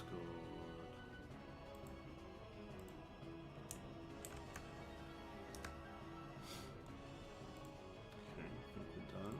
Discord. Okay, I think we're done.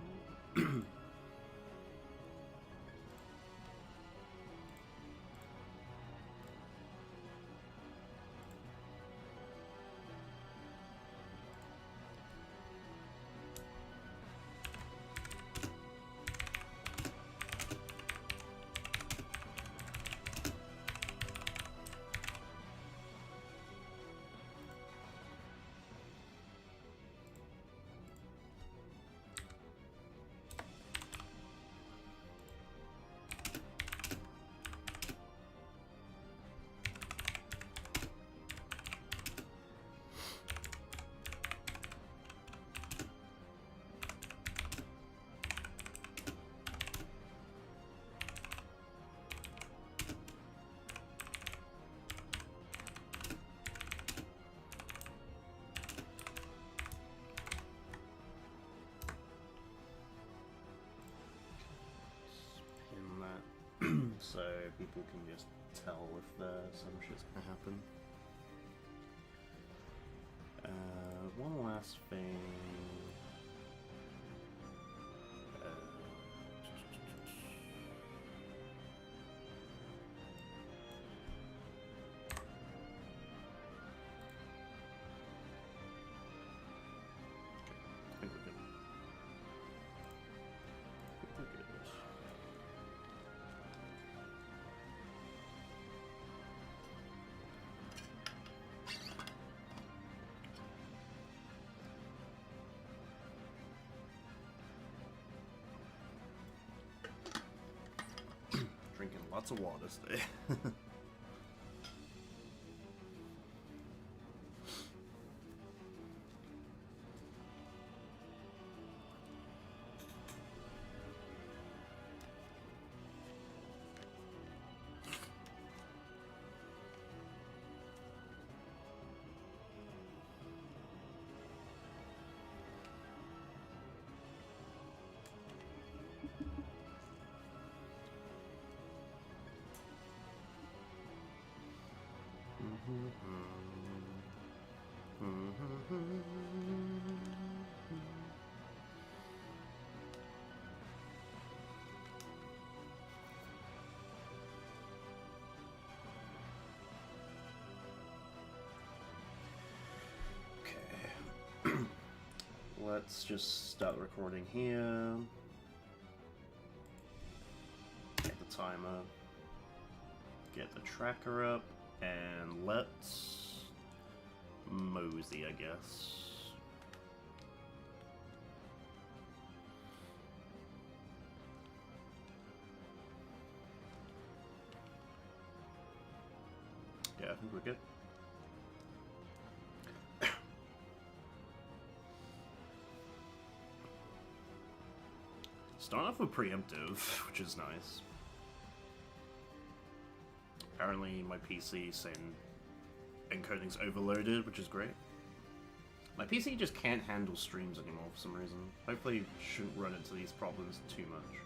So people can just tell if some shit's gonna happen. One last thing. I think we're good. Drinking lots of water today. Okay. Let's just start recording here. Get the timer. Get the tracker up. And let's mosey, I guess. Yeah, I think we're good. Start off with preemptive, which is nice. Apparently my PC saying encoding's overloaded, which is great. My PC just can't handle streams anymore for some reason. Hopefully shouldn't run into these problems too much.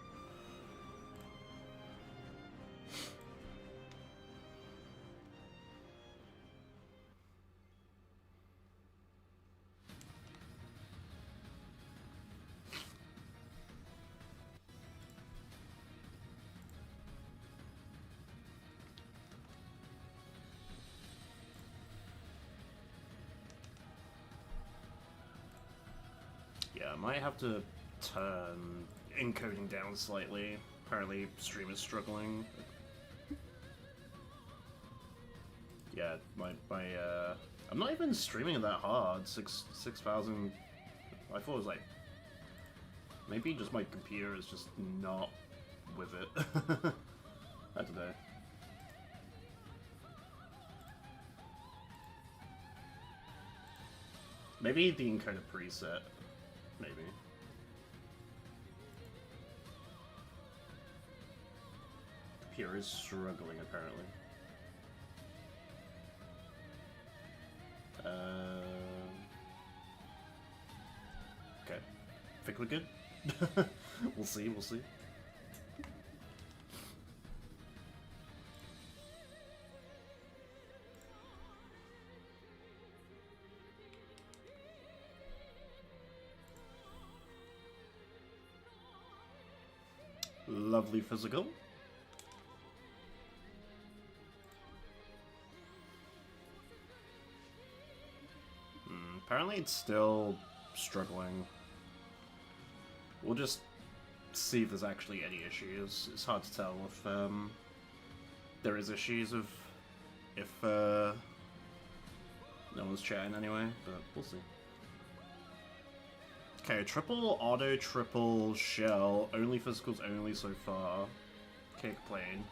Yeah, I might have to turn encoding down slightly. Apparently, stream is struggling. Yeah, I'm not even streaming that hard. 6,000. I thought it was like maybe just my computer is just not with it. I don't know. Maybe the encoder preset. Maybe. Computer is struggling, apparently. Okay. Think we're good? We'll see, we'll see. lovely physical. Apparently it's still struggling. We'll just see if there's actually any issues. It's hard to tell if there is issues if no one's chatting anyway, but we'll see. Okay, triple auto, triple shell, only physicals only so far. Can't complain.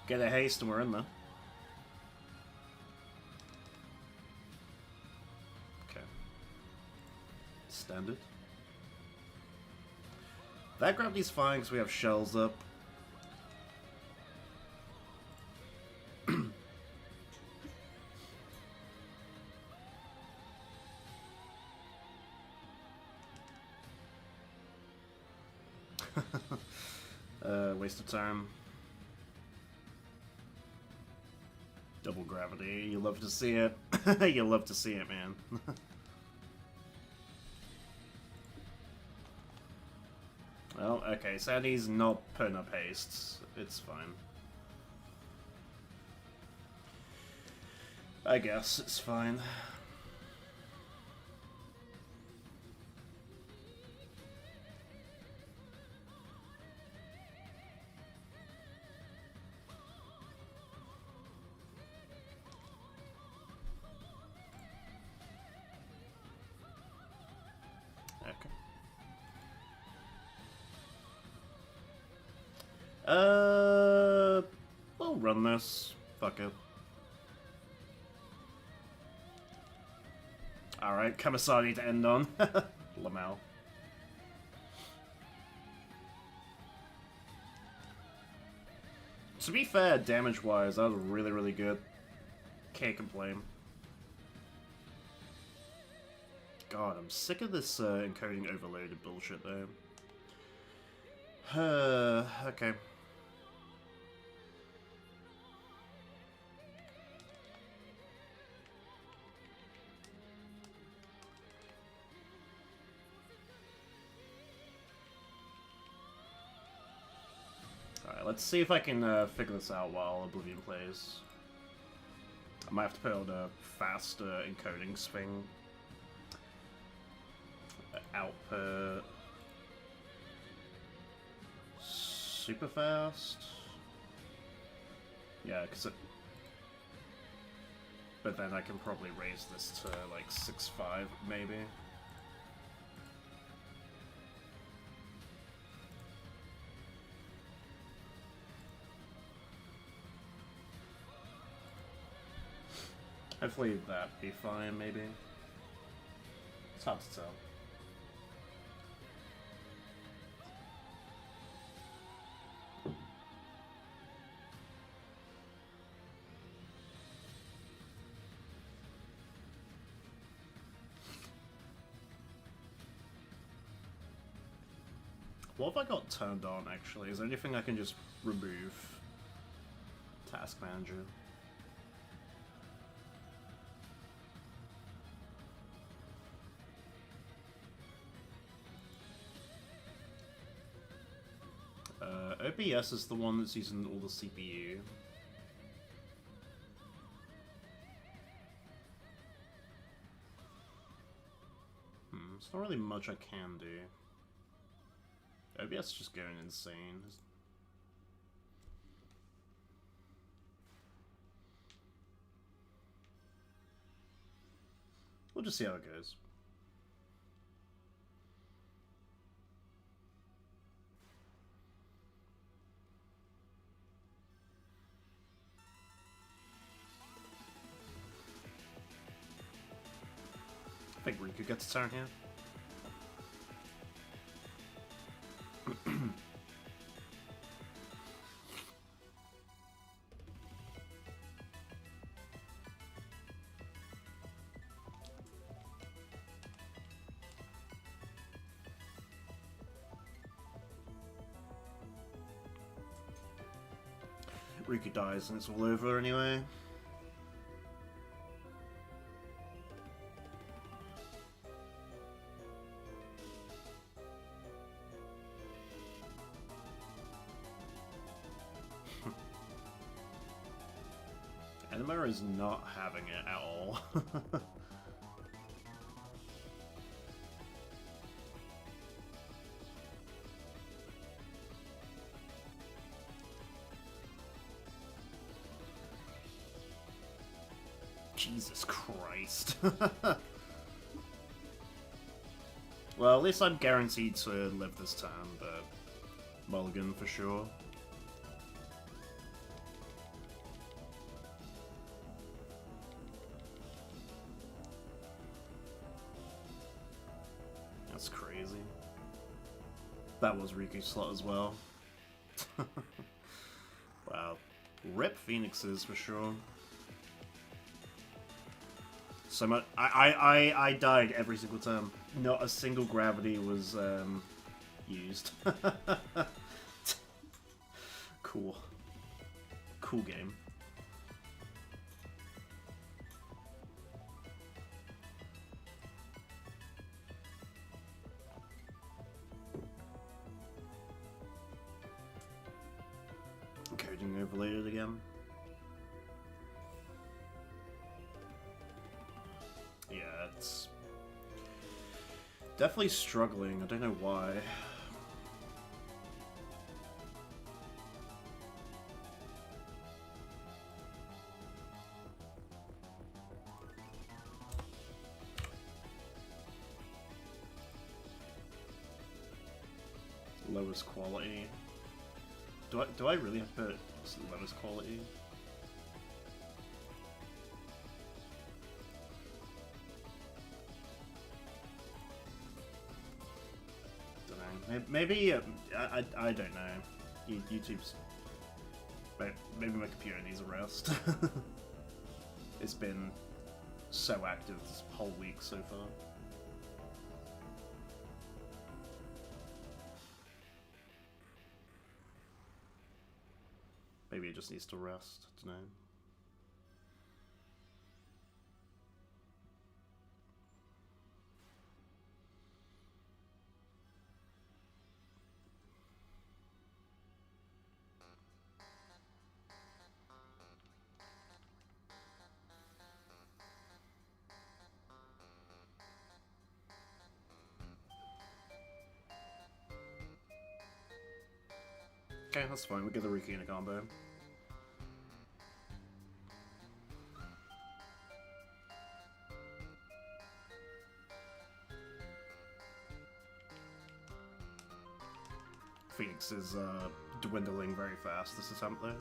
Get a haste and we're in there. Okay. Standard. That gravity's fine because we have shells up. Waste of time. Double gravity, you love to see it. You love to see it, man. Well, okay, Sandy's not putting up hastes. It's fine. I guess it's fine. We'll run this. Fuck it. Alright, Kamisari to end on. Lamau. To be fair, damage-wise, that was really, really good. Can't complain. God, I'm sick of this encoding overloaded bullshit, though. Okay. Alright, let's see if I can figure this out while Oblivion plays. I might have to put on a fast encoding swing. Output. Super fast? Yeah, because it... But then I can probably raise this to like 6.5, maybe. Hopefully that'd be fine, maybe. It's hard to tell. What have I got turned on, actually? Is there anything I can just remove? Task Manager. OBS is the one that's using all the CPU. There's not really much I can do. OBS is just going insane. We'll just see how it goes. I think Riku gets a turn here. Riku dies and it's all over anyway. Anima is not having it at all. Jesus Christ. Well, at least I'm guaranteed to live this turn, but mulligan for sure. That's crazy. That was Riku's slot as well. Wow. Rip Phoenixes for sure. So much. I died every single time. Not a single gravity was used. Cool. Cool game. Coding overloaded again. Yeah, it's definitely struggling. I don't know why. Lowest quality. Do I really have to put lowest quality? Maybe I don't know. YouTube's maybe my computer needs a rest. It's been so active this whole week so far. Maybe it just needs to rest. I don't know. Okay, that's fine. We'll get the Riku in a combo. Phoenix is dwindling very fast this attempt though.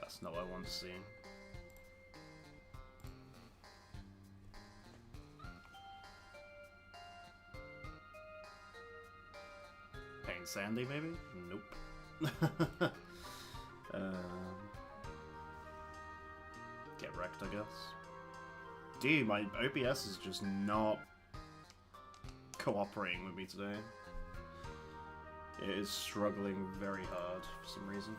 That's not what I want to see. Pain Sandy, maybe? Nope. Get wrecked, I guess. Dude, my OBS is just not cooperating with me today. It is struggling very hard for some reason.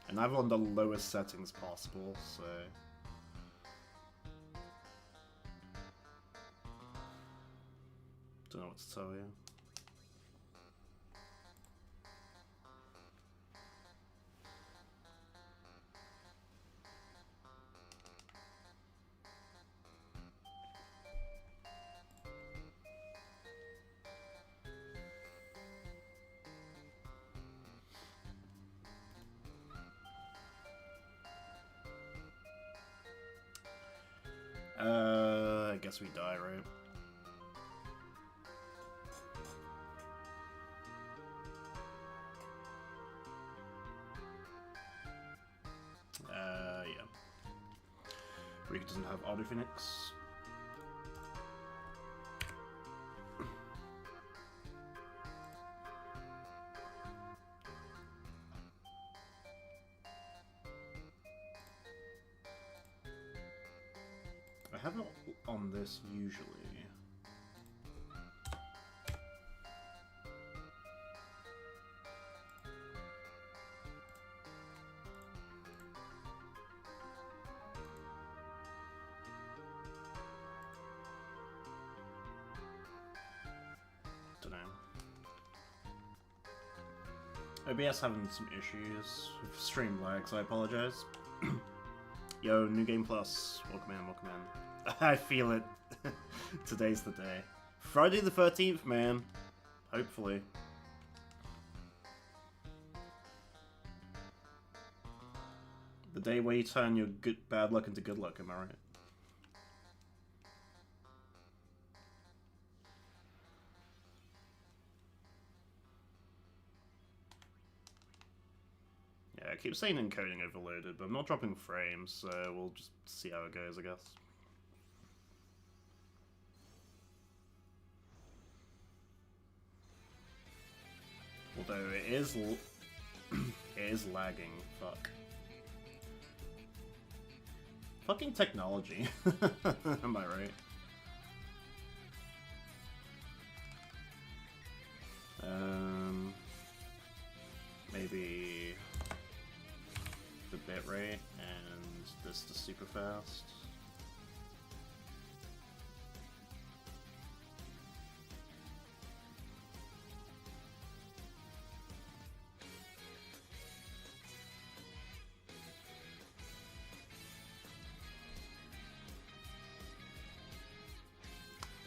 And I'm on the lowest settings possible, so... Don't know what to tell you. I guess we die, right? Yeah. Riku doesn't have Auto Phoenix. I have it on this usually. OBS having some issues with stream lags, I apologize. Yo, New Game Plus, welcome in, welcome in. I feel it. Today's the day. Friday the 13th, man. Hopefully. The day where you turn your bad luck into good luck, am I right? I keep saying encoding overloaded, but I'm not dropping frames, so we'll just see how it goes, I guess. Although it is lagging. Fuck. Fucking technology. Am I right? Maybe the bitrate and this to super fast.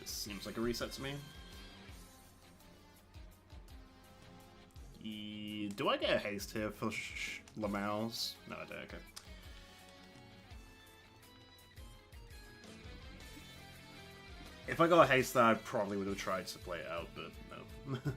This seems like a reset to me. Do I get a haste here for Lamau's? No, I don't, okay. If I got a haste there, I probably would have tried to play it out, but no.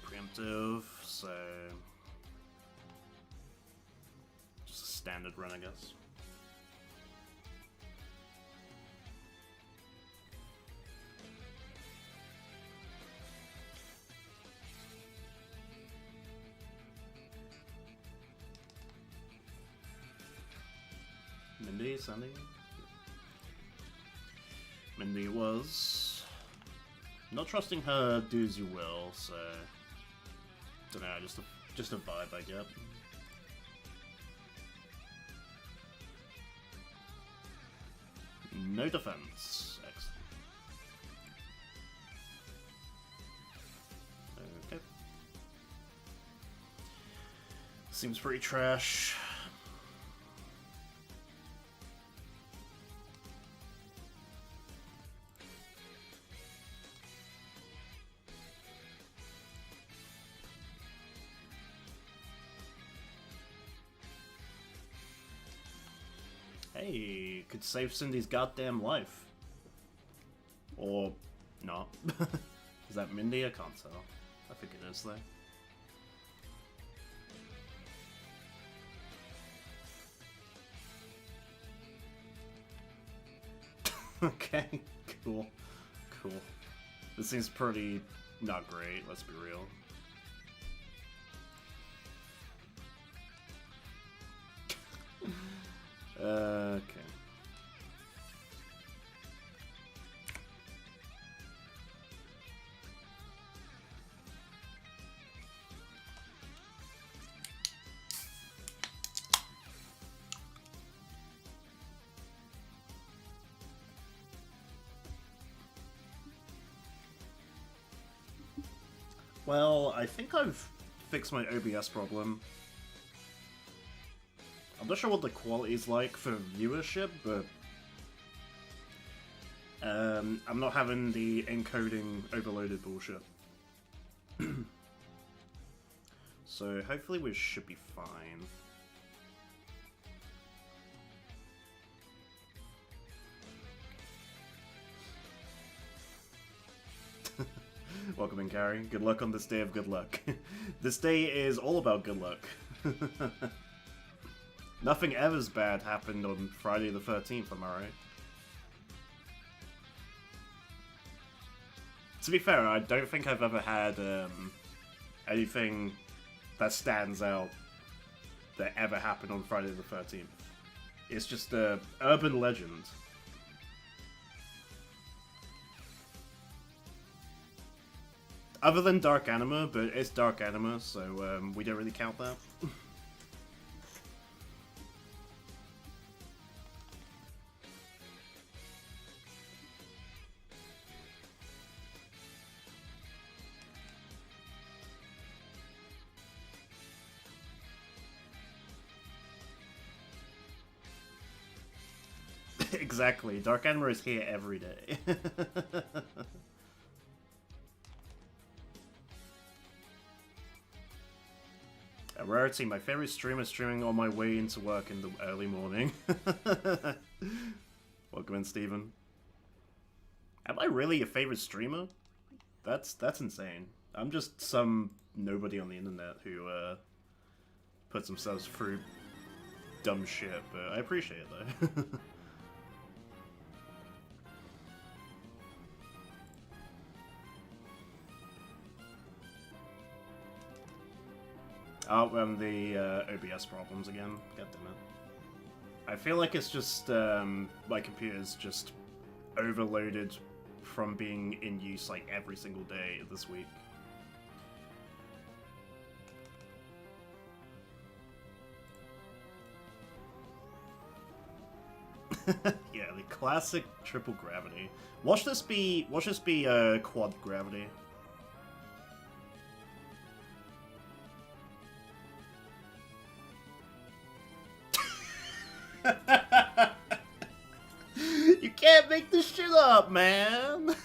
Preemptive, so just a standard run, I guess. Mindy, Sandy. Mindy was not trusting her do as you will, so don't know, just a vibe I get. No defense. Excellent. Okay. Seems pretty trash. Hey, could save Cindy's goddamn life. Or not. Is that Mindy? I can't tell. I think it is, though. Okay, cool. Cool. This seems pretty not great, let's be real. Okay. Well, I think I've fixed my OBS problem. I'm not sure what the quality is like for viewership, but I'm not having the encoding overloaded bullshit. So hopefully we should be fine. Welcome in, Carrie. Good luck on this day of good luck. This day is all about good luck. Nothing ever's bad happened on Friday the 13th, am I right? To be fair, I don't think I've ever had anything that stands out that ever happened on Friday the 13th. It's just a urban legend. Other than Dark Anima, but it's Dark Anima, so we don't really count that. Exactly, Dark Anima is here every day. A rarity, my favorite streamer streaming on my way into work in the early morning. Welcome in, Steven. Am I really your favorite streamer? That's insane. I'm just some nobody on the internet who puts themselves through dumb shit, but I appreciate it though. Oh, the OBS problems again. God damn it. I feel like it's just, my computer's just overloaded from being in use like every single day this week. Yeah, the classic triple gravity. Watch this be quad gravity. You can't make this shit up, man.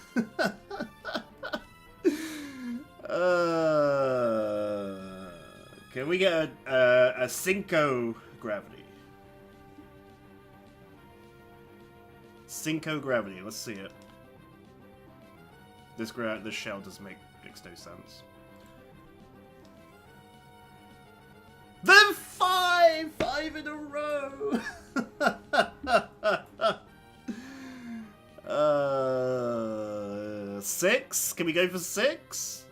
Can we get a Cinco gravity? Cinco gravity. Let's see it. This shell doesn't make no sense. Then five in a row. 6? Can we go for 6?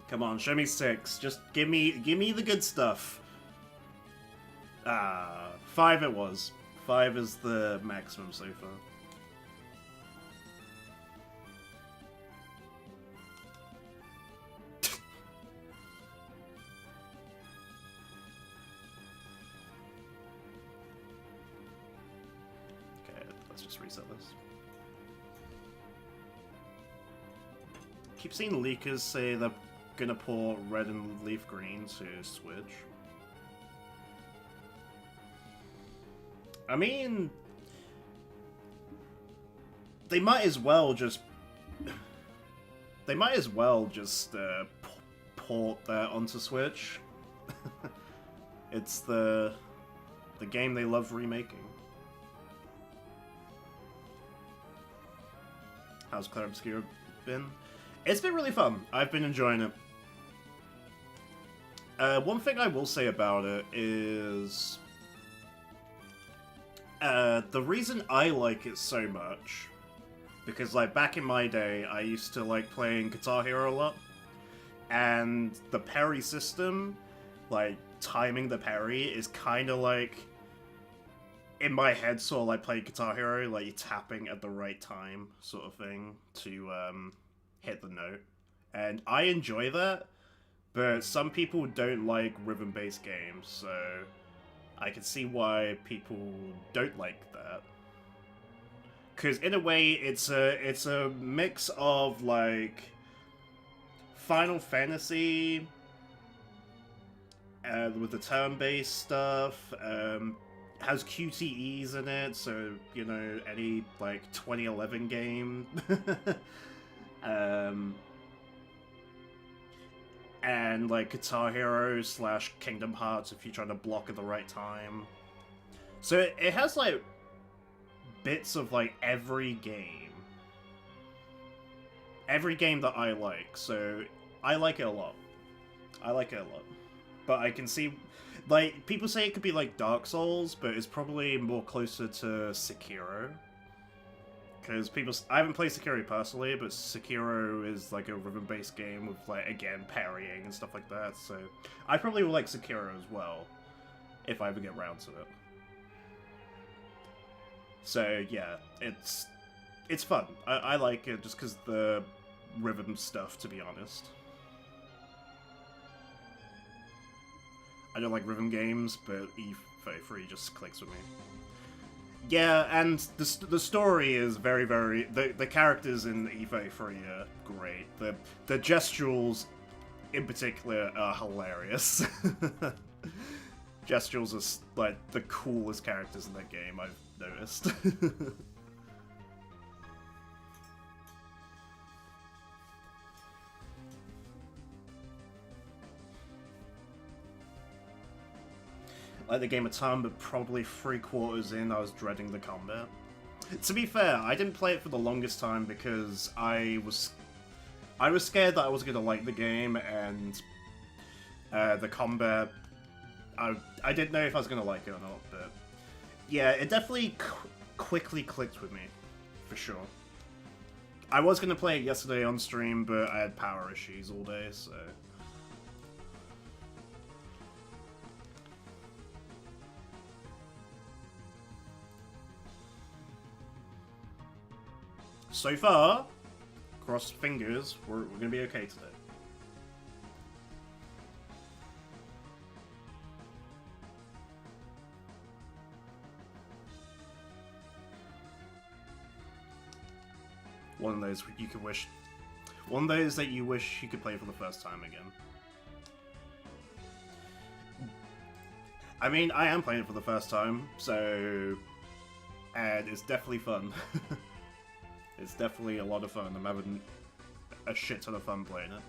Come on, show me 6. Just give me the good stuff. 5 it was. 5 is the maximum so far. Reset this. Keep seeing leakers say they're gonna pour red and leaf green to switch. I mean, they might as well just port that onto Switch. It's the game they love remaking. How's Claire Obscura been? It's been really fun. I've been enjoying it. One thing I will say about it is the reason I like it so much, because like back in my day, I used to like playing Guitar Hero a lot, and the parry system, like timing the parry, is kind of like, in my head, sort of like playing Guitar Hero, like you're tapping at the right time, sort of thing, to hit the note. And I enjoy that, but some people don't like rhythm-based games, so I can see why people don't like that. because in a way it's a mix of like Final Fantasy with the turn-based stuff. Has QTEs in it, so you know, any like 2011 game. And like Guitar Hero / Kingdom Hearts if you're trying to block at the right time. So it has like bits of like every game that I like, so I like it a lot. But I can see, like, people say it could be like Dark Souls, but it's probably more closer to Sekiro. Because I haven't played Sekiro personally, but Sekiro is like a rhythm-based game with, like, again, parrying and stuff like that, so I probably will like Sekiro as well, if I ever get around to it. So, yeah, it's fun. I like it just because the rhythm stuff, to be honest. I don't like rhythm games, but E33 just clicks with me. Yeah, and the story is very, very... The characters in E33 are great. The Gestuals, in particular, are hilarious. Gestuals are, like, the coolest characters in that game, I've noticed. Like the game a ton, but probably 3/4 in, I was dreading the combat. To be fair, I didn't play it for the longest time because I was scared that I wasn't gonna like the game, and the combat, I didn't know if I was gonna like it or not, but yeah, it definitely quickly clicked with me, for sure. I was gonna play it yesterday on stream, but I had power issues all day, so... So far, cross fingers, we're gonna be okay today. One of those you could wish... One of those that you wish you could play for the first time again. I mean, I am playing it for the first time, so... And it's definitely fun. It's definitely a lot of fun. I'm having a shit ton of fun playing it.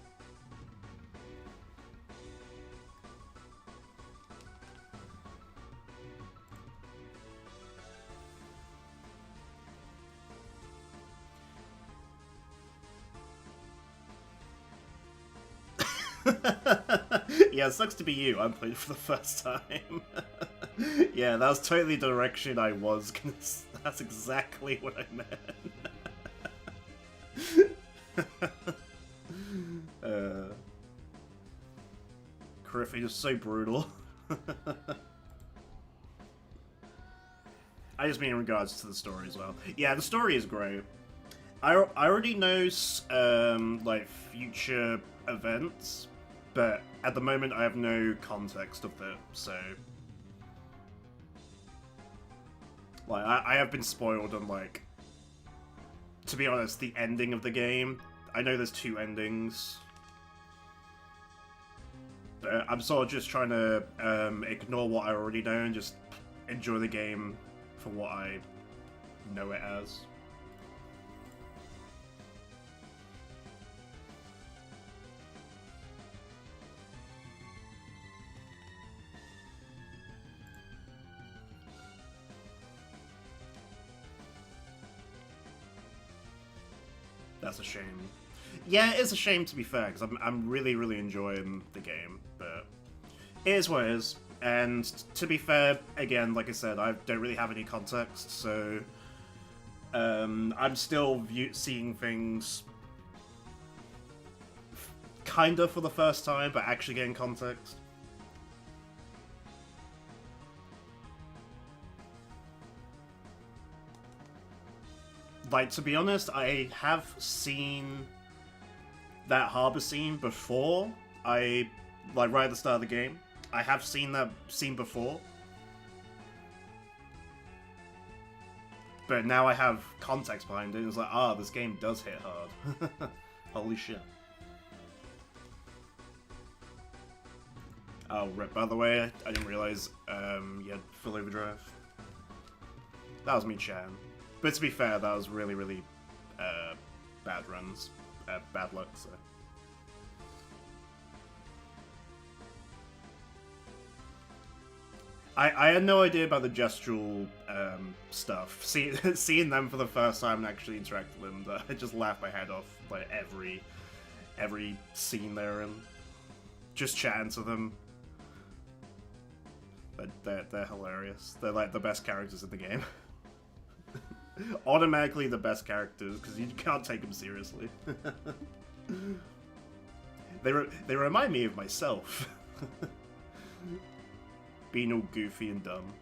Yeah, it sucks to be you. I'm playing it for the first time. Yeah, that was totally the direction I was gonna... That's exactly what I meant. Griffin is so brutal. I just mean in regards to the story as well. Yeah, the story is great. I already know like future events, but at the moment I have no context of them, so like I have been spoiled on, like, to be honest, the ending of the game. I know there's 2 endings. But I'm sort of just trying to ignore what I already know and just enjoy the game for what I know it as. That's a shame. Yeah, it's a shame, to be fair, because I'm really, really enjoying the game, but it is what it is. And to be fair, again, like I said, I don't really have any context, so I'm still seeing things kind of for the first time, but actually getting context. Like, to be honest, I have seen that harbor scene before. Like, right at the start of the game. I have seen that scene before. But now I have context behind it. It's like, ah, this game does hit hard. Holy shit. Oh, rip, by the way, I didn't realize you had full overdrive. That was me chatting. But to be fair, that was really, really bad runs. Bad luck, so. I had no idea about the gestural stuff. Seeing them for the first time and actually interacting with them, I just laughed my head off like every scene there and just chatting to them. But they're hilarious. They're like the best characters in the game. Automatically the best characters because you can't take them seriously. They remind me of myself. Being all goofy and dumb.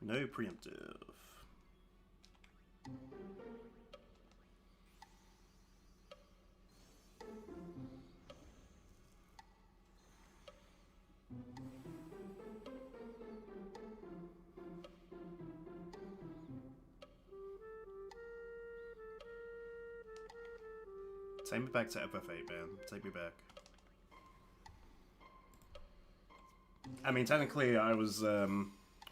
No preemptive. Take me back to FF8, man. Take me back. I mean, technically, I was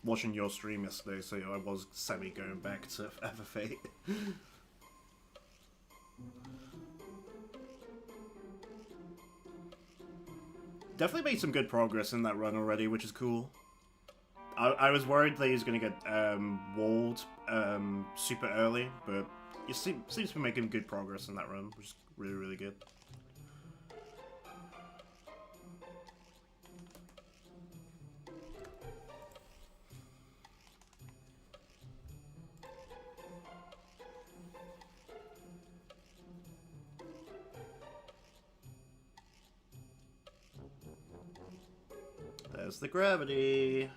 watching your stream yesterday, so I was semi going back to FF8. Definitely made some good progress in that run already, which is cool. I was worried that he was going to get walled super early, but it seems to be making good progress in that run, which is really, really good. There's the gravity,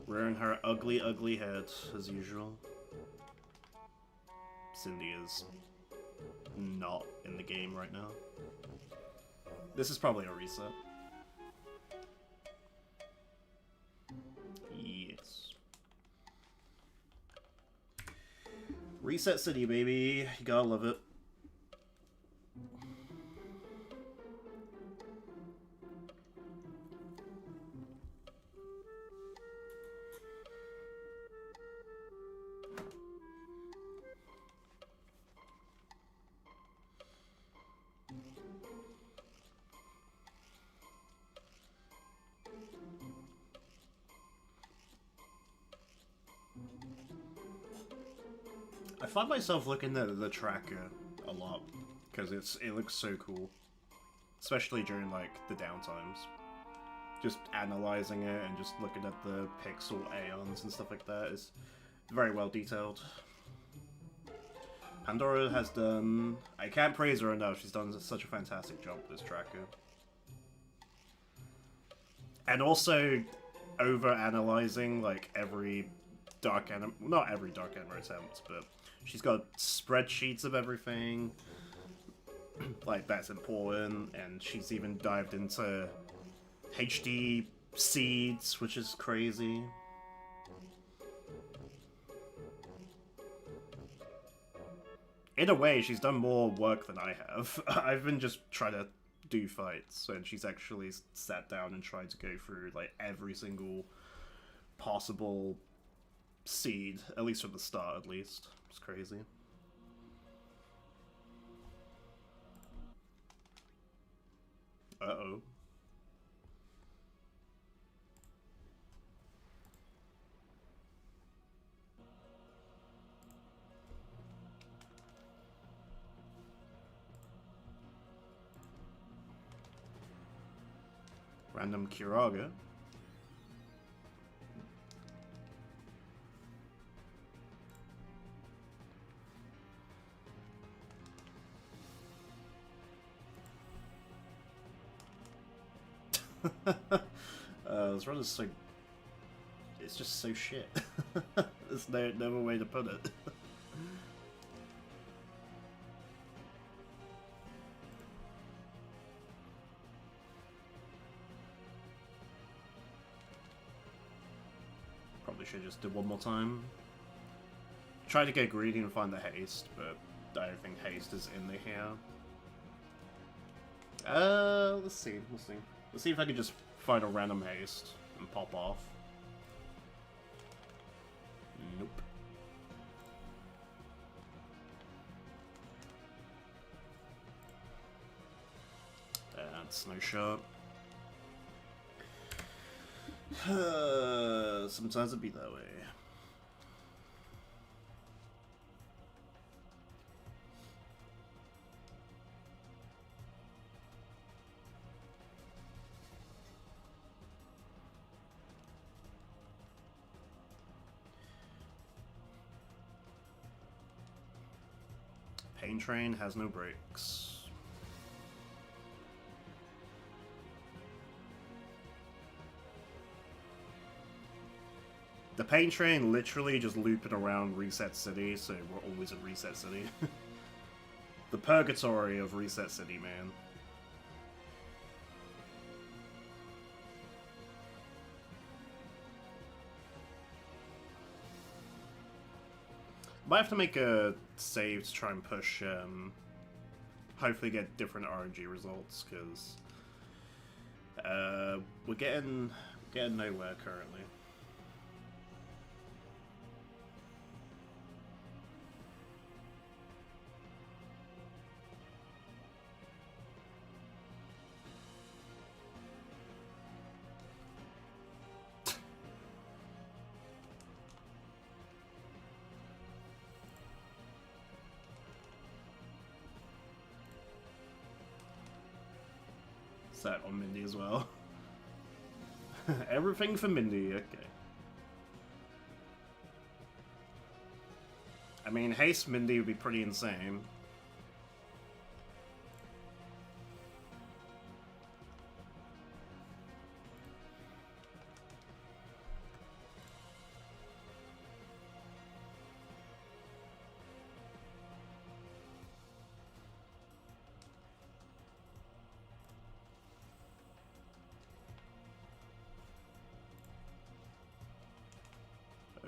rearing her ugly, ugly head, as usual. Cindy is not in the game right now. This is probably a reset. Yes. Reset City, baby. You gotta love it. I find myself looking at the tracker a lot because it looks so cool, especially during like the downtimes. Just analyzing it and just looking at the pixel aeons and stuff like that is very well detailed. Pandora has done... I can't praise her enough, she's done such a fantastic job with this tracker. And also over-analyzing like every Dark Anima... not every Dark Anima attempt, but she's got spreadsheets of everything. Like, that's important, and she's even dived into HD seeds, which is crazy. In a way, she's done more work than I have. I've been just trying to do fights, and she's actually sat down and tried to go through like every single possible seed, at least from the start, at least. It's crazy. Uh-oh. Random Kiraga. This run is so... it's just so shit. There's no way to put it. Probably should just do one more time. Try to get greedy and find the haste, but I don't think haste is in the here. Let's see. Let's see if I can just find a random haste and pop off. Nope. That's no shot. Sometimes it be that way. Pain Train has no brakes. The Pain Train literally just looping around Reset City, so we're always at Reset City. The purgatory of Reset City, man. Might have to make a save to try and push, hopefully get different RNG results, because we're getting nowhere currently. That on Mindy as well. Everything for Mindy, okay. I mean, haste Mindy would be pretty insane.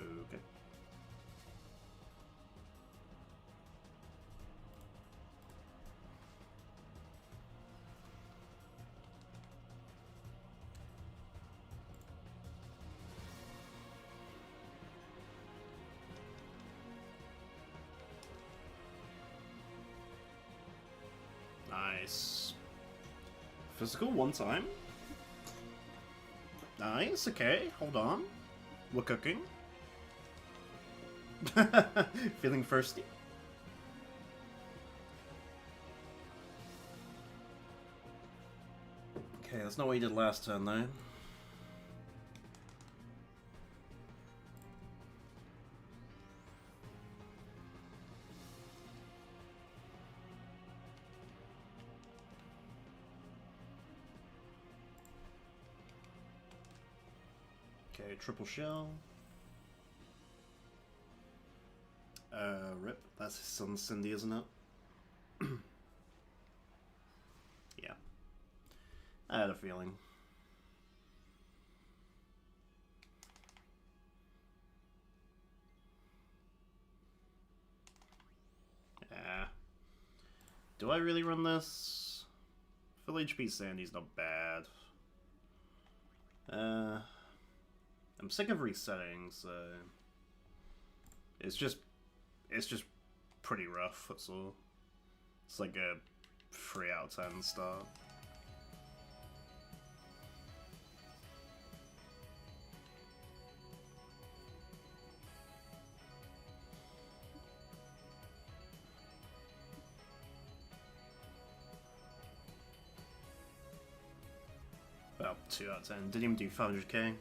Okay. Nice. Physical one time. Nice, okay, hold on. We're cooking. Feeling thirsty? Okay, that's not what you did last turn, though. Okay, triple shell. Rip. That's his son Cindy, isn't it? Yeah. I had a feeling. Yeah. Do I really run this? Full HP Sandy's not bad. I'm sick of resetting, so it's just pretty rough, that's all. It's like a 3 out of 10 start. About 2 out of 10. Didn't even do 500k.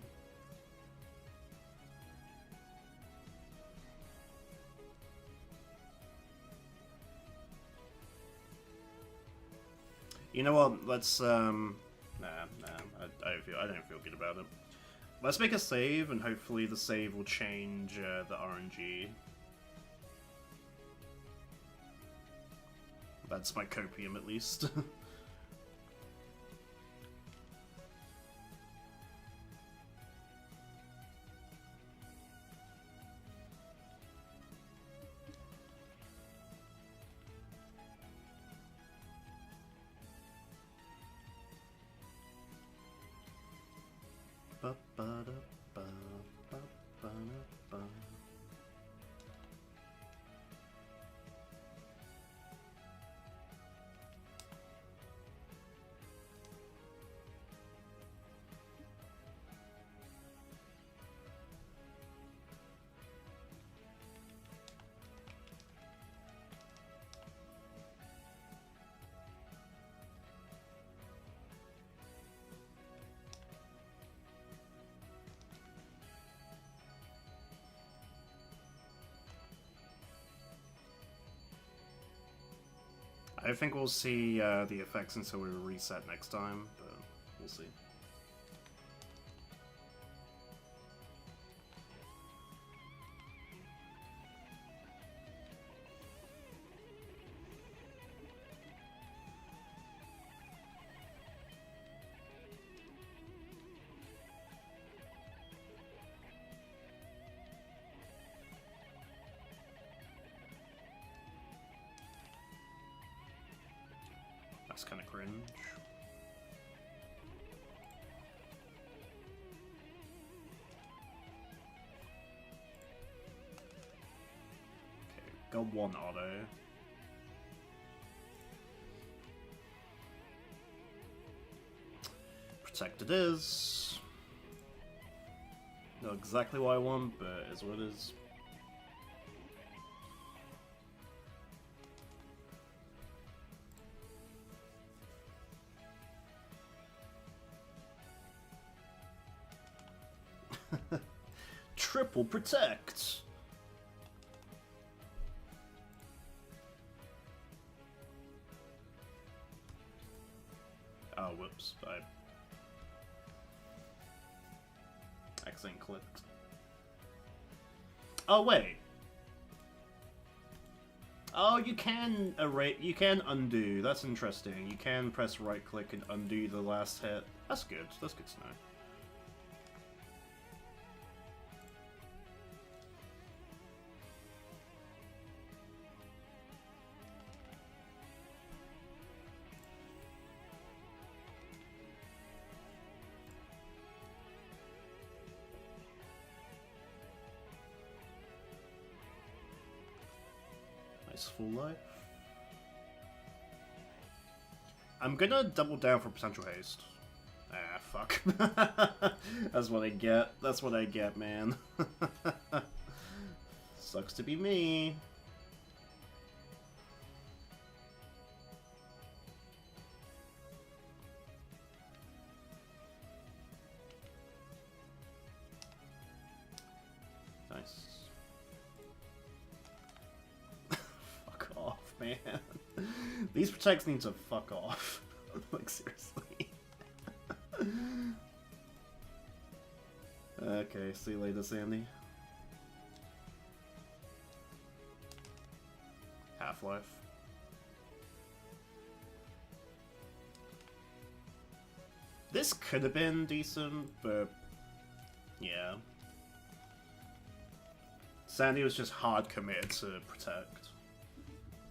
You know what? Let's I don't feel good about it. Let's make a save, and hopefully the save will change the RNG. That's my copium, at least. I think we'll see the effects until we reset next time, but we'll see. That's kind of cringe. Okay, got one auto. Protect it is. Not exactly what I want, but it's what it is. Triple protect. Oh, whoops! I accidentally clicked. Oh wait. Oh, you can erase. You can undo. That's interesting. You can press right click and undo the last hit. That's good. That's good to know. Full life. I'm gonna double down for potential haste. Ah, fuck. That's what I get. That's what I get, man. Sucks to be me. Nice. Man, these protects need to fuck off. Like, seriously. Okay, see you later, Sandy. Half-Life. This could have been decent, but yeah. Sandy was just hard committed to protect.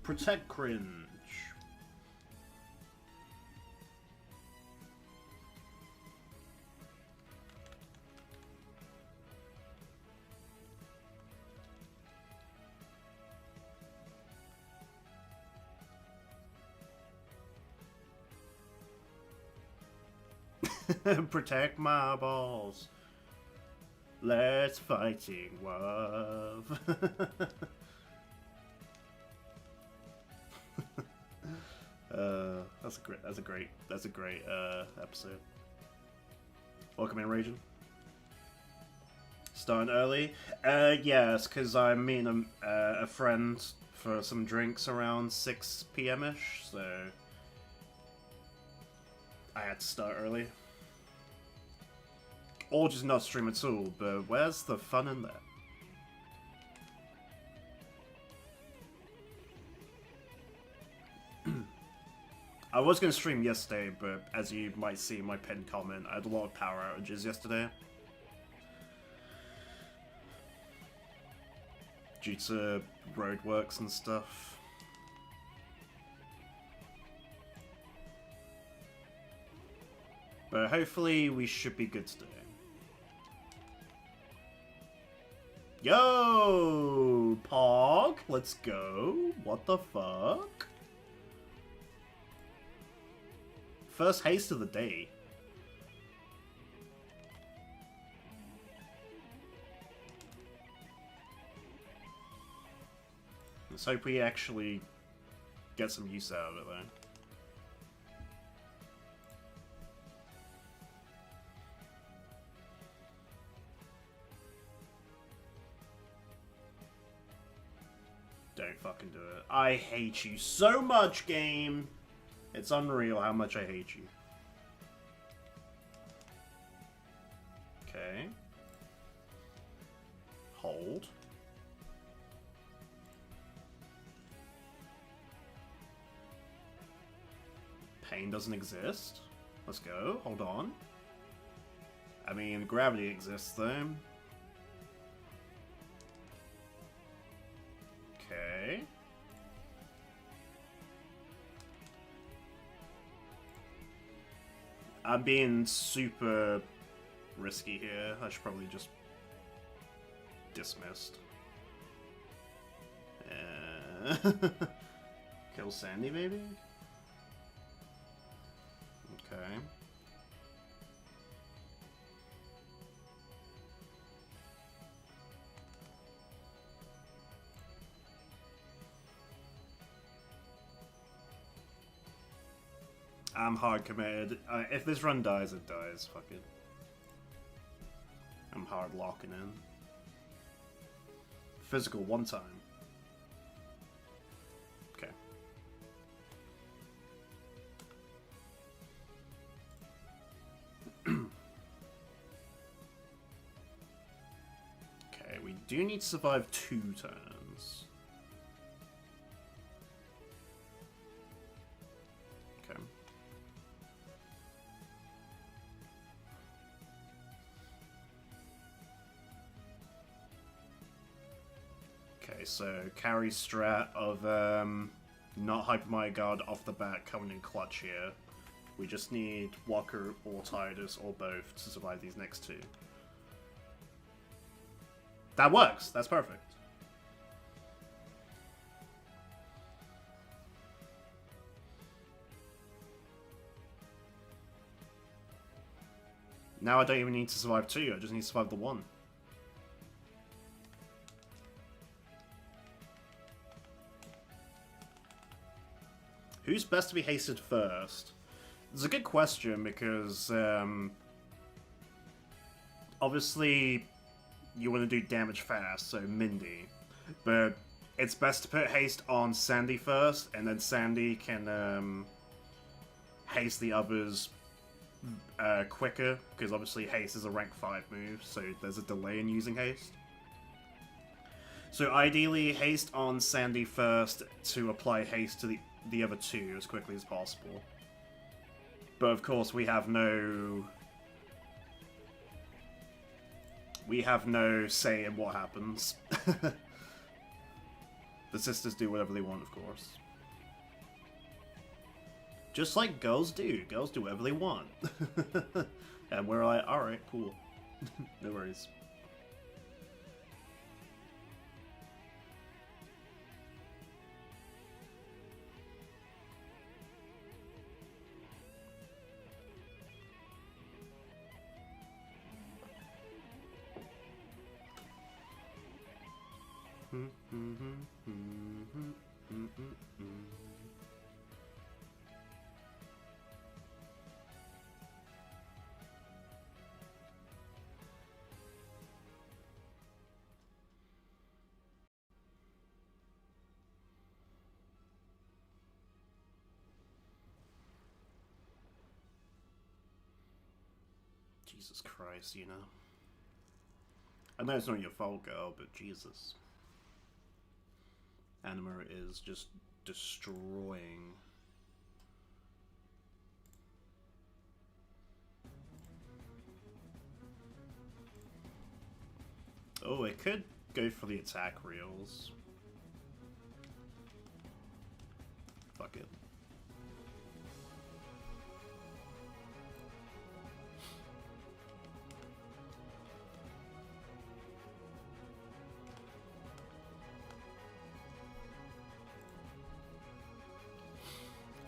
Protect cringe. Protect my balls. Let's fighting love. That's a great episode. Welcome in, Raging. Starting early? Yes, because I'm meeting a friend for some drinks around 6 PM-ish, so I had to start early. Or just not stream at all, but where's the fun in that? I was going to stream yesterday, but as you might see in my pinned comment, I had a lot of power outages yesterday. Due to roadworks and stuff. But hopefully we should be good today. Yo, Pog, let's go. What the fuck? First haste of the day. Let's hope we actually get some use out of it, though. Don't fucking do it. I hate you so much, game! It's unreal how much I hate you. Okay. Hold. Pain doesn't exist. Let's go. Hold on. I mean, gravity exists, though. Okay. I'm being super risky here. I should probably just dismissed. Kill Sandy, maybe? Okay. I'm hard committed. If this run dies, it dies. Fuck it. I'm hard locking in. Physical one time. Okay. Okay, we do need to survive 2 turns. Okay. Okay, so carry strat of not Hypermind Guard off the bat coming in clutch here. We just need Walker or Tidus or both to survive these next 2. That works! That's perfect. Now I don't even need to survive 2, I just need to survive the 1. Who's best to be hasted first? It's a good question because obviously you want to do damage fast, so Mindy. But it's best to put haste on Sandy first, and then Sandy can haste the others quicker, because obviously haste is a rank 5 move, so there's a delay in using haste. So ideally, haste on Sandy first to apply haste to the other 2 as quickly as possible. But of course, we have no say in what happens. The sisters do whatever they want, of course. Just like girls do. Girls do whatever they want. And we're like, alright, cool. No worries. Jesus Christ, you know. I know it's not your fault, girl, but Jesus. Anima is just destroying. Oh, it could go for the attack reels. Fuck it.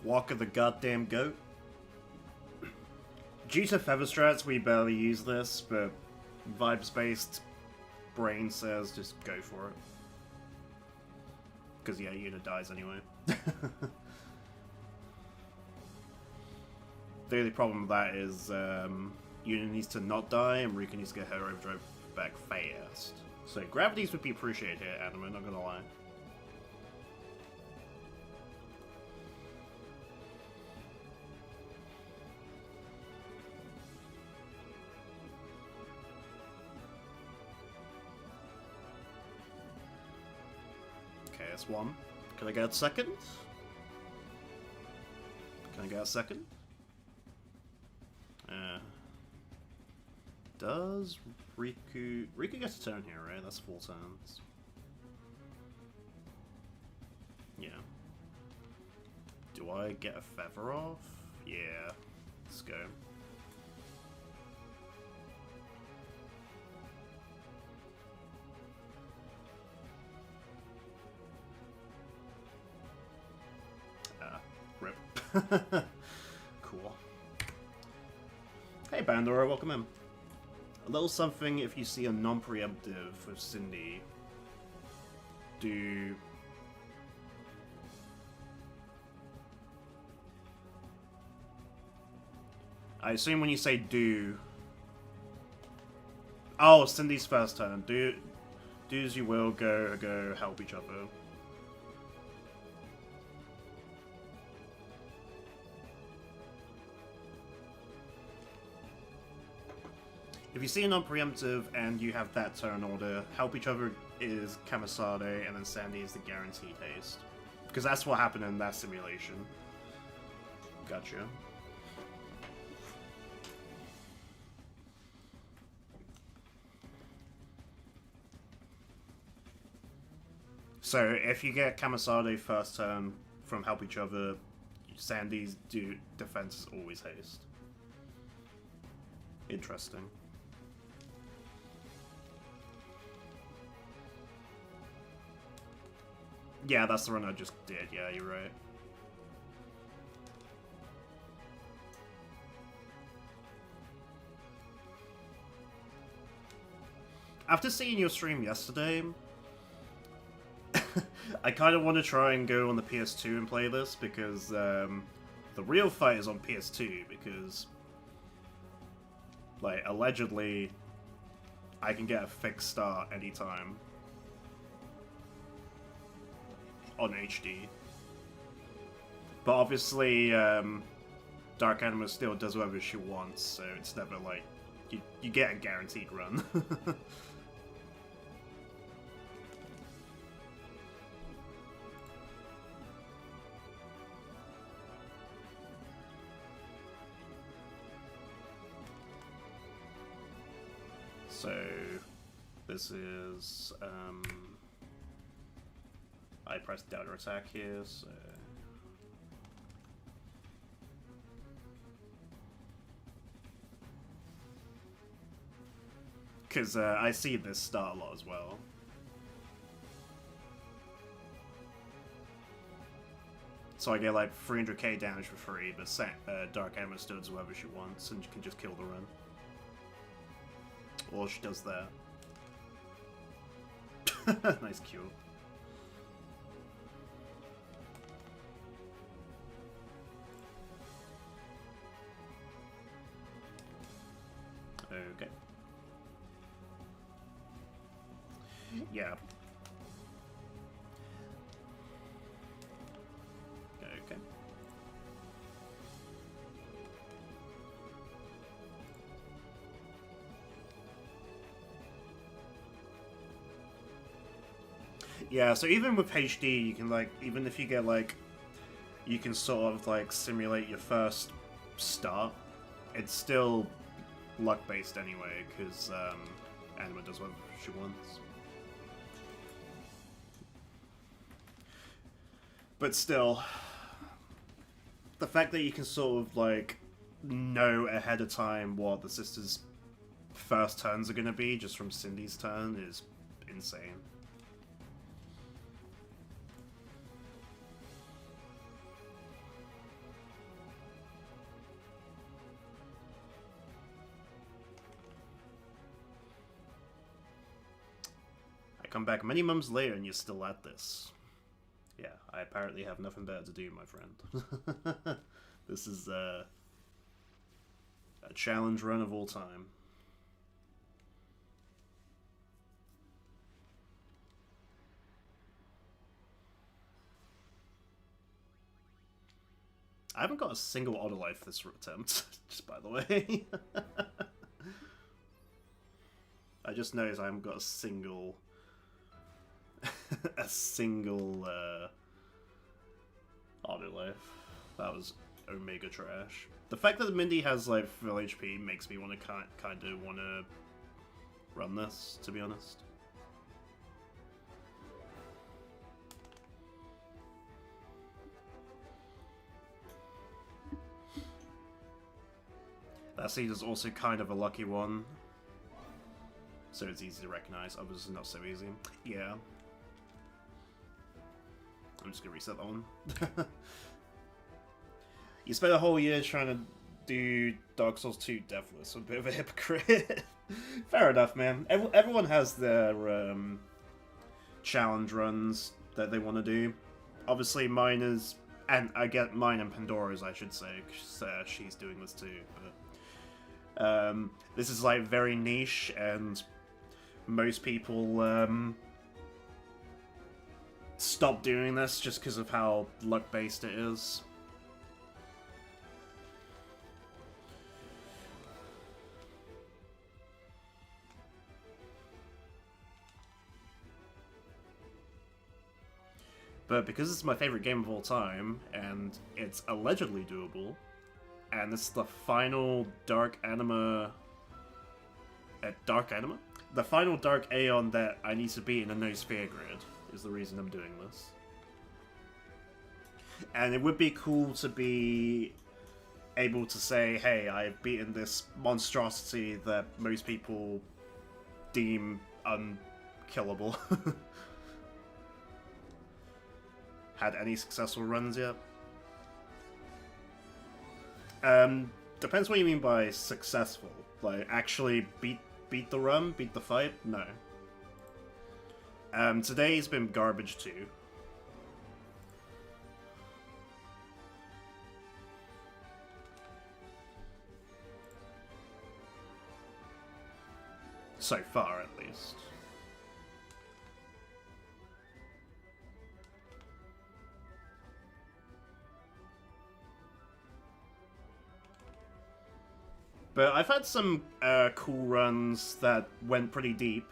Walk of the goddamn goat. Due to feather strats, we barely use this, but vibes-based brain says just go for it. Because, yeah, unit dies anyway. The only problem with that is unit needs to not die, and Rika needs to get her overdrive back fast. So gravities would be appreciated here, Anima, not gonna lie. Okay, that's one. Can I get a second? Can I get a second? Does Riku... Riku gets a turn here, right? That's 4 turns. Yeah. Do I get a feather off? Yeah. Let's go. Rip. Cool. Hey Bandora, welcome in. A little something if you see a non-preemptive with Cindy. Do... I assume when you say do... Oh, Cindy's first turn. Do as you will, go help each other. If you see a non-preemptive and you have that turn order, help each other is Kamisade, and then Sandy is the guaranteed haste. Because that's what happened in that simulation. Gotcha. So if you get Kamisade first turn from help each other, Sandy's defense is always haste. Interesting. Yeah, that's the run I just did. Yeah, you're right. After seeing your stream yesterday, I kind of want to try and go on the PS2 and play this, because the real fight is on PS2, because, like, allegedly, I can get a fixed start anytime. On HD. But obviously, Dark Anima still does whatever she wants, so it's never like, you get a guaranteed run. So, this is, I pressed Delta attack here, so... Because I see this start a lot as well. So I get like 300k damage for free, but Dark Anima still does whatever she wants and can just kill the run. Or she does that. Nice cue. Okay. Yeah. Okay. Yeah, so even with HD, you can, like, even if you get, like, you can sort of, like, simulate your first start, it's still luck-based anyway, because Anima does what she wants. But still, the fact that you can sort of, like, know ahead of time what the sisters' first turns are going to be just from Cindy's turn is insane. come back many months later and you're still at this. Yeah, I apparently have nothing better to do, my friend. This is a challenge run of all time. I haven't got a single auto life this attempt, just by the way. I just noticed I haven't got a single auto life. That was omega trash. The fact that Mindy has like full HP makes me want to kind of want to run this, to be honest. That seed is also kind of a lucky one, so it's easy to recognize. Others are not so easy. Yeah. I'm just gonna reset that one. You spent a whole year trying to do Dark Souls 2 Deathless. A bit of a hypocrite. Fair enough, man. Everyone has their challenge runs that they want to do. Obviously, mine is, and I get mine and Pandora's, I should say, because she's doing this too. But this is like very niche, and most people stop doing this just because of how luck-based it is. But because it's my favorite game of all time, and it's allegedly doable, and this is the final Dark Anima... Dark Anima? The final Dark Aeon that I need to beat in a no-sphere grid is the reason I'm doing this. And it would be cool to be able to say, hey, I've beaten this monstrosity that most people deem unkillable. Had any successful runs yet? Depends what you mean by successful. Like, actually beat the run? Beat the fight? No. Today's been garbage too. So far, at least. But I've had some cool runs that went pretty deep.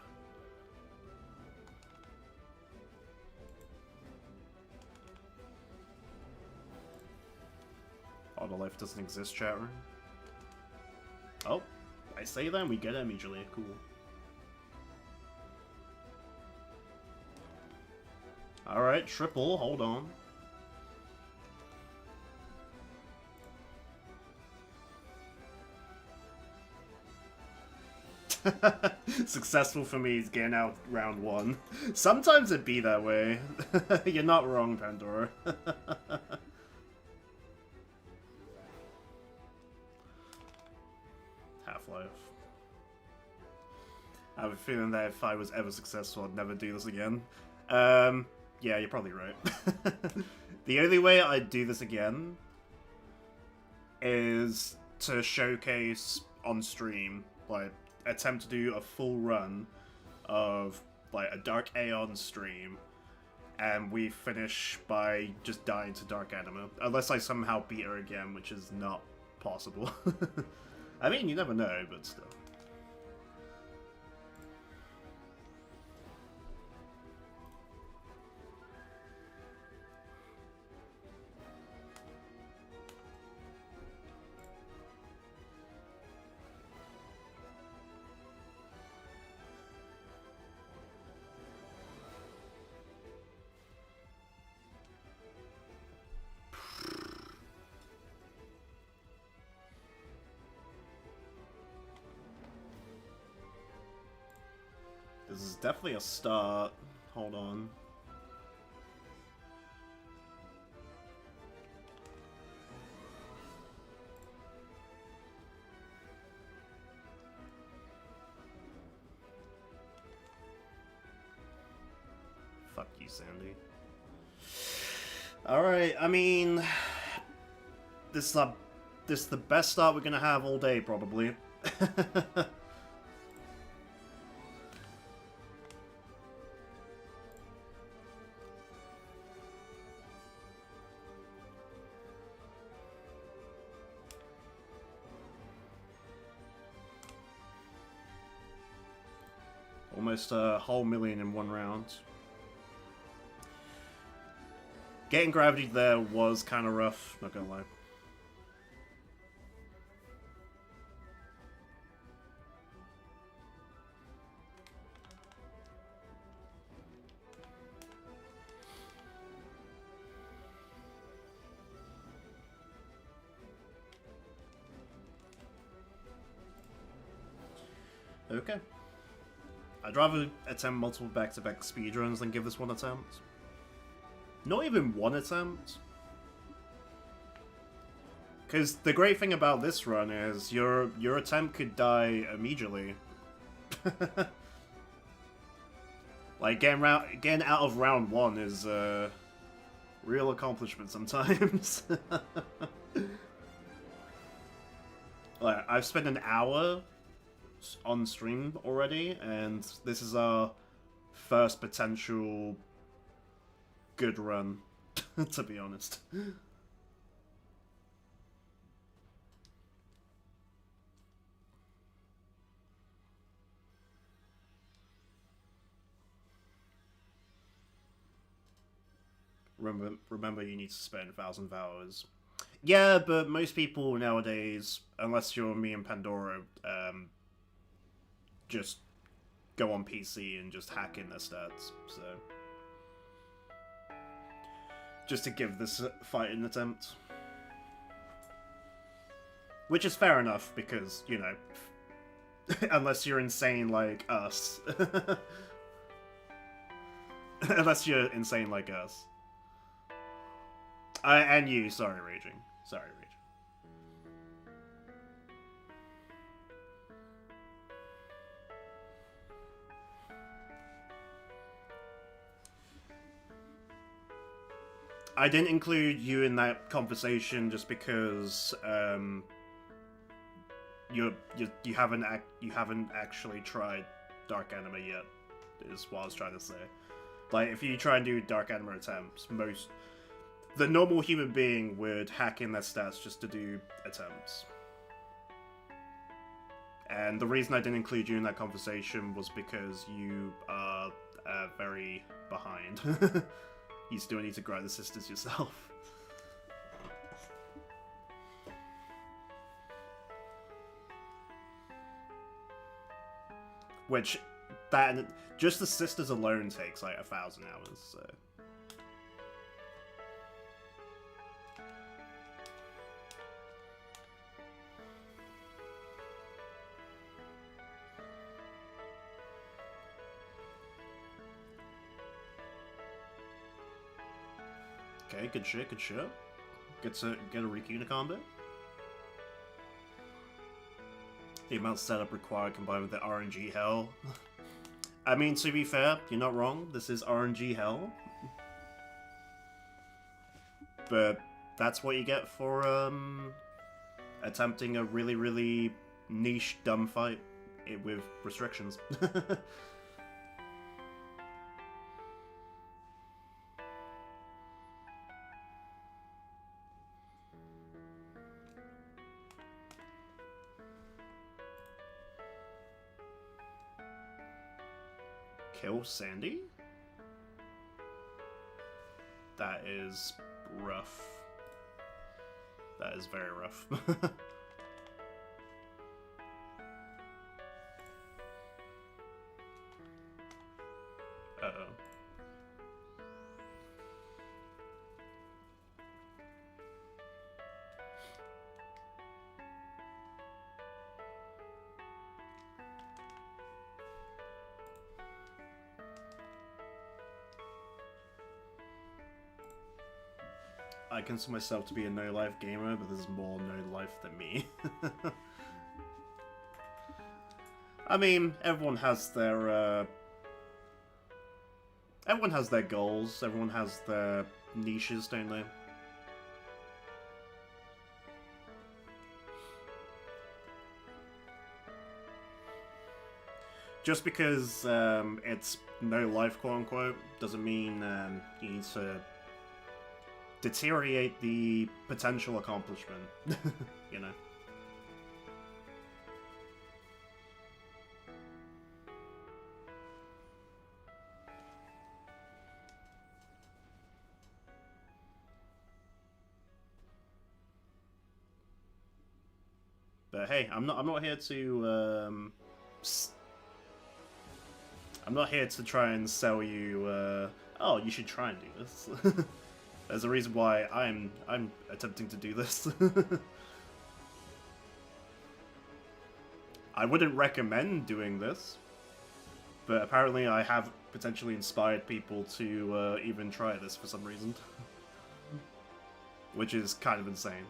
Auto life doesn't exist, chat room. Oh, I say that and we get it immediately. Cool. Alright, triple, hold on. Successful for me is getting out round one. Sometimes it be that way. You're not wrong, Pandora. Half-Life. I have a feeling that if I was ever successful, I'd never do this again. Yeah, you're probably right. The only way I'd do this again is to showcase on stream, like, attempt to do a full run of like a Dark Aeon stream, and we finish by just dying to Dark Anima, unless I somehow beat her again, which is not possible. I mean, you never know, but still. This is definitely a start. Hold on. Fuck you, Sandy. Alright, I mean... This is the best start we're gonna have all day, probably. Almost a whole million in one round. Getting gravity there was kind of rough, not gonna lie. Okay. I'd rather attempt multiple back-to-back speedruns than give this one attempt. Not even one attempt. Because the great thing about this run is your attempt could die immediately. Like, getting out of round one is a real accomplishment sometimes. Like, I've spent an hour on stream already, and this is our first potential good run, to be honest. Remember, you need to spend 1000+Hrs. Yeah, but most people nowadays, unless you're me and Pandora, just go on PC and just hack in their stats, so... Just to give this fight an attempt. Which is fair enough, because, you know, unless you're insane like us. Unless you're insane like us. And you, sorry, Raging. Sorry, Raging. I didn't include you in that conversation just because you haven't actually tried Dark Anima yet, is what I was trying to say. Like, if you try and do Dark Anima attempts, the normal human being would hack in their stats just to do attempts. And the reason I didn't include you in that conversation was because you are very behind. You still need to grind the sisters yourself. Which, just the sisters alone takes like 1000 hours, so... Okay, good shit, good shit. Get a Rikuna combo. The amount of setup required combined with the RNG hell. I mean, to be fair, you're not wrong. This is RNG hell. But that's what you get for attempting a really, really niche, dumb fight with restrictions. Kill Sandy? That is rough. That is very rough. Uh-oh. I consider myself to be a no-life gamer, but there's more no-life than me. I mean, everyone has their Everyone has their goals, everyone has their niches, don't they? Just because it's no life, quote-unquote, doesn't mean you need to deteriorate the potential accomplishment, you know? But hey, I'm not here to I'm not here to try and sell you oh, you should try and do this. There's a reason why I'm attempting to do this. I wouldn't recommend doing this, but apparently I have potentially inspired people to even try this for some reason. Which is kind of insane.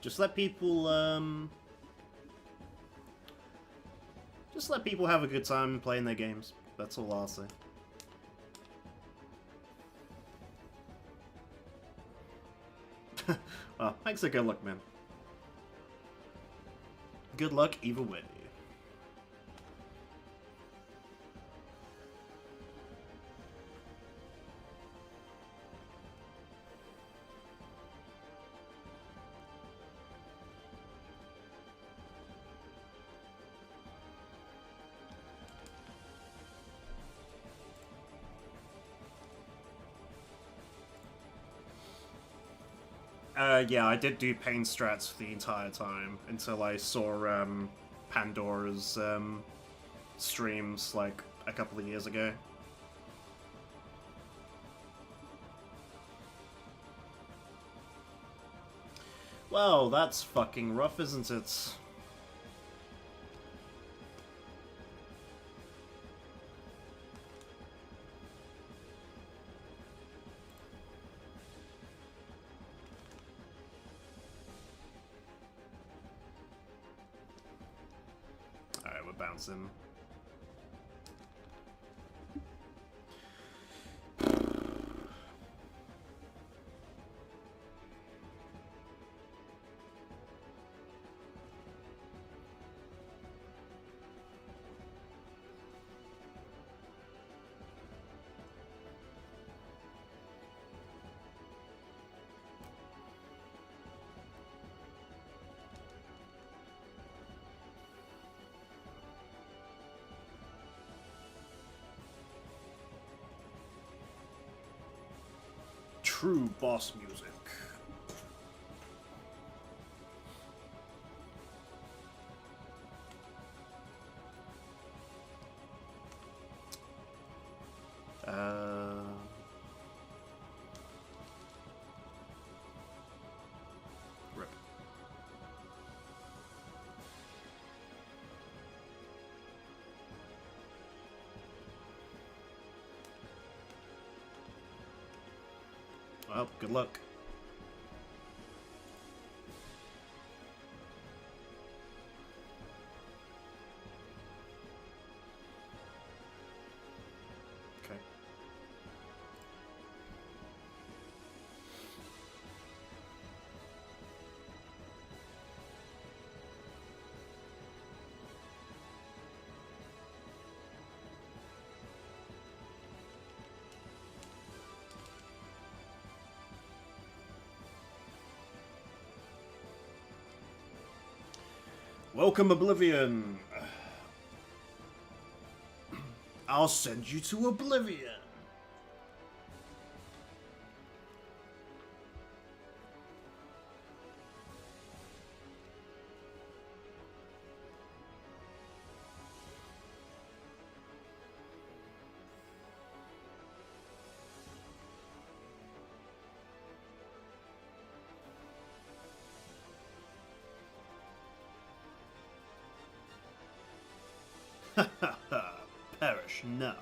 Just let people have a good time playing their games. That's all I'll say. Well, thanks for good luck, man. Good luck either way. Yeah, I did do pain strats for the entire time until I saw Pandora's streams like a couple of years ago. Well, that's fucking rough, isn't it? Bouncing. True boss music. Rip. Well, good luck. Okay. Welcome, Oblivion! I'll send you to Oblivion! Perish now.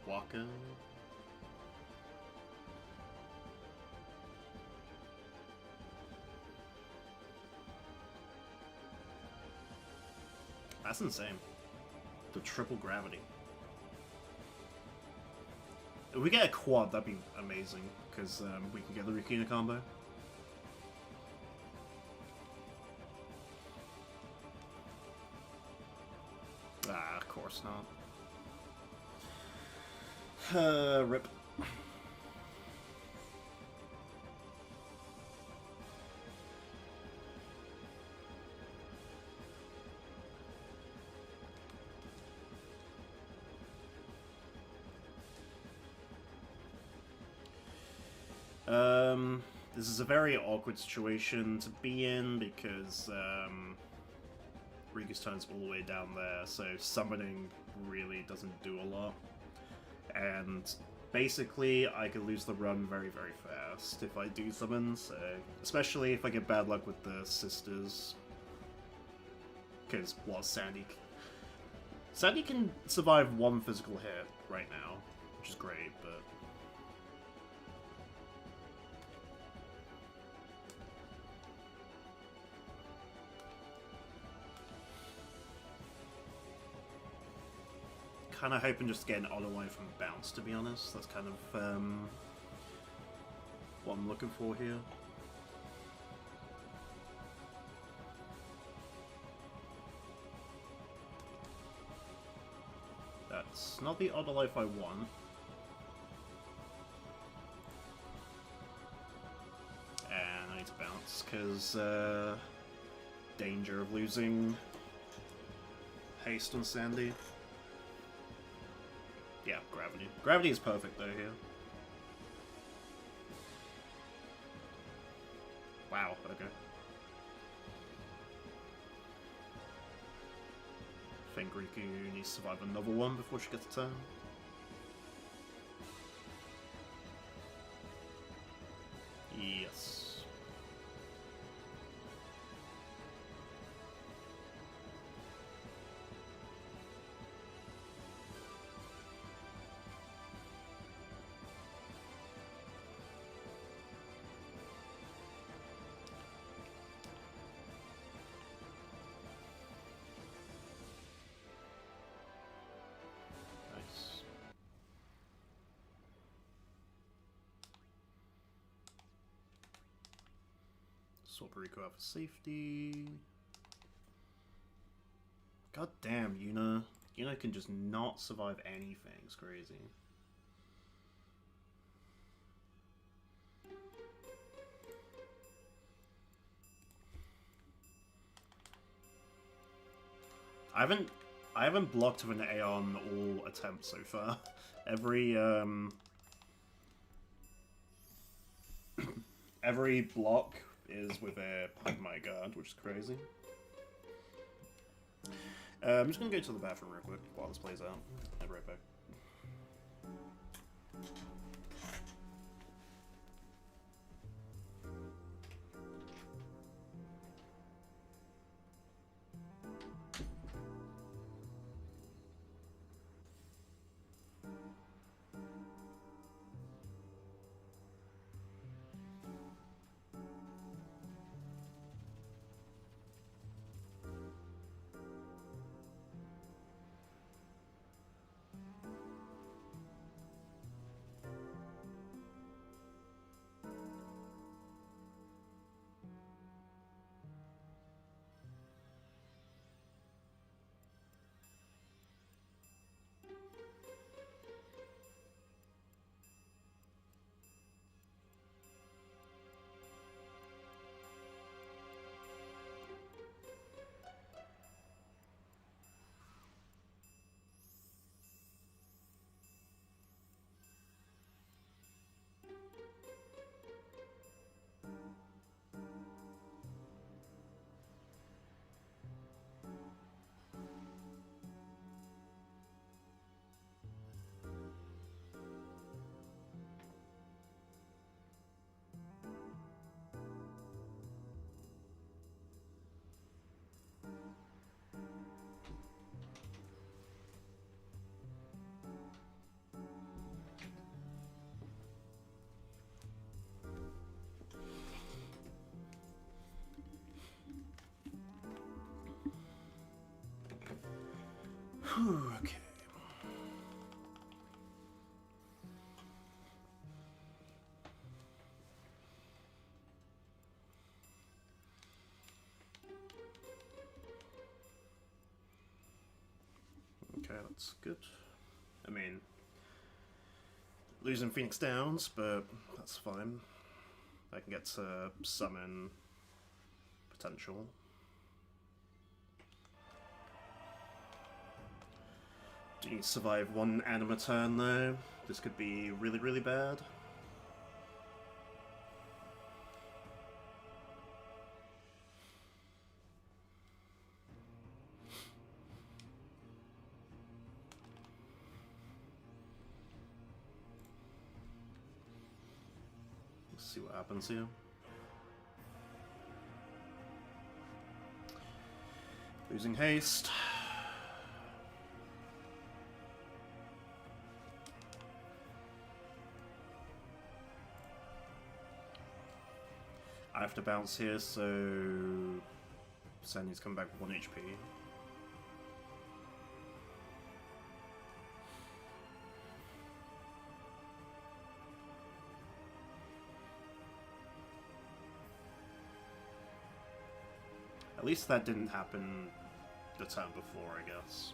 Waka. That's insane. The triple gravity. If we get a quad, that'd be amazing, because we can get the Rukina combo. Ah, of course not. Rip. This is a very awkward situation to be in because Riku's turn's all the way down there, so summoning really doesn't do a lot. And basically, I could lose the run very, very fast if I do summon, so especially if I get bad luck with the sisters. Because, well, Sandy can survive one physical hit right now, which is great, but... kind of hoping just to get an auto line from bounce, to be honest. That's kind of what I'm looking for here. That's not the auto life I want. And I need to bounce, because danger of losing haste on Sandy. Yeah, gravity. Gravity is perfect though here. Wow, okay. I think Riku needs to survive another one before she gets a turn. Yes. Swap Riku out for safety. God damn, Yuna. Yuna can just not survive anything. It's crazy. I haven't blocked with an Aeon all attempts so far. Every block is with a Pygmy Guard, which is crazy. I'm just gonna go to the bathroom real quick while this plays out. I'll be right back. Okay. Okay, that's good. I mean, losing Phoenix Downs, but that's fine. I can get to summon potential. Do you survive one Anima turn though? This could be really, really bad. Let's see what happens here. Losing haste. I have to bounce here, so Sandy's come back with 1 HP. At least that didn't happen the turn before, I guess.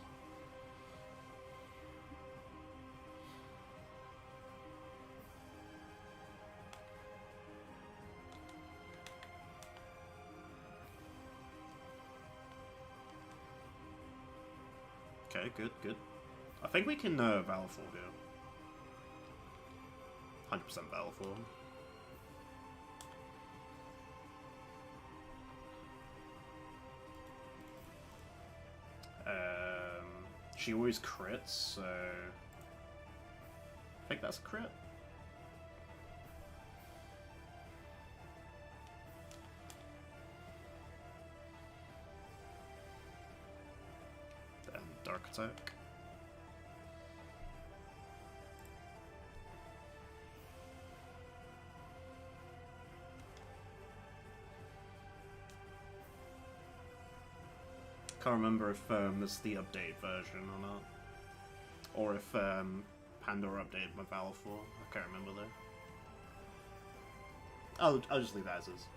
Okay, good, good. I think we can Valor Form here. 100% Valor Form. She always crits, so I think that's a crit. Then Dark Attack. Can't remember if this is the update version or not, or if Pandora updated my Valor Form. I can't remember though. I'll just leave that as is.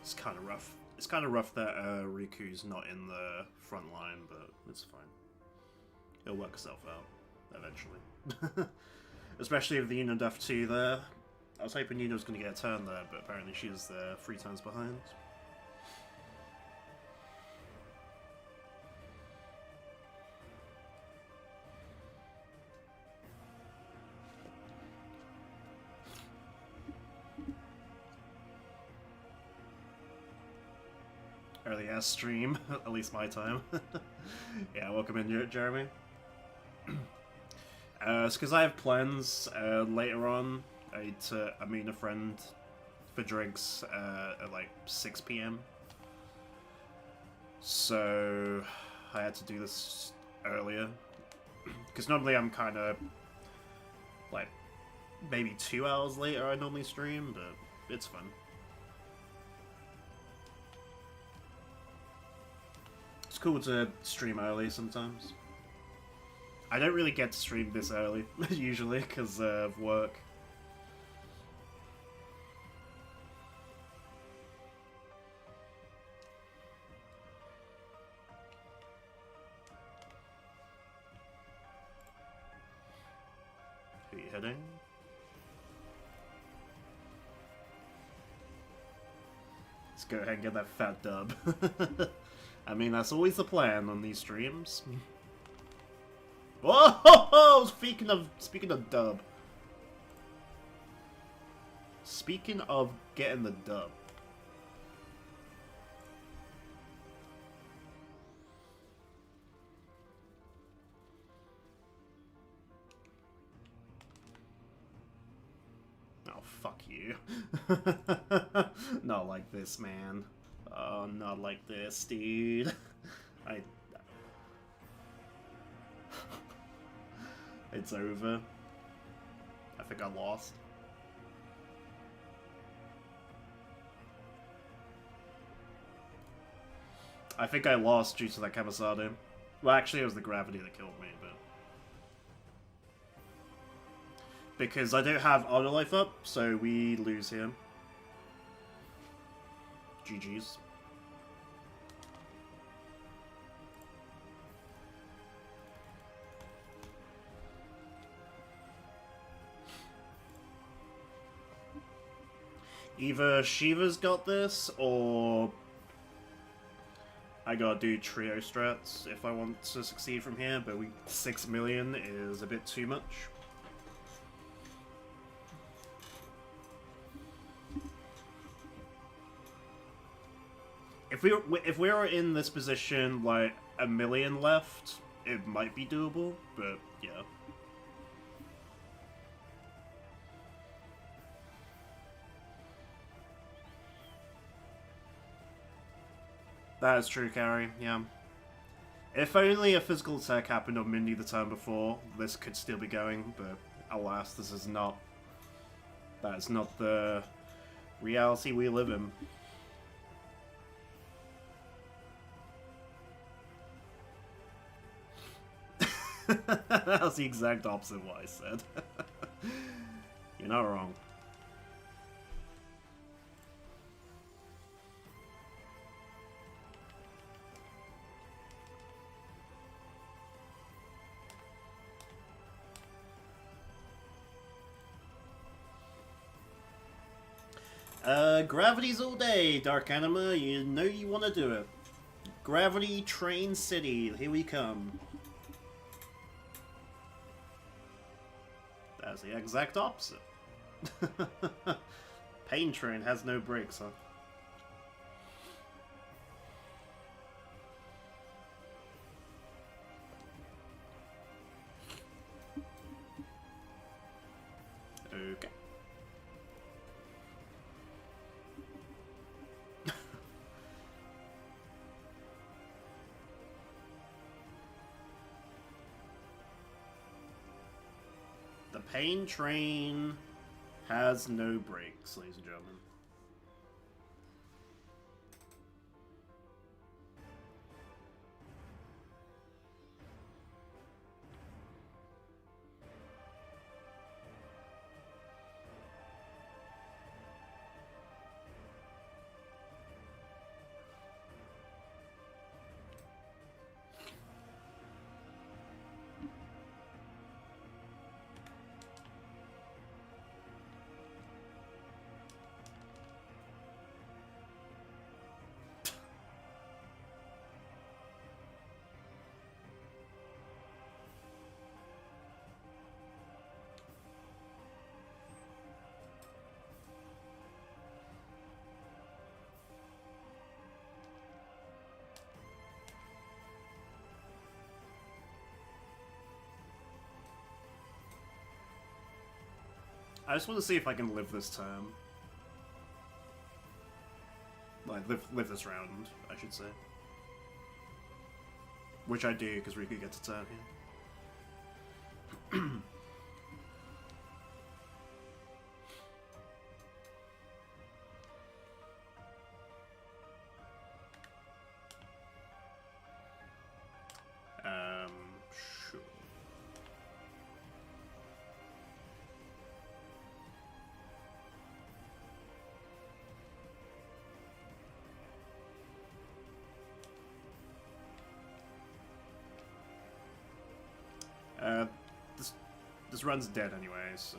It's kind of rough. It's kind of rough that Riku's not in the front line, but it's fine. It'll work itself out eventually. Especially with the Yuno Duff 2 there. I was hoping Yuno was going to get a turn there, but apparently she's 3 turns behind. Early ass stream, at least my time. Yeah, welcome in, Jeremy. It's because I have plans later on. I need to meet a friend for drinks at like 6 PM. So I had to do this earlier. Because normally I'm kind of like maybe 2 hours later I normally stream, but it's fun. It's cool to stream early sometimes. I don't really get to stream this early, usually, because of work. Who are you hitting? Let's go ahead and get that fat dub. I mean, that's always the plan on these streams. Whoa! Speaking of dub. Speaking of getting the dub. Oh, fuck you. Not like this, man. Oh, not like this, dude. It's over. I think I lost. I think I lost due to that Kamisade. Well, actually, it was the gravity that killed me, but... Because I don't have auto life up, so we lose here. GG's. Either Shiva's got this, or I gotta do trio strats if I want to succeed from here, but 6 million is a bit too much. If we were in this position, like, 1 million left, it might be doable, but yeah. That is true, Carrie, yeah. If only a physical attack happened on Mindy the turn before, this could still be going, but alas, this is not... That is not the reality we live in. That was the exact opposite of what I said. You're not wrong. Gravity's all day, Dark Anima. You know you want to do it. Gravity Train City, here we come. That's the exact opposite. Pain Train has no brakes, huh? Okay. The Pain Train has no brakes, ladies and gentlemen. I just want to see if I can live this turn. Like, live this round, I should say. Which I do, because Riku gets a turn here. Sure. This run's dead anyway, so...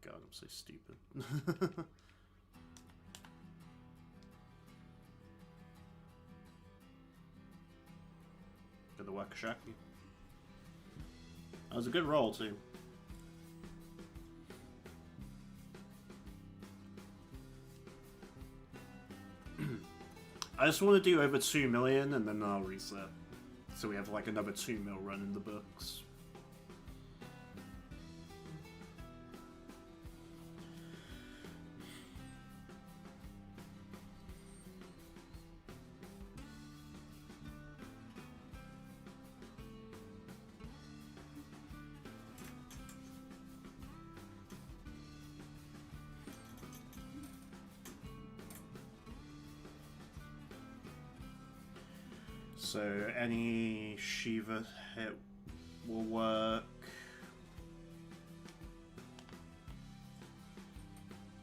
God, I'm so stupid. Got the Wakashaki. That was a good roll, too. I just want to do over 2 million and then I'll reset. So we have like another 2 mil run in the books. So any Shiva hit will work.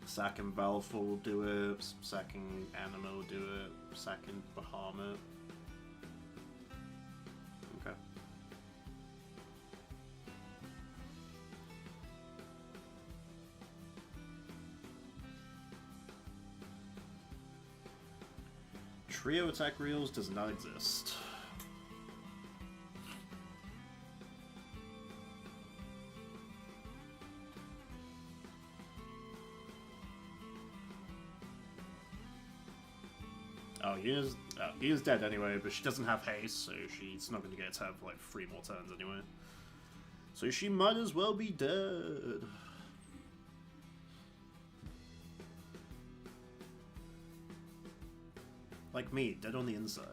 Sacking Valfor will do it. Sacking Anima will do it. Sacking Bahamut. Okay. Trio attack reels does not exist. Oh, he is dead anyway, but she doesn't have haste, so she's not going to get to have like 3 more turns anyway. So she might as well be dead. Like me, dead on the inside.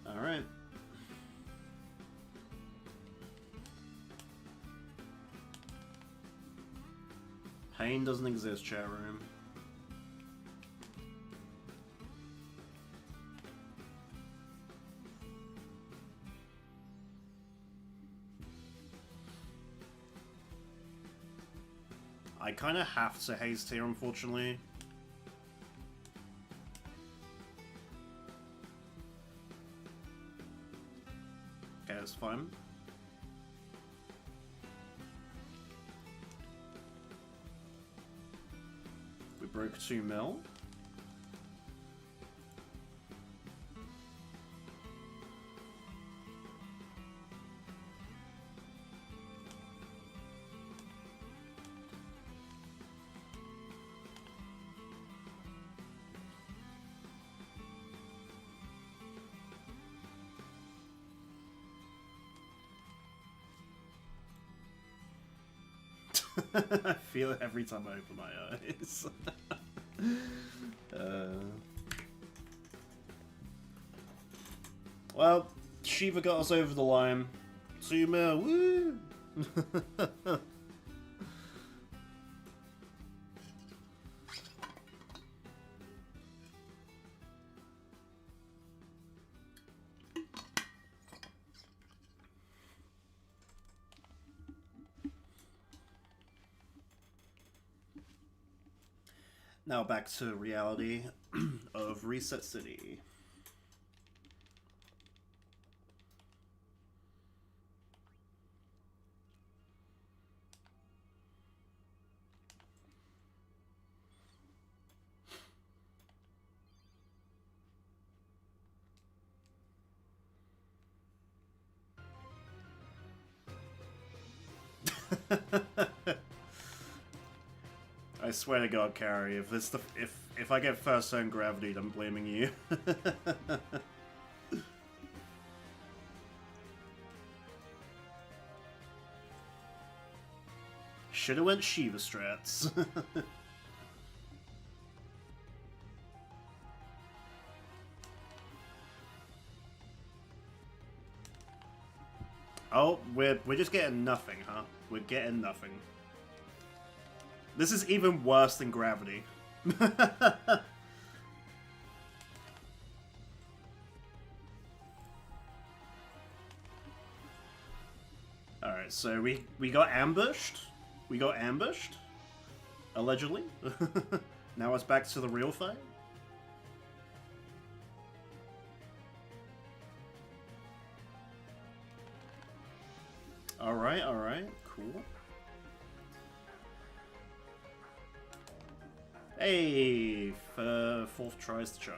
All right. Pain doesn't exist, chat room. I kind of have to haste here, unfortunately. Okay, that's fine. We broke 2 mil. I feel it every time I open my eyes. Well, Shiva got us over the line. 2 mil, woo! Now back to reality of Reset City. I swear to God, Carrie, if I get first turn gravity, I'm blaming you. Shoulda went Shiva strats. Oh, we're just getting nothing, huh? We're getting nothing. This is even worse than gravity. Alright, so we got ambushed. We got ambushed. Allegedly. Now it's back to the real fight. Alright, cool. Hey, fourth tries the charm.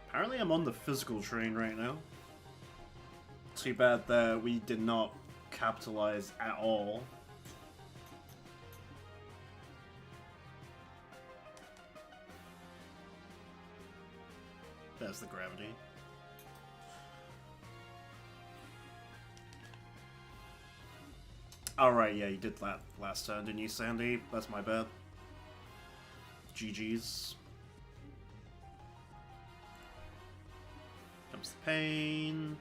Apparently I'm on the physical train right now. Too bad that we did not capitalize at all. There's the gravity. Alright, yeah, you did that last turn, didn't you, Sandy? That's my bad. GG's. Comes the pain.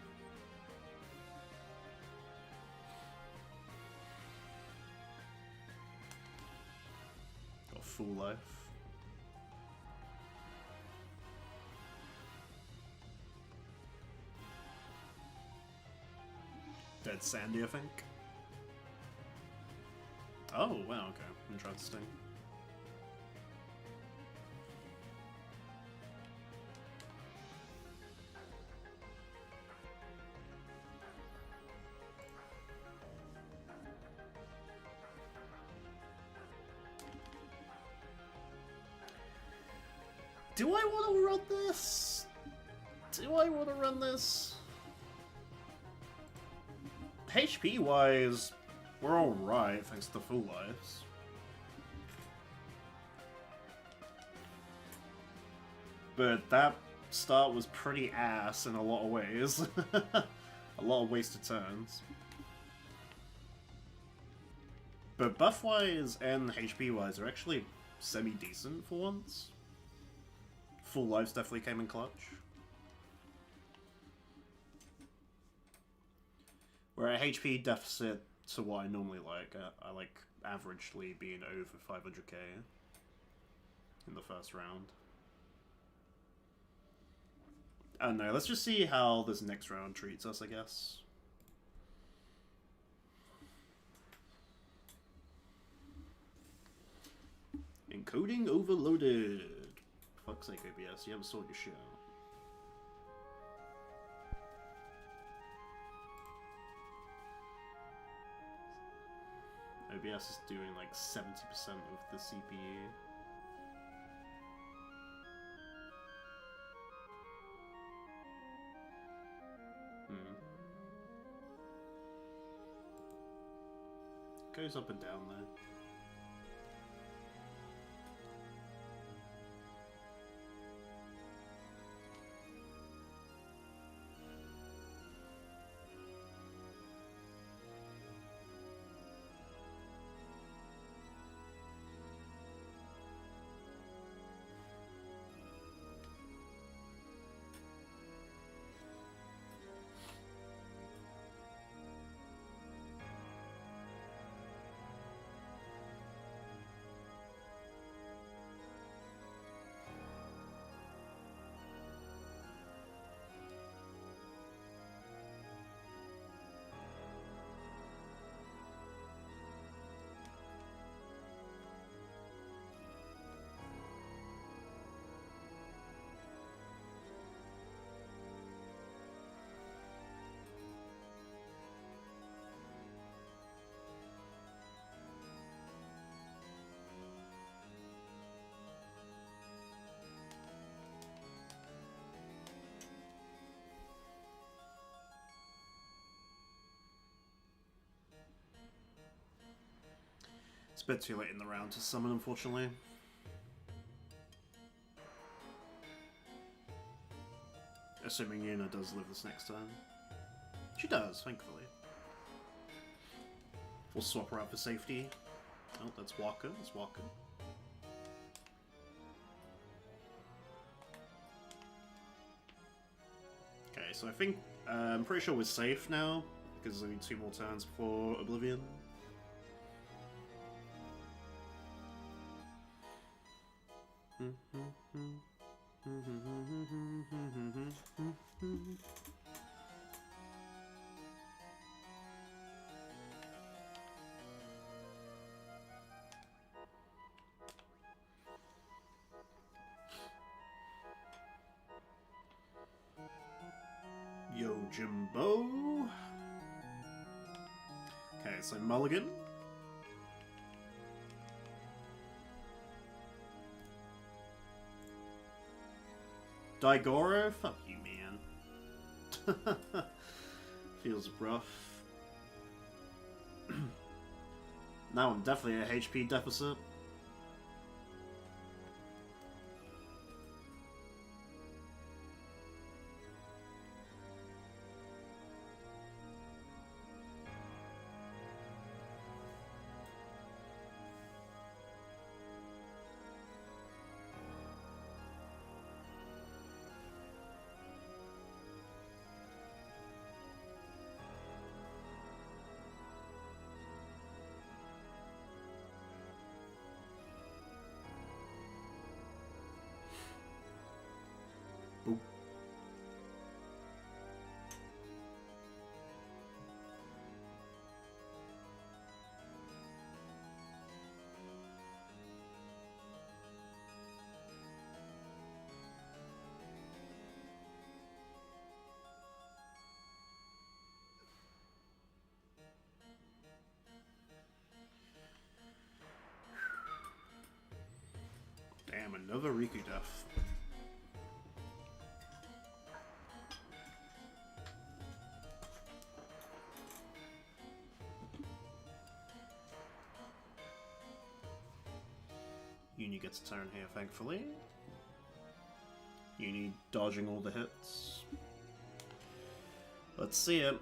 Got full life. Dead Sandy, I think. Oh, wow, okay. Interesting. Do I want to run this? Do I want to run this? HP-wise, we're alright, thanks to the full lives. But that start was pretty ass in a lot of ways. A lot of wasted turns. But buff-wise and HP-wise are actually semi-decent for once. Full lives definitely came in clutch. We're at HP deficit to what I normally like. I like averagely being over 500k in the first round. I don't know, let's just see how this next round treats us, I guess. Encoding overloaded. Fuck's sake, OBS, you haven't sorted your shit out. OBS is doing like 70% of the CPU. Goes up and down there. It's a bit too late in the round to summon, unfortunately. Assuming Yuna does live this next turn. She does, thankfully. We'll swap her out for safety. Oh, that's Walker. That's Walker. Okay, so I think I'm pretty sure we're safe now because there's only 2 more turns before Oblivion. Yo, Jimbo. Okay, so Mulligan. Daigoro? Fuck you, man. Feels rough. Now I'm definitely at HP deficit. Boop. Damn, another Riku death. Uni gets a turn here, thankfully. Uni dodging all the hits. Let's see it.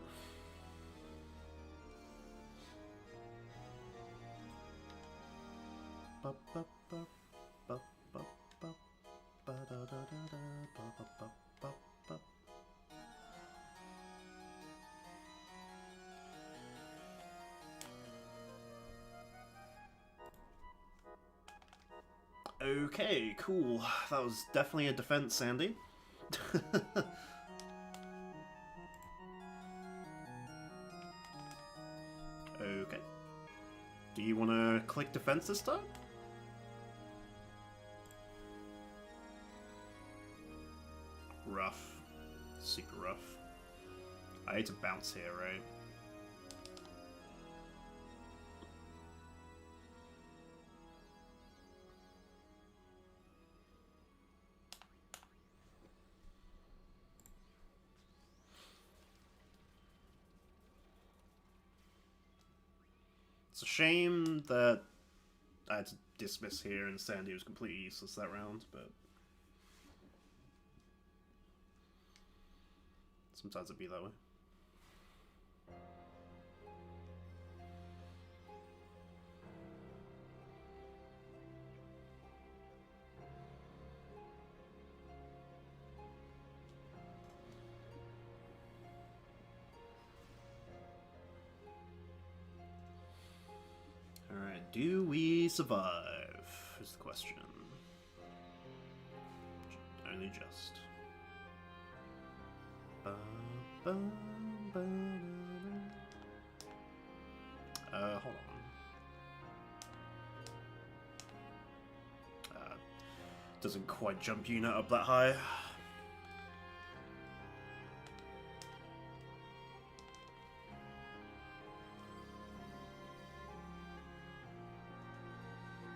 Okay, cool. That was definitely a defense, Sandy. Okay. Do you want to click defense this time? Rough. Super rough. I need to bounce here, right? It's a shame that I had to dismiss here and Sandy was completely useless that round, but sometimes it'd be that way. Alright, do we survive? Is the question. Only just. Hold on. Doesn't quite jump unit up that high.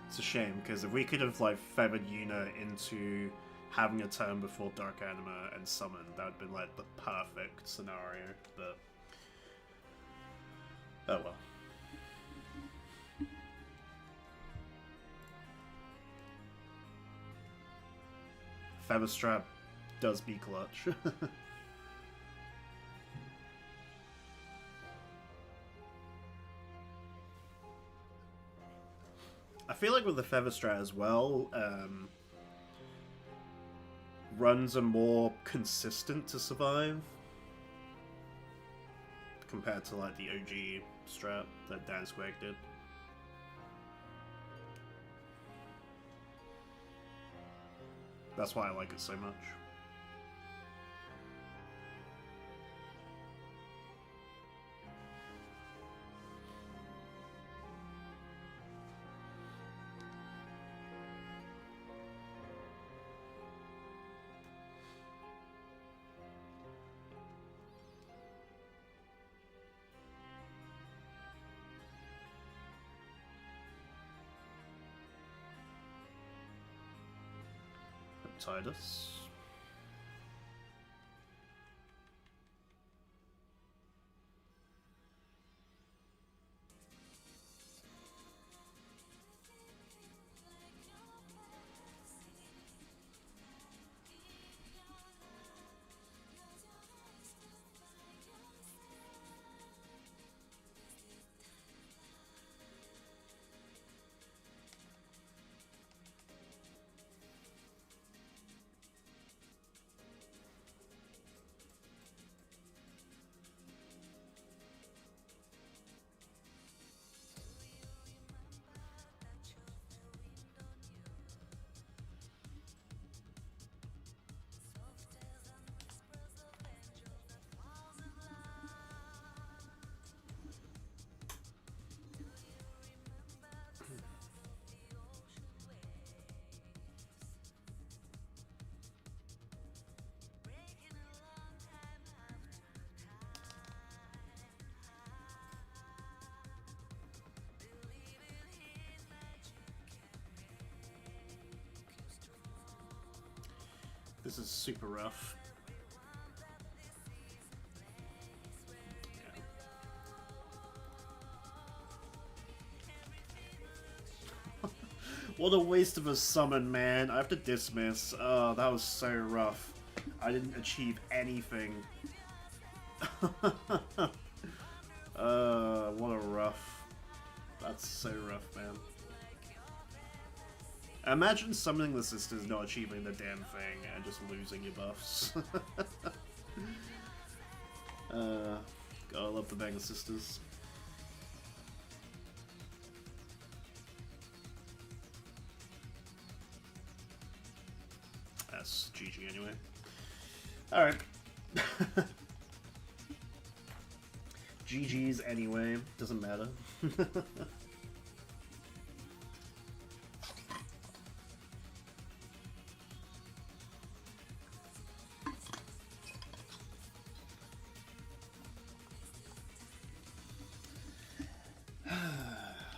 It's a shame, because if we could have like feathered Yuna into having a turn before Dark Anima and Summon, that would have been like the perfect scenario, but oh well. Featherstrap does be clutch. I feel like with the Featherstrat as well, runs are more consistent to survive compared to like the OG strat that Dan Squag did. That's why I like it so much. Titus. This is super rough. Yeah. What a waste of a summon, man. I have to dismiss. Oh, that was so rough. I didn't achieve anything. What a rough. That's so rough, man. Imagine summoning the sisters, not achieving the damn thing, and just losing your buffs. God, I love the Banger Sisters. That's GG anyway. Alright. GG's anyway, doesn't matter.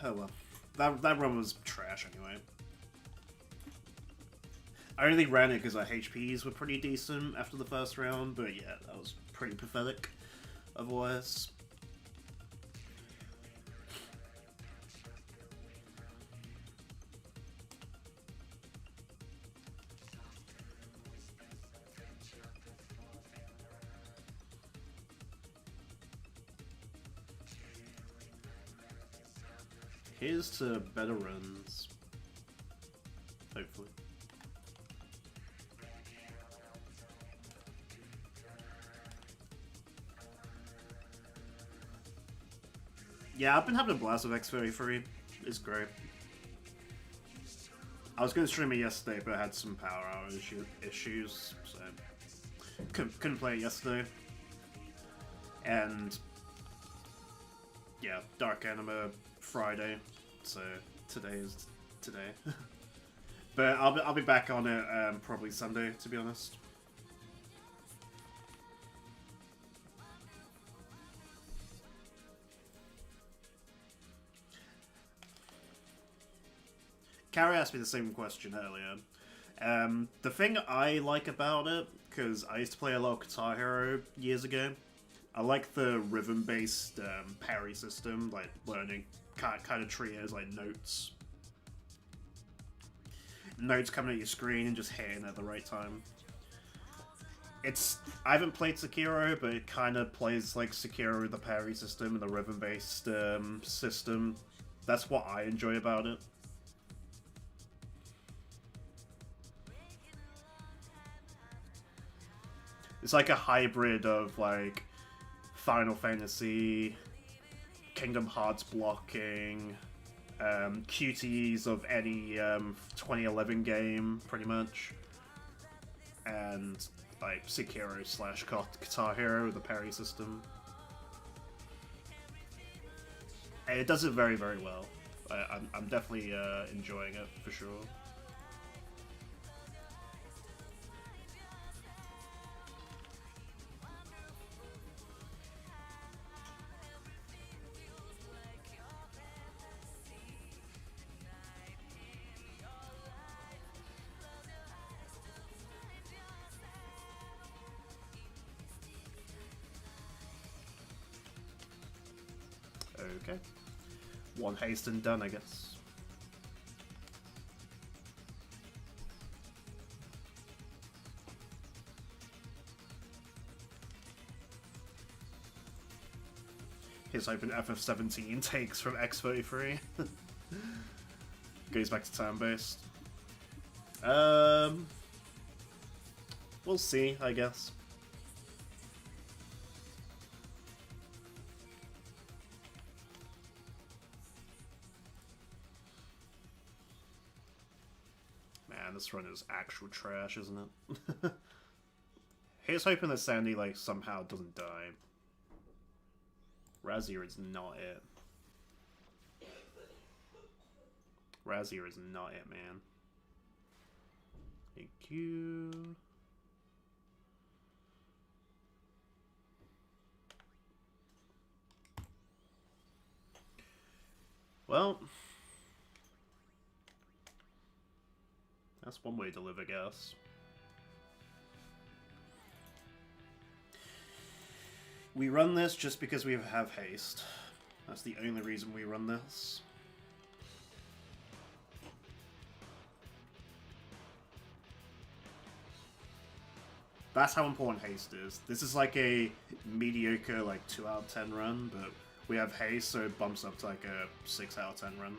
Oh well. That run was trash anyway. I only ran it because our HPs were pretty decent after the first round, but yeah, that was pretty pathetic otherwise. Here's to better runs. Hopefully. Yeah, I've been having a blast with X33. It's great. I was going to stream it yesterday, but I had some power hour issues, so couldn't play it yesterday. And yeah, Dark Anima Friday, so today is today. But I'll be back on it probably Sunday, to be honest. Carrie asked me the same question earlier. The thing I like about it, because I used to play a lot of Guitar Hero years ago, I like the rhythm-based parry system, like learning kind of trios, like notes. Notes coming at your screen and just hitting at the right time. I haven't played Sekiro, but it kind of plays like Sekiro with the parry system and the rhythm-based system. That's what I enjoy about it. It's like a hybrid of like Final Fantasy, Kingdom Hearts blocking, QTEs of any 2011 game, pretty much. and like Sekiro slash Guitar Hero with the parry system. And it does it very, very well. I'm definitely enjoying it for sure. Okay. One haste and done, I guess. Here's hoping FF17 takes from XIII. Goes back to turn-based. We'll see, I guess. Man, this run is actual trash, isn't it? Here's hoping that Sandy, like, somehow doesn't die. Razir is not it. Razir is not it, man. Thank you. Well, that's one way to live, I guess. We run this just because we have haste. That's the only reason we run this. That's how important haste is. This is like a mediocre, like 2 out of 10 run, but we have haste, so it bumps up to like a 6 out of 10 run.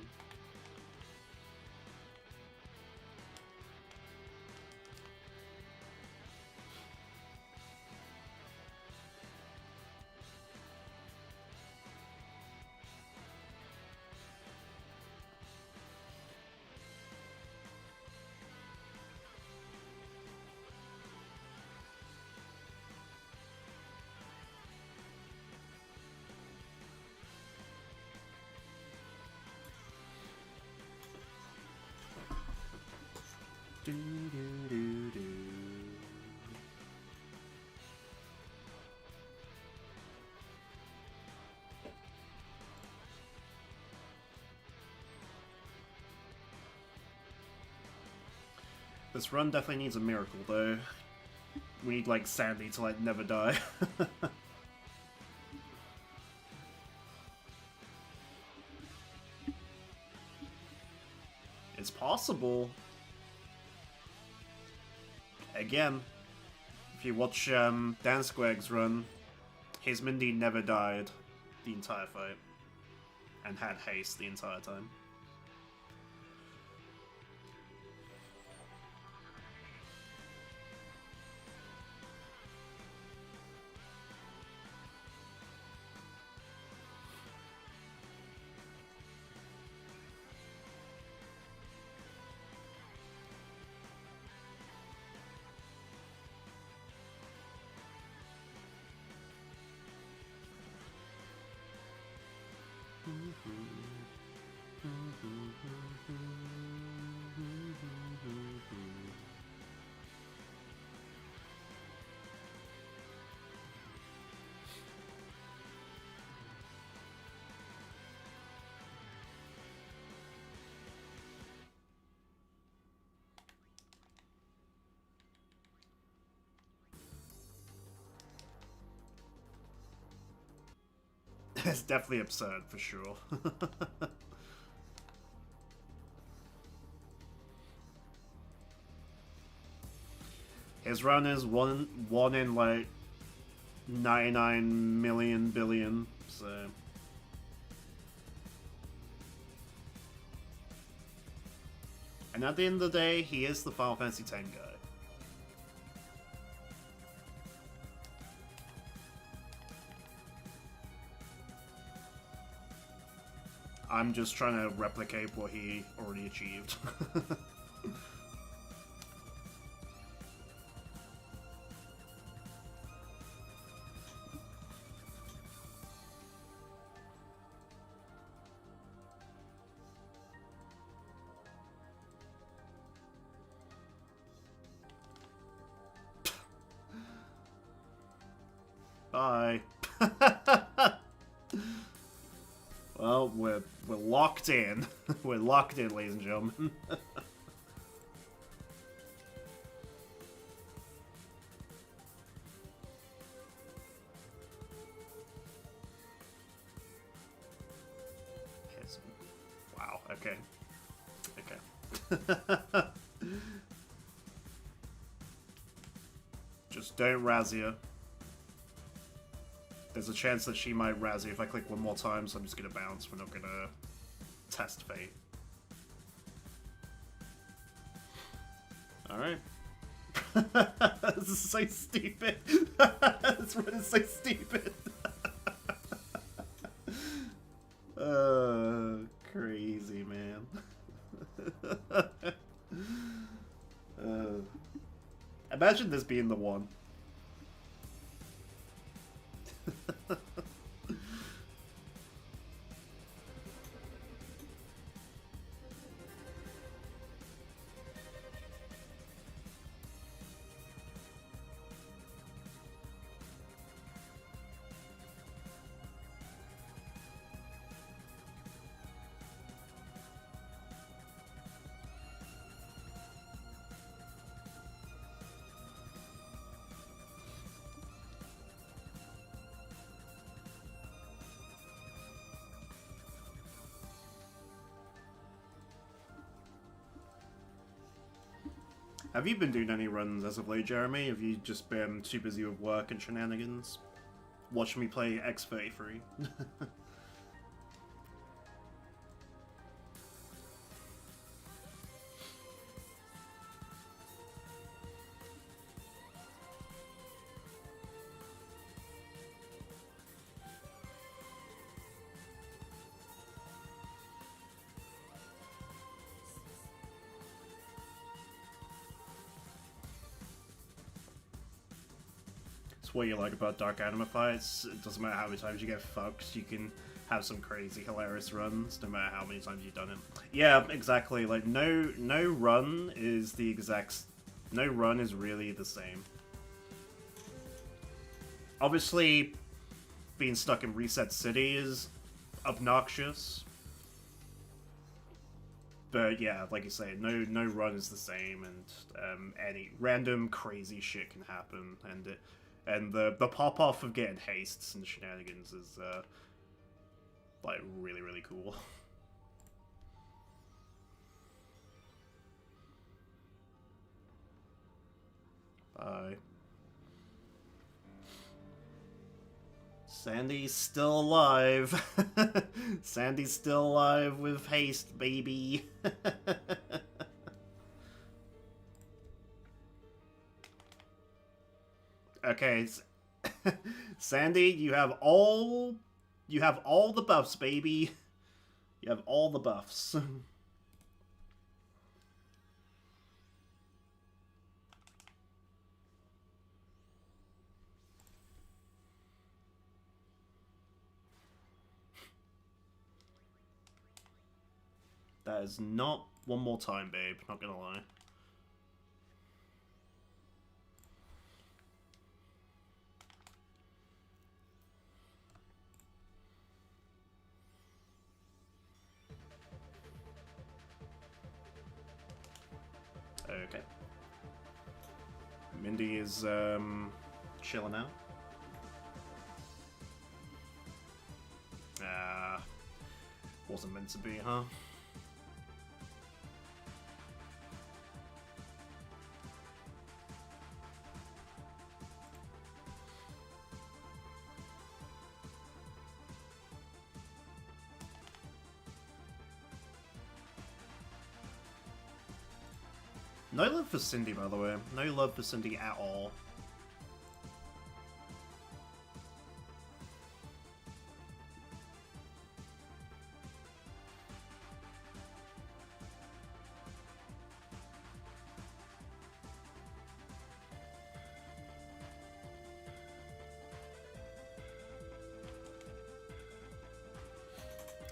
Do, do, do, do. This run definitely needs a miracle, though. We need, like, Sandy to, like, never die. It's possible. Again, if you watch Dan Squagg's run, his Mindy never died the entire fight, and had haste the entire time. It's definitely absurd, for sure. His run is one in, like, 99 million billion, so... And at the end of the day, he is the Final Fantasy X guy. I'm just trying to replicate what he already achieved. Bye. Well, we're locked in. We're locked in, ladies and gentlemen. Wow, okay. Okay. Just don't Razia. There's a chance that she might Razia if I click one more time, so I'm just gonna bounce. We're not gonna test fate. Alright. This is so stupid. This run is so stupid. Crazy, man. Imagine this being the one. Have you been doing any runs as of late, Jeremy? Have you just been too busy with work and shenanigans? Watching me play XIII. It's what you like about Dark Anima fights. It doesn't matter how many times you get fucked, you can have some crazy, hilarious runs, no matter how many times you've done it. Yeah, exactly. Like, no run is the exact... No run is really the same. Obviously, being stuck in Reset City is obnoxious. But yeah, like you say, no run is the same, and any random crazy shit can happen, and the pop-off of getting hastes and shenanigans is, like, really, really cool. Bye. Sandy's still alive. Sandy's still alive with haste, baby. Okay, Sandy, you have all the buffs, baby. You have all the buffs. That is not one more time, babe. Not gonna lie. Okay. Mindy is, chilling out. Wasn't meant to be, huh? No love for Cindy, by the way. No love for Cindy at all.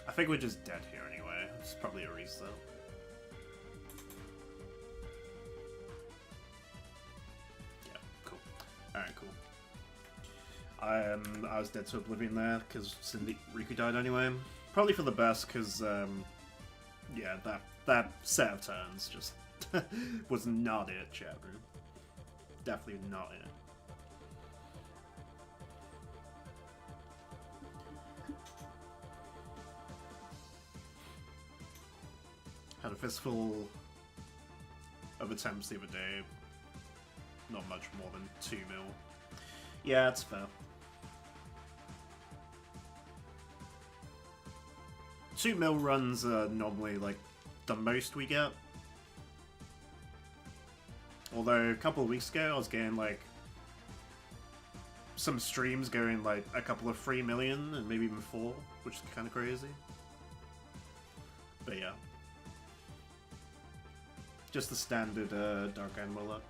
I think we're just dead here anyway. It's probably a reset. I was dead to oblivion there because Riku died anyway. Probably for the best because yeah, that set of turns just was not it, chat room. Definitely not it. Had a fistful of attempts the other day. Not much more than 2 mil. Yeah, it's fair. 2 mil runs are normally like the most we get. Although a couple of weeks ago I was getting like some streams going like a couple of 3 million and maybe even 4, which is kind of crazy. But yeah. Just the standard Dark Anima luck.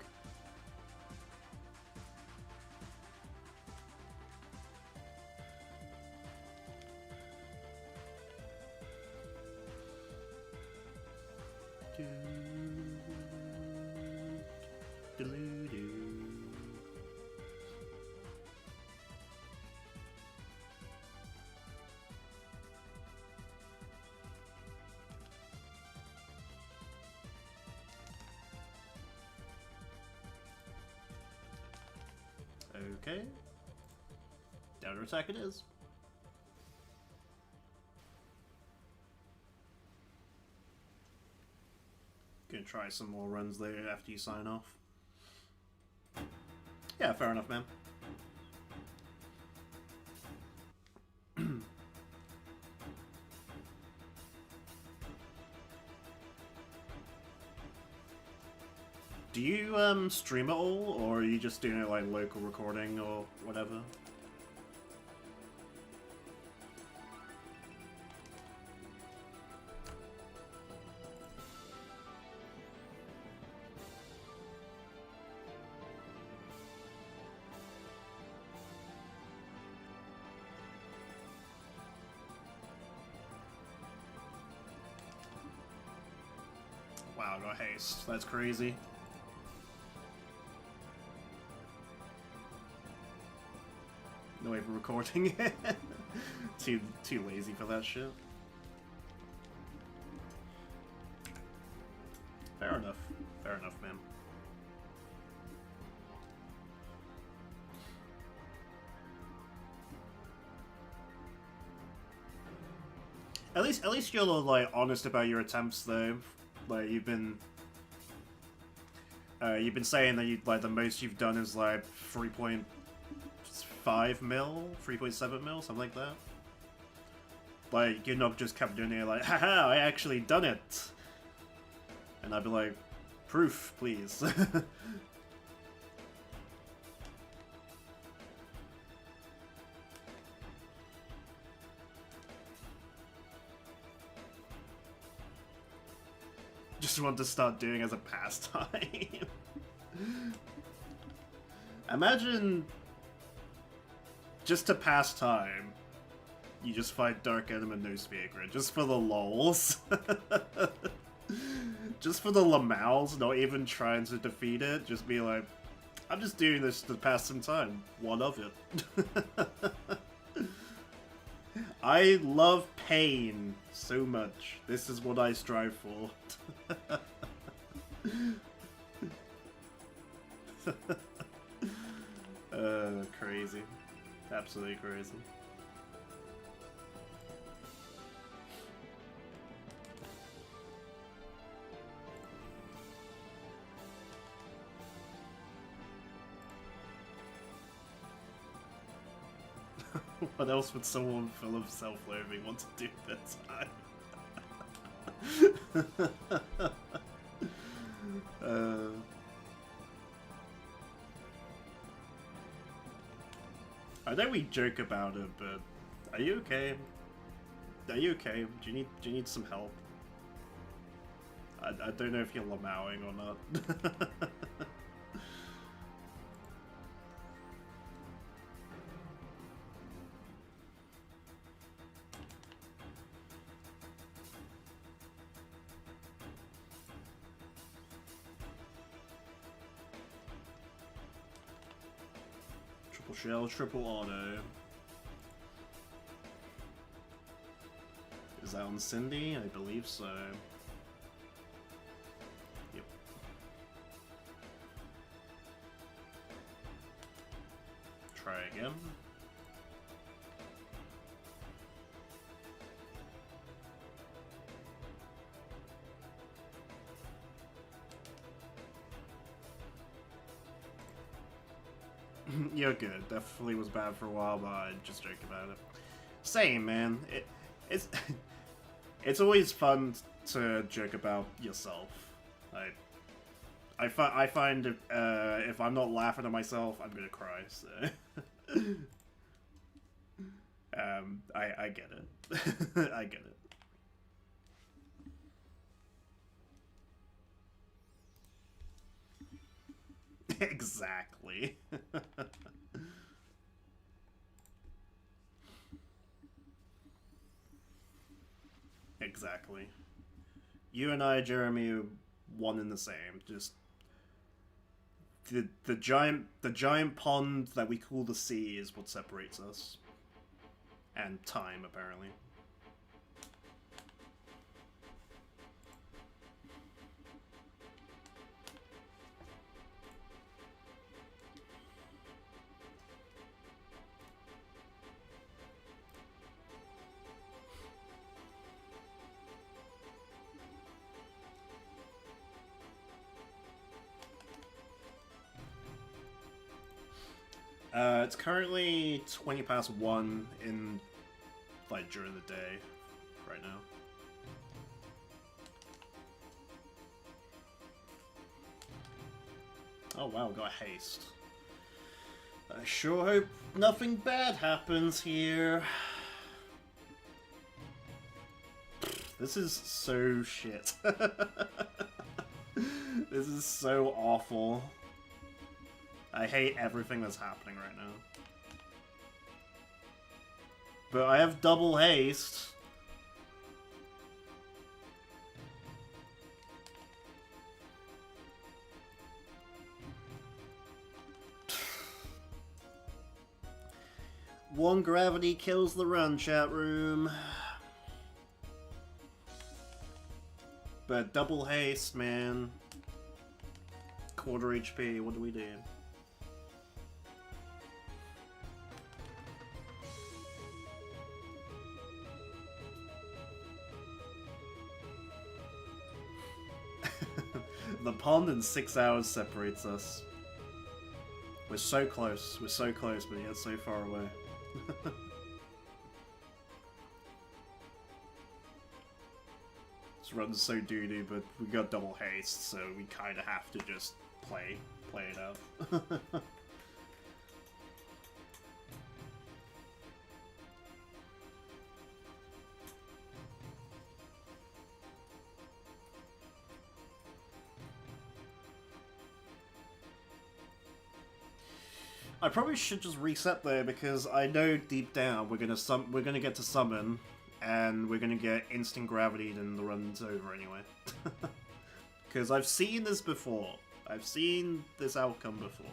Okay. Downer attack it is. Gonna try some more runs later after you sign off. Yeah, fair enough, man. Do you stream at all, or are you just doing it like local recording or whatever? Wow, I got haste. That's crazy. No way for recording it. too lazy for that shit. Fair enough. Fair enough, man. At least you're like honest about your attempts though. Like you've been saying that you like the most you've done is like 3.5 mil, 3.7 mil, something like that. Like you're not just kept doing it like, haha, I actually done it. And I'd be like, proof, please. Just want to start doing as a pastime. Imagine just to pass time, you just fight Dark Anima no Speargrid, just for the lols. Just for the lamals, not even trying to defeat it, just be like, I'm just doing this to pass some time. What of it? I love pain so much. This is what I strive for. Crazy. Absolutely crazy. What else would someone full of self-loathing want to do this time? I know we joke about it, but are you okay? Are you okay? Do you need some help? I don't know if you're lamowing or not. Triple shell, triple auto. Is that on Cindy? I believe so. Yep. Try again. You're good. Definitely was bad for a while, but I just joke about it. Same, man. It's it's always fun to joke about yourself. I find if I'm not laughing at myself, I'm gonna cry. So I get it. I get it. Exactly. Exactly. You and I, Jeremy, one and the same. Just the giant pond that we call the sea is what separates us. And time, apparently. It's currently 20 past 1 in, like, during the day right now. Oh wow, got haste. I sure hope nothing bad happens here. This is so shit. This is so awful. I hate everything that's happening right now. But I have double haste. One gravity kills the run, chat room. But double haste, man. Quarter HP, what do we do? The pond in 6 hours separates us. We're so close, but yet so far away. This run's so doo-doo, but we got double haste, so we kinda have to just play it out. I probably should just reset there because I know deep down we're gonna get to summon, and we're gonna get instant gravity, and the run's over anyway. Because I've seen this before. I've seen this outcome before.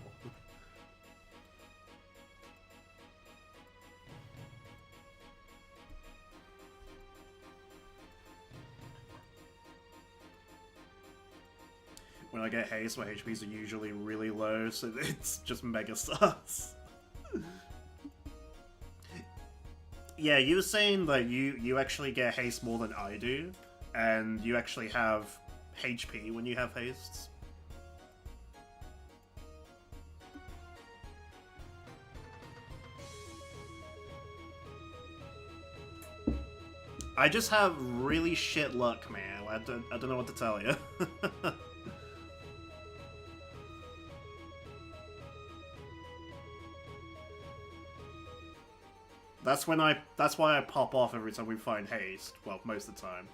When I get haste, my HPs are usually really low, so it's just mega sus. Yeah, you were saying that you actually get haste more than I do, and you actually have HP when you have hastes. I just have really shit luck, man. I don't know what to tell you. That's why I pop off every time we find haste. Well, most of the time.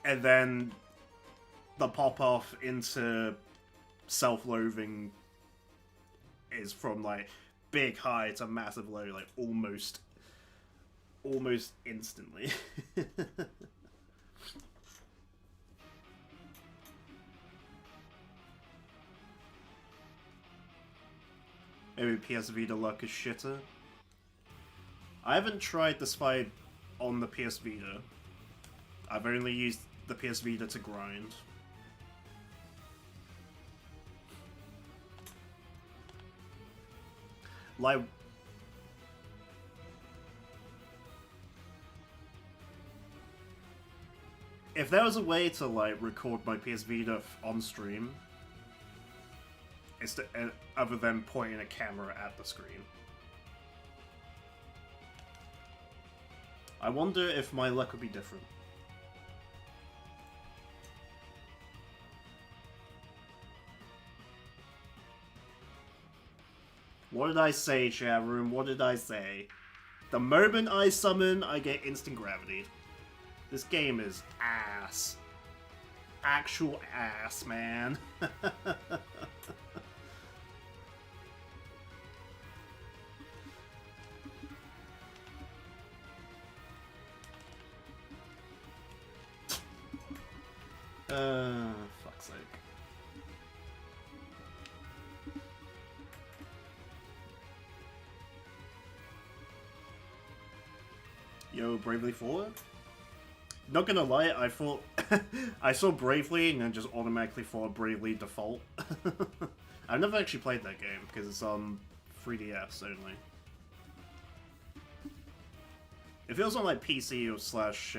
And then the pop off into self-loathing is from like big high to massive low, like almost instantly. Maybe PS Vita luck is shitter. I haven't tried this fight on the PS Vita. I've only used the PS Vita to grind. Like... if there was a way to, like, record my PS Vita on stream, other than pointing a camera at the screen. I wonder if my luck would be different. What did I say, chat room? What did I say? The moment I summon, I get instant gravity. This game is ass. Actual ass, man. Fuck's sake. Yo, Bravely Forward? Not gonna lie, I thought... I saw Bravely and then just automatically thought Bravely Default. I've never actually played that game because it's on 3DS only. If it was on like PC or slash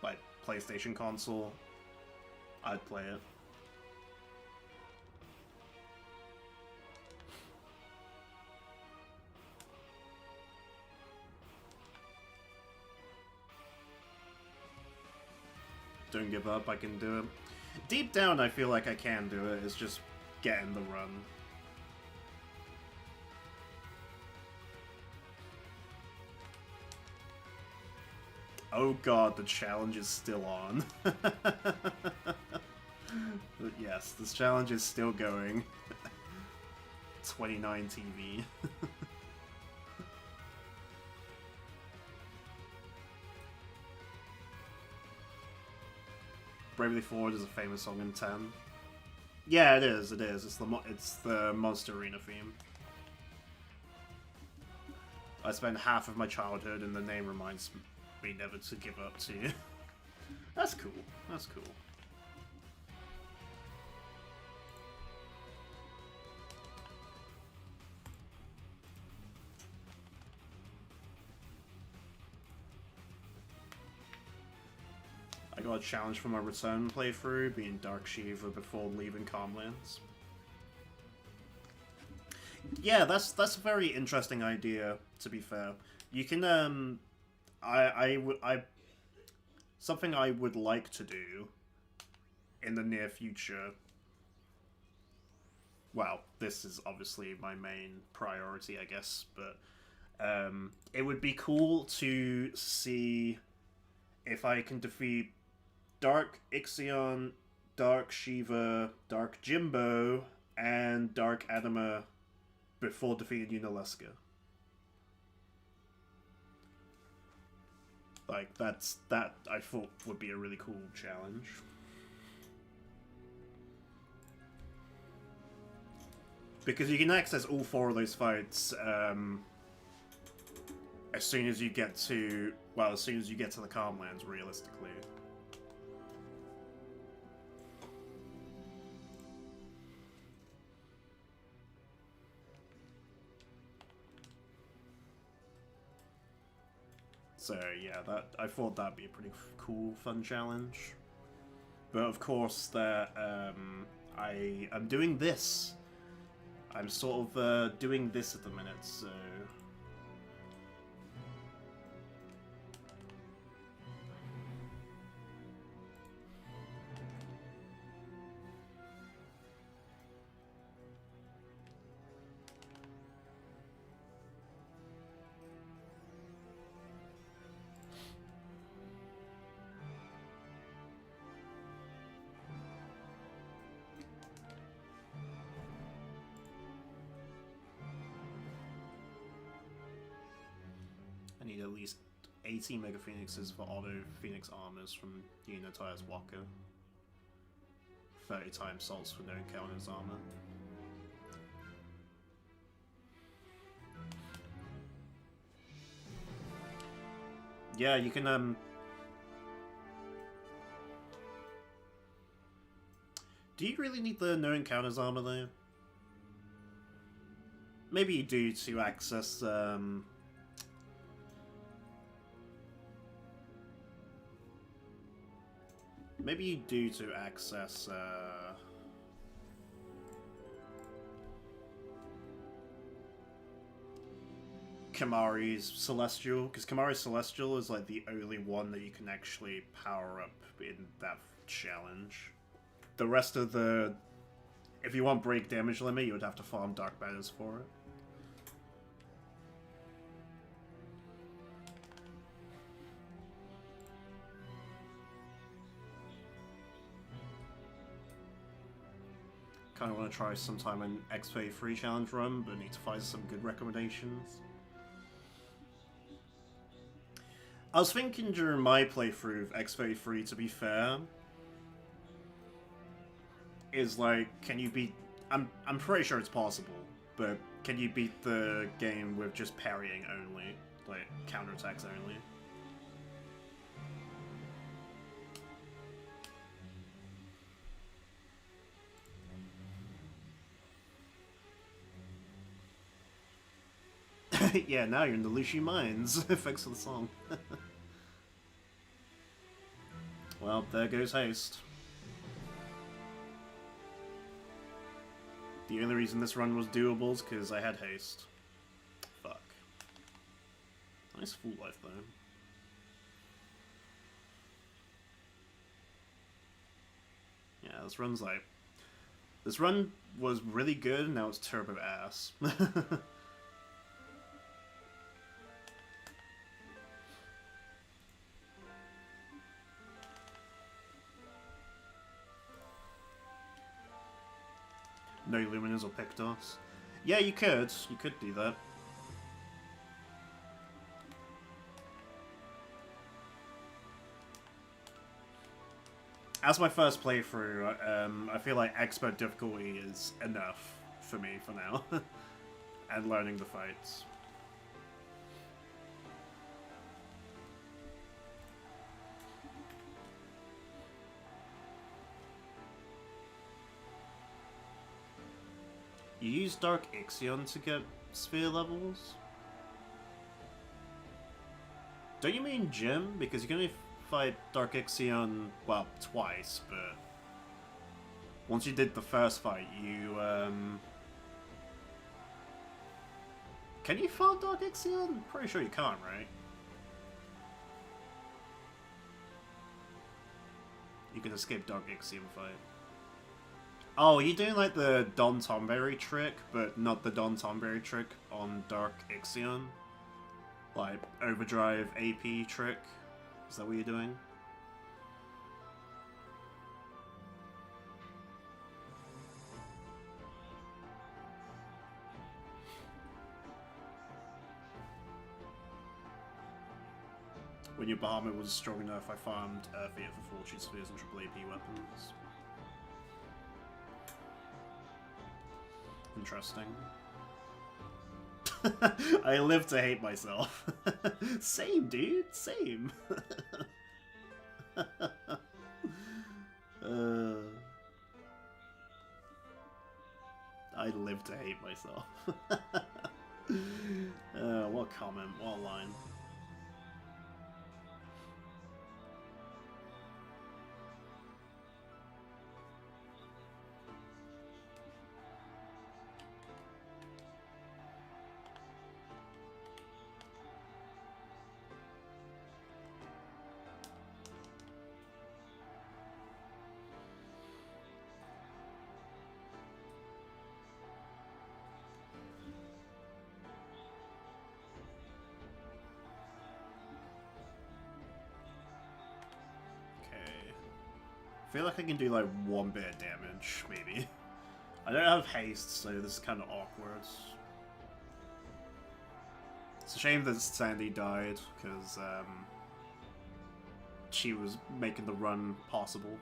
like PlayStation console, I'd play it. Don't give up, I can do it. Deep down, I feel like I can do it, it's just getting the run. Oh god, the challenge is still on. But yes, this challenge is still going. 29 TV. Bravely Forward is a famous song in 10. Yeah, it is. It is. It's the Monster Arena theme. I spent half of my childhood, and the name reminds me never to give up to you. That's cool. That's cool. I got a challenge for my return playthrough, being Dark Shiva before leaving Calmlands. Yeah, that's a very interesting idea, to be fair. You can, something I would like to do in the near future. Well, this is obviously my main priority, I guess, but it would be cool to see if I can defeat Dark Ixion, Dark Shiva, Dark Jimbo, and Dark Anima before defeating Unalesca. Like, that I thought would be a really cool challenge. Because you can access all 4 of those fights as soon as you get to, well, as soon as you get to the Calmlands, realistically. So yeah, I thought that'd be a pretty cool, fun challenge. But of course, I'm doing this. I'm sort of doing this at the minute, so. I need at least 80 Mega Phoenixes for auto Phoenix armors from Unitire's Waka. 30 times salts for no counters armor. Yeah, you can, do you really need the no encounters armor, though? Maybe you do to access, maybe you do to access, Kimahri's Celestial, because Kimahri's Celestial is like the only one that you can actually power up in that challenge. The rest of the... If you want break damage limit, you would have to farm Dark Matters for it. Kind of want to try sometime an XIII challenge run, but need to find some good recommendations. I was thinking during my playthrough of XIII, to be fair, is like, can you beat... I'm pretty sure it's possible, but can you beat the game with just parrying only? Like, counterattacks only? Yeah, now you're in the Lushi Mines. Thanks for the song. Well, there goes haste. The only reason this run was doable is because I had haste. Fuck. Nice full life, though. Yeah, this run's like... This run was really good, and now it's turbo ass. No Luminers or Pictos. Yeah, you could. You could do that. As my first playthrough, I feel like expert difficulty is enough for me for now. And learning the fights. You use Dark Ixion to get sphere levels? Don't you mean Gym? Because you can only fight Dark Ixion, well, twice, but... Once you did the first fight, you, Can you farm Dark Ixion? Pretty sure you can't, right? You can escape Dark Ixion fight. Oh, you're doing like the Don Tomberry trick, but not the Don Tomberry trick on Dark Ixion? Like, Overdrive AP trick? Is that what you're doing? When your Bahamut was strong enough, I farmed Fiat for Fortune Spheres and triple AP weapons. Interesting. I live to hate myself. Same, dude. Same. I live to hate myself. What comment? What line? I feel like I can do like one bit of damage, maybe. I don't have haste, so this is kind of awkward. It's a shame that Sandy died, because she was making the run possible.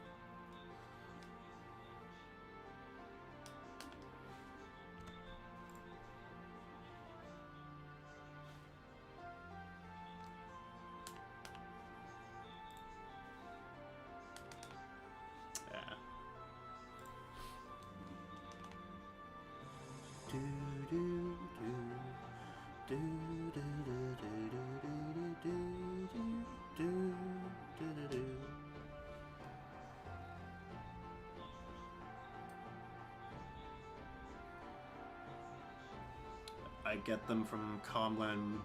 I get them from Calmland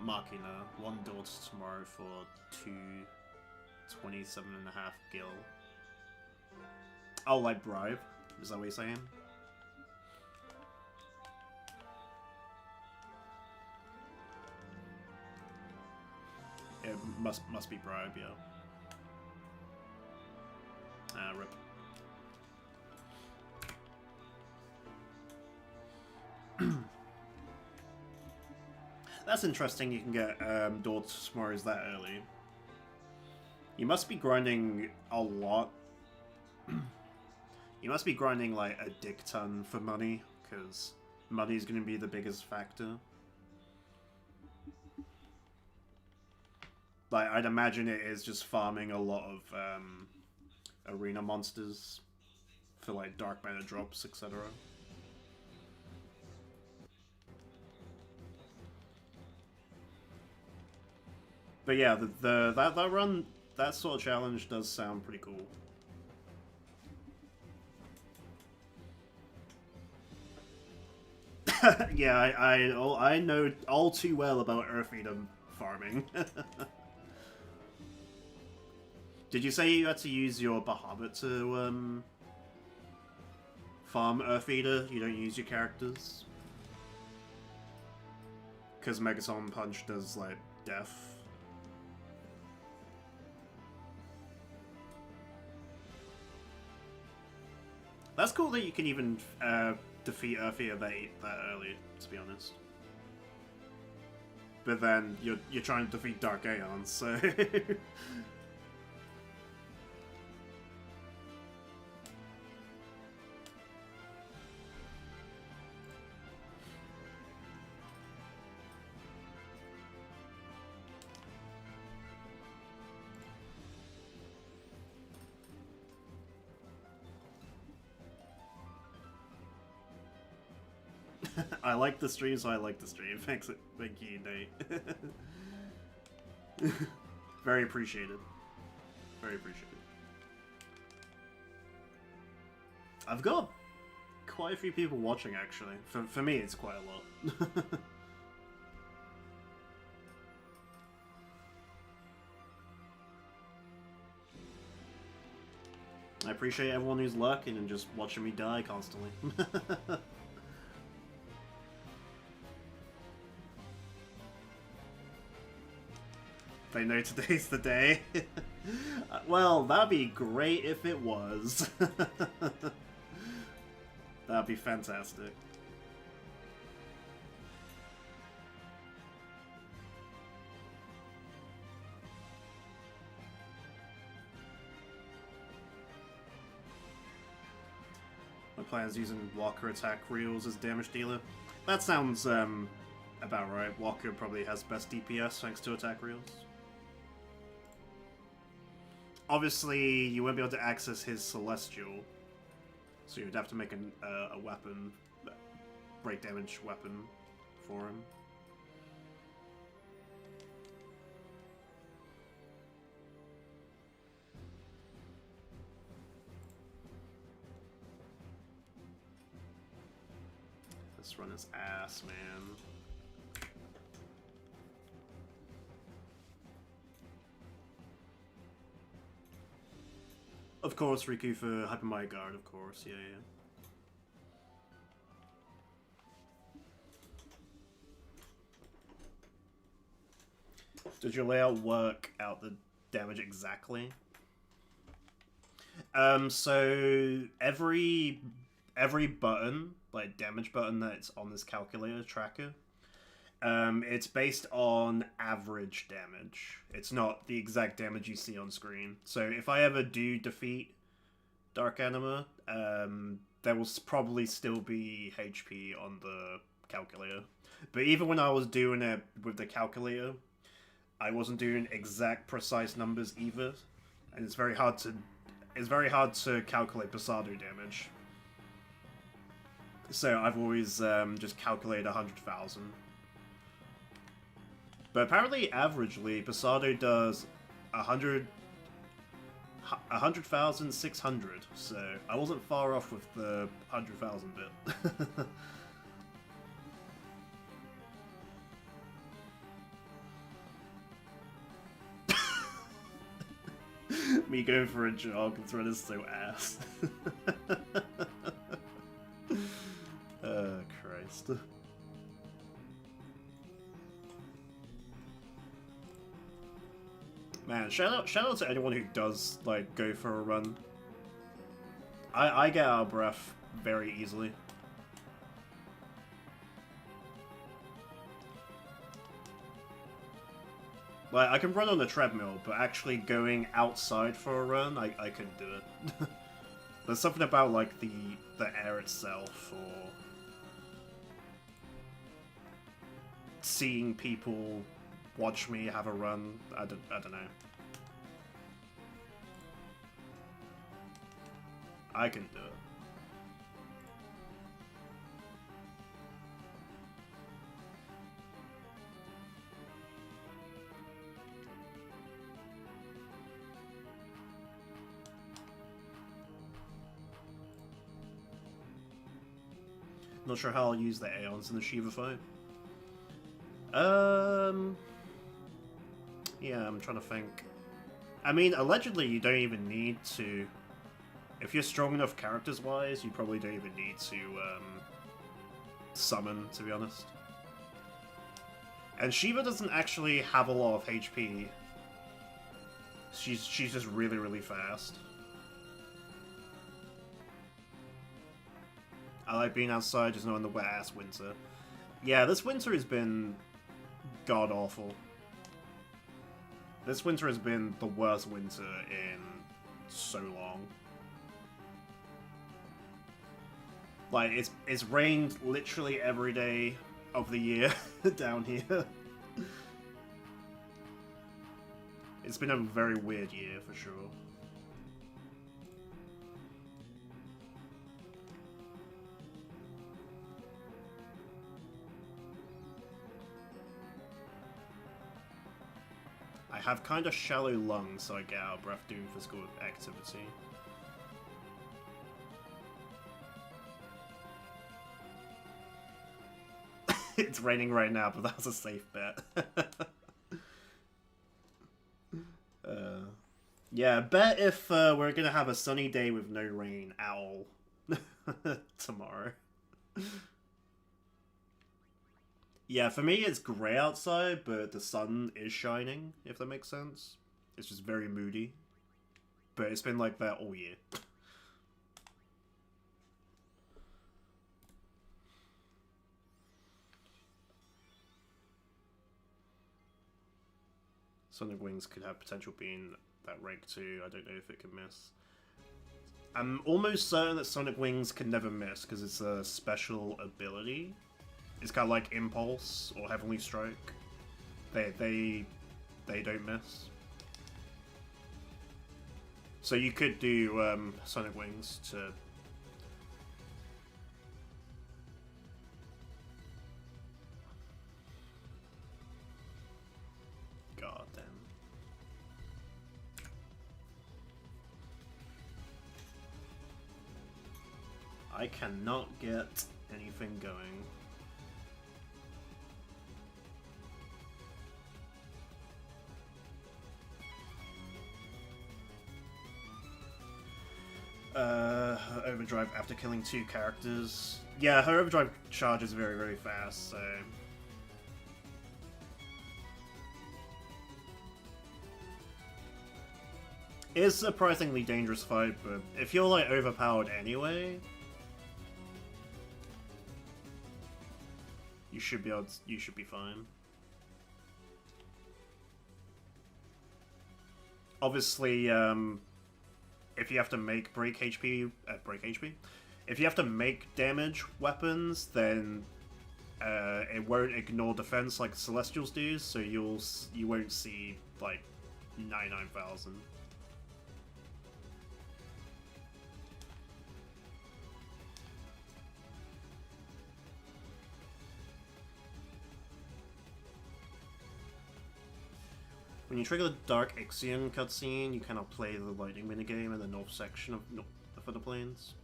Machina. 1 daughter tomorrow for 227.5 gil. Oh, like bribe? Is that what you're saying? It must be bribe, yeah. Rip. That's interesting. You can get Daughter Tomorrows that early. You must be grinding a lot. You must be grinding like a dick ton for money, because money is going to be the biggest factor. Like, I'd imagine it is just farming a lot of arena monsters for like dark matter drops, etc. But yeah, that run, that sort of challenge does sound pretty cool. Yeah, I know all too well about Earth-Eater farming. Did you say you had to use your Bahamut to farm Earth-Eater? You don't use your characters? Because Megaton Punch does, like, death. That's cool that you can even defeat Earth-Eater that early, to be honest. But then you're trying to defeat Dark Aeons, so... I like the stream, so I like the stream. Thank you, Nate. Very appreciated. Very appreciated. I've got quite a few people watching, actually. For me, it's quite a lot. I appreciate everyone who's lurking and just watching me die constantly. They know today's the day. Well, that'd be great if it was. That'd be fantastic. My plan is using Walker attack reels as damage dealer. That sounds about right. Walker probably has best DPS thanks to attack reels. Obviously, you won't be able to access his Celestial, so you'd have to make a weapon, break damage weapon for him. This run is ass, man. Of course, Riku for Hypermight Guard, of course, yeah. Does your layout work out the damage exactly? So every button, like damage button that's on this calculator tracker, it's based on average damage. It's not the exact damage you see on screen. So if I ever do defeat Dark Anima, there will probably still be HP on the calculator. But even when I was doing it with the calculator, I wasn't doing exact precise numbers either, and it's very hard to calculate Pasado damage. So I've always just calculated 100,000. But apparently, averagely, Pasado does 100,600. So I wasn't far off with the 100,000 bit. Me going for a jog and Thread is so ass. Oh, Christ. Man, shout out to anyone who does, like, go for a run. I get out of breath very easily. Like, I can run on the treadmill, but actually going outside for a run, I couldn't do it. There's something about, like, the air itself, or seeing people watch me have a run. I don't know. I can do it. Not sure how I'll use the aeons in the Shiva fight. Yeah, I'm trying to think. I mean, allegedly you don't even need to... If you're strong enough characters-wise, you probably don't even need to, summon, to be honest. And Shiva doesn't actually have a lot of HP. She's just really, really fast. I like being outside, just not in the wet-ass winter. Yeah, this winter has been god-awful. This winter has been the worst winter in so long. Like, it's rained literally every day of the year down here. It's been a very weird year, for sure. I have kind of shallow lungs, so I get out of breath doing physical activity. It's raining right now, but that was a safe bet. Yeah, bet if we're gonna have a sunny day with no rain at all tomorrow. Yeah, for me it's grey outside, but the sun is shining, if that makes sense. It's just very moody. But it's been like that all year. Sonic Wings could have potential being that rank too. I don't know if it can miss. I'm almost certain that Sonic Wings can never miss because it's a special ability. It's kind of like Impulse or Heavenly Stroke. They don't miss. So you could do Sonic Wings to... God damn. I cannot get anything going. Her overdrive after killing 2 characters. Yeah, her overdrive charge is very, very fast, so... It's a surprisingly dangerous fight, but if you're, like, overpowered anyway... You should be fine. Obviously, if you have to make break HP, if you have to make damage weapons, then it won't ignore defense like Celestials do, so you won't see like 99,000. When you trigger the Dark XIII cutscene, you cannot play the lightning minigame in the north section of the Thunder Plains.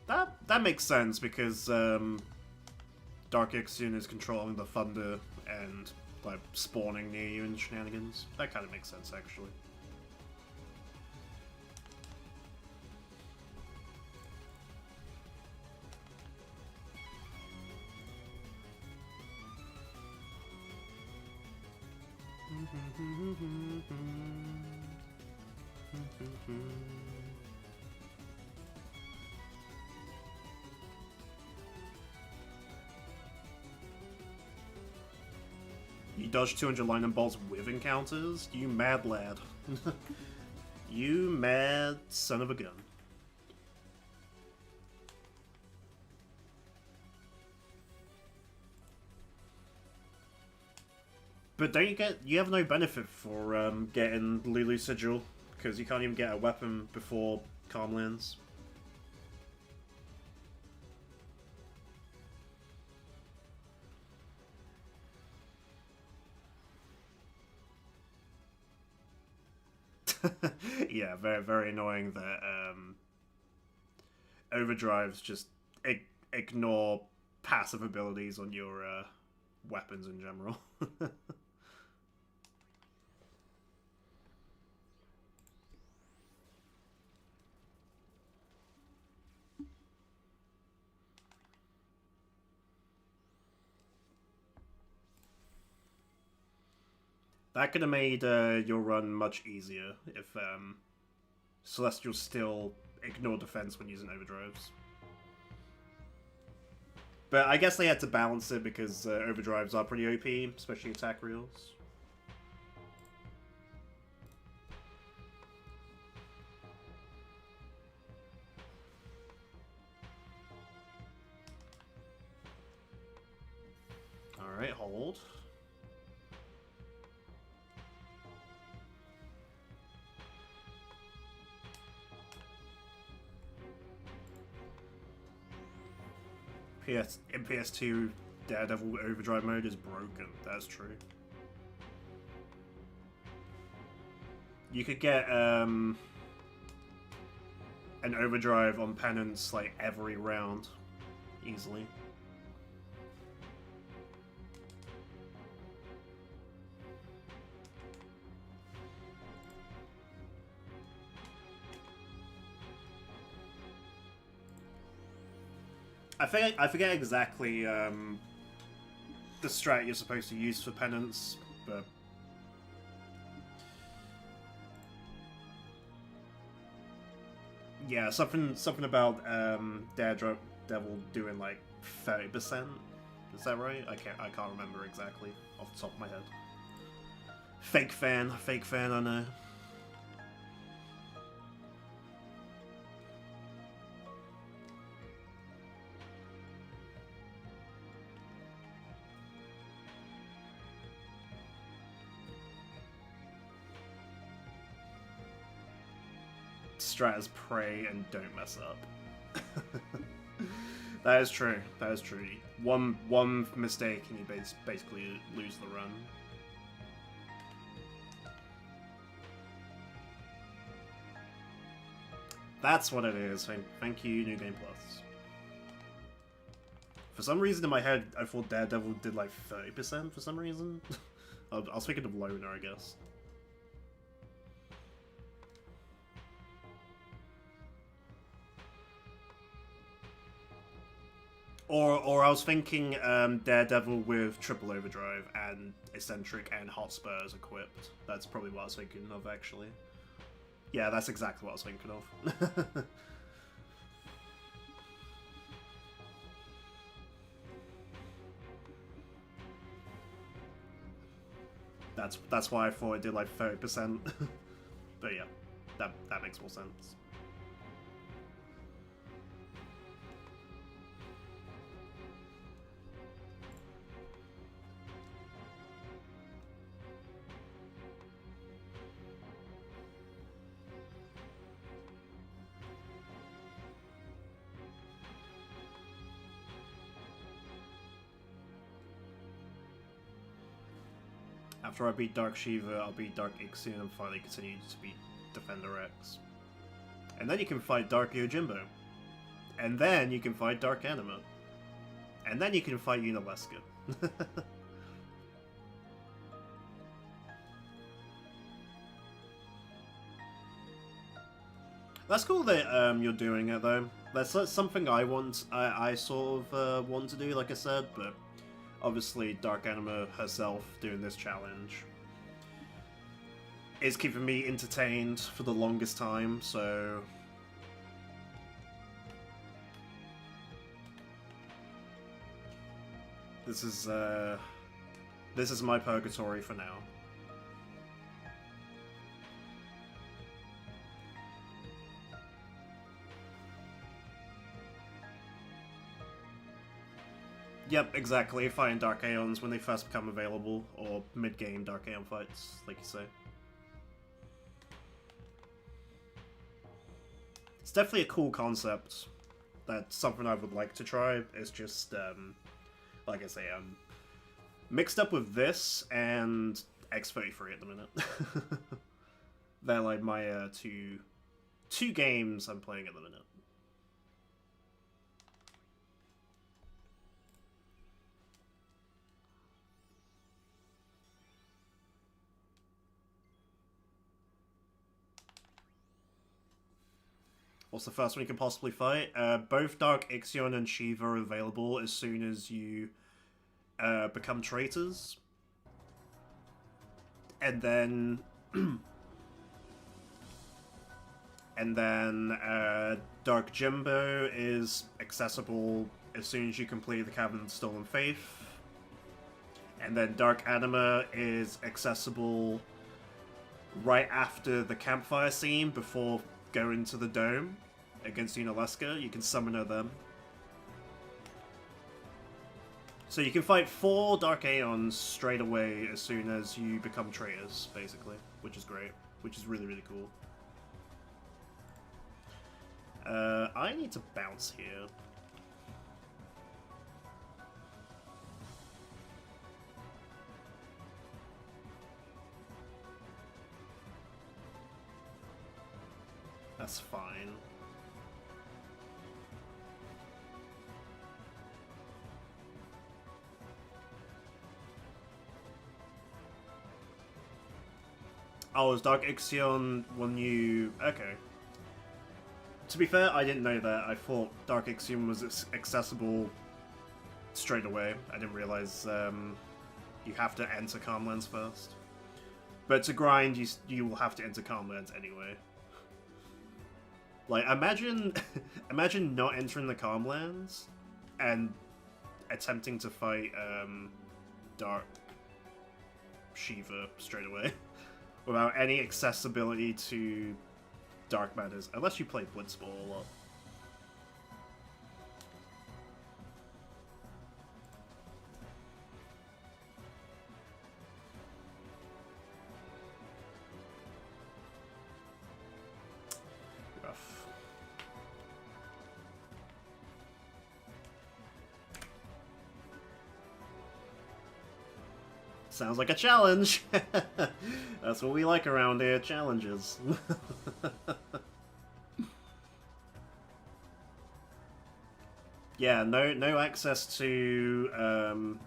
That makes sense because Dark XIII is controlling the thunder and like spawning near you in shenanigans. That kind of makes sense actually. You dodge 200 lightning bolts with encounters? You mad lad. You mad son of a gun. But don't you have no benefit for getting Lulu Sigil, because you can't even get a weapon before Calm lands. Yeah, very, very annoying that overdrives just ignore passive abilities on your weapons in general. That could have made your run much easier if Celestials still ignore defense when using overdrives. But I guess they had to balance it because overdrives are pretty OP, especially attack reels. Alright, hold. In PS2, Daredevil Overdrive mode is broken. That's true. You could get an Overdrive on Penance like every round, easily. I forget exactly the strat you're supposed to use for Penance, but yeah, something about Daredevil doing like 30%. Is that right? I can't remember exactly off the top of my head. Fake fan, I know. Strat as pray and don't mess up. That is true. That is true. One mistake and you basically lose the run. That's what it is. Thank you, New Game Plus. For some reason in my head, I thought Daredevil did like 30% for some reason. I was thinking of Loner, I guess. Or I was thinking Daredevil with Triple Overdrive and Eccentric and Hotspurs equipped. That's probably what I was thinking of, actually. Yeah, that's exactly what I was thinking of. That's why I thought it did like 30%. But yeah, that makes more sense. After I beat Dark Shiva, I'll beat Dark XIII and finally continue to beat Defender X. And then you can fight Dark Yojimbo. And then you can fight Dark Anima. And then you can fight Unileska. That's cool that you're doing it though. That's something I sort of want to do, like I said, but obviously Dark Anima herself doing this challenge is keeping me entertained for the longest time, so this is This is my purgatory for now. Yep, exactly. Fighting Dark Aeons when they first become available, or mid-game Dark Aeon fights, like you say. It's definitely a cool concept. That's something I would like to try. It's just, like I say, mixed up with this and X33 at the minute. They're like my two games I'm playing at the minute. What's the first one you can possibly fight? Both Dark Ixion and Shiva are available as soon as you become traitors. And then... Dark Jimbo is accessible as soon as you complete the Cavern of Stolen Faith. And then Dark Anima is accessible right after the campfire scene before going to the dome against Unalesca. You can summon her then. So you can fight 4 Dark Aeons straight away as soon as you become traitors, basically, which is great, which is really, really cool. I need to bounce here. That's fine. Oh, is Dark Ixion when you... Okay. To be fair, I didn't know that. I thought Dark Ixion was accessible straight away. I didn't realize you have to enter Calmlands first. But to grind, you will have to enter Calmlands anyway. Like, imagine not entering the Calmlands and attempting to fight Dark Shiva straight away without any accessibility to Dark Matters, unless you play Blitzball a lot. Rough. Sounds like a challenge! That's what we like around here, challenges. Yeah, no access to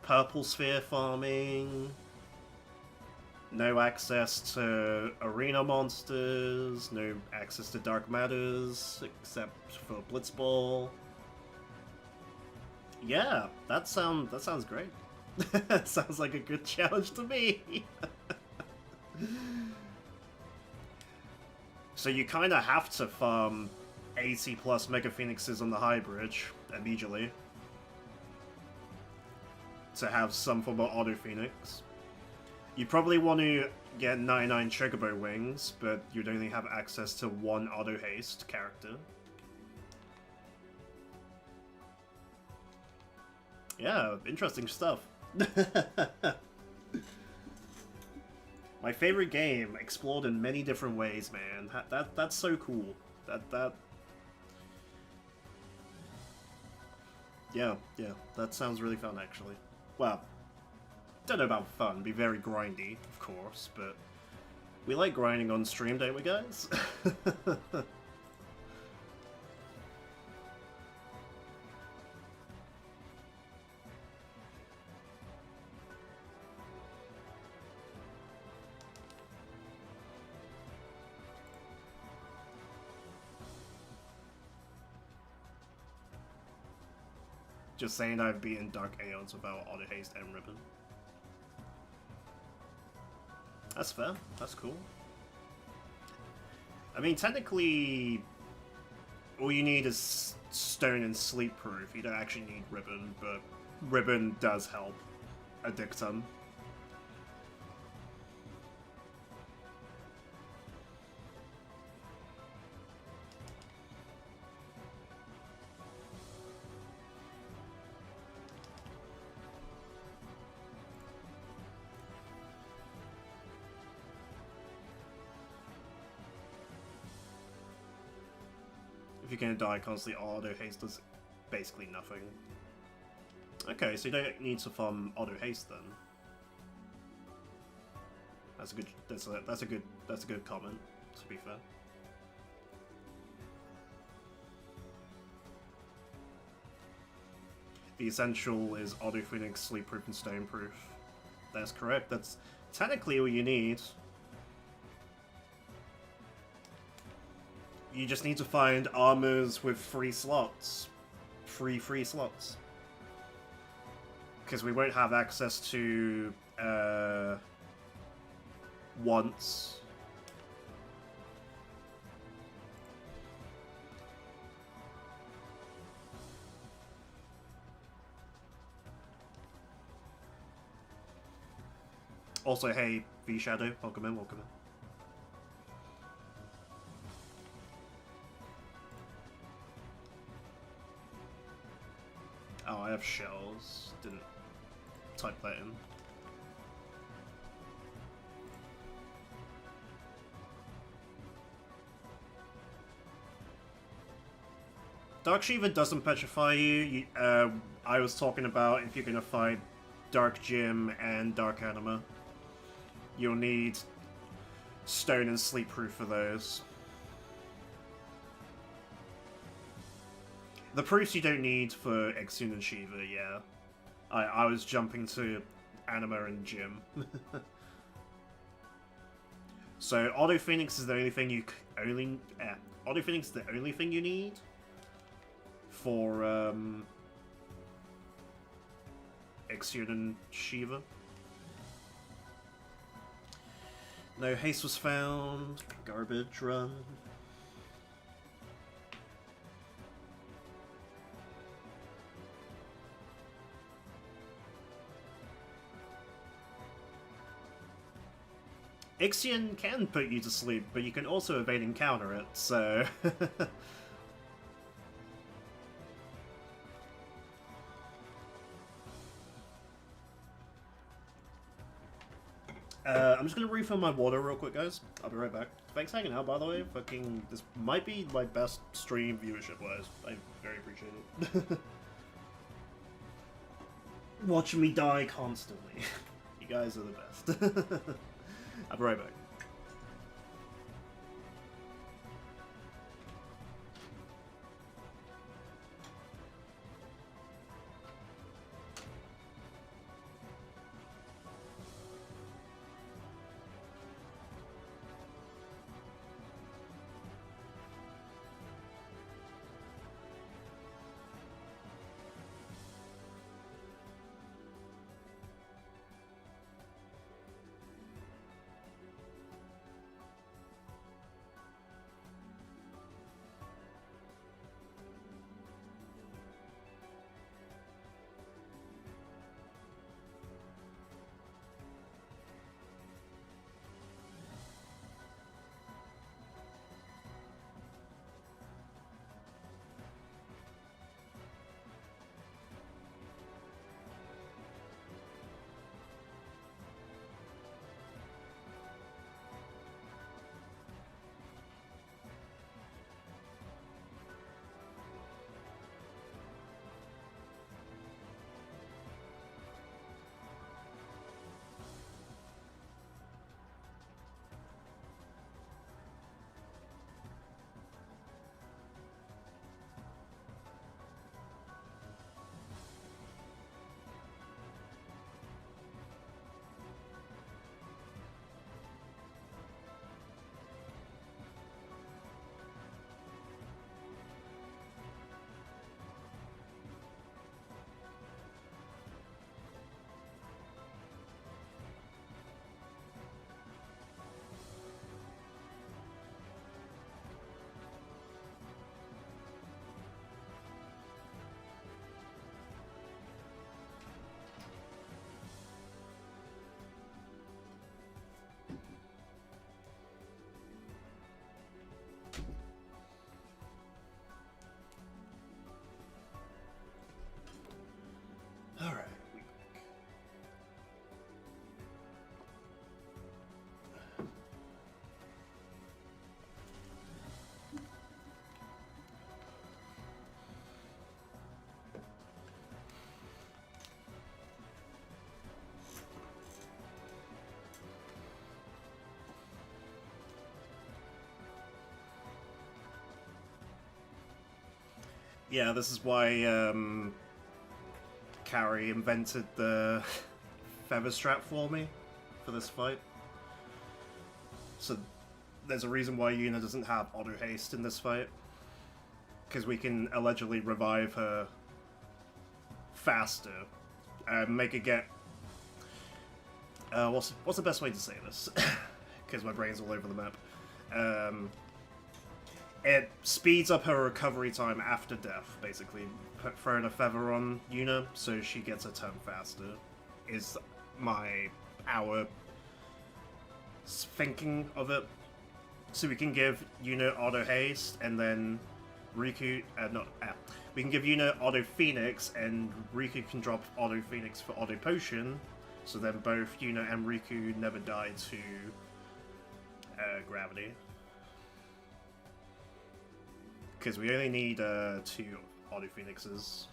purple sphere farming, no access to arena monsters, no access to dark matters except for Blitzball. Yeah, that sounds great. Sounds like a good challenge to me. So you kind of have to farm 80 plus Mega Phoenixes on the High Bridge immediately to have some form of Auto Phoenix. You probably want to get 99 Chocobo Wings, but you'd only have access to 1 Auto Haste character. Yeah, interesting stuff. My favorite game, explored in many different ways, man. That's so cool. Yeah, that sounds really fun, actually. Well, don't know about fun, be very grindy, of course, but we like grinding on stream, don't we, guys? Just saying I've beaten Dark Aeons without Auto Haste and Ribbon. That's fair. That's cool. I mean, technically, all you need is Stone and Sleep Proof. You don't actually need Ribbon, but Ribbon does help a dictum. If you're gonna die constantly, auto haste does basically nothing. Okay, so you don't need to farm auto haste then. That's a good. That's a good comment. To be fair. The essential is auto phoenix, sleep proof, and stone proof. That's correct. That's technically what you need. You just need to find armors with free slots. Free slots. Because we won't have access to once. Also, hey, V-Shadow, welcome in, welcome in. Oh, I have shells. Didn't type that in. Dark Shiva doesn't petrify you. I was talking about if you're gonna fight Dark Gym and Dark Anima. You'll need stone and sleep proof for those. The proofs you don't need for XIII and Shiva, yeah. I was jumping to Anima and Gym. So Auto Phoenix is the only thing you Auto Phoenix is the only thing you need for XIII and Shiva. No haste was found. Garbage run. XIII can put you to sleep, but you can also evade and counter it, so... I'm just gonna refill my water real quick, guys. I'll be right back. Thanks for hanging out, by the way. Fucking, this might be my best stream viewership-wise. I very appreciate it. Watching me die constantly. You guys are the best. I'll be right back. Yeah, this is why Carrie invented the feather strap for me for this fight. So there's a reason why Yuna doesn't have auto haste in this fight, because we can allegedly revive her faster, make it get. What's the best way to say this? Because my brain's all over the map. It speeds up her recovery time after death, basically. Throwing a feather on Yuna, so she gets her turn faster, is our thinking of it. So we can give Yuna auto haste, and then Riku, we can give Yuna auto phoenix, and Riku can drop auto phoenix for auto potion, so then both Yuna and Riku never die to gravity. Because we only need 2 auto phoenixes.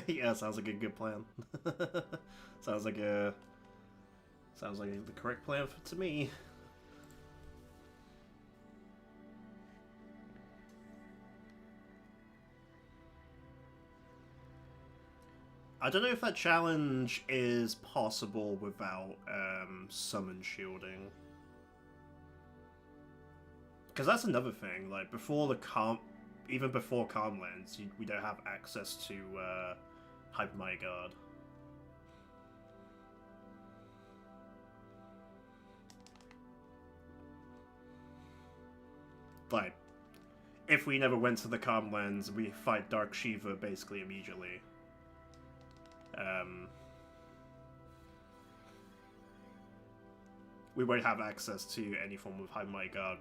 Yeah, sounds like a good plan. sounds like the correct plan to me. I don't know if that challenge is possible without summon shielding. Because that's another thing, like, even before Calmlands, we don't have access to Hyper Mighty Guard. Like, if we never went to the Calmlands, we fight Dark Shiva basically immediately. We won't have access to any form of Hyper Mighty Guard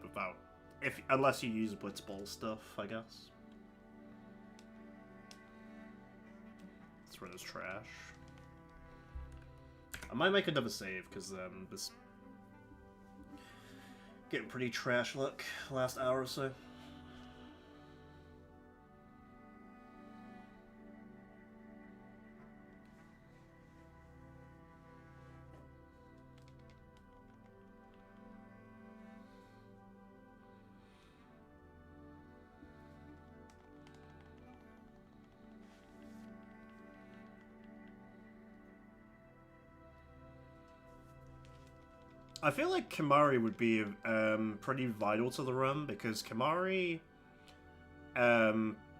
unless you use Blitzball stuff, I guess. This run is trash. I might make another save, because this getting pretty trash luck last hour or so. I feel like Kimahri would be pretty vital to the run, because Kimahri,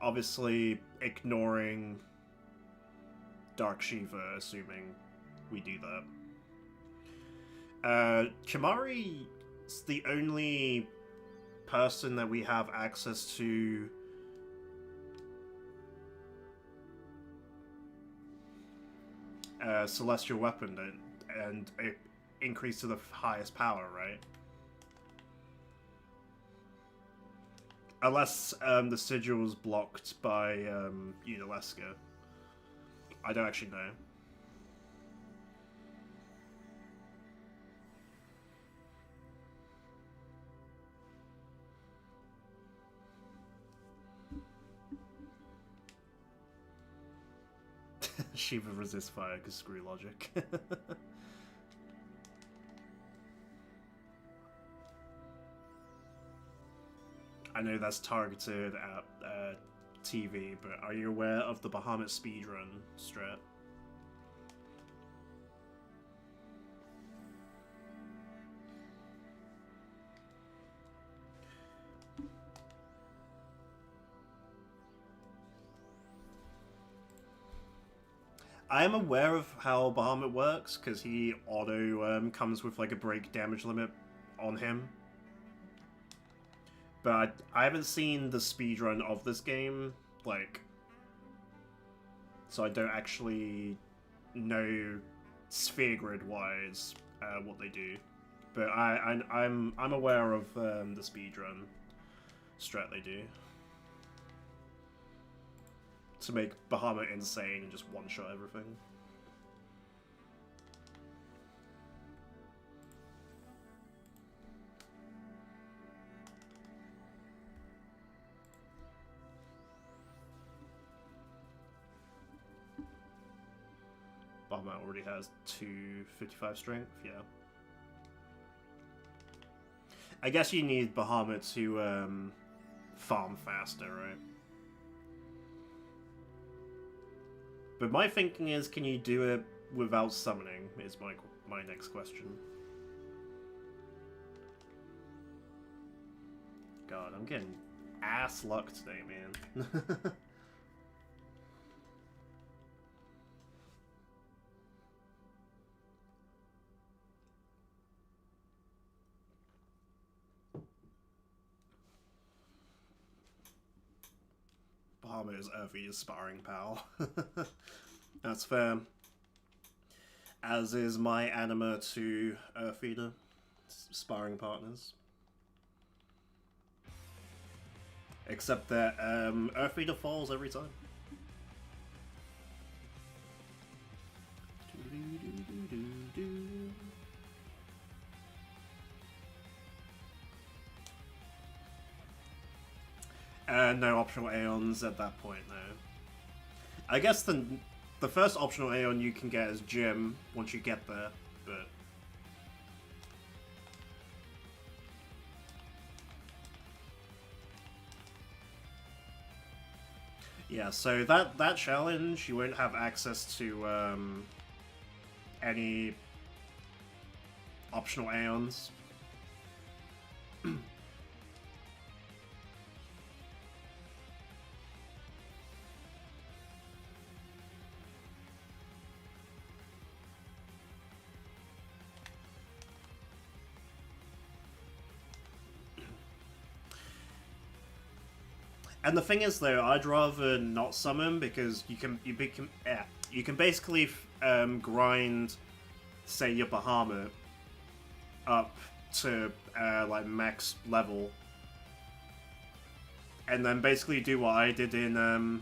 obviously ignoring Dark Shiva, assuming we do that. Kimahri is the only person that we have access to Celestial Weapon and a increase to the highest power, right? Unless the sigil is blocked by Unalesca. I don't actually know. Shiva resists fire because screw logic. I know that's targeted at TV, but are you aware of the Bahamut speedrun strat? I am aware of how Bahamut works, because he auto comes with like a break damage limit on him. But I haven't seen the speedrun of this game, like, so I don't actually know sphere grid wise what they do. But I'm aware of the speedrun strat they do. to make Bahamut insane and just one-shot everything. Bahamut already has 255 strength, yeah. I guess you need Bahamut to farm faster, right? But my thinking is, can you do it without summoning, is my next question. God, I'm getting ass luck today, man. Bahamut is Earthy's sparring pal. That's fair. As is my Anima to Earthfeeder, sparring partners. Except that Earthfeeder falls every time. No optional aeons at that point, no. I guess the first optional aeon you can get is Gym once you get there, but... Yeah, so that challenge, you won't have access to any optional aeons. And the thing is, though, I'd rather not summon because you can basically grind, say, your Bahamut up to like max level, and then basically do what I did in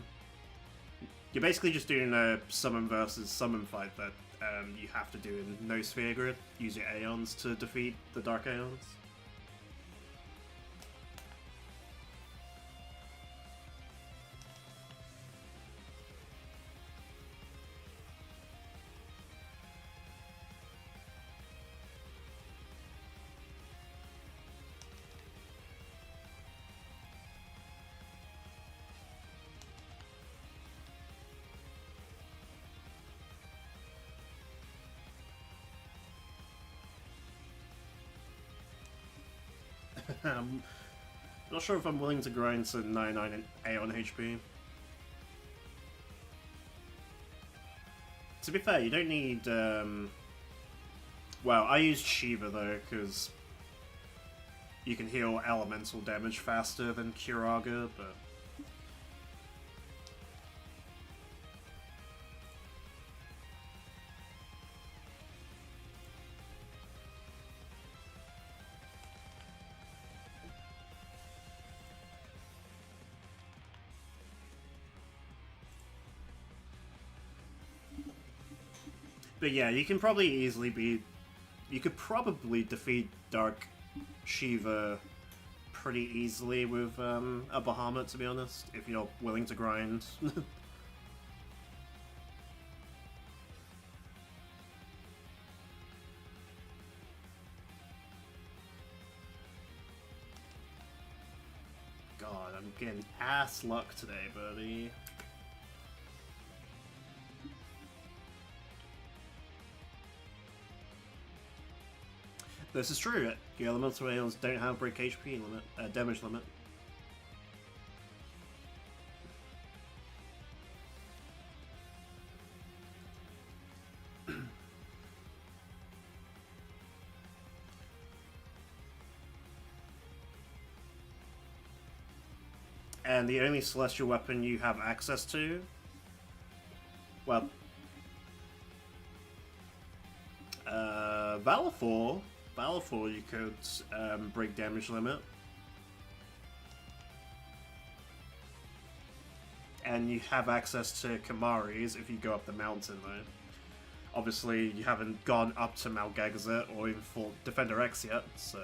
you're basically just doing a summon versus summon fight that you have to do in no sphere grid. Use your aeons to defeat the dark aeons. I'm not sure if I'm willing to grind to 99 Aeon HP. To be fair, you don't need... Well, I used Shiva though, because you can heal elemental damage faster than Curaga, but... But yeah, you can probably easily be... You could probably defeat Dark Shiva pretty easily with a Bahamut, to be honest, if you're willing to grind. God, I'm getting ass luck today, buddy. This is true. Your elemental aeons don't have break HP limit, damage limit. And the only celestial weapon you have access to, well, Valifor you could break damage limit. and you have access to Kamaris if you go up the mountain, though. Obviously, you haven't gone up to Mount Gagazet or even fought Defender X yet, so...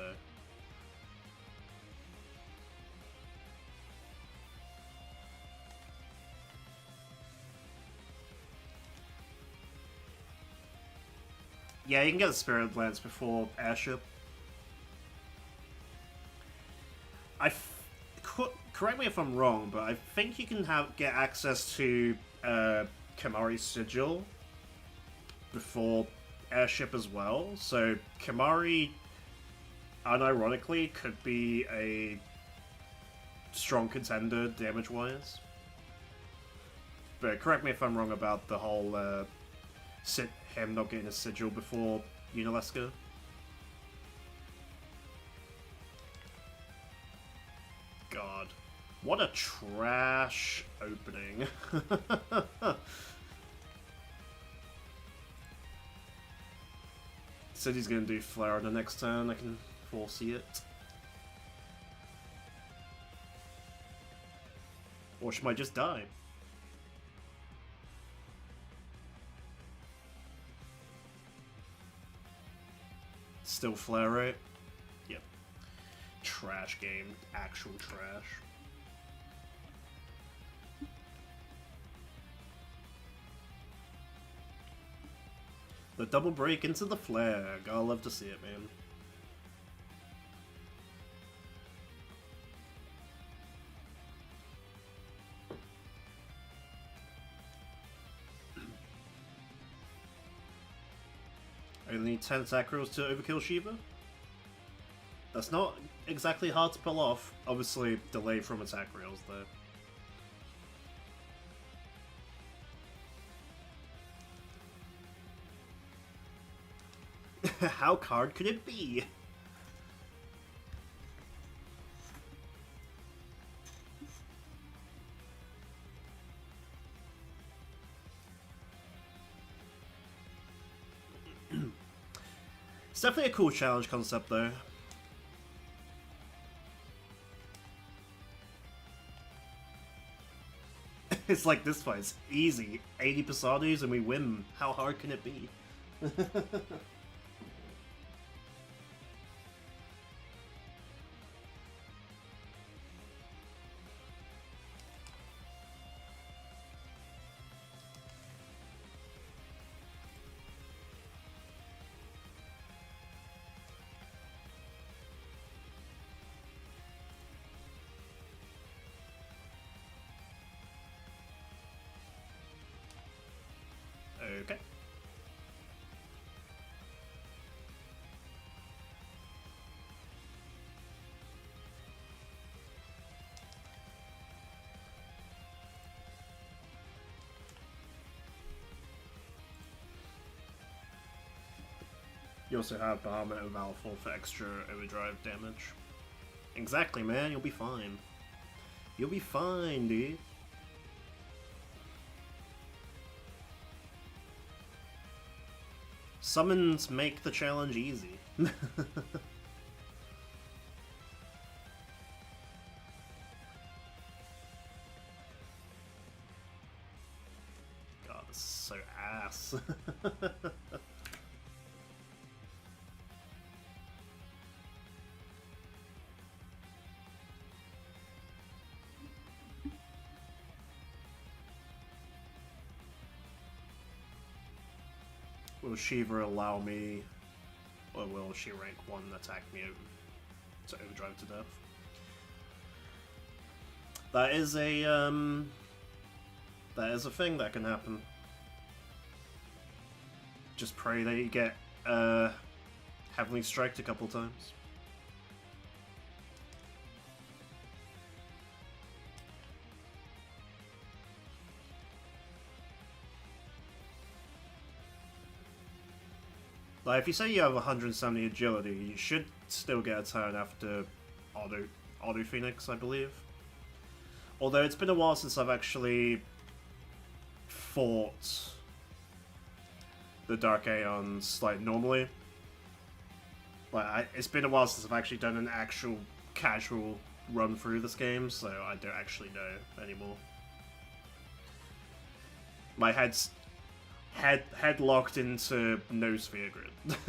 Yeah, you can get the Spirit Lance before Airship. Correct me if I'm wrong, but I think you can get access to Kamari's Sigil before Airship as well. So Kamari, unironically, could be a strong contender damage-wise. But correct me if I'm wrong about the whole him not getting a Sigil before Unalesca. God. What a trash opening. Said he's gonna do Flare on the next turn, I can foresee it. Or she might just die. Still Flare, right? Yep. Trash game. Actual trash. The double break into the flare. Gotta love to see it, man. Only 10 attack rolls to overkill Shiva? That's not exactly hard to pull off. Obviously, delay from attack rails, though. How hard could it be? It's definitely a cool challenge concept, though. It's like this fight. It's easy. 80 Pasadus and we win. How hard can it be? Okay. You also have Bahamut and Valful for extra overdrive damage. Exactly, man. You'll be fine. You'll be fine, dude. Summons make the challenge easy. God, this is so ass. Will Shiva allow me, or will she rank 1 attack me to overdrive to death? That is a thing that can happen. Just pray that you get heavily striked a couple times. Like, if you say you have 170 agility, you should still get a turn after Auto Phoenix, I believe. Although it's been a while since I've actually fought the Dark Aeons, like, normally. Like, it's been a while since I've actually done an actual casual run through this game, so I don't actually know anymore. My head's head locked into no sphere grid.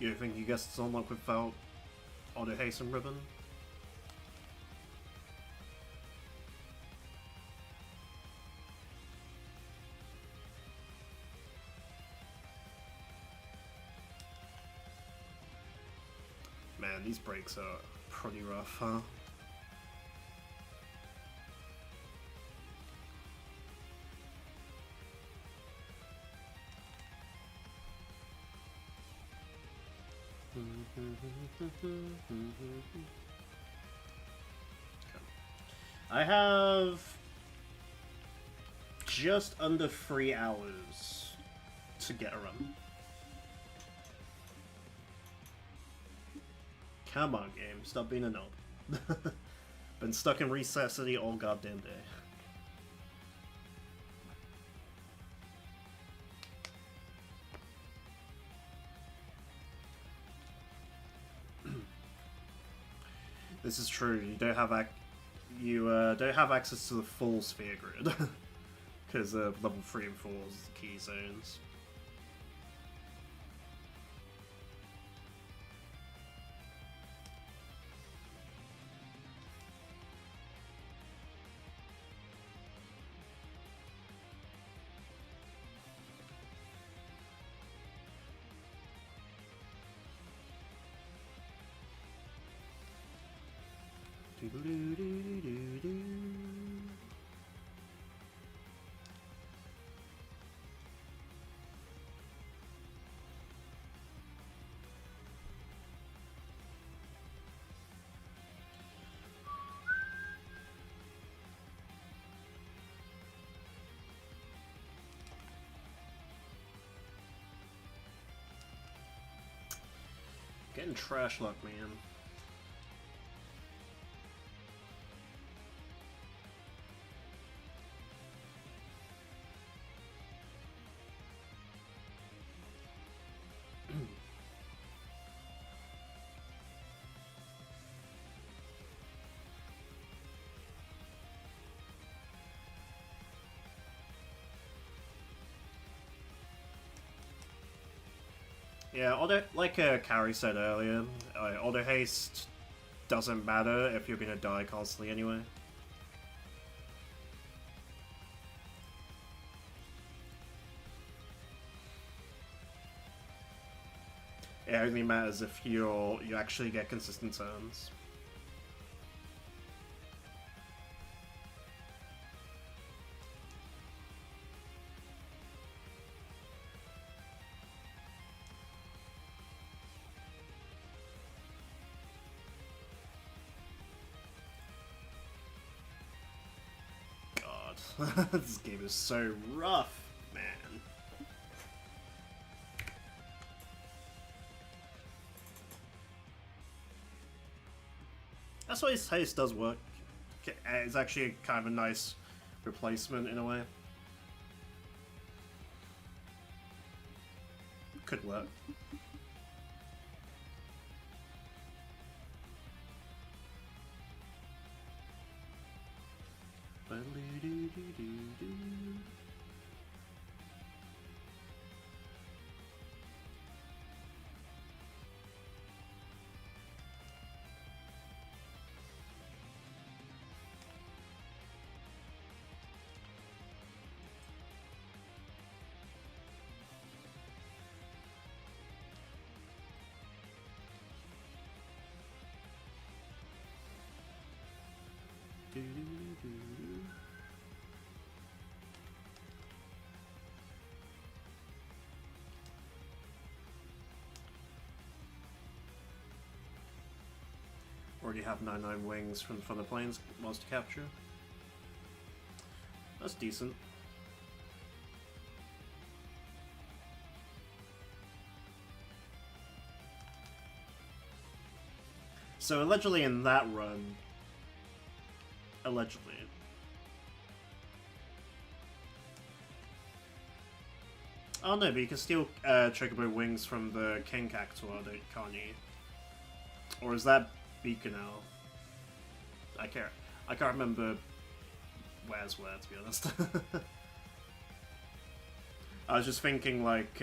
You think you guessed it's unlocked without auto hasten ribbon? Man, these breaks are pretty rough, huh? I have just under 3 hours to get a run. Come on, game. Stop being a knob. Been stuck in Recessity all goddamn day. This is true. You don't have don't have access to the full sphere grid because level 3 and 4 is the key zones. Getting trash luck, man. Yeah, like Carrie said earlier, auto haste doesn't matter if you're gonna die constantly anyway. It only matters if you actually get consistent turns. This game is so rough, man. That's why his haste does work. It's actually kind of a nice replacement in a way. Could work. Already have 99 wings from the planes monster capture. That's decent. So allegedly in that run, allegedly. Oh no, but you can steal Chocobo wings from the King Cactuar, can't you? Or is that Beaconel? I can't remember where's where, to be honest. I was just thinking, like,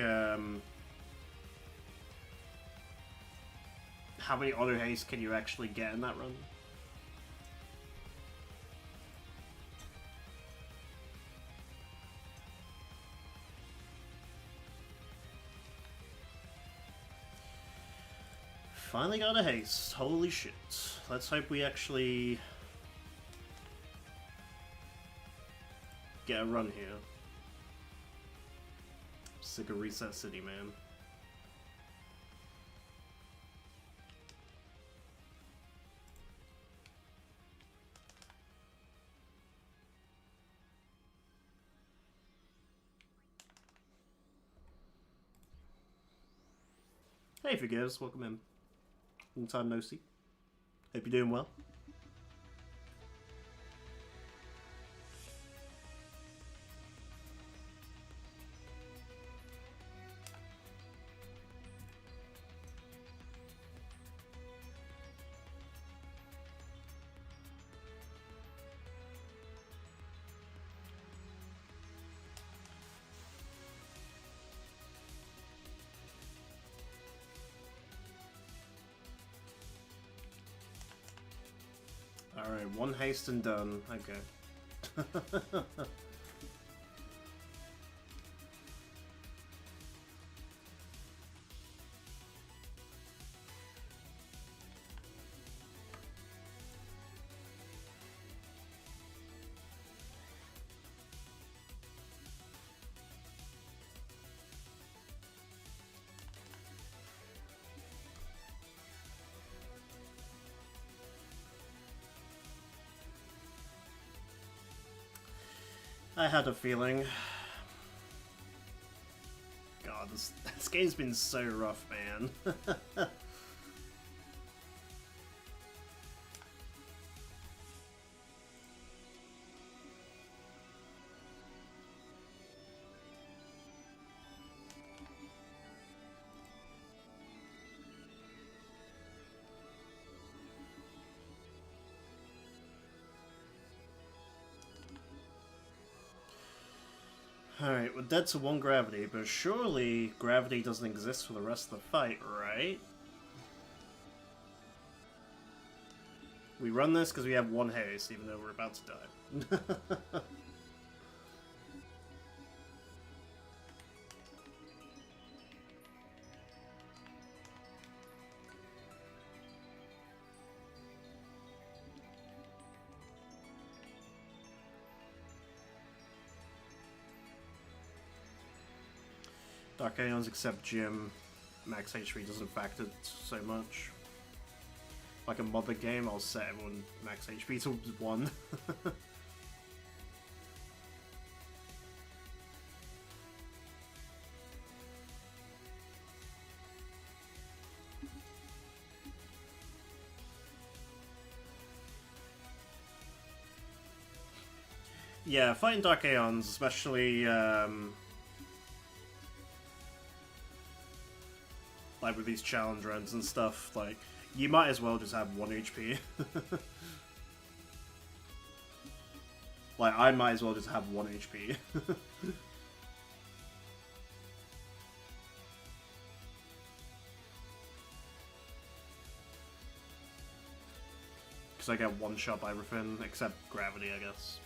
how many auto haste can you actually get in that run? Finally got a haste. Holy shit. Let's hope we actually get a run here. Sick of Reset City, man. Hey, Forgives, welcome in. Long time no see. Hope you're doing well. Alright, one haste and done. Okay. I had a feeling. God, this game's been so rough, man. Alright, we're dead to one gravity, but surely gravity doesn't exist for the rest of the fight, right? We run this because we have one haste, even though we're about to die. Dark Aeons except Gym, max HP doesn't factor so much. Like a mother game, I'll set everyone max HP to 1. Yeah, fighting Dark Aeons, especially like with these challenge runs and stuff, like, you might as well just have 1 HP. Like, I might as well just have 1 HP. Because I get one shot by everything, except gravity, I guess.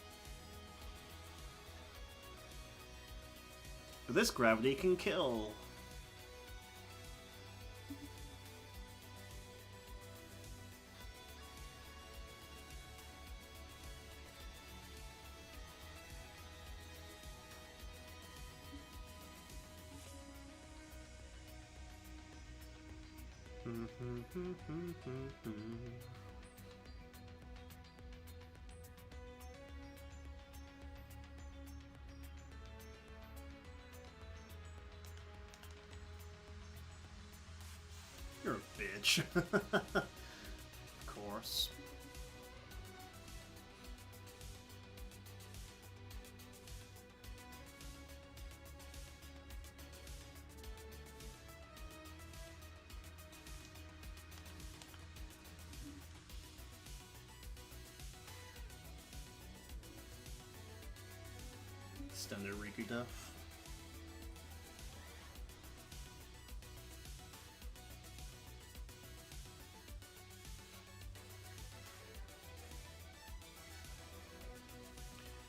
But this gravity can kill. You're a bitch. course. Standard Riku death.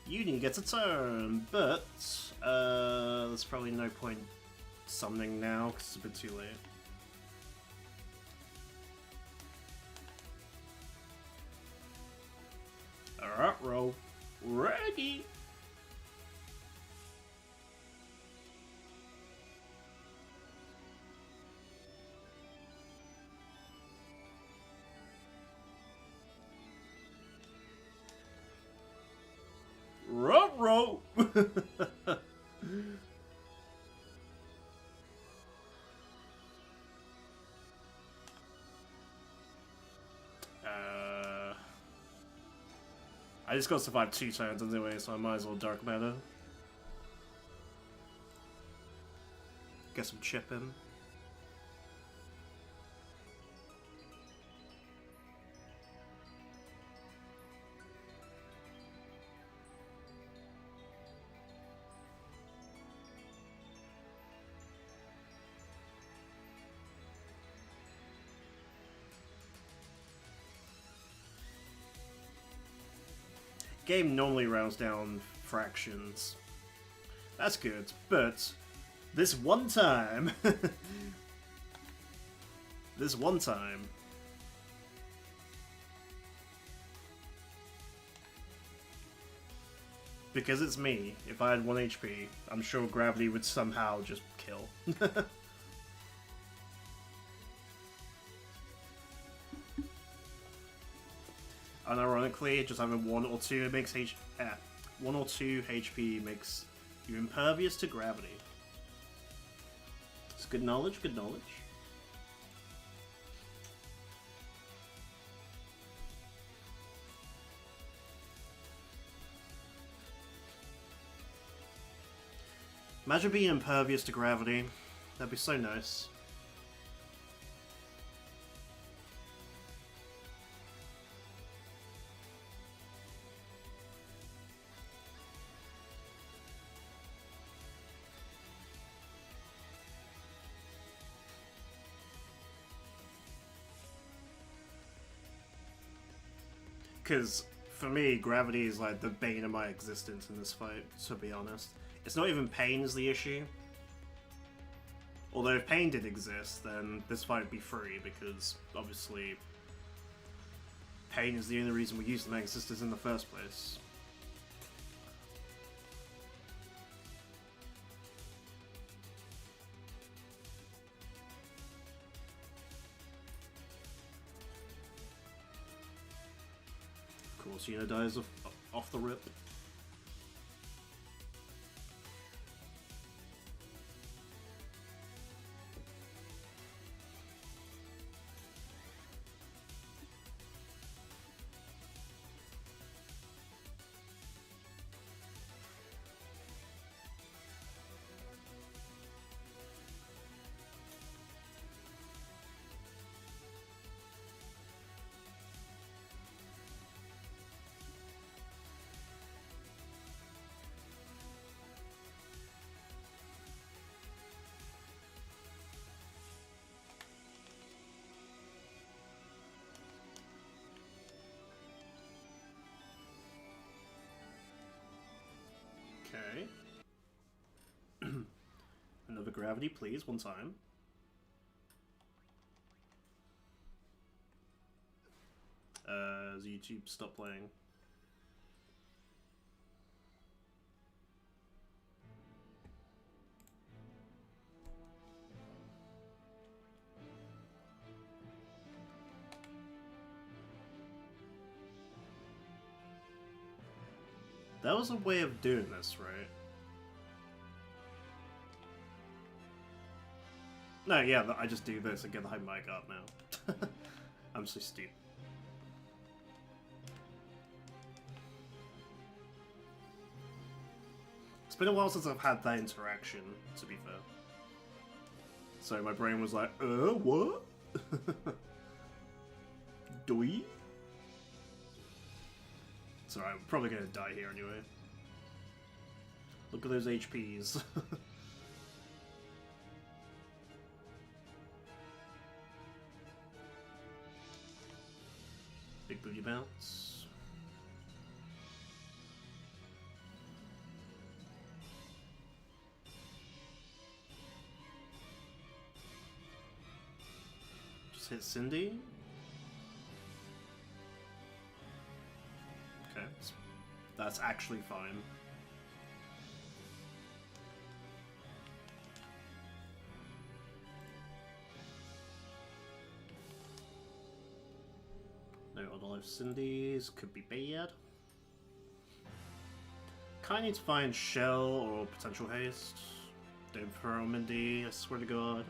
Uni gets a turn, but there's probably no point summoning now because it's a bit too late. Alright, roll. Ready! Ruh-roh! I just got to survive 2 turns anyway, so I might as well Dark Matter. Get some chip in. Game normally rounds down fractions. That's good, but this one time... this one time... Because it's me, if I had 1 HP, I'm sure gravity would somehow just kill. Unironically, just having 1 or 2 makes 1 or 2 HP makes you impervious to gravity. It's good knowledge, good knowledge. Imagine being impervious to gravity. That'd be so nice. Because, for me, gravity is like the bane of my existence in this fight, to be honest. It's not even pain is the issue. Although if pain did exist, then this fight would be free, because, obviously, pain is the only reason we use the Mega Sisters in the first place. Of course, Yuna dies off the rip. Okay. Another gravity, please, one time. As YouTube stop playing. That was a way of doing this, right? No, yeah, I just do this and get the high mic up now. I'm so stupid. It's been a while since I've had that interaction, to be fair. So my brain was like, what? Doi? It's alright, I'm probably gonna die here anyway. Look at those HPs. Big booty bounce. Just hit Cindy. Okay, that's actually fine. No other life Cindy's could be bad. Kinda need to find Shell or potential haste. Don't throw Mindy, I swear to God.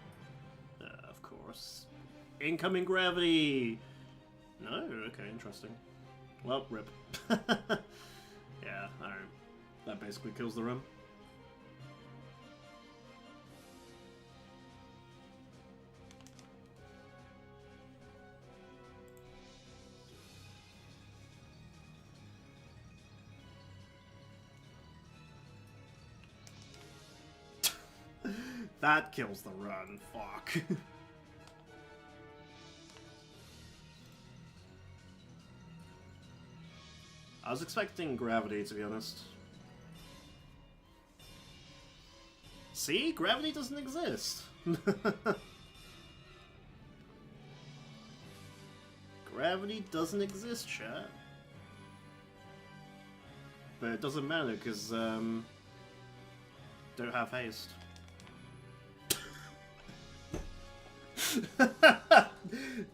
Of course. Incoming gravity! No? Okay, interesting. Well, rip. Yeah, alright. That basically kills the run. That kills the run, fuck. I was expecting gravity, to be honest. See? Gravity doesn't exist! Gravity doesn't exist, chat. But it doesn't matter, because, don't have haste.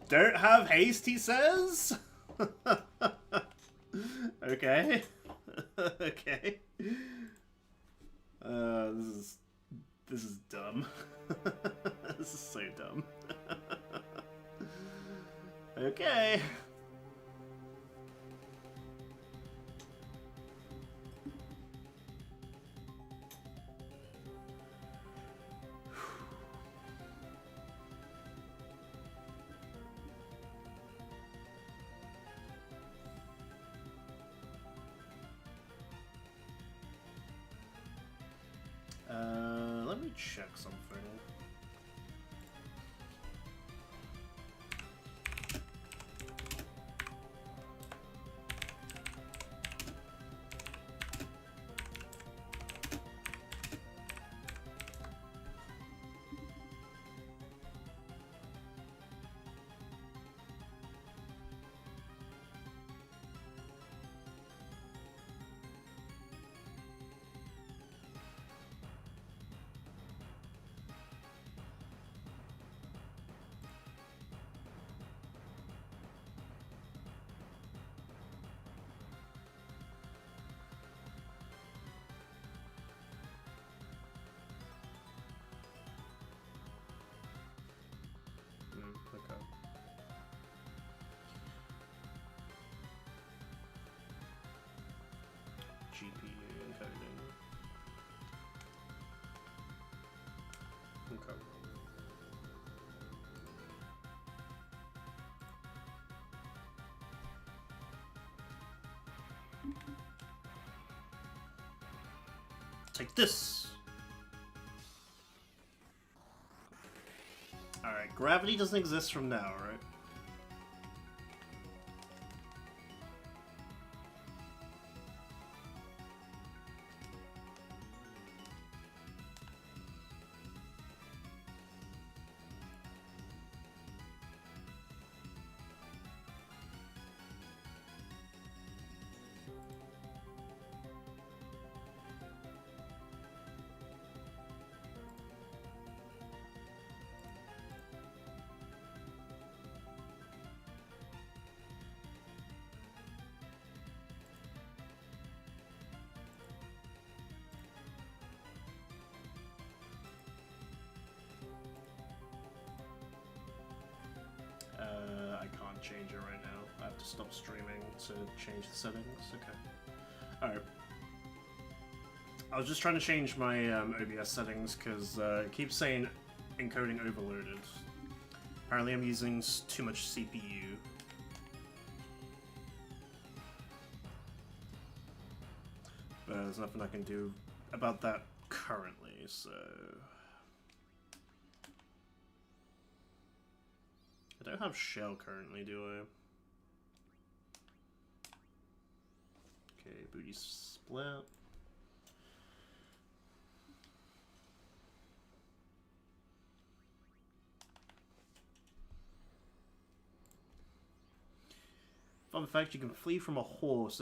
Don't have haste, he says? Okay. Okay. This is dumb. This is so dumb. Okay. Let me check something. Okay. GPU encoding. Okay. Take this! Alright, gravity doesn't exist from now, right? I can't change it right now. I have to stop streaming to change the settings. Okay. Alright. I was just trying to change my OBS settings because it keeps saying encoding overloaded. Apparently I'm using too much CPU. But there's nothing I can do about that currently, so... I don't have shell currently, do I? Okay, booty split. Fun fact, you can flee from a horse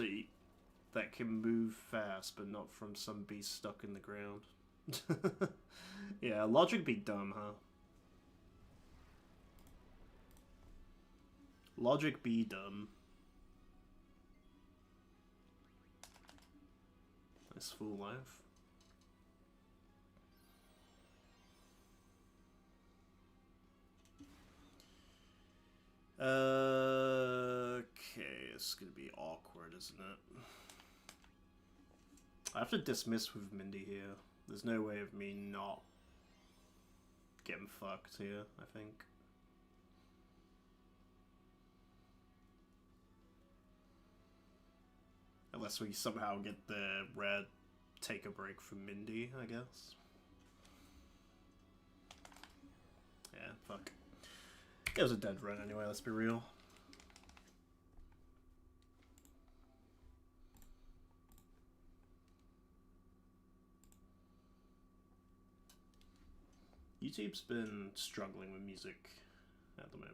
that can move fast, but not from some beast stuck in the ground. Yeah, logic be dumb, huh? Logic be dumb. Nice full life. Okay, it's gonna be awkward, isn't it? I have to dismiss with Mindy here. There's no way of me not getting fucked here, I think. Unless we somehow get the red take a break from Mindy, I guess. Yeah, fuck. It was a dead run anyway, let's be real. YouTube's been struggling with music at the moment.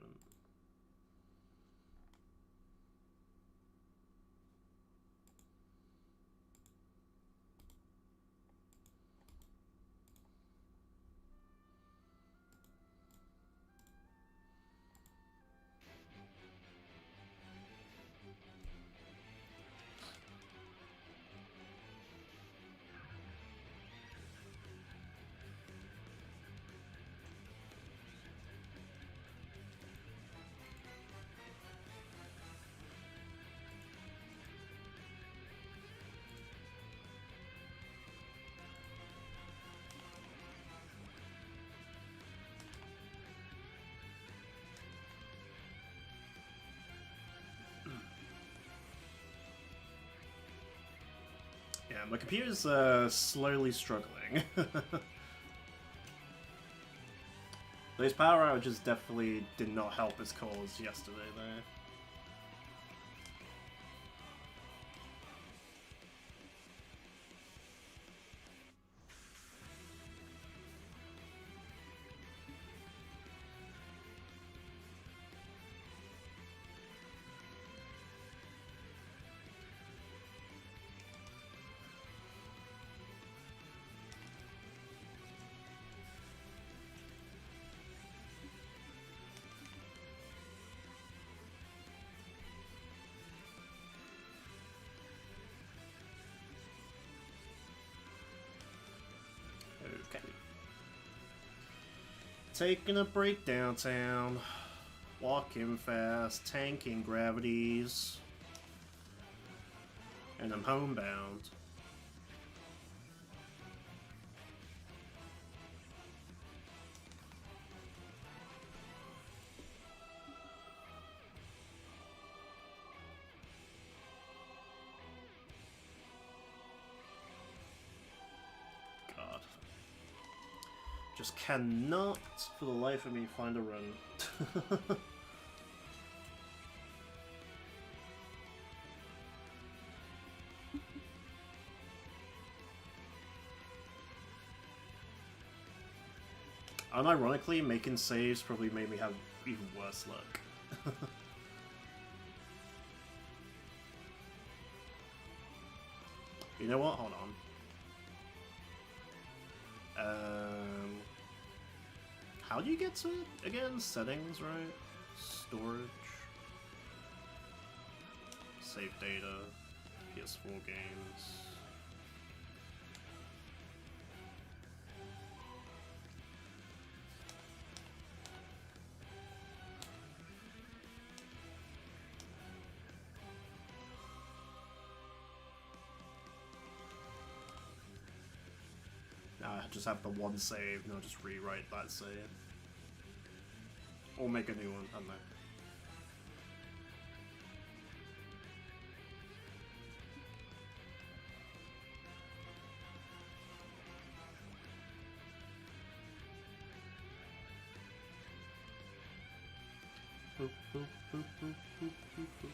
Yeah, my computer's slowly struggling. Those power outages definitely did not help its cause yesterday, though. Okay. Taking a break downtown. Walking fast, tanking gravities. And I'm homebound. Just cannot, for the life of me, find a run. Unironically, making saves probably made me have even worse luck. You know what? Hold on. How do you get to it again? Settings, right? Storage. Save data. PS4 games. just have the one save, and I'll just rewrite that save. Or make a new one, I don't know. Boop, boop, boop, boop, boop, boop, boop.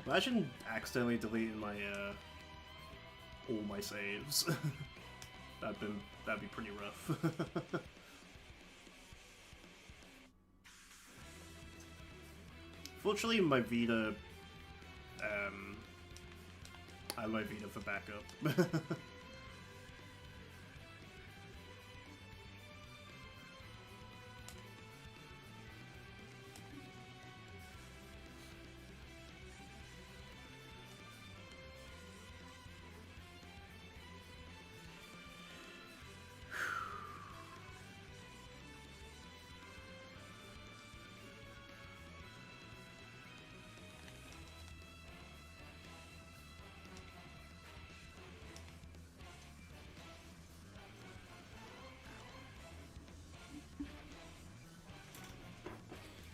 Imagine accidentally deleting my all my saves. That'd be pretty rough. Fortunately, my Vita, I have my Vita for backup.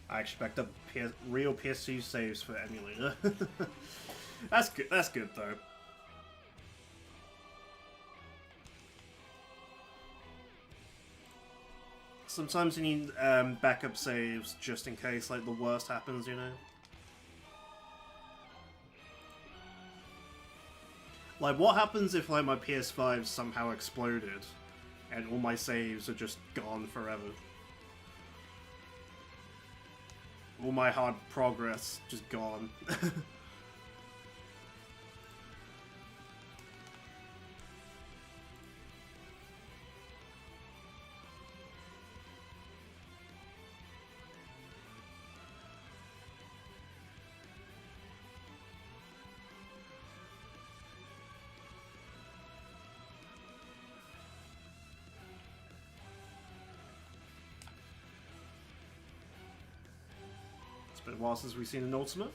I expect a real PS2 saves for emulator. That's good. That's good though. Sometimes you need backup saves just in case like the worst happens, you know. Like what happens if like my PS5 somehow exploded and all my saves are just gone forever? All my hard progress just gone. Been a while since we've seen an ultimate.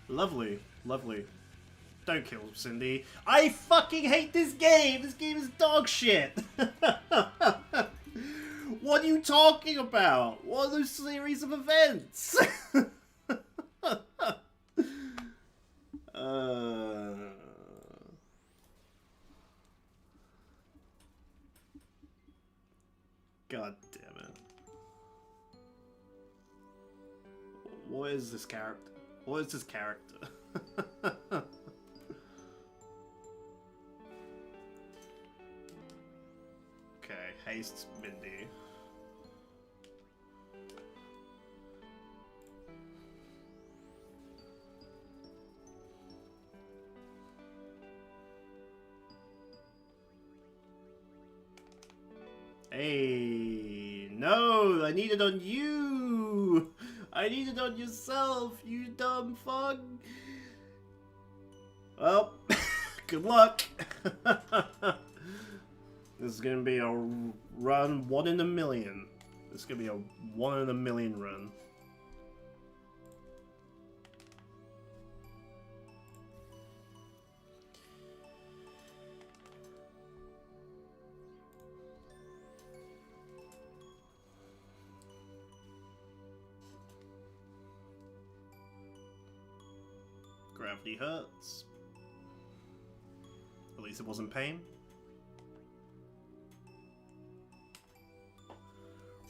Lovely, lovely. Don't kill Cindy. I fucking hate this game! This game is dog shit! What are you talking about? What are those series of events? God damn it. What is this character? What is this character? Okay, haste Mindy. Hey, no, I need it on you. I need it on yourself, you dumb fuck. Well, good luck. This is gonna be a run 1 in a million. This is gonna be a 1 in a million run. Gravity hurts. At least it wasn't pain.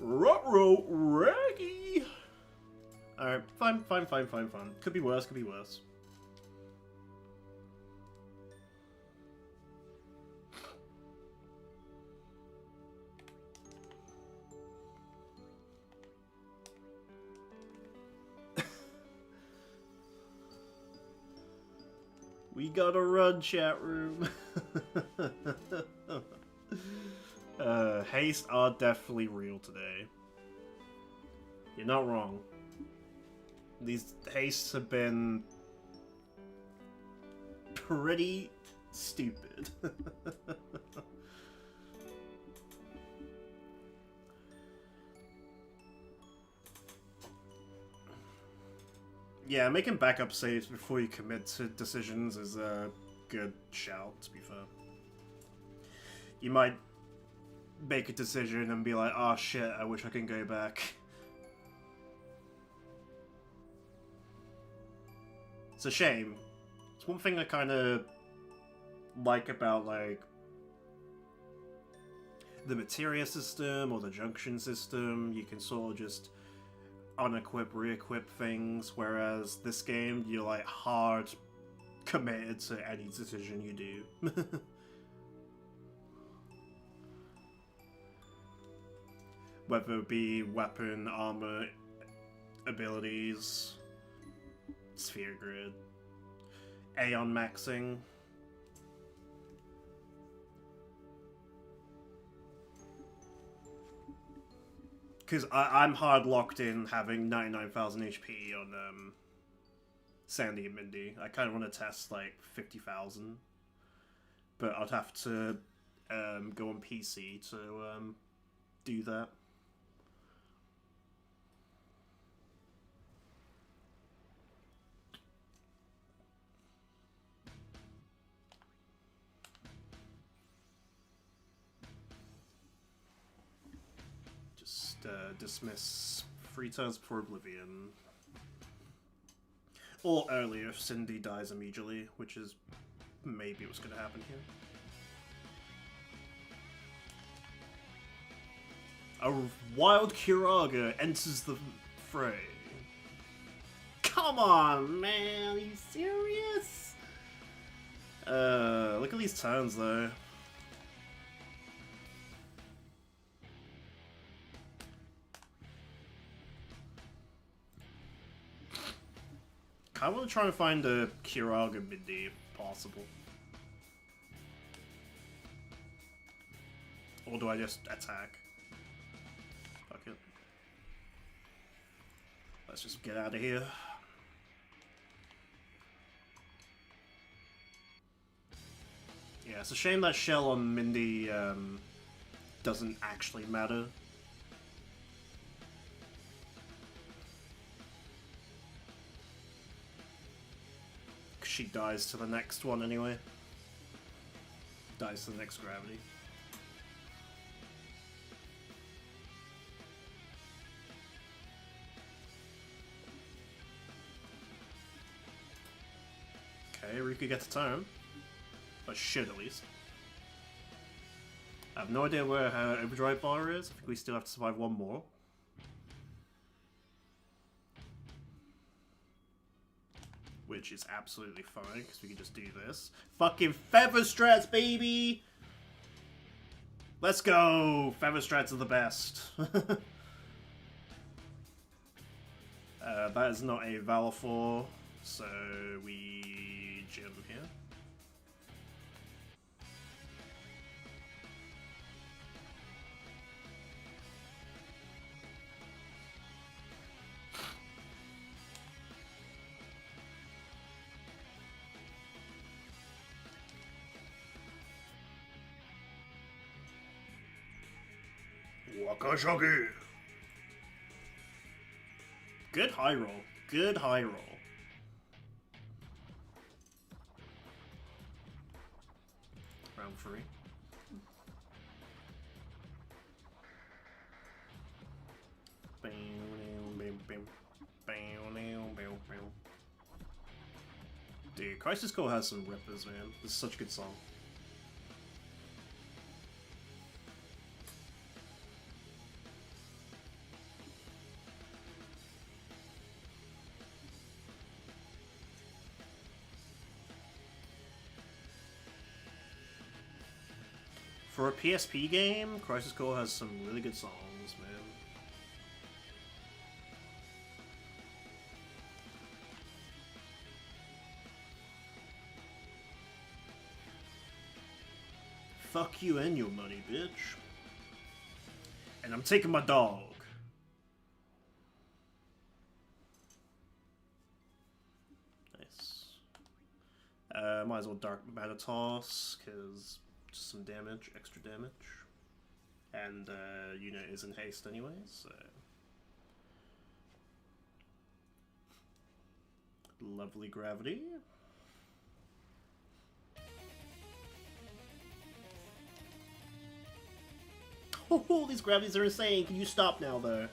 Ruh-roh, Raggy! Alright, fine. Could be worse, could be worse. We gotta run, chat room. Haste are definitely real today. You're not wrong. These hastes have been pretty stupid. Yeah, making backup saves before you commit to decisions is a good shout, to be fair. You might make a decision and be like, oh shit, I wish I could go back. It's a shame. It's one thing I kind of like about, like, the materia system or the junction system. You can sort of just unequip, re-equip things, whereas this game, you're like hard committed to any decision you do. Whether it be weapon, armor, abilities, sphere grid, aeon maxing. Because I'm hard locked in having 99,000 HP on Sandy and Mindy. I kind of want to test like 50,000. But I'd have to go on PC to do that. Dismiss 3 turns before Oblivion. Or earlier if Cindy dies immediately, which is maybe what's going to happen here. A wild Kiraga enters the fray. Come on, man! Are you serious? Look at these turns, though. I want to try and find a Kiraga Mindy if possible. Or do I just attack? Fuck it. Let's just get out of here. Yeah, it's a shame that shell on Mindy doesn't actually matter. She dies to the next one anyway. Dies to the next gravity. Okay, Riku gets a turn. Or should, at least. I have no idea where her overdrive bar is. I think we still have to survive one more. Which is absolutely fine, because we can just do this. Fucking Feather Strats, baby! Let's go! Feather Strats are the best. That is not a Valor 4, so we gym here. Wakashogi! Good high roll. Good high roll. Round 3. Dude, Crisis Core has some rippers, man. This is such a good song. For a PSP game, Crisis Core has some really good songs, man. Fuck you and your money, bitch. And I'm taking my dog. Nice. Might as well Dark Matter Toss, because just some damage, extra damage. And unit is in haste anyway, so... Lovely gravity. Oh, these gravities are insane! Can you stop now, though?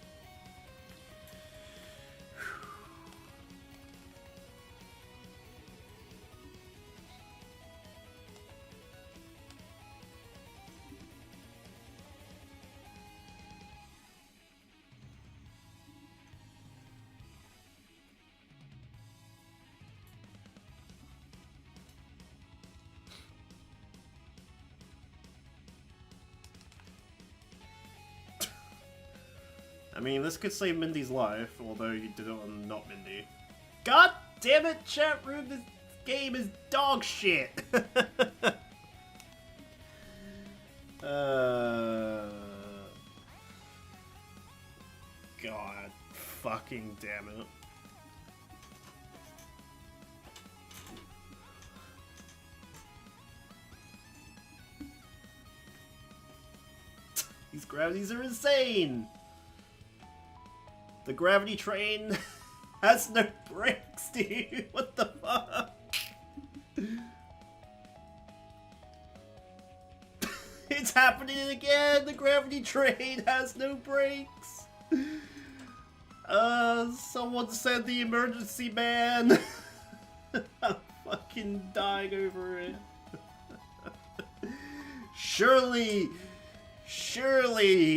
I mean, this could save Mindy's life, although you did it on not Mindy. God damn it, chat room! This game is dog shit! God fucking damn it. These gravities are insane! The gravity train has no brakes, dude! What the fuck? It's happening again! The gravity train has no brakes! Someone send the emergency man! I'm fucking dying over it. Surely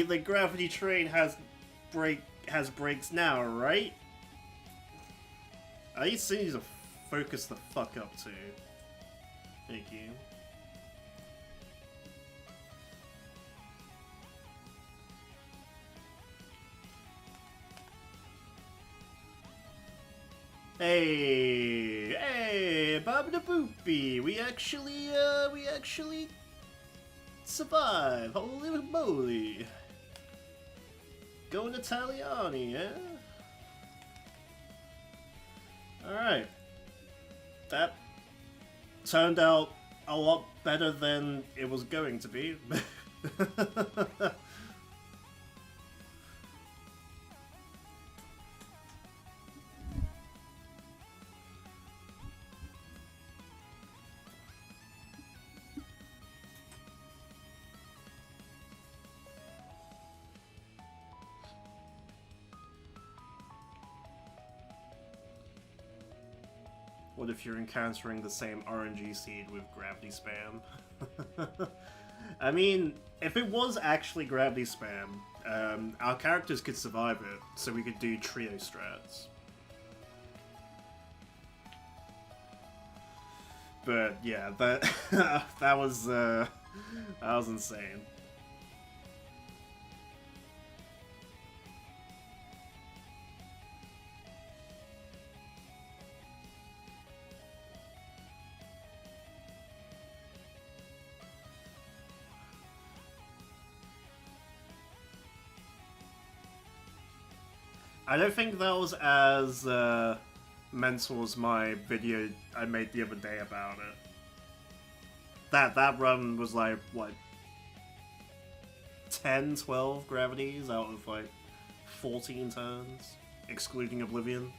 the gravity train has brakes now, right? I need to focus the fuck up too. Thank you. Hey, Babada Boopy, we actually survived. Holy moly. Going Italiani, yeah? Alright. That turned out a lot better than it was going to be. What if you're encountering the same RNG seed with gravity spam? I mean, if it was actually gravity spam, our characters could survive it, so we could do trio strats. But yeah, that was insane. I don't think that was as mental as my video I made the other day about it. That run was like, what, 10, 12 gravities out of like 14 turns, excluding Oblivion.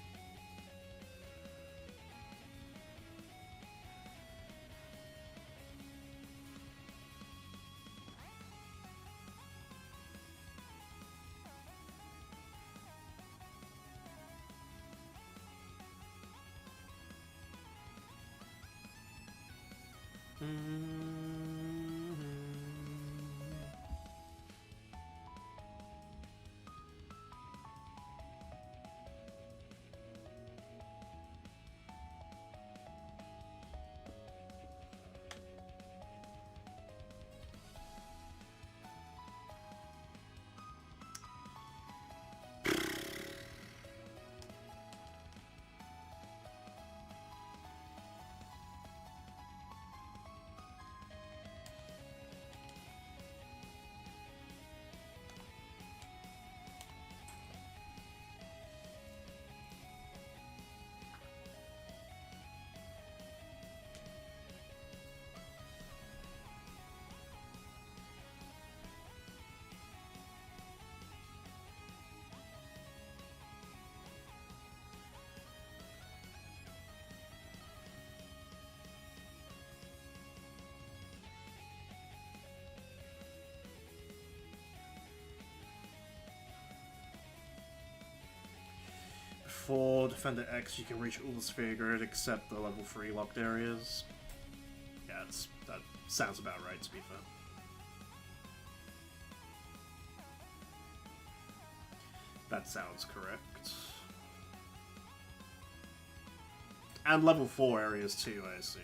4, Defender X, you can reach all the sphere grid except the level 3 locked areas. Yeah, that sounds about right, to be fair. That sounds correct. And level 4 areas too, I assume.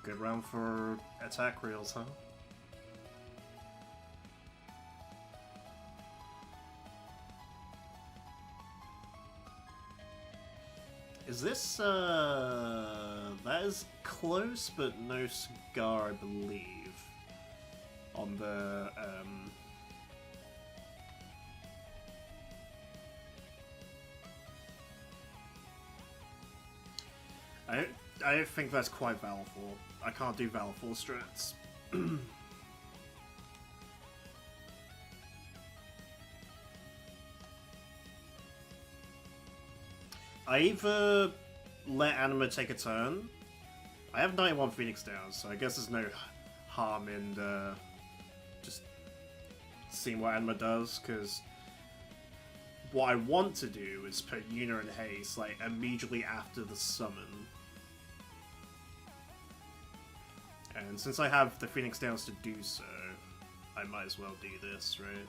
Good round for attack reels, huh? Is this, that is close, but no cigar, I believe. On the, I don't think that's quite Valor 4. I can't do Valor 4 strats. I either let Anima take a turn. I have 91 Phoenix down, so I guess there's no harm in just seeing what Anima does, because what I want to do is put Yuna in haste, like, immediately after the summon. And since I have the Phoenix Downs to do so, I might as well do this, right?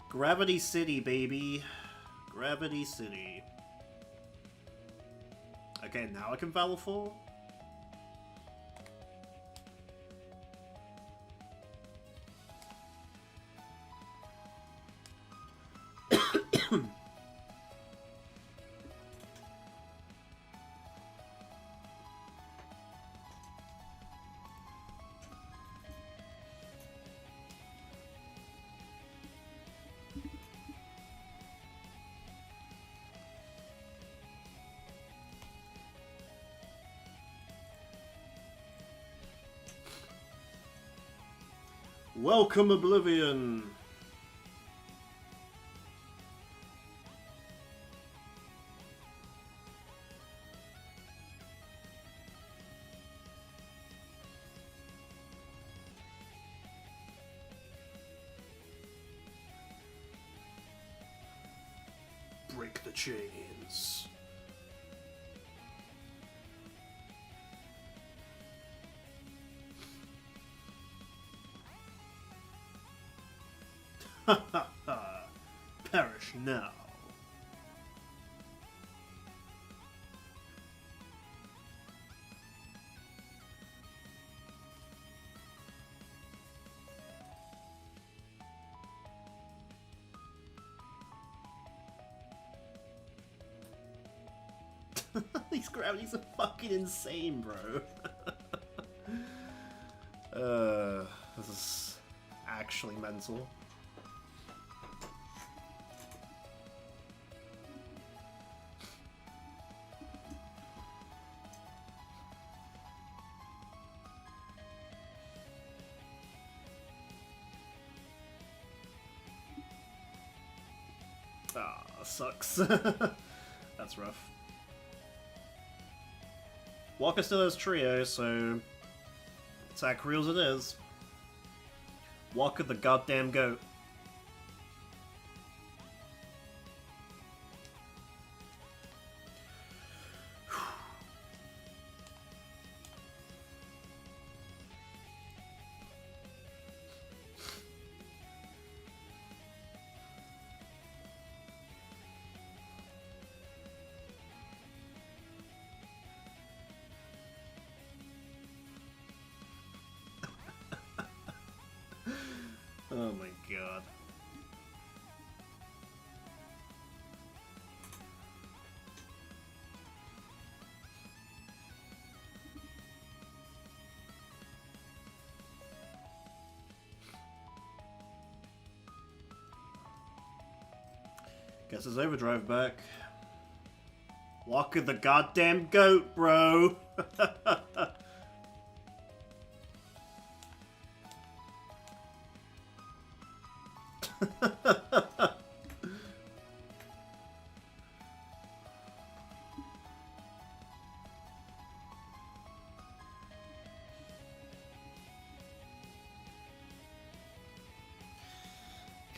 Gravity City, baby. Gravity City. Okay, now I can Valor 4? Welcome, Oblivion! Break the chains. Ha ha ha! Perish now! These gravities are fucking insane, bro. This is actually mental. Ah, sucks. That's rough. Walker still has trio, so attack reels it is. Walker the goddamn goat. Oh my god. Guess it's overdrive back. Walk of the goddamn goat, bro.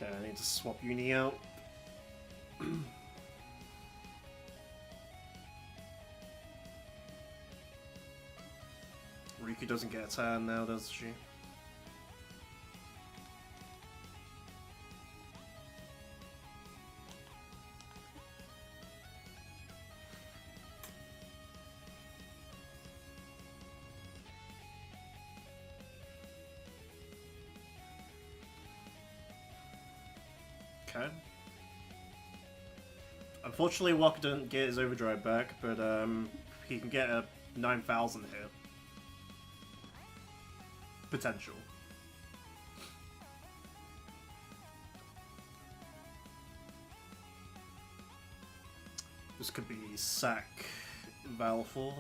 Okay, I need to swap Uni out. Riku doesn't get a turn now, does she? Okay. Unfortunately, Walker didn't get his overdrive back, but he can get a 9000 here. Potential. This could be sack Valfor.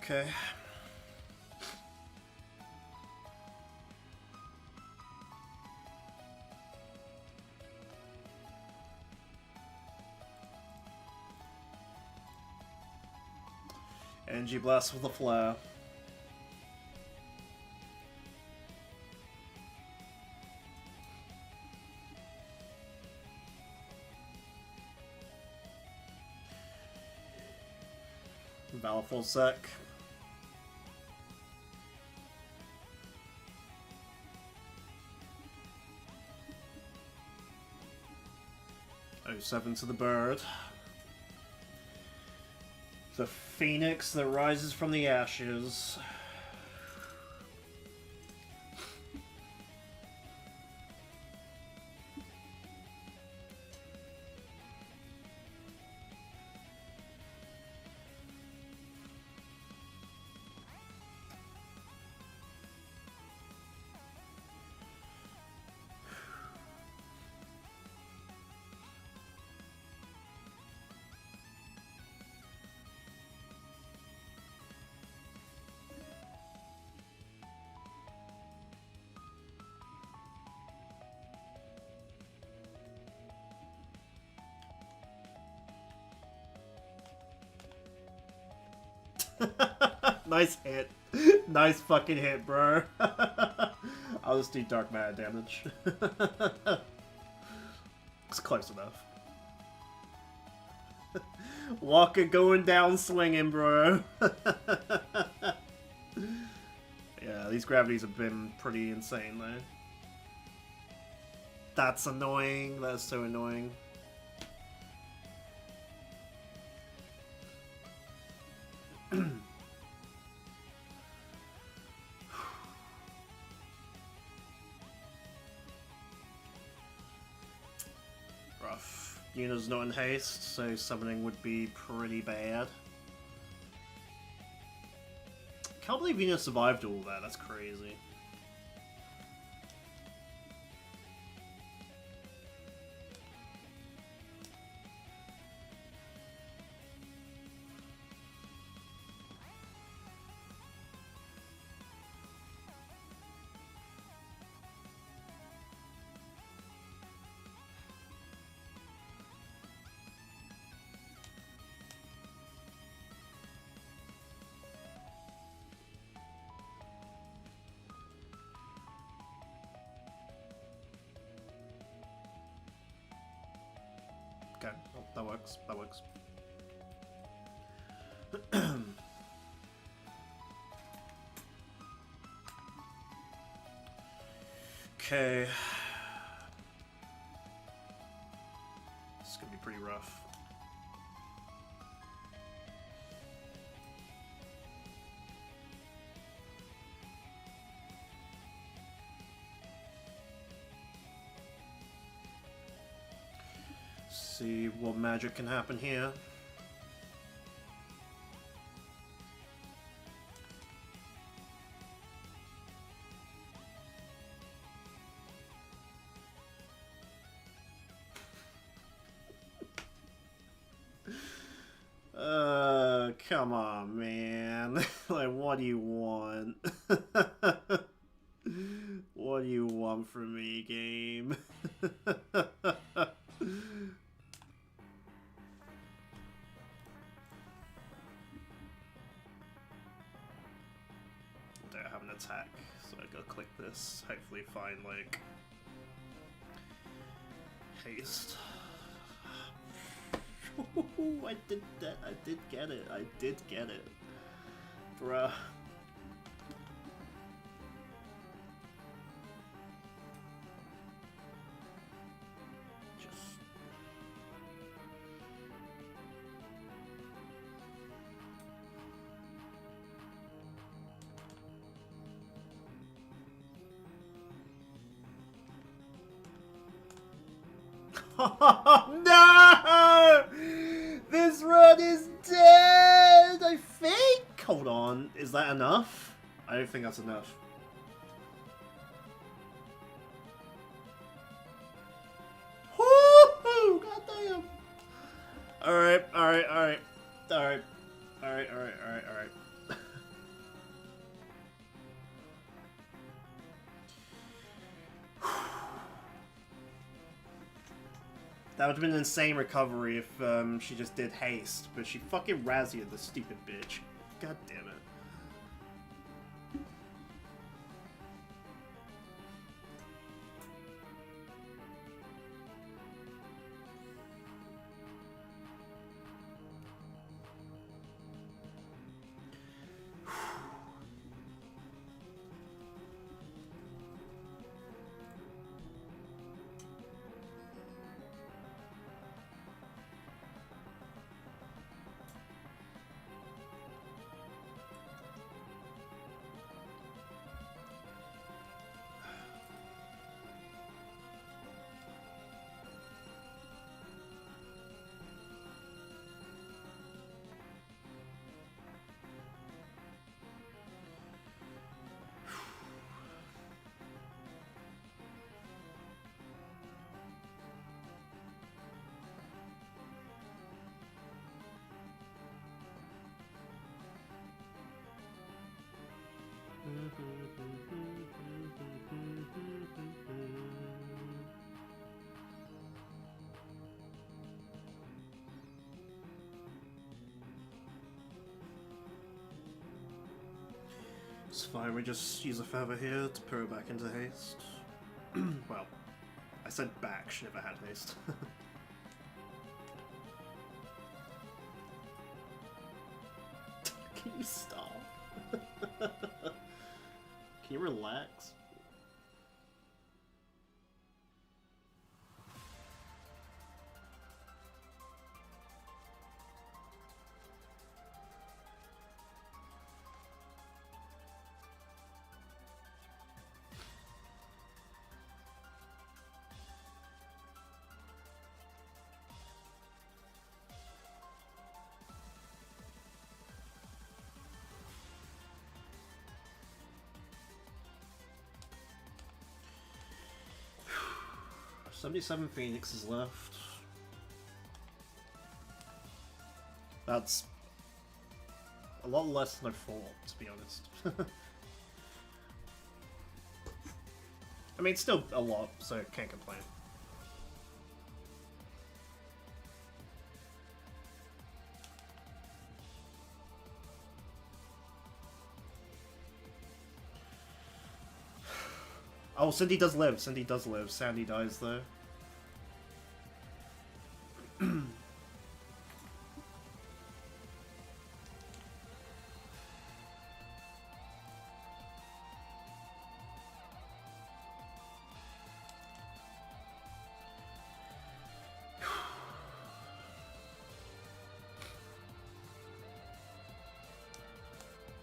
Okay. Energy Blast with a flare. Valfor sec. Oh, 7 to the bird. The phoenix that rises from the ashes. Nice hit. Nice fucking hit, bro. I'll just do dark matter damage. It's close enough. Walker going down swinging, bro. Yeah, these gravities have been pretty insane, though. That's annoying. That's so annoying. Rough. Yuna's not in haste, so summoning would be pretty bad. Can't believe Yuna survived all that, that's crazy. Okay, oh, that works, that works. Okay. This is gonna be pretty rough. See what magic can happen here. Come on, man. Like, what do you want? What do you want from me, game? Don't have an attack, so I gotta click this. Hopefully find, like, haste. I did that. I did get it. I did get it. Bruh. No! This run is dead! I think? Hold on. Is that enough? I don't think that's enough. Woohoo! Goddamn! Alright, alright, alright. Alright. Alright, alright, alright, alright. That would have been an insane recovery if she just did haste, but she fucking Razzia'd the stupid bitch. God damn it. It's fine, we just use a feather here to put her back into haste. Well, I said back, she never had haste. Can you stop? Can you relax? "77 Phoenixes left." That's a lot less than I thought, to be honest. I mean, it's still a lot, so can't complain. Oh, Cindy does live. Cindy does live. Sandy dies, though.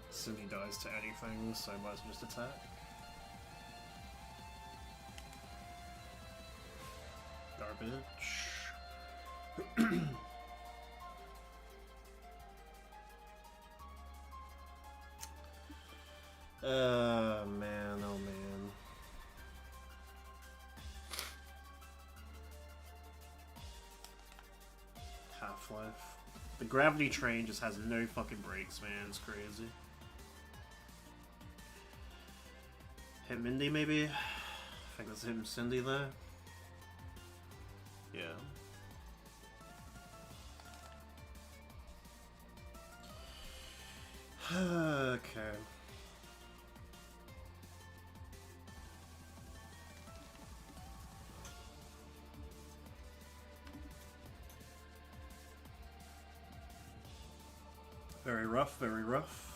Cindy dies to anything, so I might as well just attack. Garbage. Man, oh man. Half-Life. The gravity train just has no fucking brakes, man. It's crazy. Hit Mindy, maybe? I think that's him, Cindy, there. Yeah. Okay. Very rough, very rough.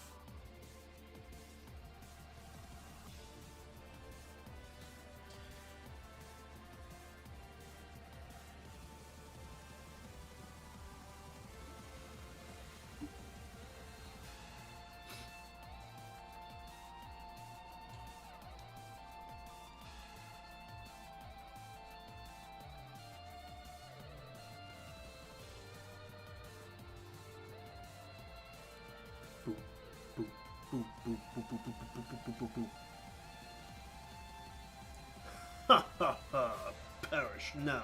Boop, boop, boop, boop, boop, boop, boop, boop, boop, boop. Ha ha ha! Perish now!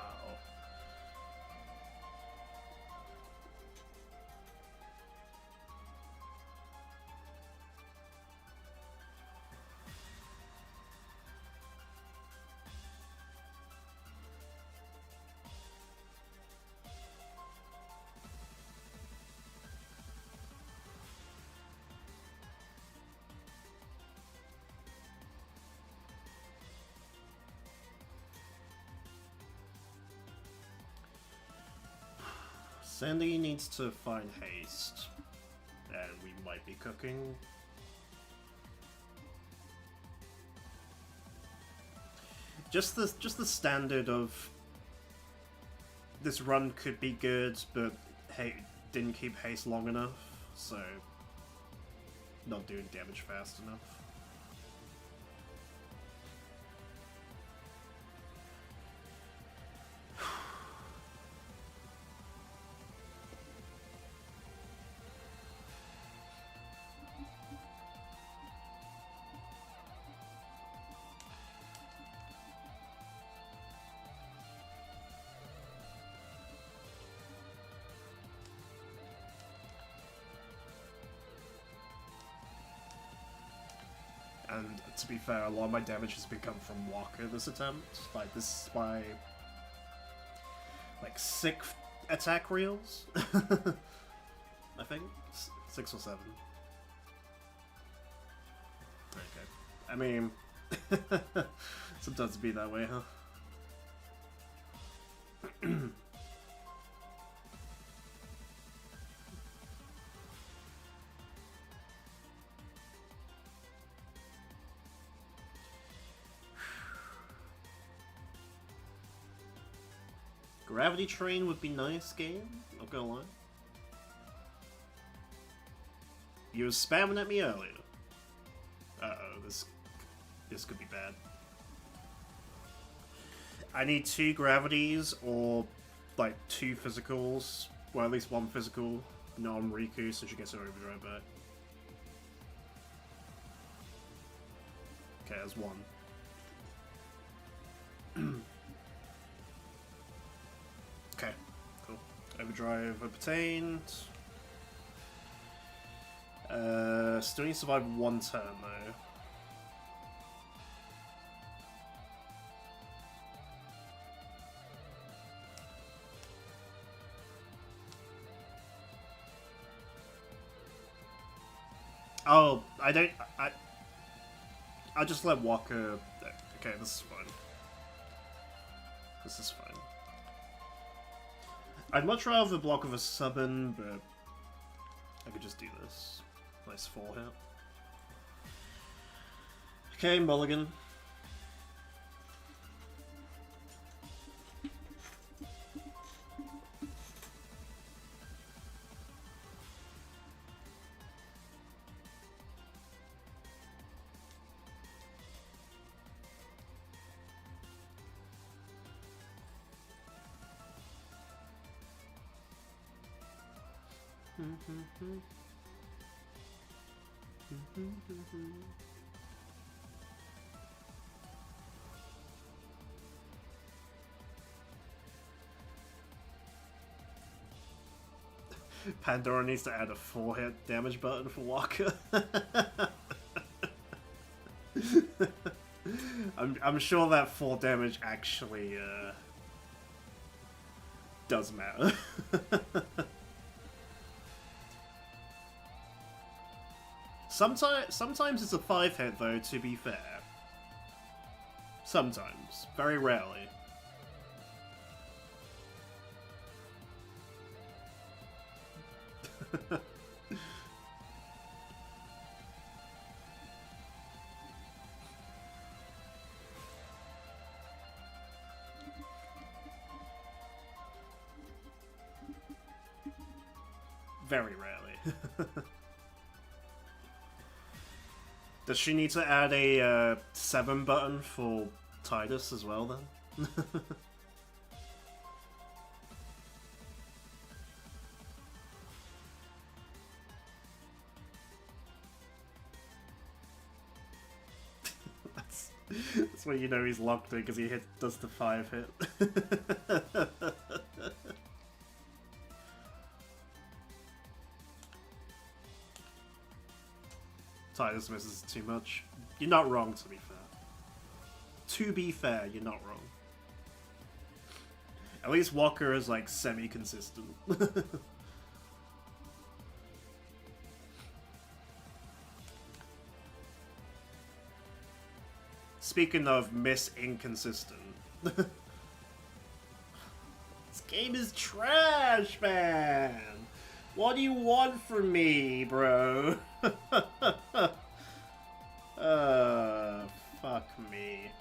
Sandy needs to find haste, and we might be cooking. Just the standard of this run could be good, but hey, didn't keep haste long enough, so not doing damage fast enough. And to be fair, a lot of my damage has become from Walker this attempt. Like, this is my like 6th attack reels. I think 6 or 7. Okay. I mean, sometimes it be that way, huh? Gravity Train would be nice, game. Not gonna lie. You were spamming at me earlier. Uh-oh, this could be bad. I need 2 gravities or like 2 physicals. Well, at least 1 physical. No, on Riku, so she gets her overdrive back. Okay, that's 1. Okay, cool. Overdrive obtained. Still need to survive 1 turn though. Oh, I'll just let Walker... Okay, this is fine. This is fine. I'd much rather the block of a summon, but I could just do this. Nice 4 hit. Okay, mulligan. Pandora needs to add a 4-hit damage button for Walker. I'm sure that 4 damage actually does matter. Sometimes it's a 5-hit though, to be fair. Sometimes. Very rarely. Very rarely. Does she need to add a 7 button for Tidus as well then? That's when you know he's locked in, because he does the 5-hit. Tidus misses too much. You're not wrong, to be fair. To be fair, you're not wrong. At least Walker is, like, semi-consistent. Speaking of inconsistent. This game is trash, man! What do you want from me, bro? Fuck me.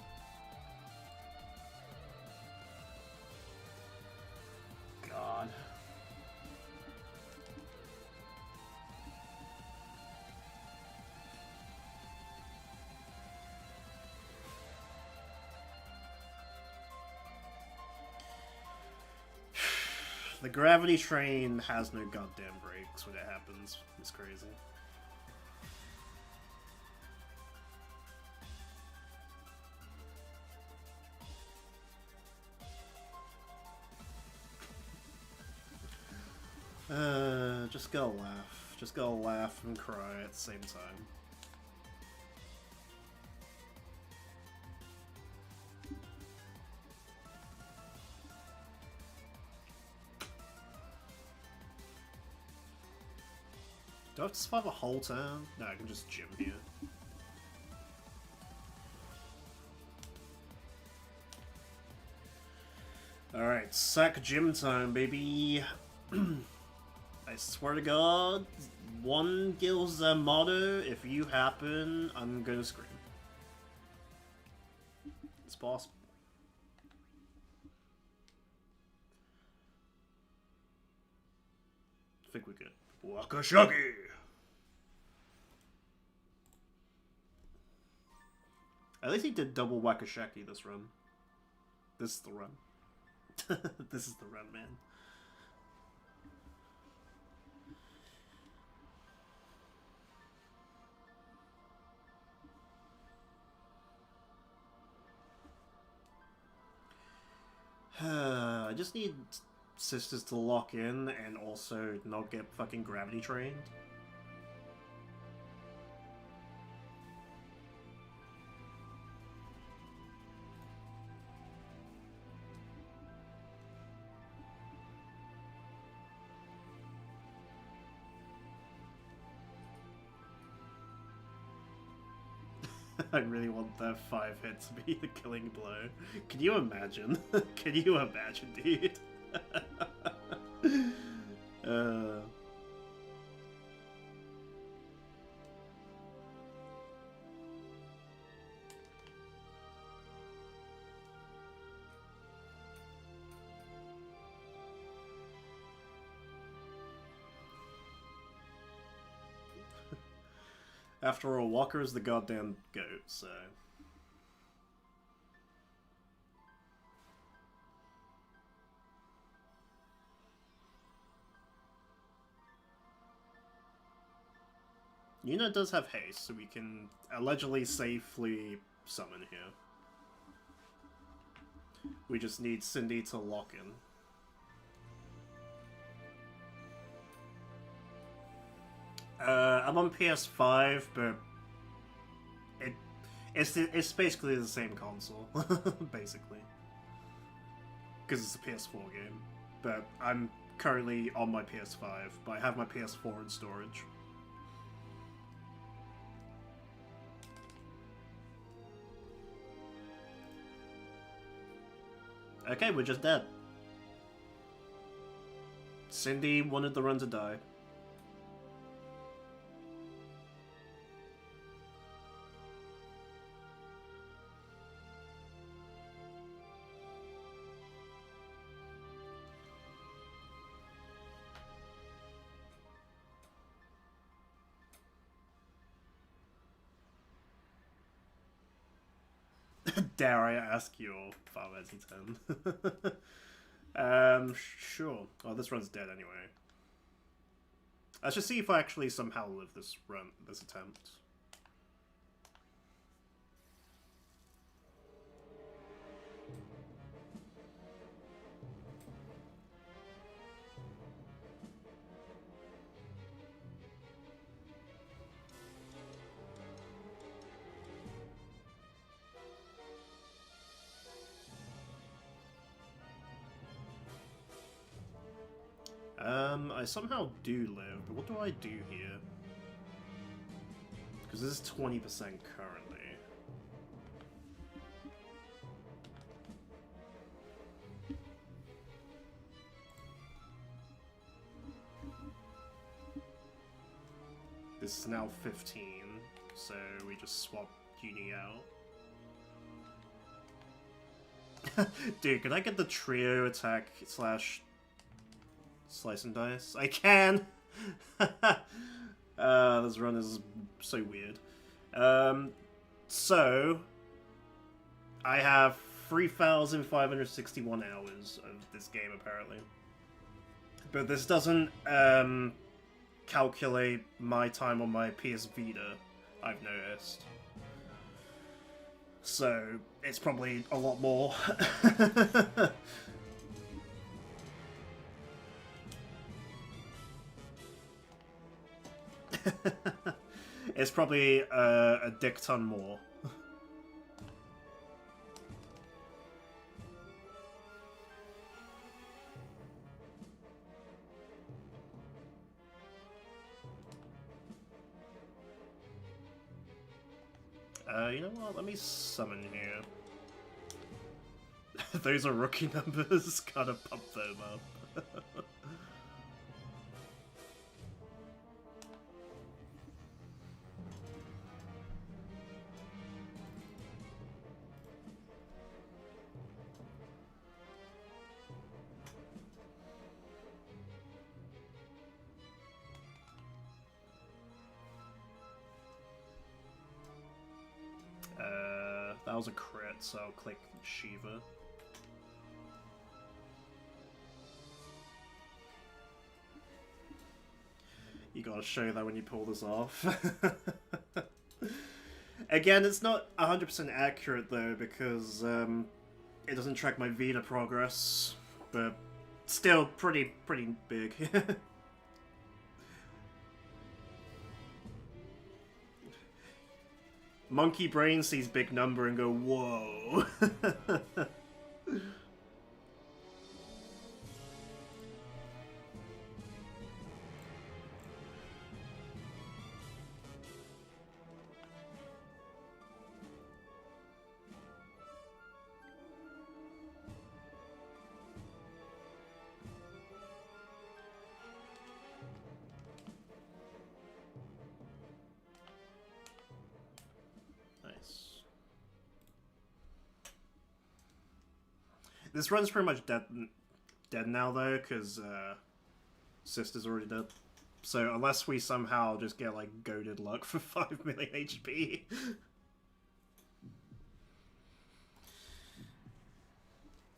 God. The gravity train has no goddamn brakes when it happens. It's crazy. Just gotta laugh. Just gotta laugh and cry at the same time. Do I have to survive a whole turn? No, I can just gym here. Alright, sack gym time, baby. I swear to God, one Gil Zanmato, if you happen, I'm gonna scream. It's possible. I think we're good. Wakashaki! At least he did double Wakashaki this run. This is the run. This is the run, man. I just need sisters to lock in and also not get fucking gravity trained. I really want that 5-hit to be the killing blow. Can you imagine? Can you imagine, dude? After all, Walker is the goddamn goat, so... Yuna does have haste, so we can allegedly safely summon here. We just need Cindy to lock in. I'm on PS5, but it's basically the same console, basically, because it's a PS4 game. But I'm currently on my PS5, but I have my PS4 in storage. Okay, we're just dead. Cindy wanted the run to die. Dare I ask your Final Fantasy X? Sure. Oh, this run's dead anyway. Let's just see if I actually somehow live this run, this attempt. I somehow do live, but what do I do here? Because this is 20% currently. This is now 15, so we just swap Uni out. Dude, can I get the trio attack slash slice and dice? I can! This run is so weird. So, I have 3,561 hours of this game, apparently. But this doesn't, calculate my time on my PS Vita, I've noticed. So, it's probably a lot more. It's probably a dick ton more. You know what? Let me summon here. Those are rookie numbers. Gotta pump them up. That was a crit, so I'll click Shiva. You gotta show that when you pull this off. Again, it's not 100% accurate though, because it doesn't track my Vita progress, but still pretty big. Monkey brain sees big number and go, whoa. This run's pretty much dead now, though, because Sister's already dead. So unless we somehow just get, like, goated luck for 5 million HP...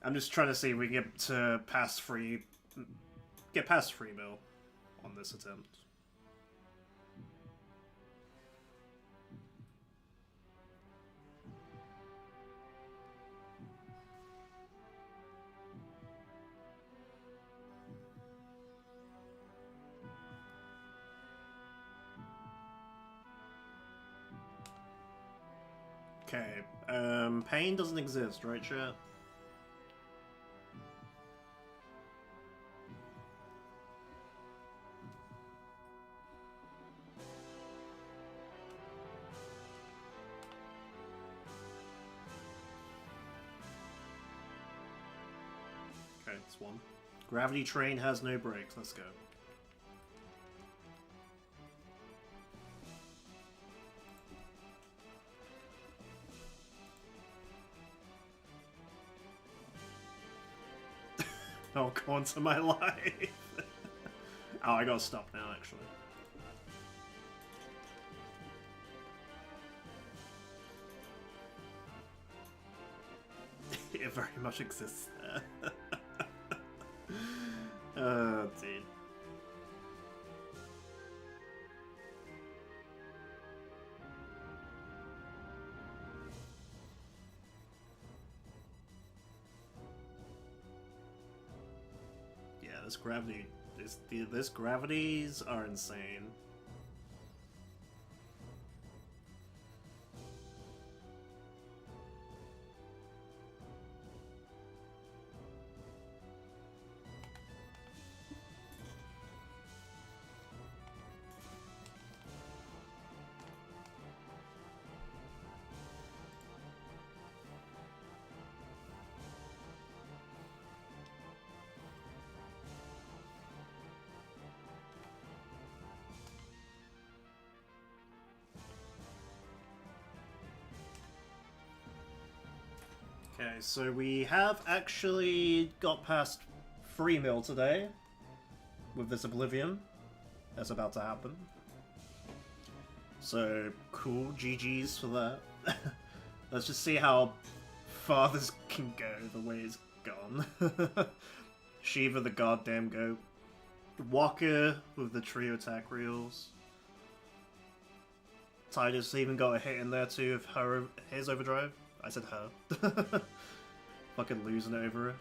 I'm just trying to see if we can get to past 3 mil on this attempt. Okay, pain doesn't exist, right, chat? Okay, it's one. Gravity train has no brakes, let's go. Oh, go into my life. Oh, I gotta stop now, actually. It very much exists there. Oh, dude. Yeah, this gravity, this gravities are insane. Okay, so we have actually got past 3 mil today with this Oblivion that's about to happen. So, cool, GG's for that. Let's just see how far this can go the way it's gone. Shiva the goddamn goat. Walker with the trio attack reels. Titus even got a hit in there too of his overdrive. I said her. Fucking losing it over it.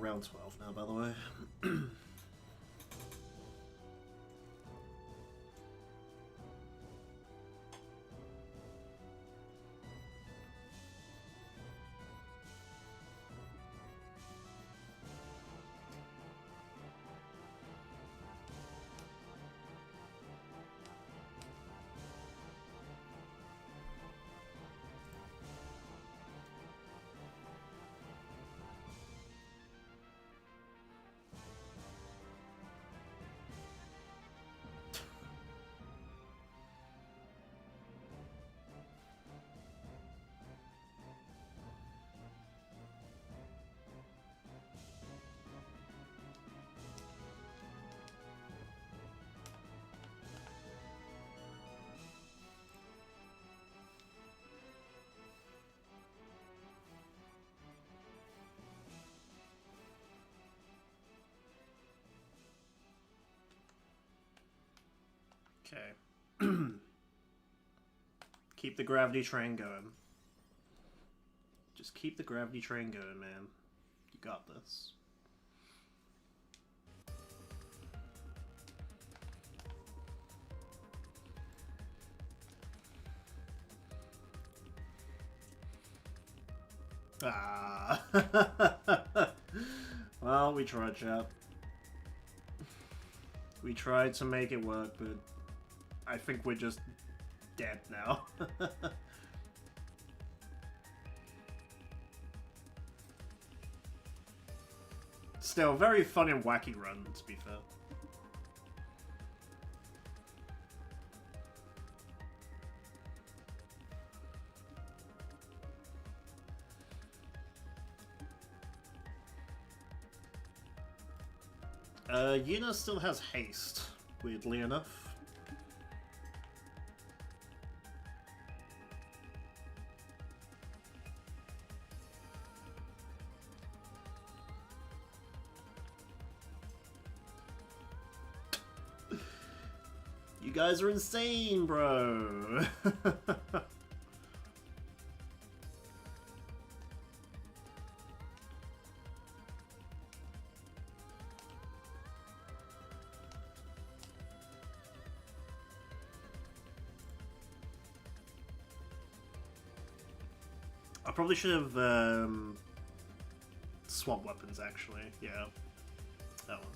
Round 12 now, by the way. Okay. Keep the gravity train going. Just keep the gravity train going, man. You got this. Ah. Well, we tried, chap. We tried to make it work, but I think we're just dead now. Still, very fun and wacky run, to be fair. Yuna still has haste, weirdly enough. guys are insane, bro. I probably should have swapped weapons, actually. Yeah, that one.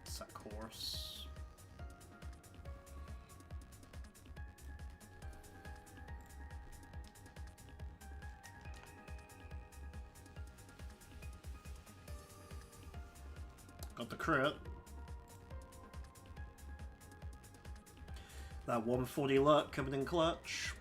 Sack horse. Got the crit. That 140 luck coming in clutch.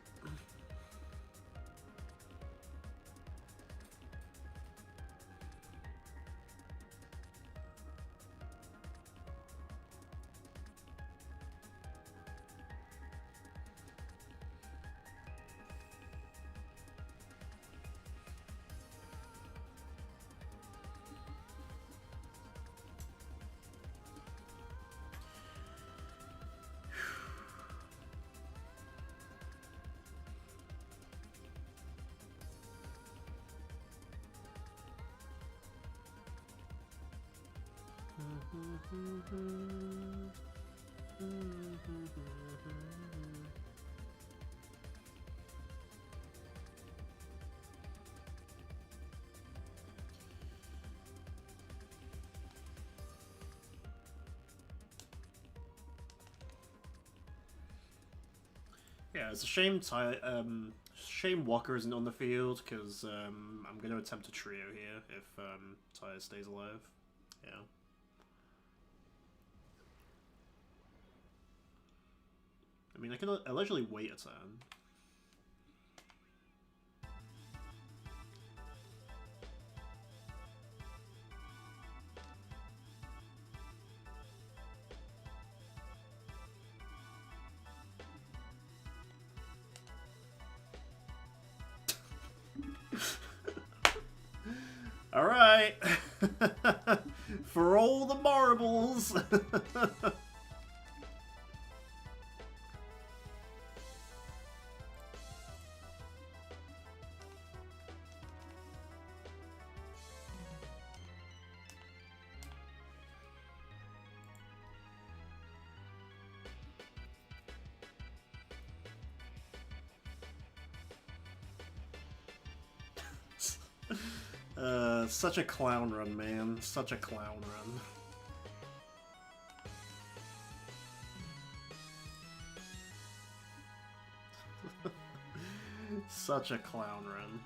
Yeah, it's a shame shame Walker isn't on the field, because I'm going to attempt a trio here if Ty stays alive. Yeah. I mean, I can allegedly wait a turn. All right, for all the marbles. Such a clown run, man. Such a clown run. Such a clown run.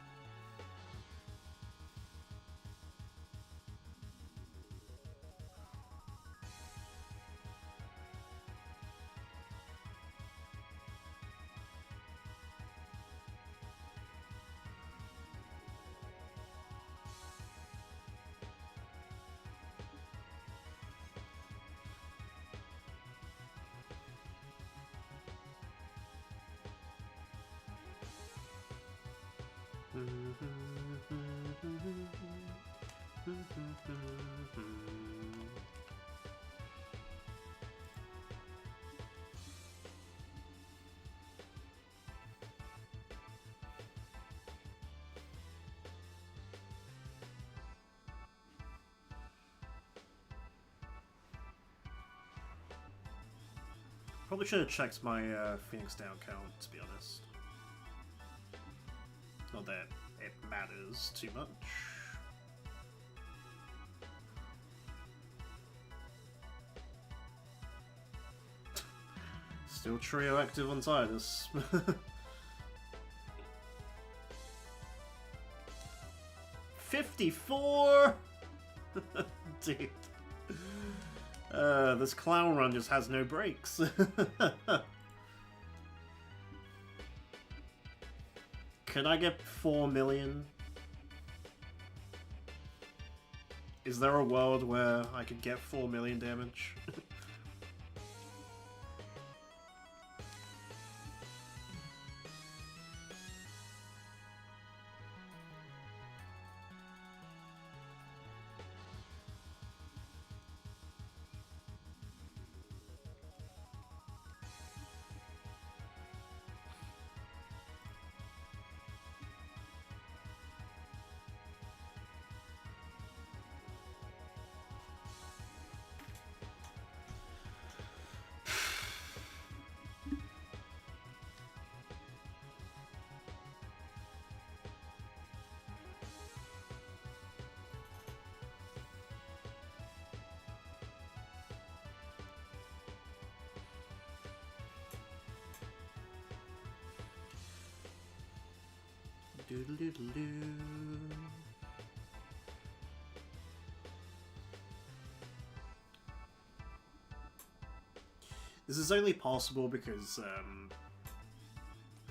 Probably should have checked my Phoenix down count, to be honest. Not that it matters too much. Still trio active on Titus. $54! Dude. This clown run just has no brakes. Can I get 4 million? Is there a world where I could get 4 million damage? This is only possible because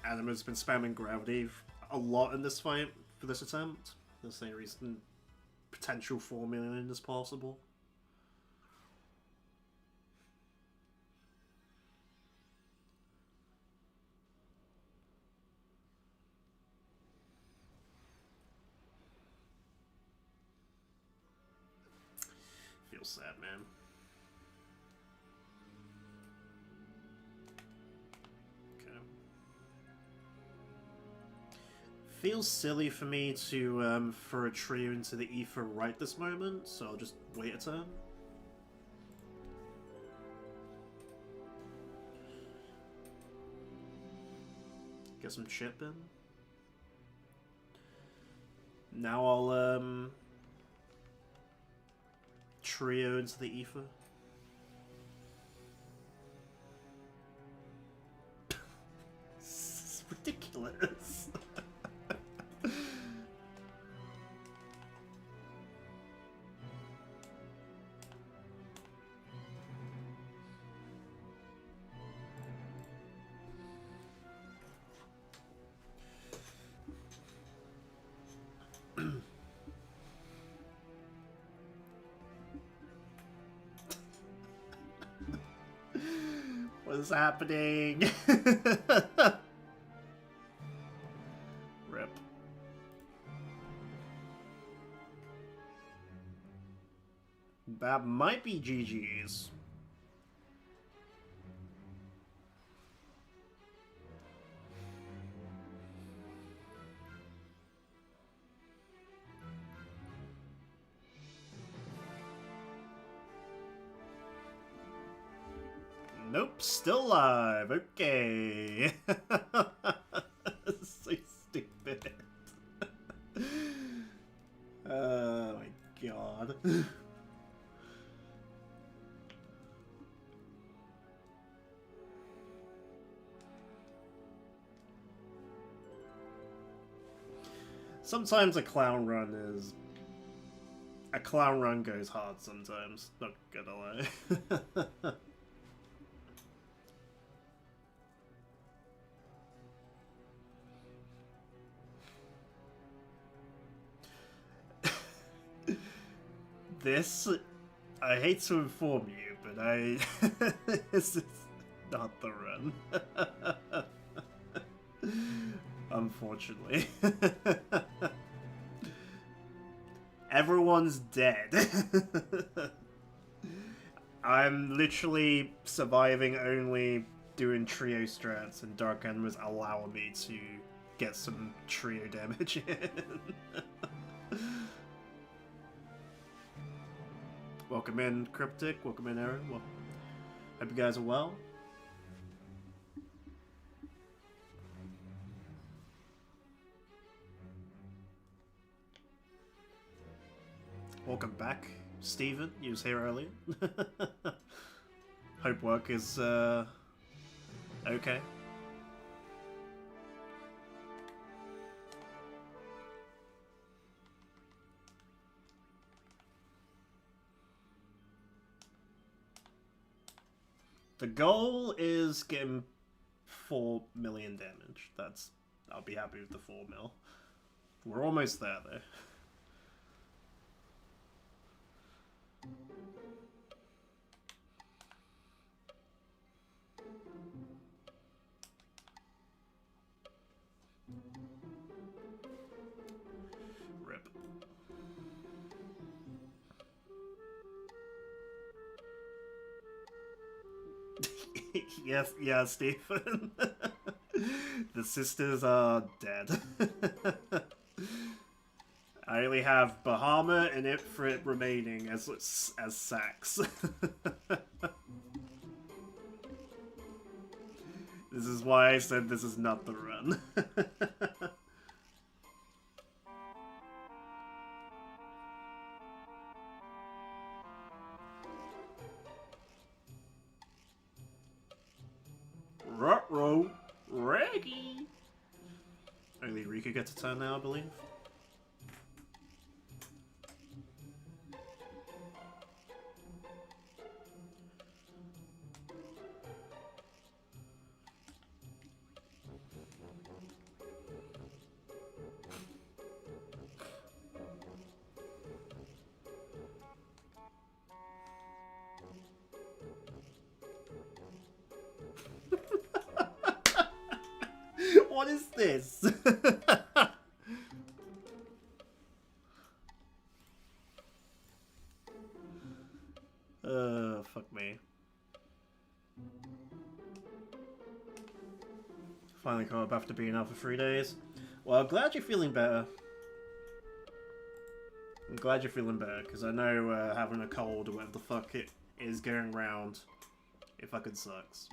Anima's been spamming gravity a lot in this fight for this attempt. There's no reason potential 4 million is possible. Feels sad, man. Feels silly for me to throw a trio into the ether right this moment, so I'll just wait a turn. Get some chip in. Now I'll trio into the ether. This is ridiculous. What's happening? Rip. That might be GG's. Nope, still alive. Okay. So stupid. Oh my god. Sometimes a clown run goes hard sometimes, not gonna lie. This, I hate to inform you, but this is not the run. Unfortunately. Everyone's dead. I'm literally surviving only doing trio strats, and Dark Anima's allowing me to get some trio damage in. Welcome in, Cryptic. Welcome in, Aaron. Well, hope you guys are well. Welcome back, Steven. You was here earlier. Hope work is okay. The goal is getting 4 million damage. I'll be happy with the 4 mil. We're almost there though. Rip. Yes, yeah, Stephen. The sisters are dead. I only have Bahamut and Ifrit remaining as sacks. This is why I said this is not the run. Ruh-roh, Reggie. Only Riku gets a turn now, I believe. What is this? Fuck me. Finally caught up after being out for 3 days. Well, I'm glad you're feeling better. I'm glad you're feeling better, because I know having a cold or whatever the fuck it is going round, it fucking sucks.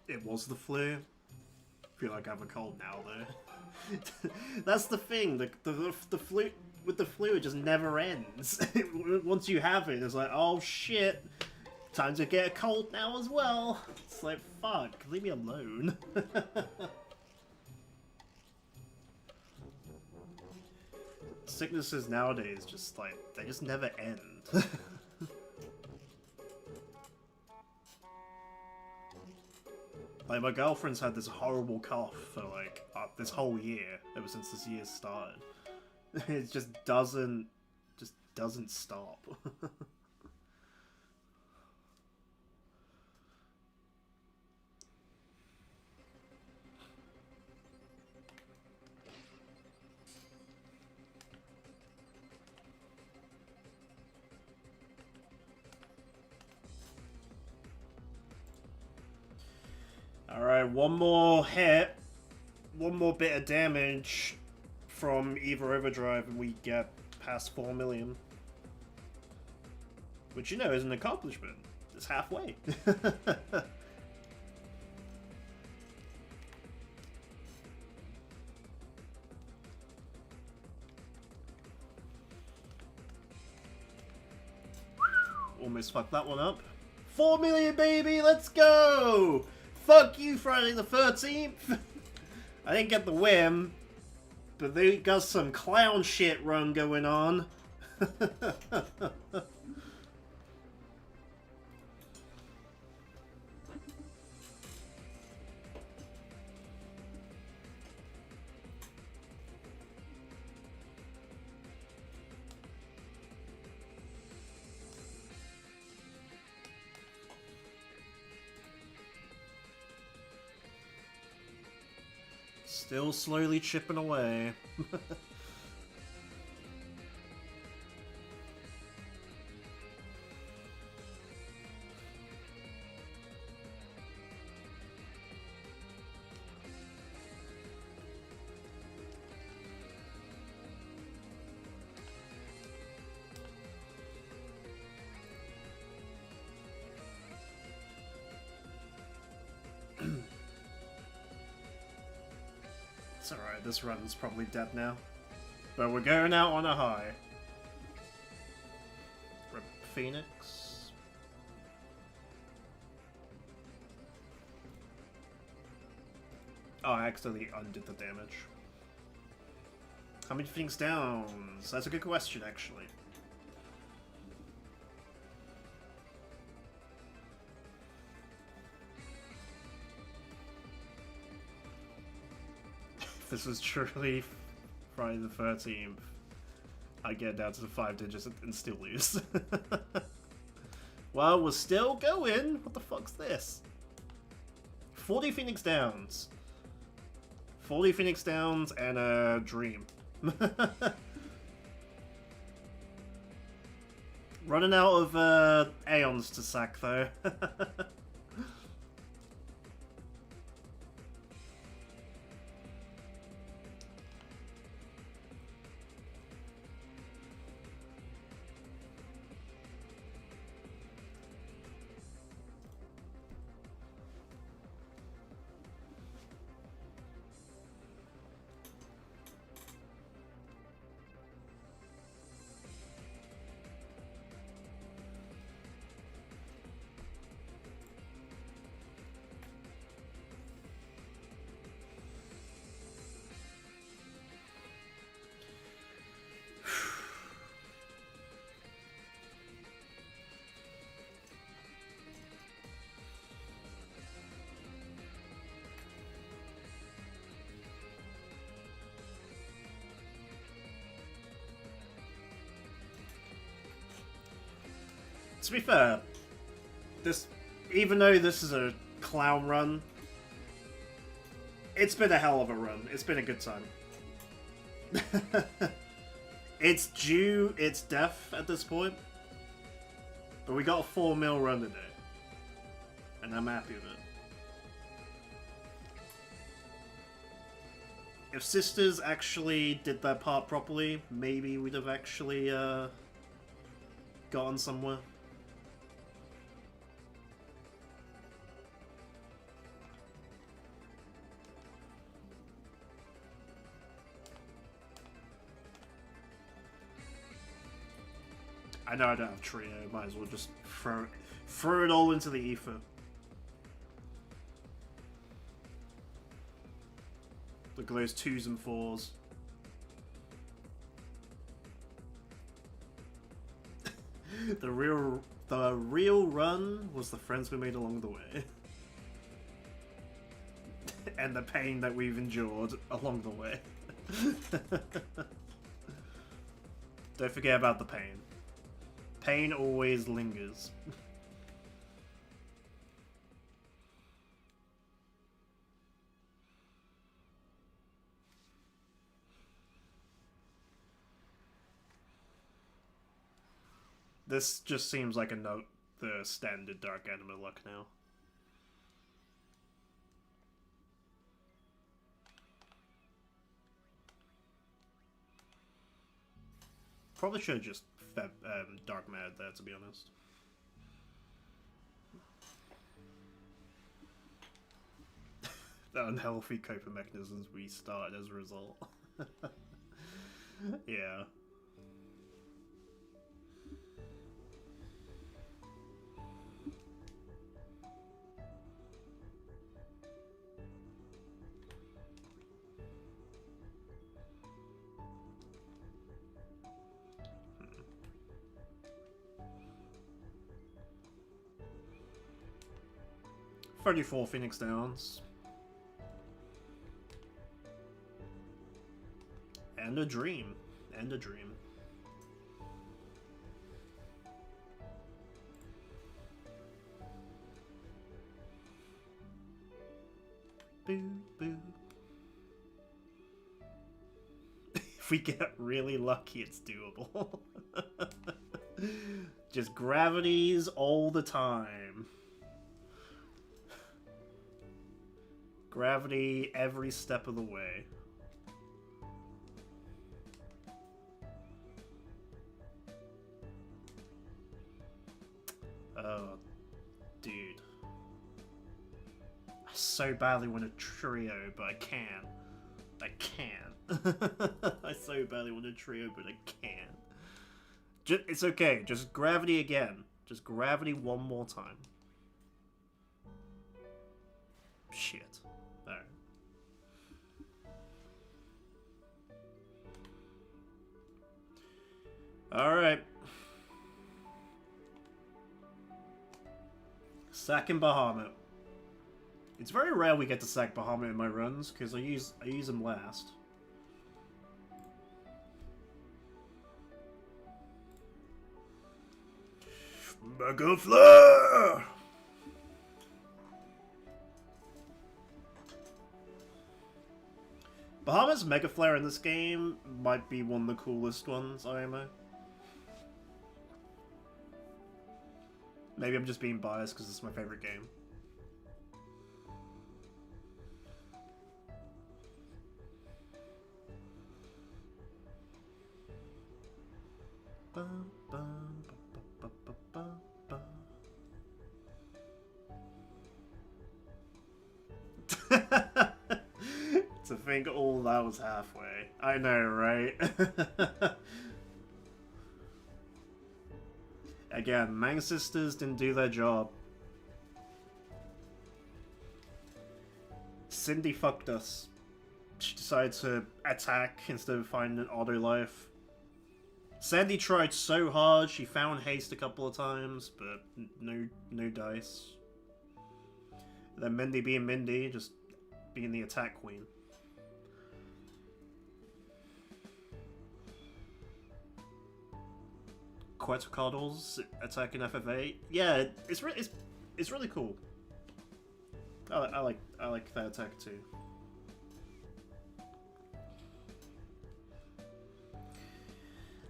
It was the flu. I feel like I have a cold now, though. That's the thing. The flu with the flu, it just never ends. Once you have it, it's like, oh shit, time to get a cold now as well. It's like, fuck, leave me alone. Sicknesses nowadays just like they just never end. Like, my girlfriend's had this horrible cough for, like, this whole year, ever since this year started. It just doesn't stop. Alright, one more hit, one more bit of damage from either overdrive and we get past 4 million. Which, you know, is an accomplishment. It's halfway. Almost fucked that one up. 4 million, baby! Let's go! Fuck you, Friday the 13th! I didn't get the whim, but they got some clown shit run going on. Still slowly chipping away. It's alright, this run's probably dead now. But we're going out on a high. Rip Phoenix. Oh, I accidentally undid the damage. How many Phoenix downs? That's a good question, actually. This was truly Friday the 13th. I get down to the 5 digits and still lose. Well, we're still going. What the fuck's this? 40 Phoenix Downs. 40 Phoenix Downs and a Dream. Running out of aeons to sack, though. To be fair, even though this is a clown run, it's been a hell of a run. It's been a good time. It's due its death at this point, but we got a 4 mil run today, and I'm happy with it. If Sisters actually did their part properly, maybe we'd have actually gotten somewhere. I know I don't have trio, might as well just throw it all into the ether. Look at those 2s and 4s. The real run was the friends we made along the way. And the pain that we've endured along the way. Don't forget about the pain. Pain always lingers. This just seems like the standard Dark Anima luck now. Probably should have just Dark Mad there, to be honest. The unhealthy coping mechanisms we started as a result. Yeah. Hmm. 34 Phoenix Downs. And a dream. And a dream. Boo, boo. If we get really lucky, it's doable. Just gravities all the time. Gravity every step of the way. Oh, dude. I so badly want a trio, but I can't. I can't. I so badly want a trio, but I can't. It's okay. Just gravity again. Just gravity one more time. Shit. Alright. Alright. Sacking Bahamut. It's very rare we get to sack Bahamut in my runs, because I use him last. Mega Flare! Bahamut's Mega Flare in this game might be one of the coolest ones, IMO. Maybe I'm just being biased because it's my favorite game. To think all that was halfway. I know, right? Again, Mang Sisters didn't do their job. Cindy fucked us. She decided to attack instead of finding an auto life. Sandy tried so hard, she found haste a couple of times, but no dice. And then Mindy being Mindy, just being the attack queen. Quetzalcoatl's attack in FF8. Yeah, it's really cool. I like that attack too.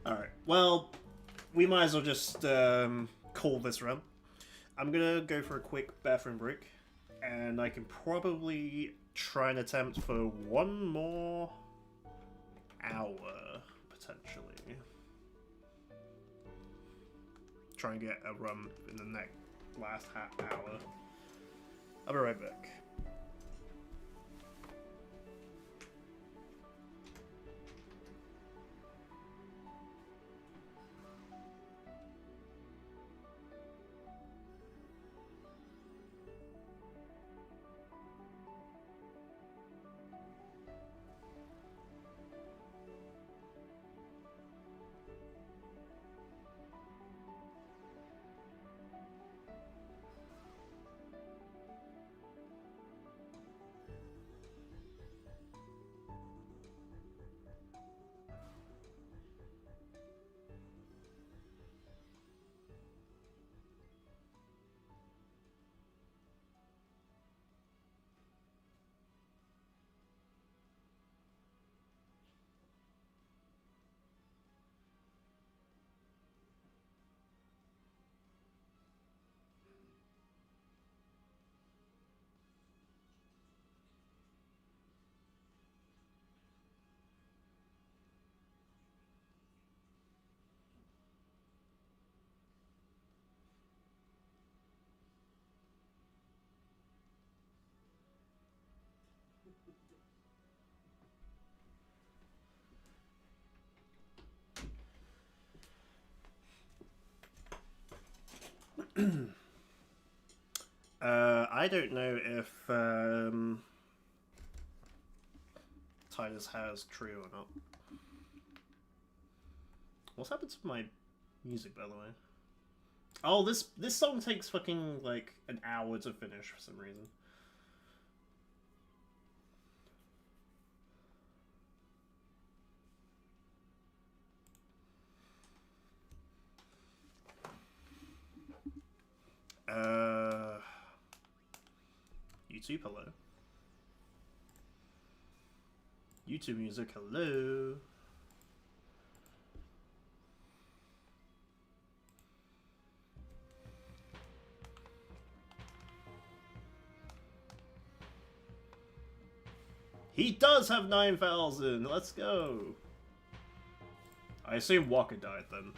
All right. Well, we might as well just call this run. I'm gonna go for a quick bathroom break, and I can probably try and attempt for one more hour potentially. Try and get a run in the last half hour. I'll be right back. I don't know if Titus has true or not. What's happened to my music, by the way? Oh, this song takes fucking like an hour to finish for some reason. YouTube, hello. YouTube music, hello. He does have 9,000. Let's go. I assume Walker died then.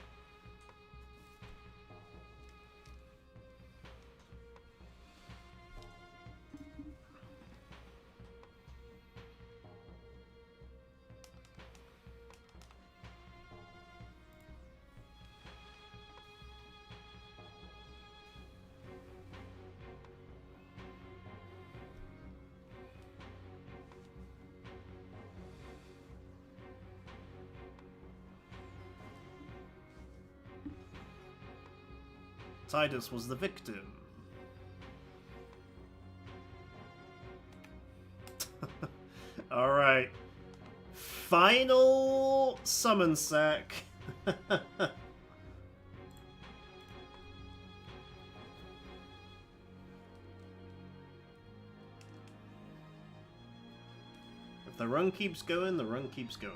Titus was the victim. Alright. Final summon sack. If the run keeps going, the run keeps going.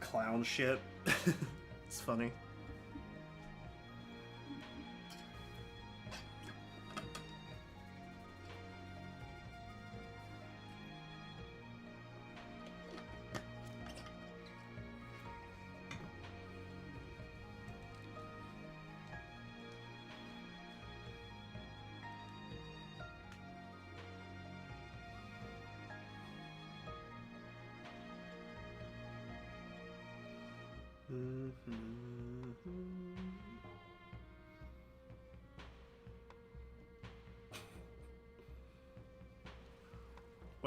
Clown shit. It's funny.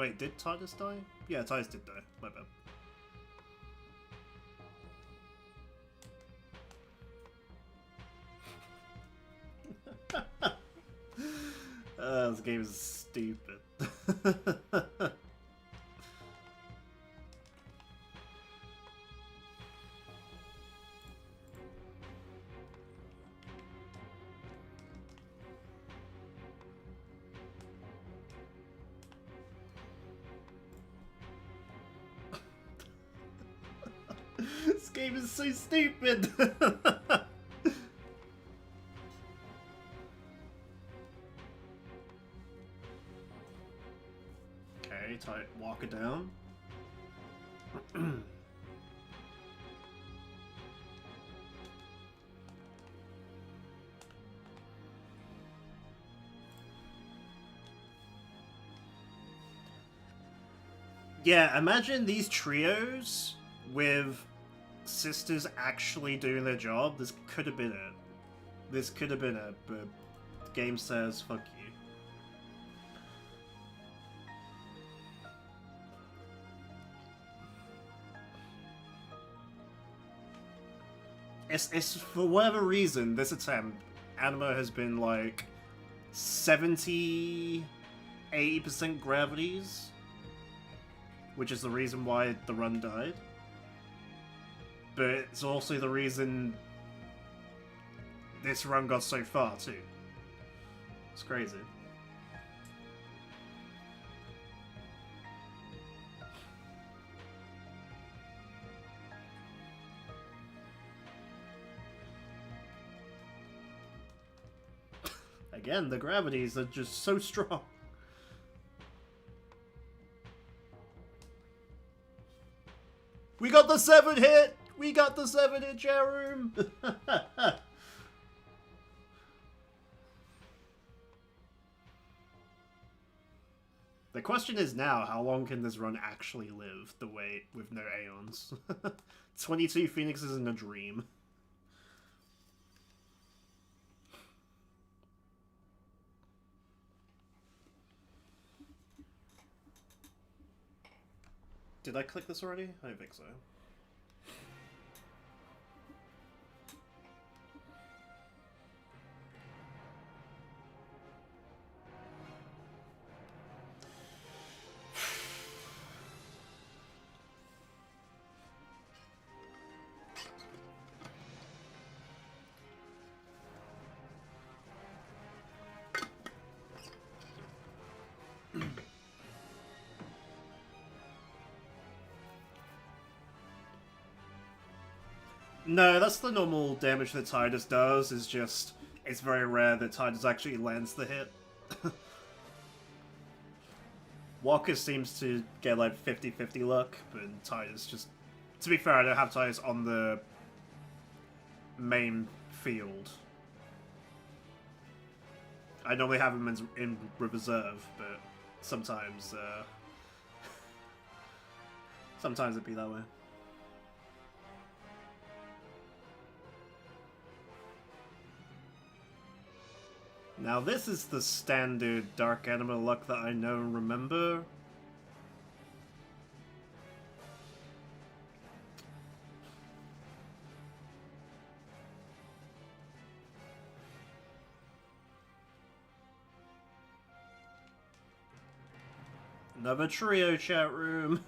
Wait, did Titus die? Yeah, Titus did die. My bad. This game is stupid. This game is so stupid! Okay, tight. Walk it down. Yeah, imagine these trios with sisters actually doing their job. This could have been it. This could have been it, but the game says fuck you. It's for whatever reason, this attempt, Anima has been like 70-80% gravities, which is the reason why the run died. But it's also the reason this run got so far, too. It's crazy. Again, the gravities are just so strong. We got the 7 hit! We got the 7 hit, chat room! The question is now, how long can this run actually live the way with no aeons? 22 phoenixes in a dream. Did I click this already? I don't think so. No, that's the normal damage that Tidus does, is just, it's very rare that Tidus actually lands the hit. Walker seems to get like 50-50 luck, but Tidus just... To be fair, I don't have Tidus on the main field. I normally have him in reserve, but sometimes, sometimes it'd be that way. Now this is the standard Dark Anima luck that I know and remember. Another trio, chat room.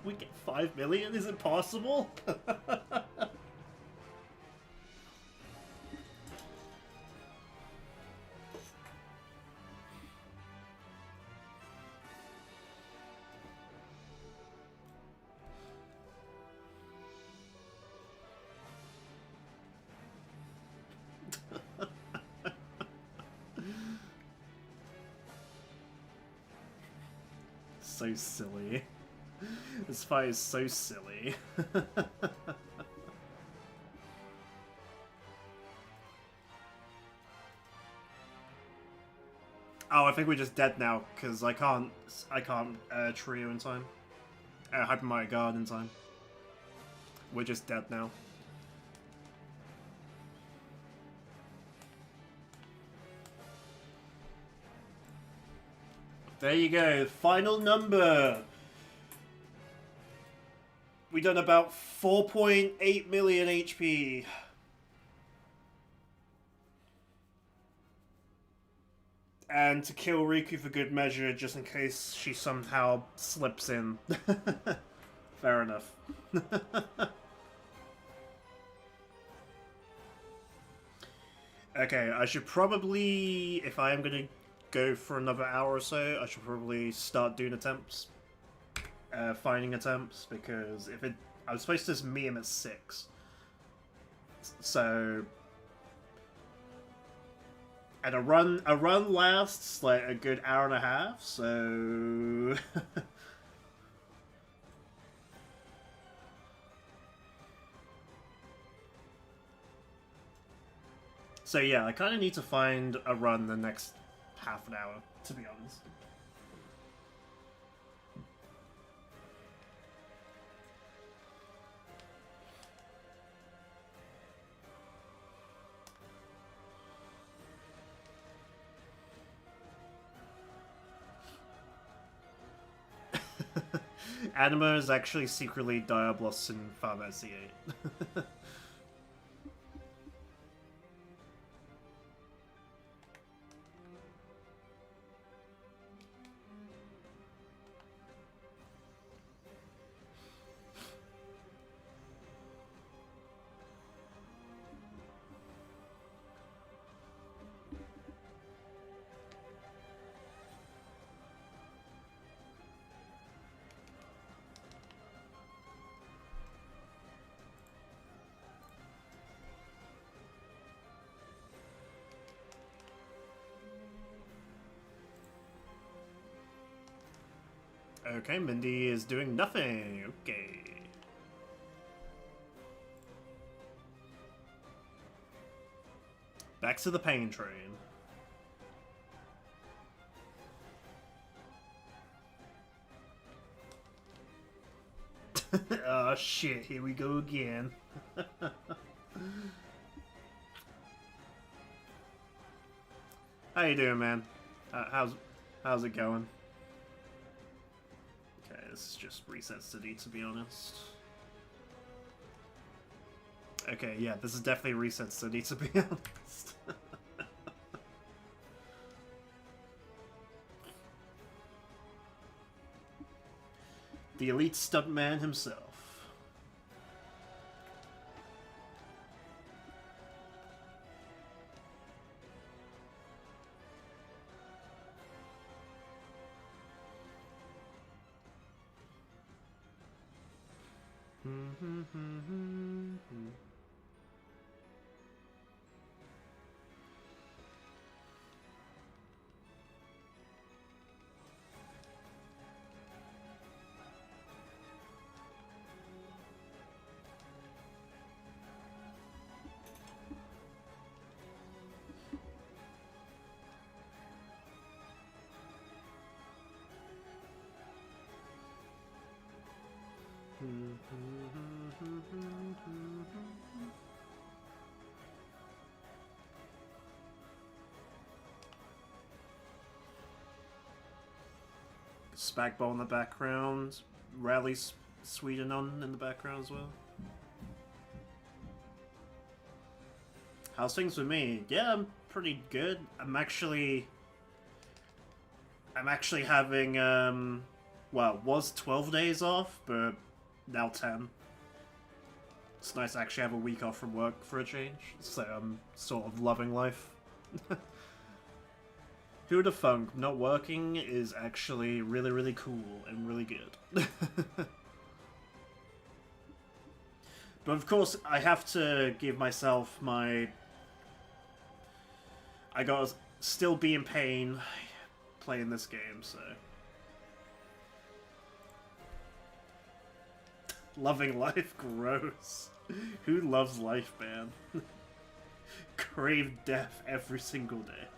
We get 5 million? Is it possible? So silly. This fight is so silly. Oh, I think we're just dead now because I can't trio in time. Hypermighty Guard in time. we're just dead now. There you go, final number. We done about 4.8 million HP. And to kill Riku for good measure, just in case she somehow slips in. Fair enough. Okay, I should probably, if I am going to go for another hour or so, I should probably start doing attempts. Finding attempts, because if it... I was supposed to just meet him at 6. So... And a run lasts like a good hour and a half, so... So yeah, I kind of need to find a run the next half an hour, to be honest. Anima is actually secretly Diablos in 1000+Hrs. Okay, Mindy is doing nothing. Okay. Back to the pain train. Oh shit, here we go again. How you doing, man? How's it going? Okay, this is just Reset City, to be honest. Okay, yeah, this is definitely Reset City, to be honest. The elite stuntman himself. Spagball in the background, Rally Sweden on in the background as well. How's things with me? Yeah, I'm pretty good. I'm actually having well, it was 12 days off, but now 10. It's nice to actually have a week off from work for a change, so I'm sort of loving life. Who would have thunk not working is actually really, really cool and really good. But of course, I have to give myself my... I gotta still be in pain playing this game, so... Loving life? Gross. Who loves life, man? Crave death every single day.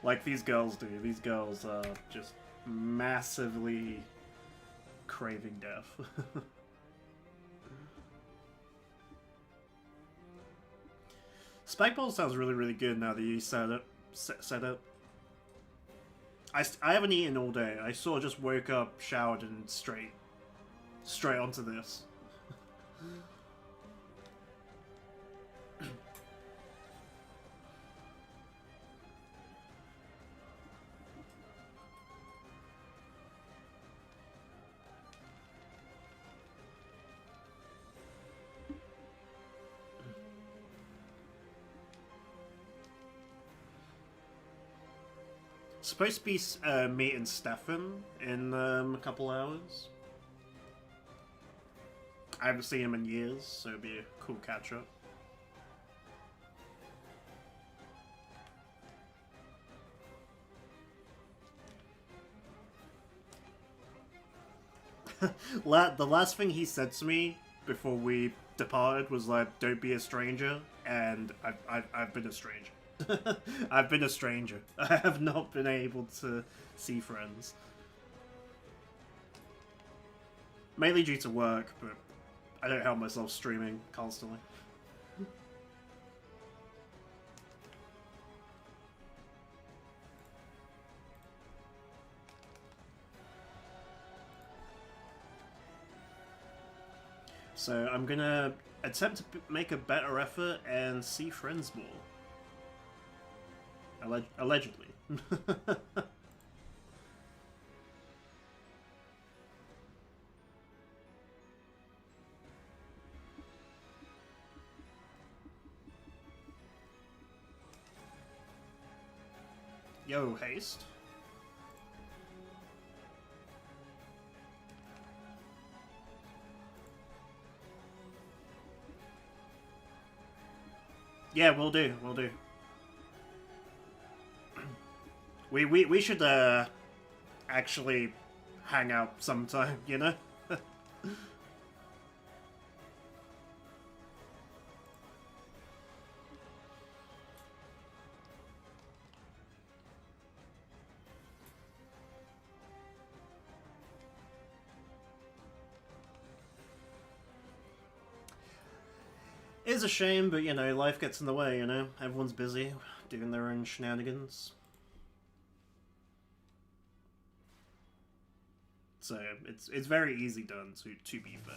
Like these girls do. These girls are just massively craving death. Spikeball sounds really, really good now that you said it. Said it. I haven't eaten all day. I sort of just woke up, showered, and straight onto this. Supposed to be meeting Stefan in a couple hours. I haven't seen him in years, so it'll be a cool catch up. The last thing he said to me before we departed was like, "Don't be a stranger," and I've been a stranger. I've been a stranger. I have not been able to see friends. Mainly due to work, but I don't help myself streaming constantly. So I'm gonna attempt to make a better effort and see friends more. Allegedly. Yo, haste. Yeah, we'll do. We'll do. We should actually hang out sometime, you know? It's a shame, but you know, life gets in the way, you know? Everyone's busy doing their own shenanigans. So it's very easy done, to be fair.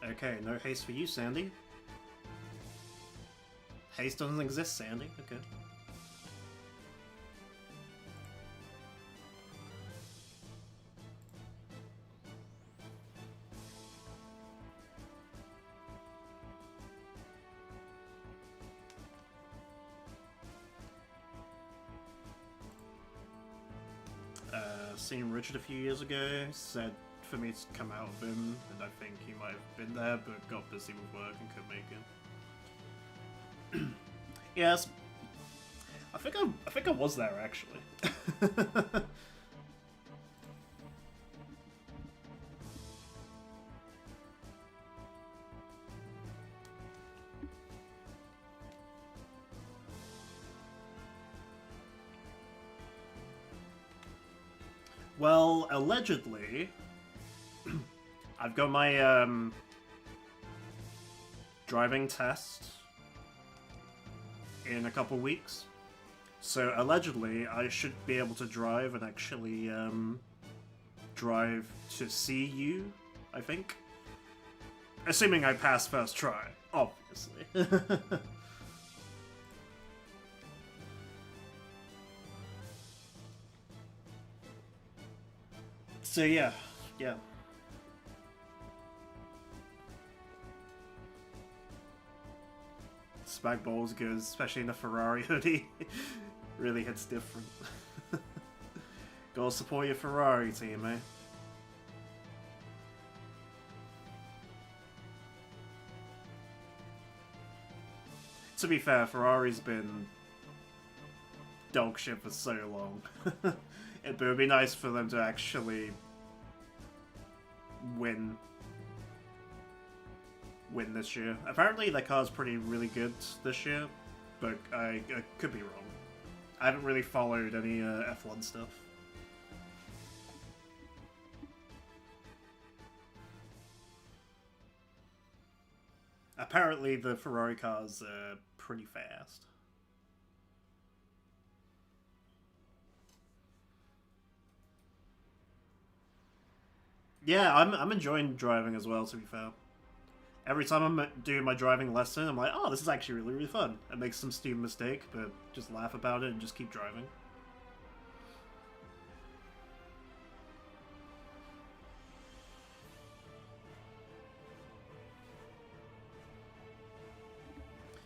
Okay, no haste for you, Sandy. Haste doesn't exist, Sandy. Okay. Seen Richard a few years ago, said for me to come out of him, and I think he might have been there, but got busy with work and couldn't make it. Yes, I think I was there actually. Well, allegedly, I've got my driving test in a couple weeks. So allegedly, I should be able to drive and actually drive to see you, I think. Assuming I pass first try, obviously. So yeah. Spagball's good, especially in a Ferrari hoodie. Really hits different. Gotta support your Ferrari team, eh? to be fair, Ferrari's been dog shit for so long. It would be nice for them to actually win this year. Apparently their car's really good this year, but I could be wrong. I haven't really followed any F1 stuff. Apparently the Ferrari car's pretty fast. Yeah, I'm enjoying driving as well, to be fair. Every time I'm doing my driving lesson, I'm like, oh, this is actually really fun. I make some stupid mistake, but just laugh about it and just keep driving.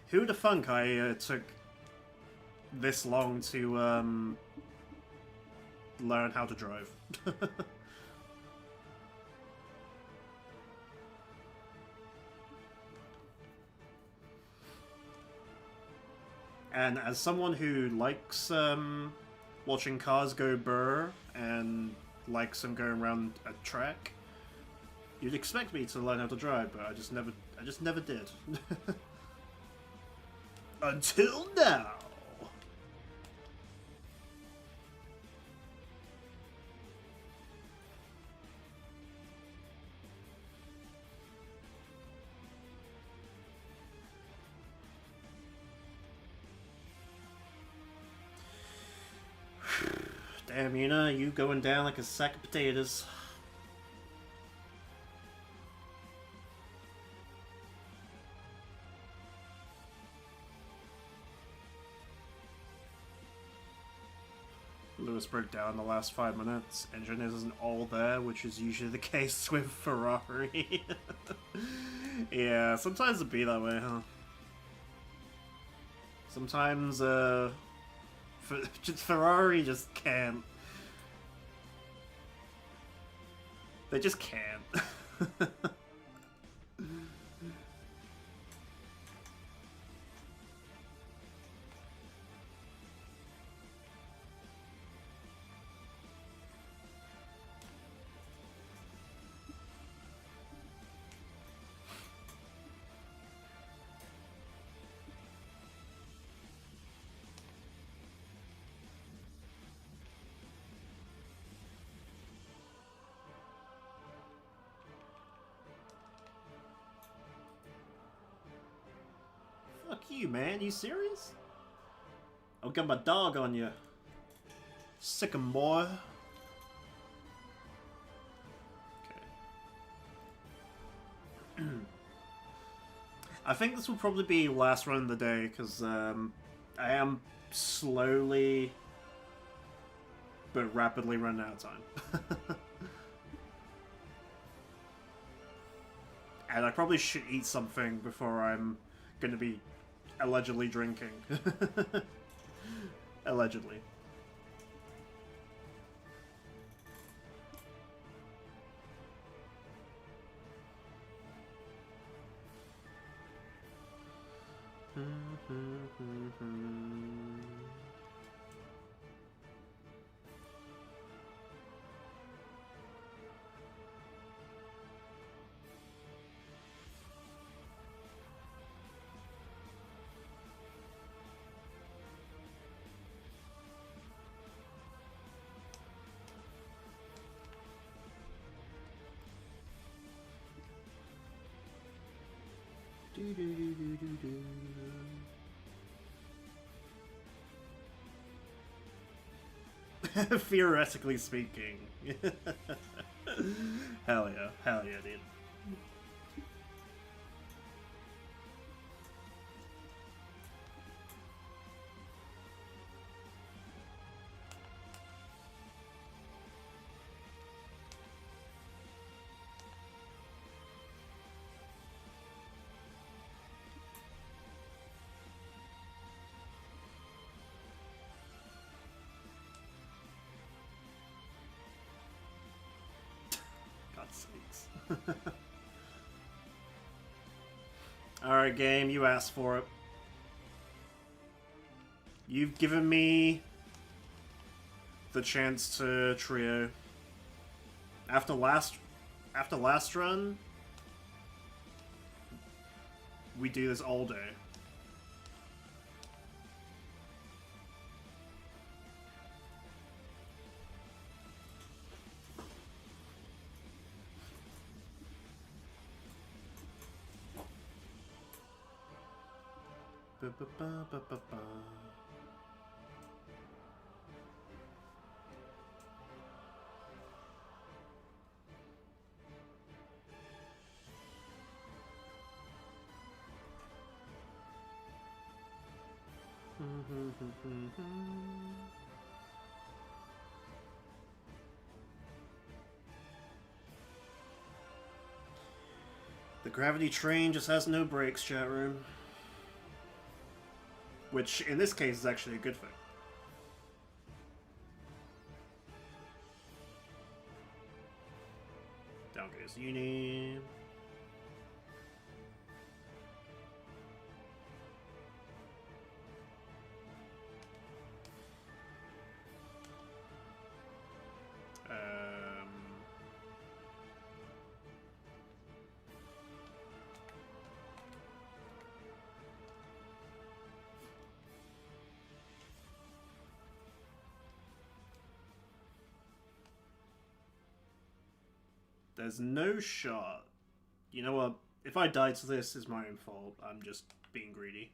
Who'd have thunk I took this long to learn how to drive? And as someone who likes watching cars go burr and likes them going around a track, you'd expect me to learn how to drive, but I just never did. Until now. Damn, Yuna, you going down like a sack of potatoes. Lewis broke down in the last 5 minutes. Engine isn't all there, which is usually the case with Ferrari. Yeah, sometimes it be that way, huh? Sometimes, Ferrari just can't. They just can't. Fuck you, man. You serious? I'll get my dog on you. Sick 'em, boy. Okay. I think this will probably be last run of the day, because I am slowly but rapidly running out of time. And I probably should eat something before I'm going to be allegedly drinking. Allegedly. Theoretically speaking. Hell yeah, dude. God's sakes. Alright, game, you asked for it. You've given me the chance to trio. After last run, we do this all day. Ba, ba, ba, ba, ba, ba. The gravity train just has no brakes, chat room. Which, in this case, is actually a good thing. Down goes Uni. There's no shot. You know what? If I die to this, it's my own fault. I'm just being greedy.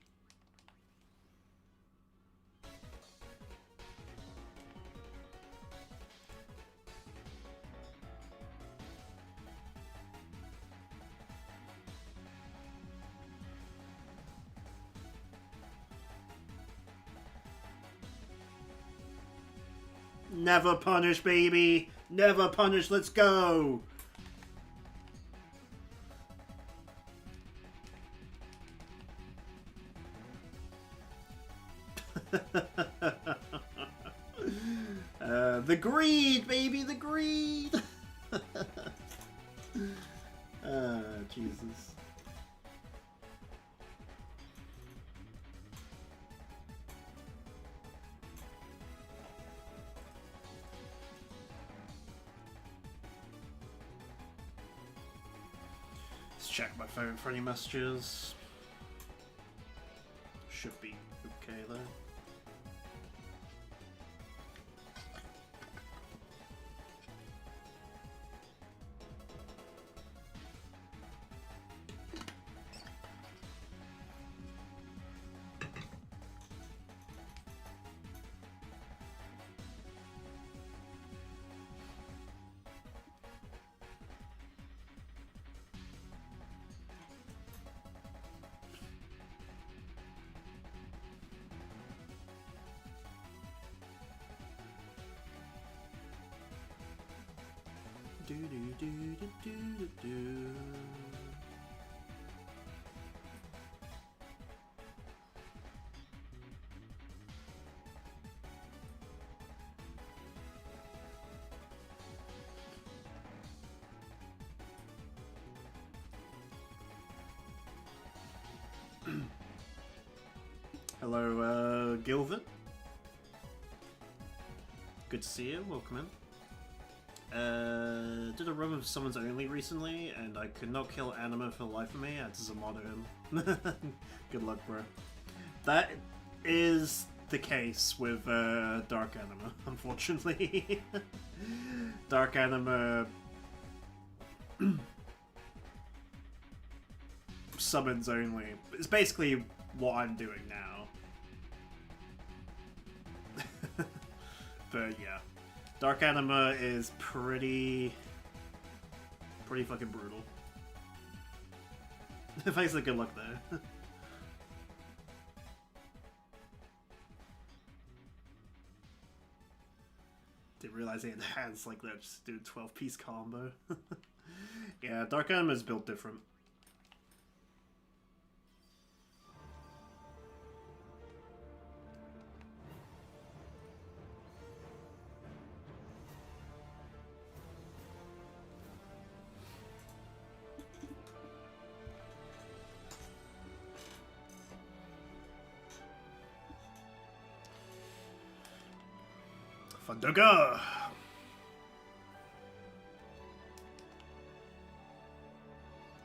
Never punish, baby! Never punish, let's go! The greed, baby, the greed! Jesus. Let's check my phone for any messages. Should be okay though. Do do do do do do do. Hello, Gilvin. Good to see you. Welcome in. Did a run of Summons Only recently, and I could not kill Anima for the life of me. I had to Zanmato him. Good luck, bro. That is the case with Dark Anima, unfortunately. Dark Anima Summons Only. It's basically what I'm doing now. But yeah. Dark Anima is pretty fucking brutal. Thanks for good luck there. Didn't realize they had hands like that just to do a 12-piece combo. Yeah, Dark Anima is built different. Fanduga!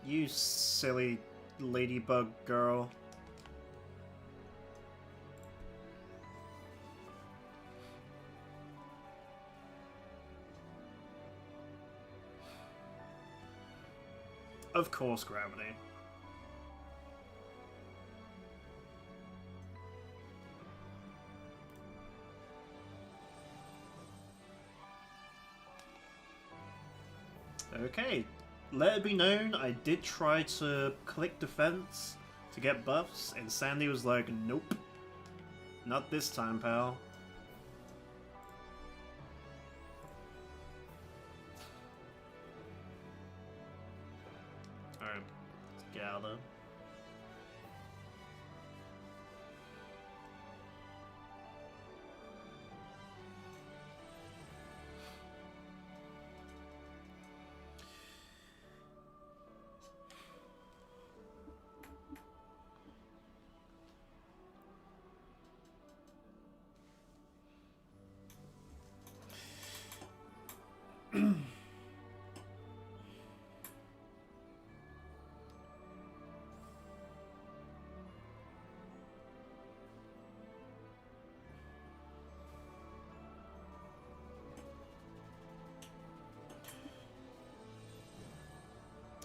You silly ladybug girl. Of course, gravity. Okay, let it be known, I did try to click defense to get buffs, and Sandy was like, nope. Not this time, pal. Alright, let's get out of there.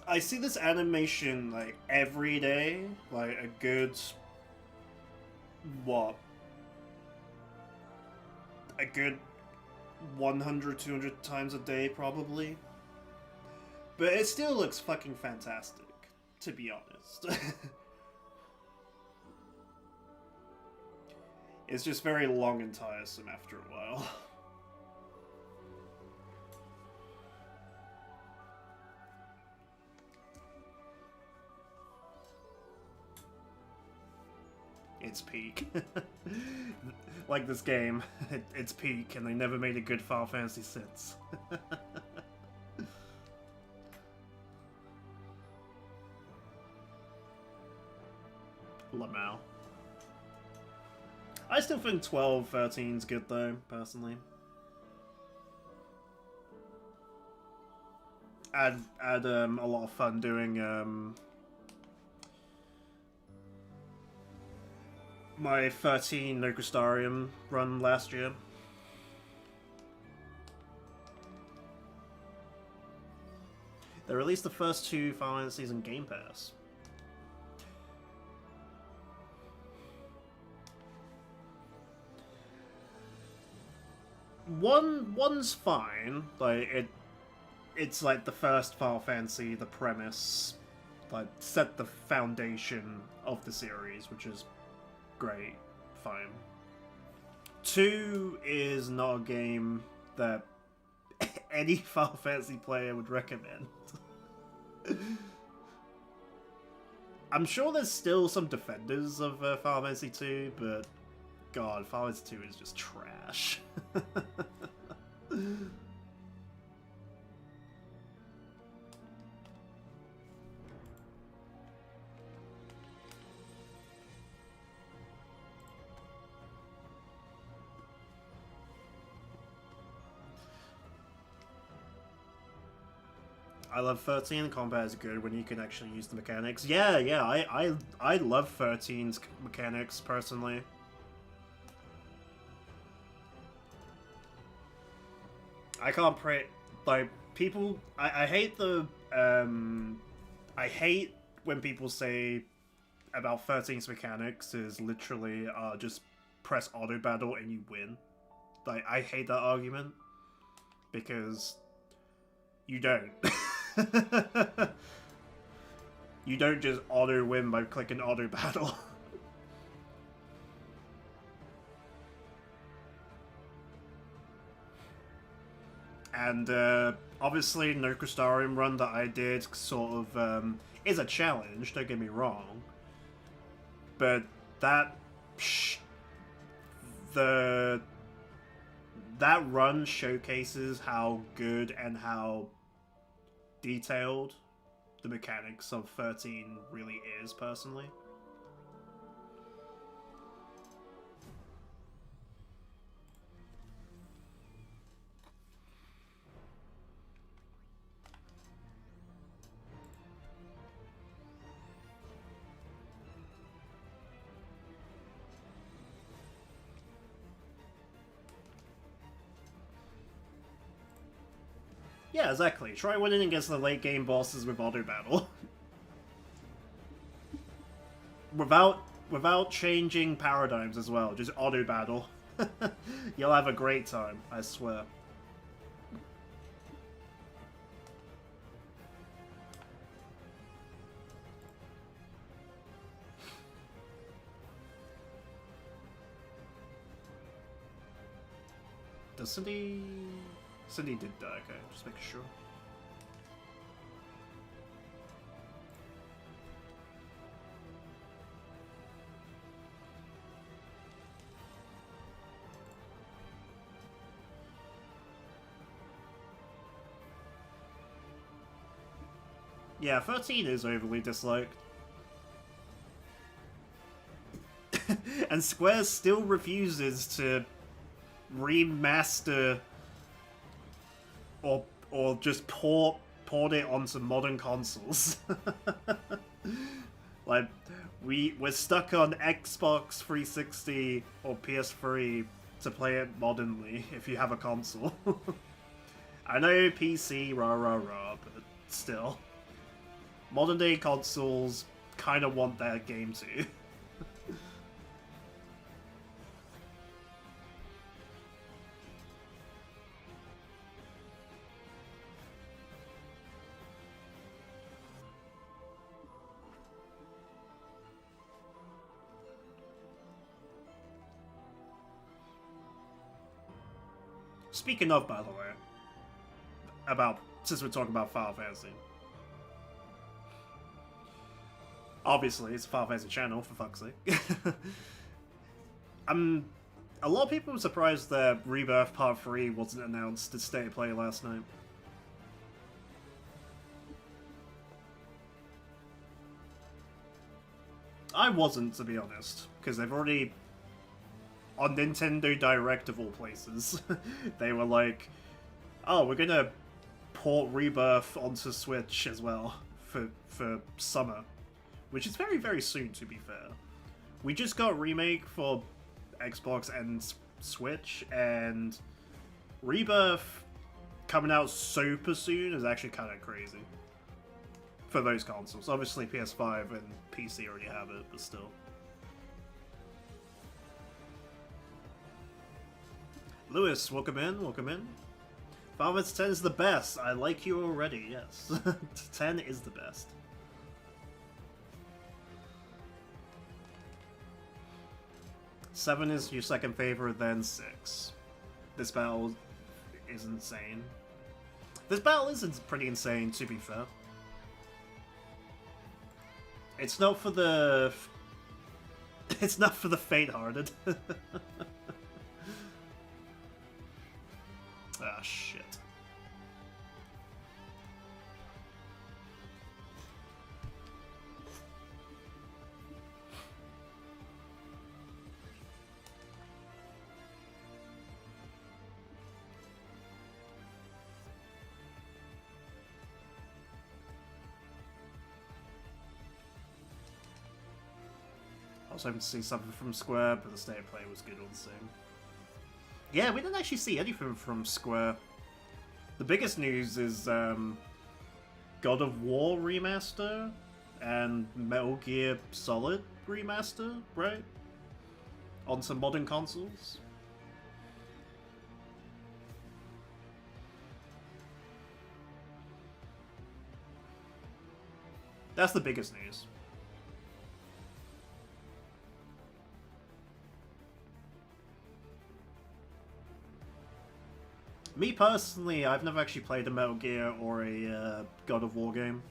I see this animation like every day, like a good what? A good 100, 200 times a day probably. But it still looks fucking fantastic, to be honest. It's just very long and tiresome after a while. It's peak. Like this game, it's peak, and they never made a good Final Fantasy since. Lamau. I still think 12, 13 is good though, personally. I had a lot of fun doing my 13 no Crystarium run last year. They released the first 2 Final Fantasies in Game Pass. One's fine, like it's like the first Final Fantasy, the premise, like set the foundation of the series, which is great, fine. 2 is not a game that any Final Fantasy player would recommend. I'm sure there's still some defenders of Final Fantasy 2, but God, Final Fantasy 2 is just trash. I love 13. Combat is good when you can actually use the mechanics. Yeah, I love 13's mechanics personally. I can't pray. Like people, I hate the I hate when people say about 13's mechanics is literally just press auto battle and you win. Like I hate that argument because you don't. You don't just auto win by clicking auto battle. And obviously no Crystarium run that I did sort of is a challenge, don't get me wrong. But that run showcases how good and how detailed the mechanics of 13 really is, personally. Yeah, exactly. Try winning against the late game bosses with auto battle. without changing paradigms as well, just auto battle. You'll have a great time, I swear. Does Cindy... Cindy did die, okay, just making sure. Yeah, 13 is overly disliked. And Square still refuses to remaster or just port it onto modern consoles. Like, we're stuck on Xbox 360 or PS3 to play it modernly if you have a console. I know PC, rah rah rah, but still. Modern day consoles kind of want that game too. Speaking of, by the way, since we're talking about Final Fantasy. Obviously, it's a Final Fantasy channel, for fuck's sake. A lot of people were surprised that Rebirth Part 3 wasn't announced at State of Play last night. I wasn't, to be honest, because they've already... On Nintendo Direct of all places, they were like, oh, we're gonna port Rebirth onto Switch as well for summer. Which is very, very soon, to be fair. We just got Remake for Xbox and Switch, and Rebirth coming out super soon is actually kind of crazy. For those consoles. Obviously PS5 and PC already have it, but still. Lewis, welcome in, welcome in. Final Fantasy 10 is the best. I like you already, yes. 10 is the best. Seven is your second favorite, then 6. This battle is insane. This battle is pretty insane, to be fair. It's not for the... It's not for the faint-hearted. Ah, shit. I was hoping to see something from Square, but the State of Play was good all the same. Yeah, we didn't actually see anything from Square. The biggest news is God of War Remaster and Metal Gear Solid Remaster, right? On some modern consoles. That's the biggest news. Me personally, I've never actually played a Metal Gear or a God of War game.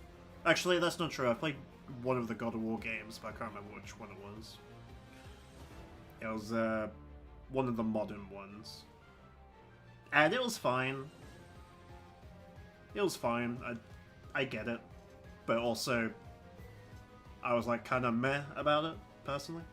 Actually, that's not true. I played one of the God of War games, but I can't remember which one it was. It was one of the modern ones. And it was fine. It was fine. I get it. But also, I was like kind of meh about it, personally.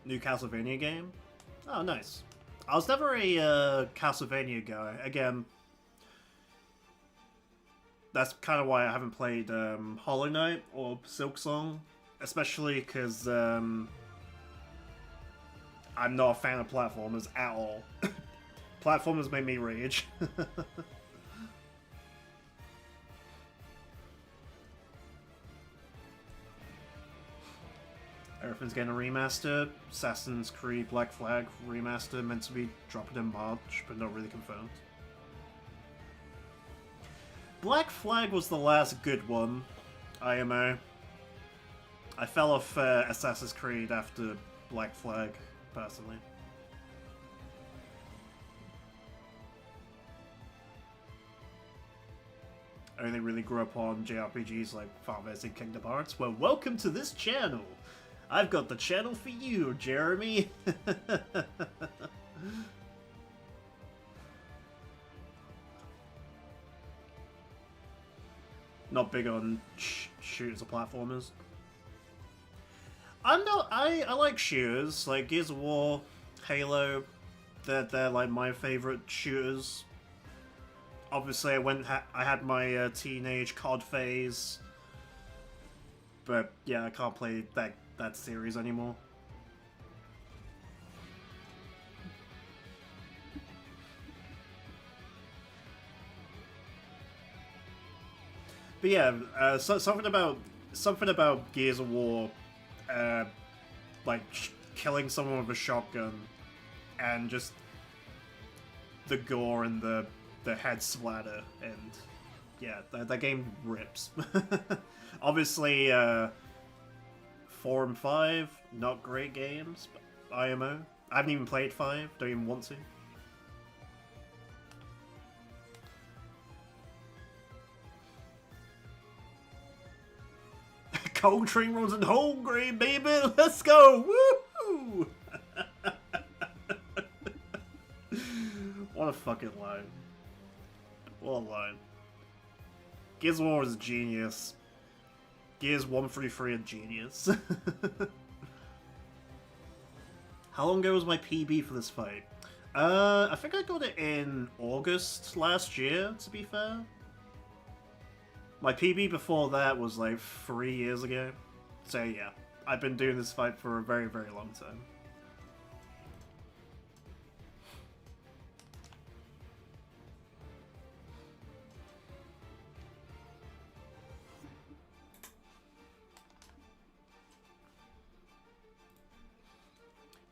New Castlevania game? Oh, nice. I was never a Castlevania guy. Again, that's kind of why I haven't played Hollow Knight or Silk Song, especially because I'm not a fan of platformers at all. Platformers make me rage. Everything's getting a remaster. Assassin's Creed Black Flag remaster meant to be dropping in March, but not really confirmed. Black Flag was the last good one, IMO. I fell off Assassin's Creed after Black Flag, personally. I only really grew up on JRPGs like Final Fantasy and Kingdom Hearts. Well, welcome to this channel! I've got the channel for you, Jeremy! Not big on shooters or platformers. I like shooters, like Gears of War, Halo. They're like my favorite shooters. Obviously, I had my teenage COD phase, but yeah, I can't play that series anymore. But yeah, something about Gears of War, like killing someone with a shotgun, and just the gore and the head splatter, and yeah, that game rips. Obviously, 4 and 5, not great games, but IMO. I haven't even played 5, don't even want to. Cold Train runs in hungry, baby! Let's go! Woohoo! What a fucking line. What a line. Gears of War is genius. Gears 1 through 3 are genius. How long ago was my PB for this fight? I think I got it in August last year, to be fair. My PB before that was like 3 years ago. So yeah, I've been doing this fight for a very, very long time.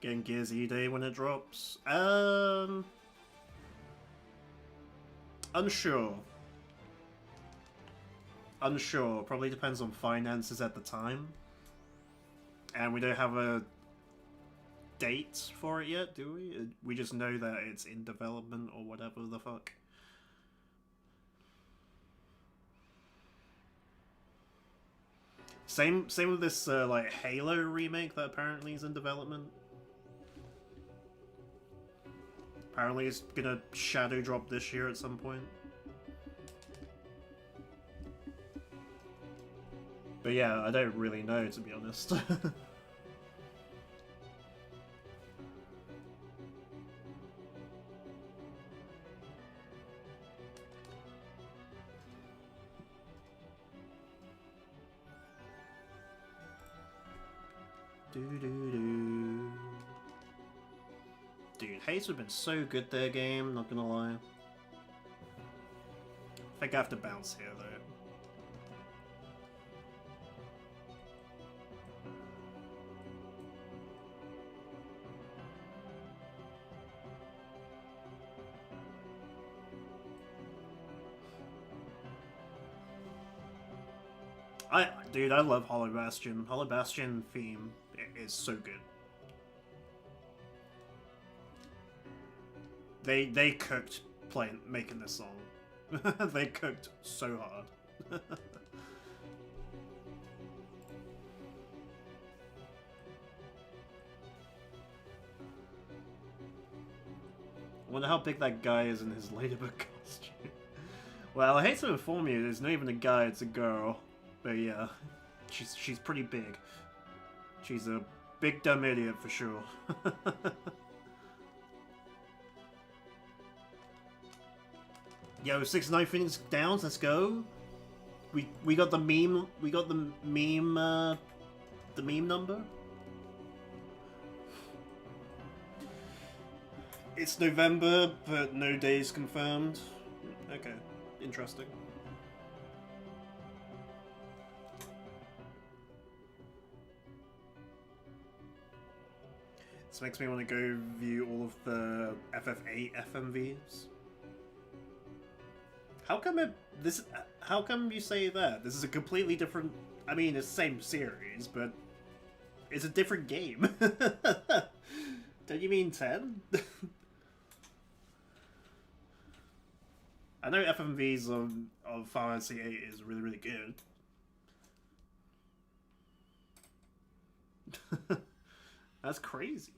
Getting Gears E-Day when it drops. Unsure. Unsure. Probably depends on finances at the time. And we don't have a date for it yet, do we? We just know that it's in development or whatever the fuck. Same with this like Halo remake that apparently is in development. Apparently it's gonna shadow drop this year at some point. But yeah, I don't really know, to be honest. Dude, Haze have been so good their game, not gonna lie. I think I have to bounce here though. Dude, I love Hollow Bastion. Hollow Bastion theme is so good. They cooked making this song. They cooked so hard. I wonder how big that guy is in his ladybug costume. Well, I hate to inform you, there's not even a guy, it's a girl. But yeah, she's pretty big. She's a big dumb idiot for sure. Yo, 6 9 Phoenix downs, let's go. we got the meme. We got the meme. The meme number. It's November, but no days confirmed. Okay, interesting. This makes me want to go view all of the FF8 FMVs. How come you say that? This is a completely different... I mean, it's the same series, but it's a different game. Don't you mean 10? I know FMVs of Final Fantasy VIII is really, really good. That's crazy.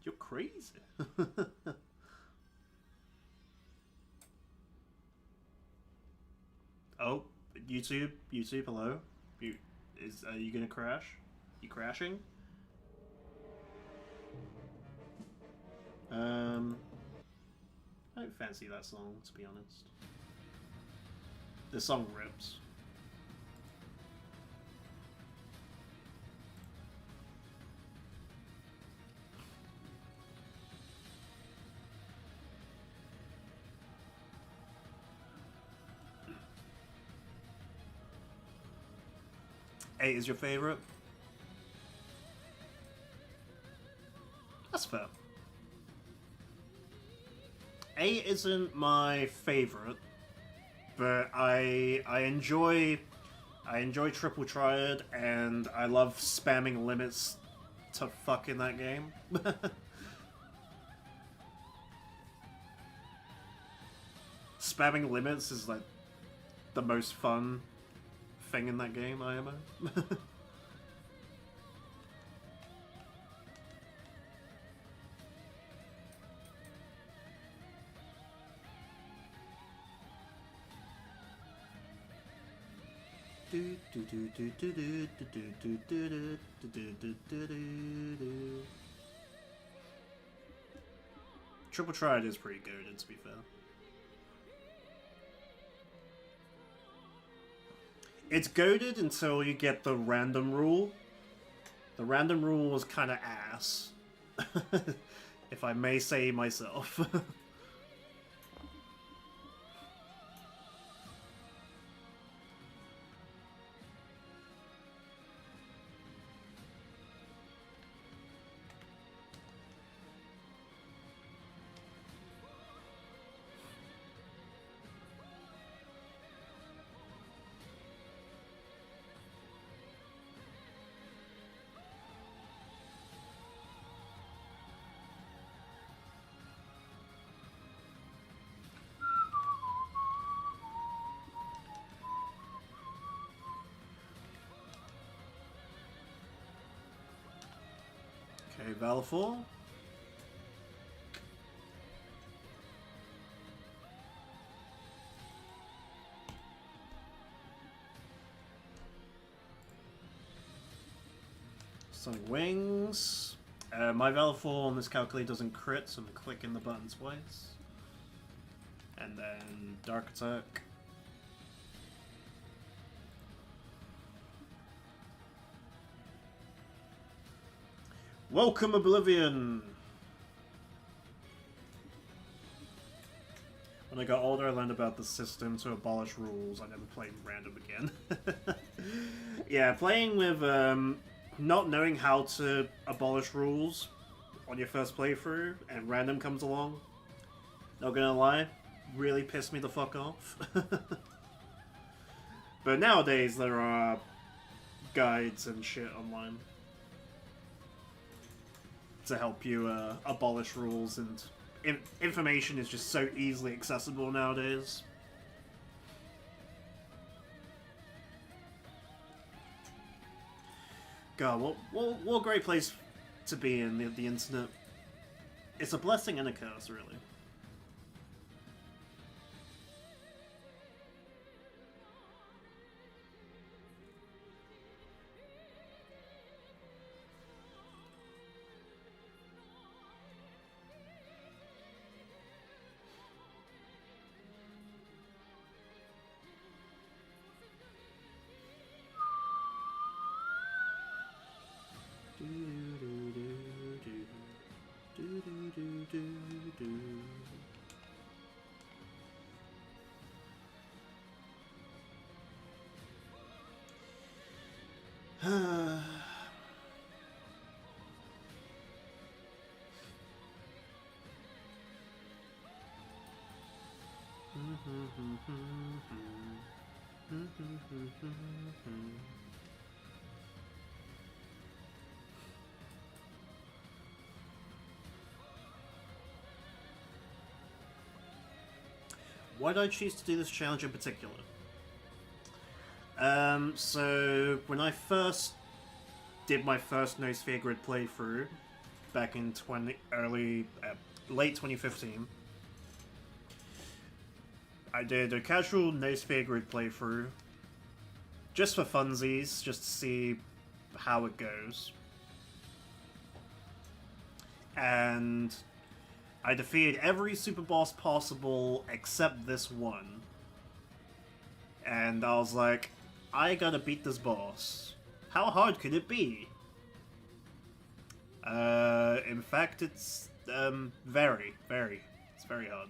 You're crazy. Oh, YouTube, hello. Are you gonna crash? You crashing? I don't fancy that song, to be honest. This song rips. Eight is your favorite? That's fair. 8 isn't my favorite, but I enjoy Triple Triad, and I love spamming limits to fuck in that game. Spamming limits is like the most fun thing in that game, Anima. Triple Triad is pretty good, to be fair. It's goated until you get the random rule. The random rule was kind of ass, if I may say myself. Okay, Valfor. Sonic Wings. My Valfor on this calculator doesn't crit, so I'm clicking the button twice. And then Dark Attack. Welcome, Oblivion! When I got older, I learned about the system to abolish rules. I never played random again. Yeah, playing with not knowing how to abolish rules on your first playthrough, and random comes along, not gonna lie, really pissed me the fuck off. But nowadays, there are guides and shit online to help you abolish rules, and information is just so easily accessible nowadays. God, what a great place to be in, the internet. It's a blessing and a curse, really. Why did I choose to do this challenge in particular? So when I first did my first No Sphere Grid playthrough back in late 2015, I did a casual No Sphere Grid playthrough just for funsies, just to see how it goes. And I defeated every super boss possible except this one. And I was like, I gotta beat this boss. How hard could it be? In fact, it's, it's very hard.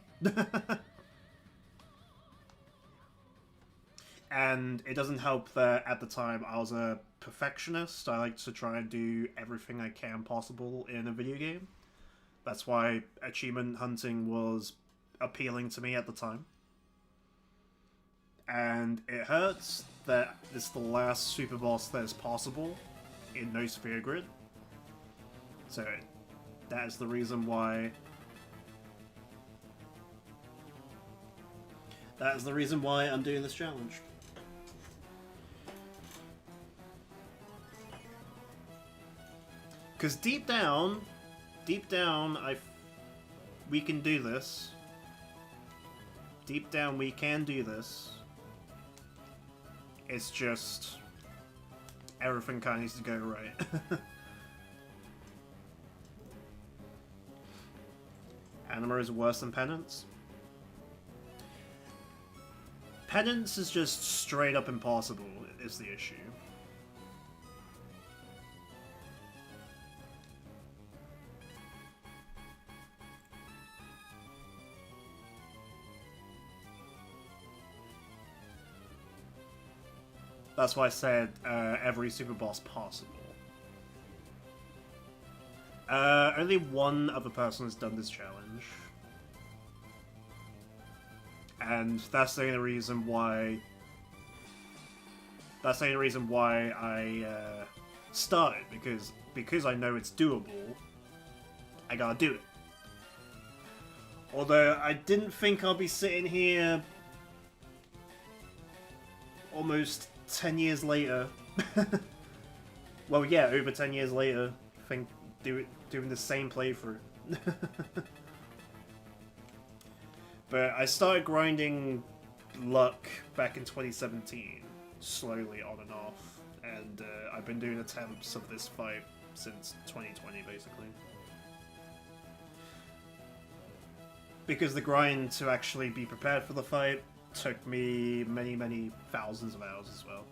And it doesn't help that at the time I was a perfectionist. I like to try and do everything I can possible in a video game. That's why achievement hunting was appealing to me at the time. And it hurts that it's the last super boss that is possible in No Sphere Grid. So that is the reason why... That is the reason why I'm doing this challenge. Because deep down, we can do this. Deep down, we can do this. It's just everything kind of needs to go right. Anima is worse than Penance. Penance is just straight up impossible, is the issue. That's why I said every super boss possible. Only one other person has done this challenge. And that's the only reason why... That's the only reason why I started, because I know it's doable, I gotta do it. Although I didn't think I'll be sitting here almost 10 years later. Well, yeah, over 10 years later, doing the same playthrough. But I started grinding luck back in 2017, slowly on and off, and I've been doing attempts of this fight since 2020, basically. Because the grind to actually be prepared for the fight took me many thousands of hours as well.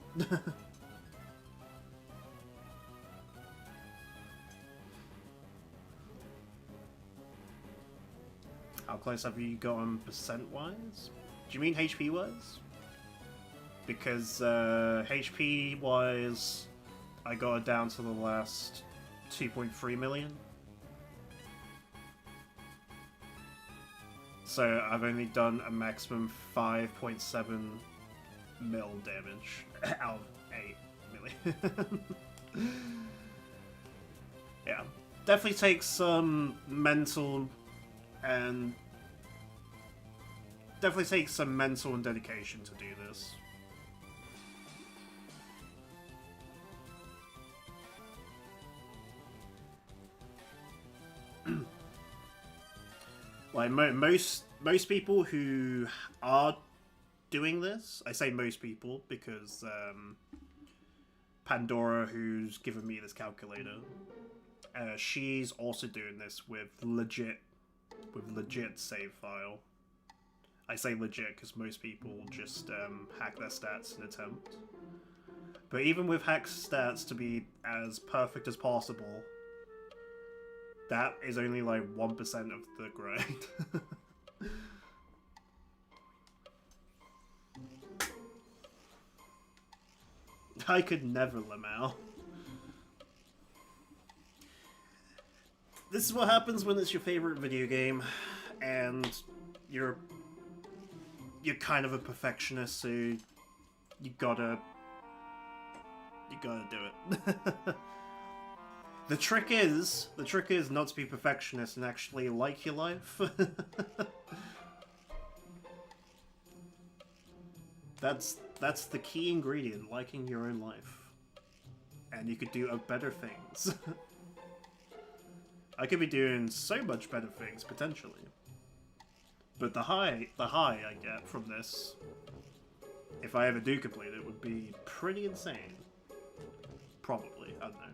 How close have you gotten percent-wise? Do you mean HP-wise? Because HP-wise, I got it down to the last 2.3 million. So I've only done a maximum 5.7 mil damage out of 8 million. Yeah, definitely takes some mental and dedication to do this. Like most people who are doing this, I say most people because Pandora, who's given me this calculator, she's also doing this with legit save file. I say legit because most people just hack their stats in attempt. But even with hacked stats to be as perfect as possible, that is only like 1% of the grind. I could never Lamau. This is what happens when it's your favorite video game, and you're kind of a perfectionist, so you gotta do it. The trick is not to be perfectionist and actually like your life. That's the key ingredient, liking your own life. And you could do better things. I could be doing so much better things, potentially. But the high I get from this, if I ever do complete it, would be pretty insane. Probably, I don't know.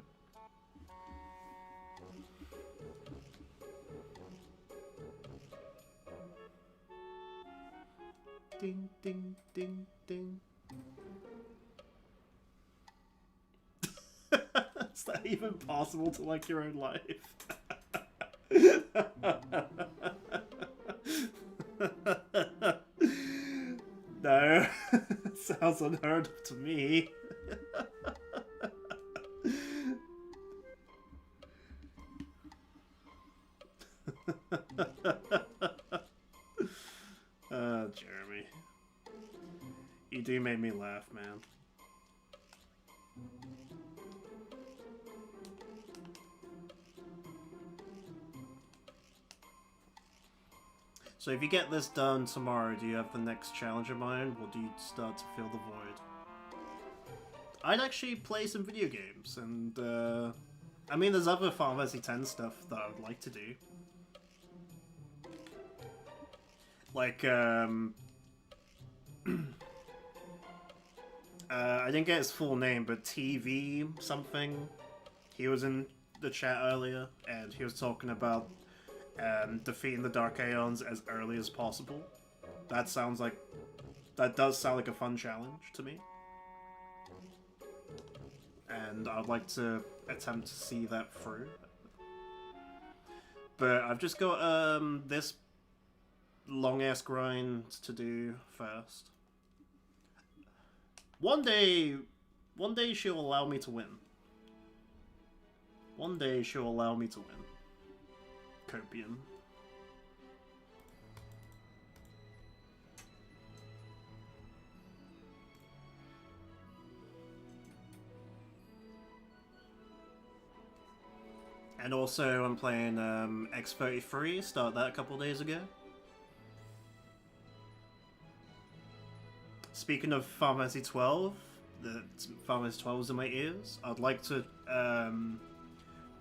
Ding, ding, ding, ding. Is that even possible to like your own life? No. Sounds unheard of to me. Jeremy. You do make me laugh, man. So if you get this done tomorrow, do you have the next challenge in mind, or do you start to fill the void? I'd actually play some video games, and I mean there's other Final Fantasy X stuff that I would like to do. Like, I didn't get his full name, but TV something. He was in the chat earlier, and he was talking about defeating the Dark Aeons as early as possible. That does sound like a fun challenge to me. And I'd like to attempt to see that through. But I've just got this long-ass grind to do first. One day she'll allow me to win. One day she'll allow me to win. Copian. And also I'm playing XIII, start that a couple days ago. Speaking of Final Fantasy XII, the Final Fantasy XII is in my ears. I'd like to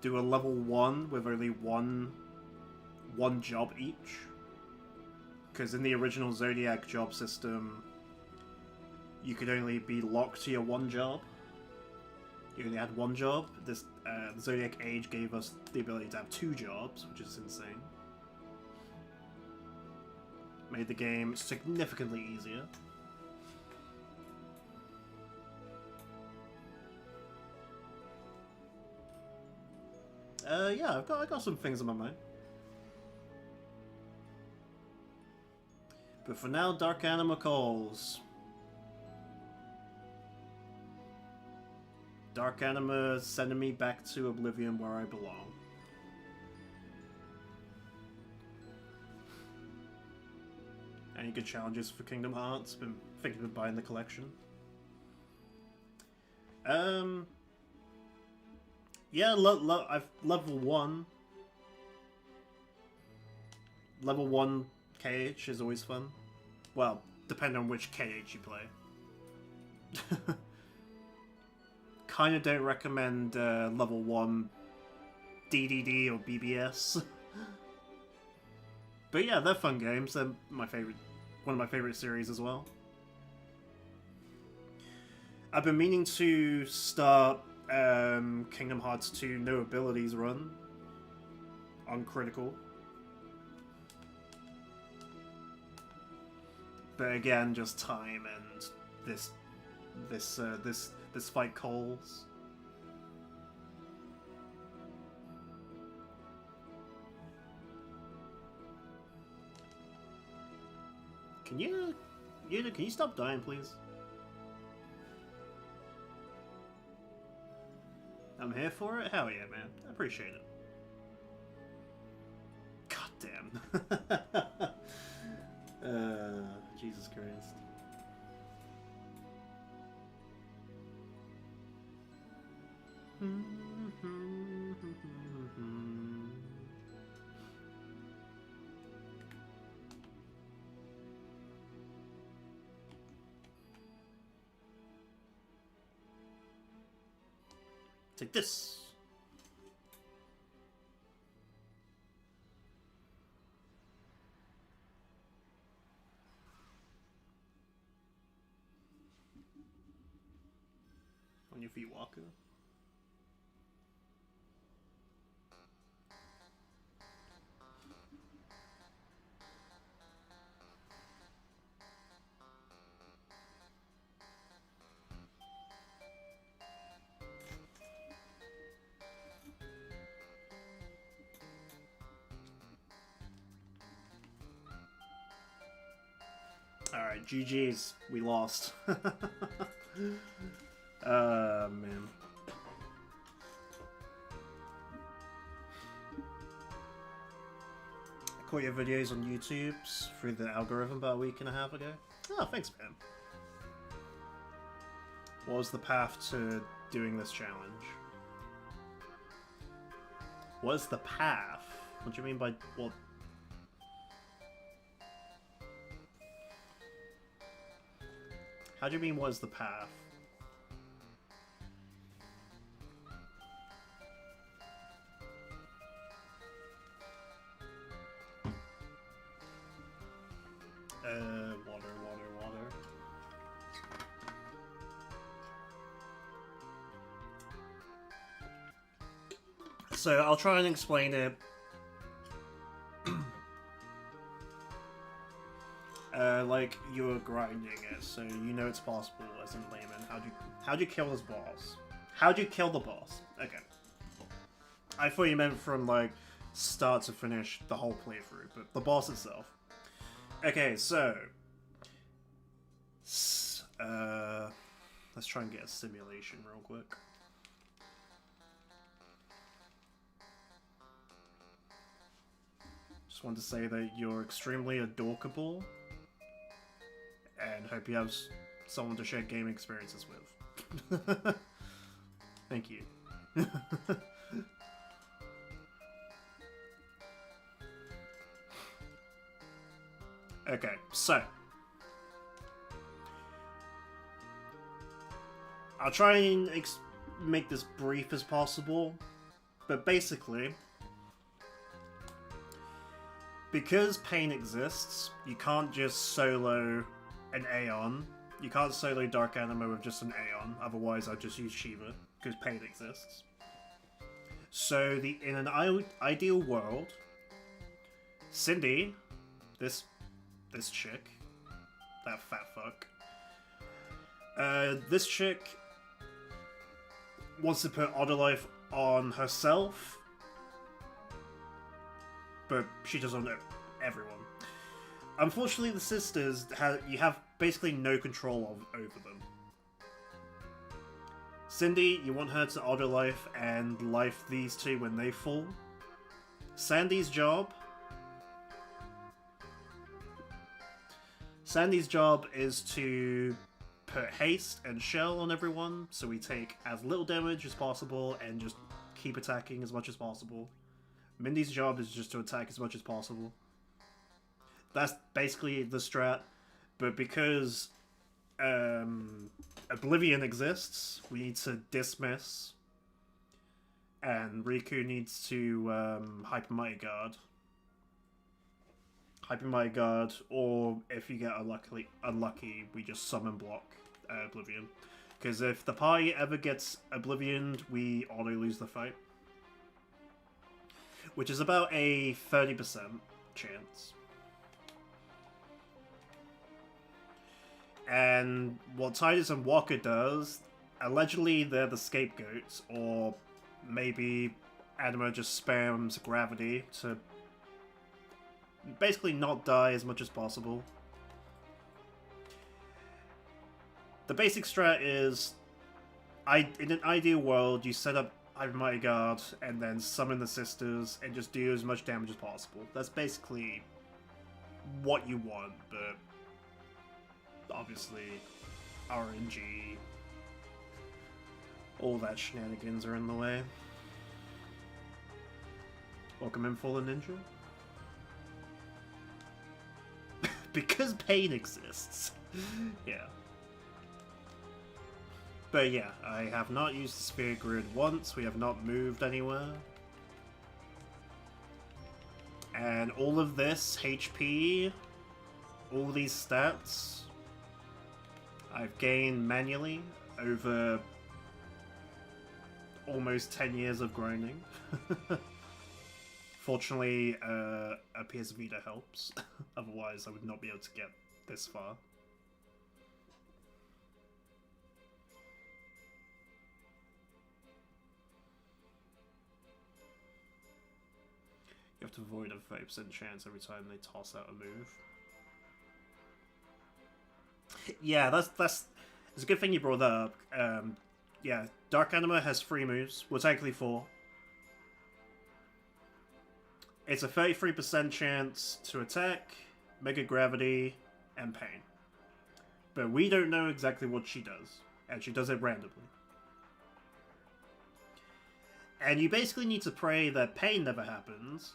do a level 1 with only one job each. Because in the original Zodiac job system, you could only be locked to your one job. You only had one job. This the Zodiac Age gave us the ability to have 2 jobs, which is insane. Made the game significantly easier. Yeah, I got some things in my mind. But for now, Dark Anima calls. Dark Anima sending me back to Oblivion where I belong. Any good challenges for Kingdom Hearts? Been thinking of buying the collection. Yeah, I've level 1. Level 1 KH is always fun. Well, depending on which KH you play. Kinda don't recommend level 1 DDD or BBS. But yeah, they're fun games. They're my favorite, one of my favorite series as well. I've been meaning to start Kingdom Hearts 2 No Abilities run on Critical. But again, just time and this fight calls. Can you stop dying, please? I'm here for it? Hell yeah, man. I appreciate it. God damn. Jesus Christ. Take this. On your feet, Walker. Alright, GG's. We lost. Man. I caught your videos on YouTube through the algorithm about a week and a half ago. Oh, thanks, man. What was the path to doing this challenge? What is the path? What do you mean by what? How do you mean, what is the path? Water. So, I'll try and explain it. Like, you're grinding it, so you know it's possible as a layman. How'd you kill this boss? How'd you kill the boss? Okay. I thought you meant from, like, start to finish the whole playthrough, but the boss itself. Okay, so... let's try and get a simulation real quick. Just want to say that you're extremely adorkable, and hope you have someone to share game experiences with. Thank you. Okay, so I'll try and make this brief as possible, but basically, because pain exists, you can't just solo an Aeon. You can't solo Dark Anima with just an Aeon, otherwise I'd just use Shiva, because pain exists. So, in an ideal world, Cindy, this chick, that fat fuck, this chick wants to put Autolife on herself, but she doesn't know everyone. Unfortunately, the sisters, you have basically no control over them. Cindy, you want her to Autolife and life these two when they fall. Sandy's job is to put haste and shell on everyone, so we take as little damage as possible and just keep attacking as much as possible. Mindy's job is just to attack as much as possible. That's basically the strat, but because Oblivion exists, we need to dismiss, and Riku needs to Hyper Mighty Guard. Hyper Mighty Guard, or if you get unlucky, we just summon block Oblivion. Because if the party ever gets Oblivioned, we auto lose the fight. Which is about a 30% chance. And what Titus and Walker does, allegedly they're the scapegoats, or maybe Anima just spams gravity to basically not die as much as possible. The basic strat is, in an ideal world, you set up Iron Mighty Guard and then summon the sisters and just do as much damage as possible. That's basically what you want, but obviously RNG, all that shenanigans are in the way. Welcome in, Fallen Ninja. Because pain exists. Yeah. But yeah, I have not used the Sphere Grid once, we have not moved anywhere. And all of this, HP, all these stats, I've gained manually over almost 10 years of grinding. Fortunately, a PS Vita helps, otherwise I would not be able to get this far. You have to avoid a 30% chance every time they toss out a move. Yeah, that's it's a good thing you brought that up. Yeah, Dark Anima has 3 moves. Well, technically 4. It's a 33% chance to attack, Mega Gravity, and Pain. But we don't know exactly what she does, and she does it randomly. And you basically need to pray that Pain never happens,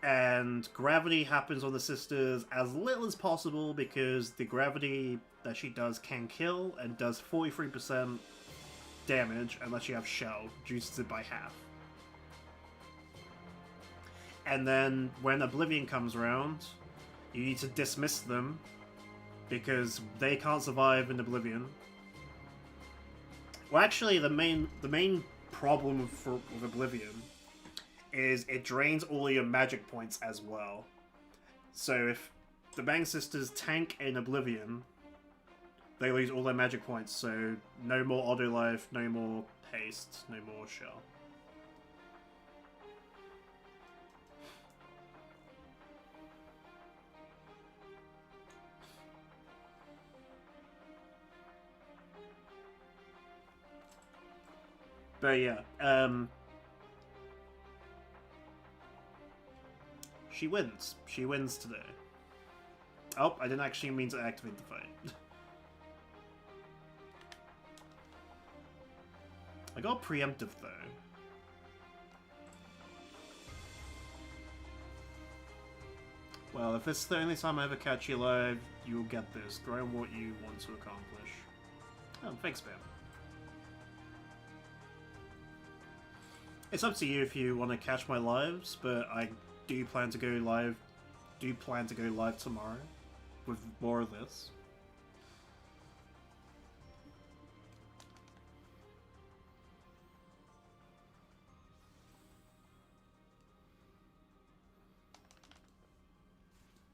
and Gravity happens on the sisters as little as possible, because the Gravity that she does can kill, and does 43% damage unless you have Shell, reduces it by half. And then when Oblivion comes around, you need to dismiss them, because they can't survive in Oblivion. Well, actually, the main problem with Oblivion is it drains all your magic points as well. So if the Bang Sisters tank in Oblivion, they lose all their magic points, so no more auto life, no more haste, no more shell. But yeah, she wins. She wins today. Oh, I didn't actually mean to activate the fight. I got preemptive though. Well, if it's the only time I ever catch you live, you'll get this. Throw in what you want to accomplish. Oh, thanks, man. It's up to you if you want to catch my lives, but I do plan to go live. Tomorrow with more of this.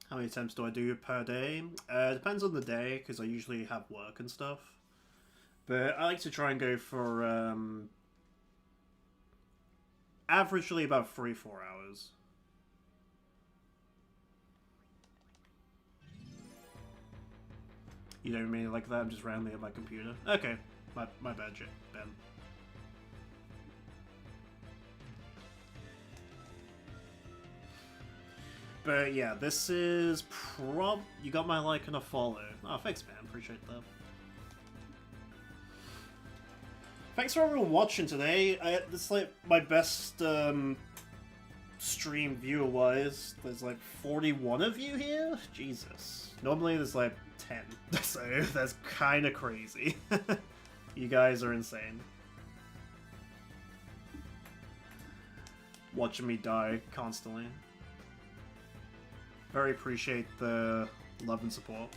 How many attempts do I do per day? Depends on the day, because I usually have work and stuff. But I like to try and go for averagely about 3-4 hours. You don't mean it like that? I'm just randomly at my computer. Okay, my bad, Ben. But yeah, this is you got my like and a follow. Oh, thanks, man. Appreciate that. Thanks for everyone watching today. This is like my best stream viewer-wise. There's like 41 of you here? Jesus. Normally there's like 10. So that's kind of crazy. You guys are insane. Watching me die constantly. Very appreciate the love and support.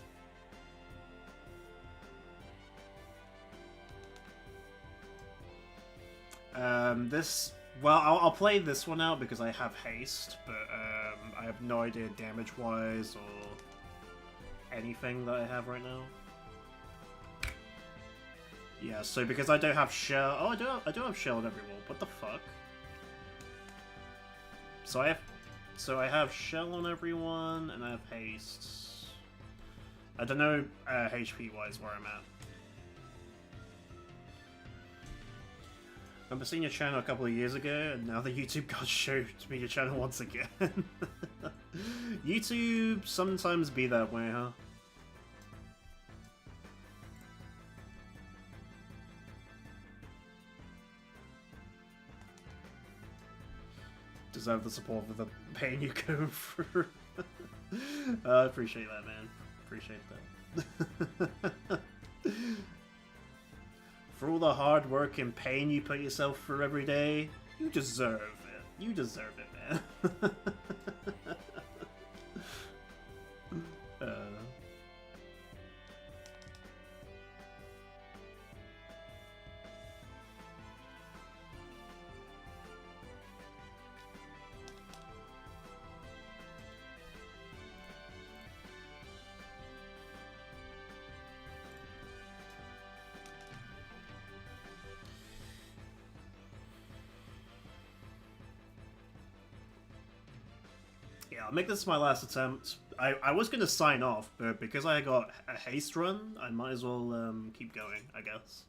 Well, I'll play this one out because I have haste, but I have no idea damage-wise or anything that I have right now. Yeah, so because I don't have shell... Oh, I do have shell on every wall. What the fuck? So I have shell on everyone, and I have haste. I don't know HP-wise where I'm at. I remember seeing your channel a couple of years ago, and now the YouTube gods showed me your channel once again. YouTube sometimes be that way, huh? Deserve the support for the pain you go through. I appreciate that, man. Appreciate that. For all the hard work and pain you put yourself through every day, you deserve it. You deserve it, man. Yeah, I'll make this my last attempt. I was going to sign off, but because I got a haste run, I might as well keep going, I guess.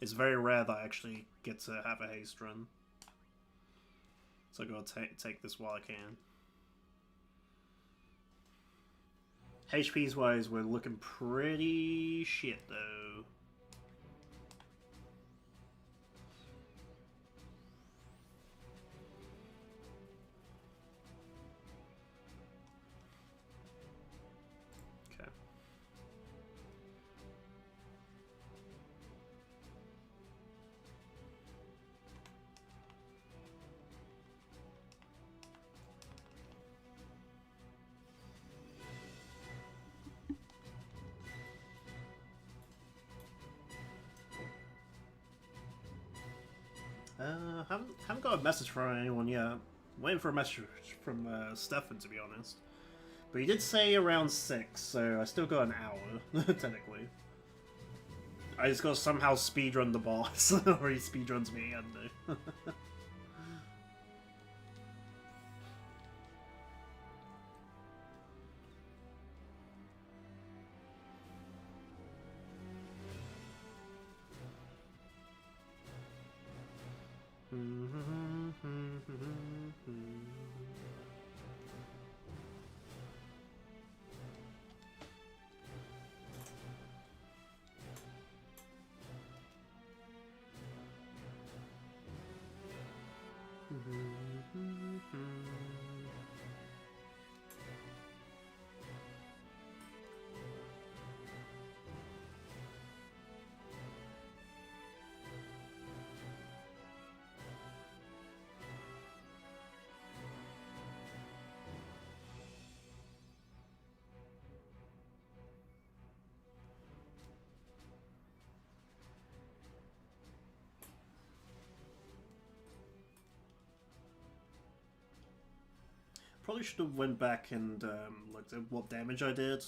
It's very rare that I actually get to have a haste run. So I gotta take this while I can. HP's wise, we're looking pretty shit, though. Haven't got a message from anyone yet. Waiting for a message from Stefan, to be honest. But he did say around 6, so I still got an hour, technically. I just gotta somehow speedrun the boss, or he speedruns me, I don't know. Probably should have went back and looked at what damage I did.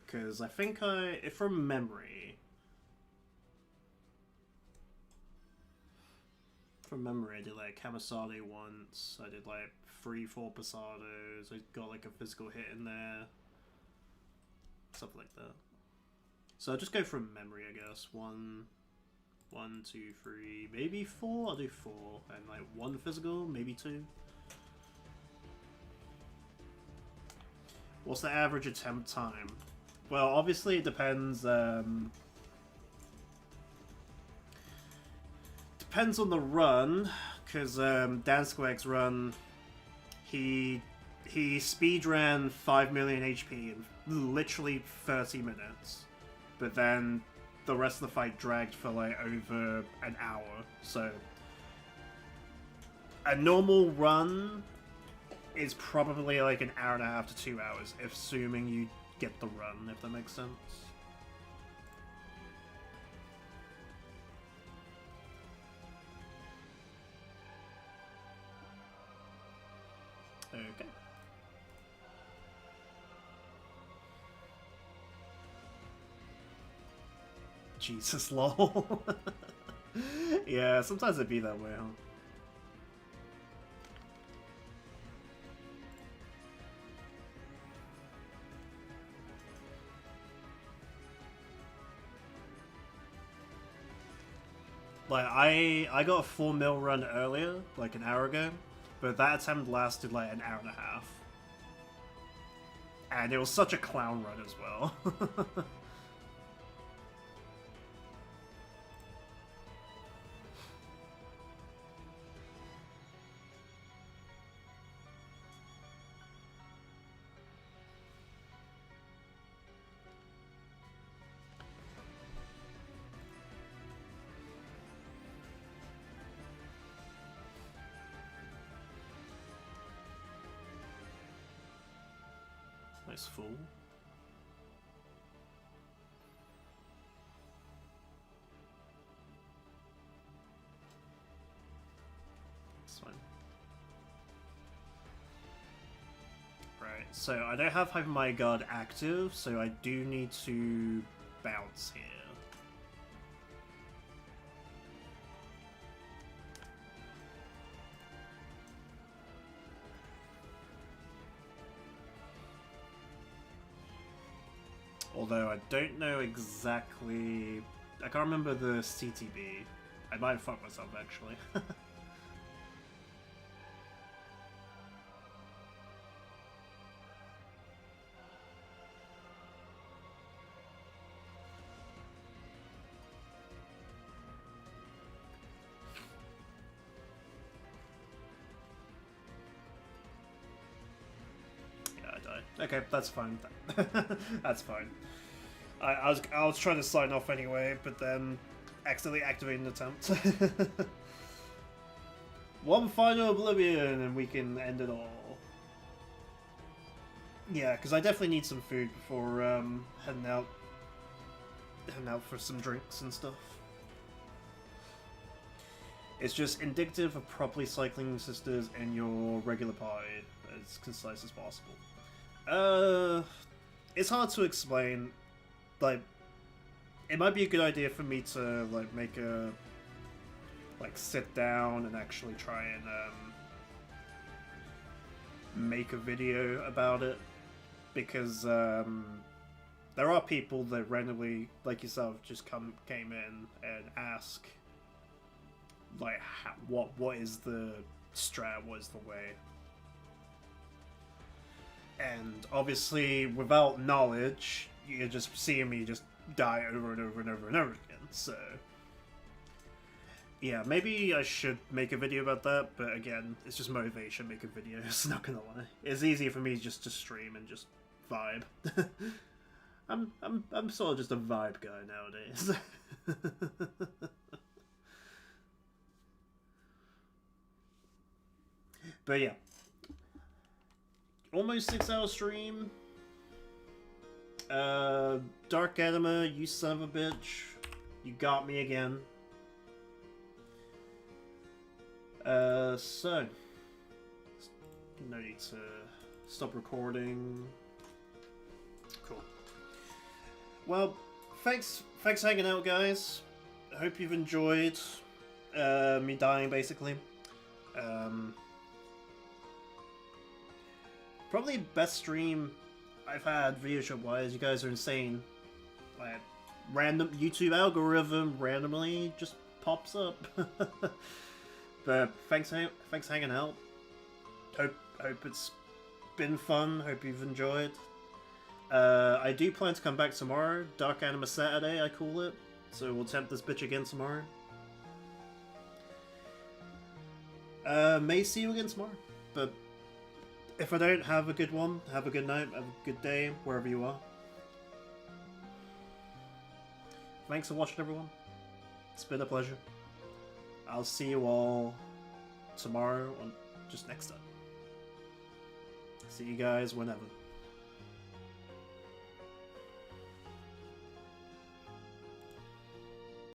Because I think if from memory... From memory I did like Camisade once, I did like 3-4 Pasados, I got like a physical hit in there. Stuff like that. So I'll just go from memory, I guess. 1, 2, 3, maybe 4? I'll do 4. And like 1 physical, maybe 2. What's the average attempt time? Well, obviously it depends, depends on the run, because Danskog's run, he speedran 5 million HP in literally 30 minutes. But then the rest of the fight dragged for like over an hour, so a normal run is probably like an hour and a half to 2 hours, assuming you get the run, if that makes sense. Okay. Jesus, lol. Yeah, sometimes it'd be that way, huh? Like, I got a 4 mil run earlier, like an hour ago, but that attempt lasted like an hour and a half. And it was such a clown run as well. Nice fool. That's fine. Right, so I don't have Hypermind Guard active, so I do need to bounce here. Although I don't know exactly... I can't remember the CTB. I might have fucked myself, actually. Yeah, I died. Okay, that's fine. That's fine. I was trying to sign off anyway, but then accidentally activated an attempt. One final oblivion and we can end it all. Yeah, because I definitely need some food before heading out for some drinks and stuff. It's just indicative of properly cycling sisters in your regular party, as concise as possible. It's hard to explain. Like, it might be a good idea for me to like make a sit down and actually try and make a video about it, because there are people that randomly, like yourself, just came in and ask like what is the strat, what is the way, and obviously without knowledge you're just seeing me just die over and over and over and over again. So yeah, maybe I should make a video about that, but again, it's just motivation making videos, not gonna lie. It's easier for me just to stream and just vibe. I'm sort of just a vibe guy nowadays. But yeah. Almost 6-hour stream. Dark Anima, you son of a bitch. You got me again. So no need to stop recording. Cool. Well, thanks for hanging out, guys. I hope you've enjoyed me dying, basically. Probably best stream I've had viewership wise. You guys are insane. Like, random YouTube algorithm randomly just pops up. But thanks for hanging out. Hope it's been fun. Hope you've enjoyed. I do plan to come back tomorrow. Dark Anima Saturday, I call it. So we'll attempt this bitch again tomorrow. May see you again tomorrow. But if I don't, have a good one. Have a good night. Have a good day, wherever you are. Thanks for watching, everyone. It's been a pleasure. I'll see you all tomorrow, or just next time. See you guys whenever.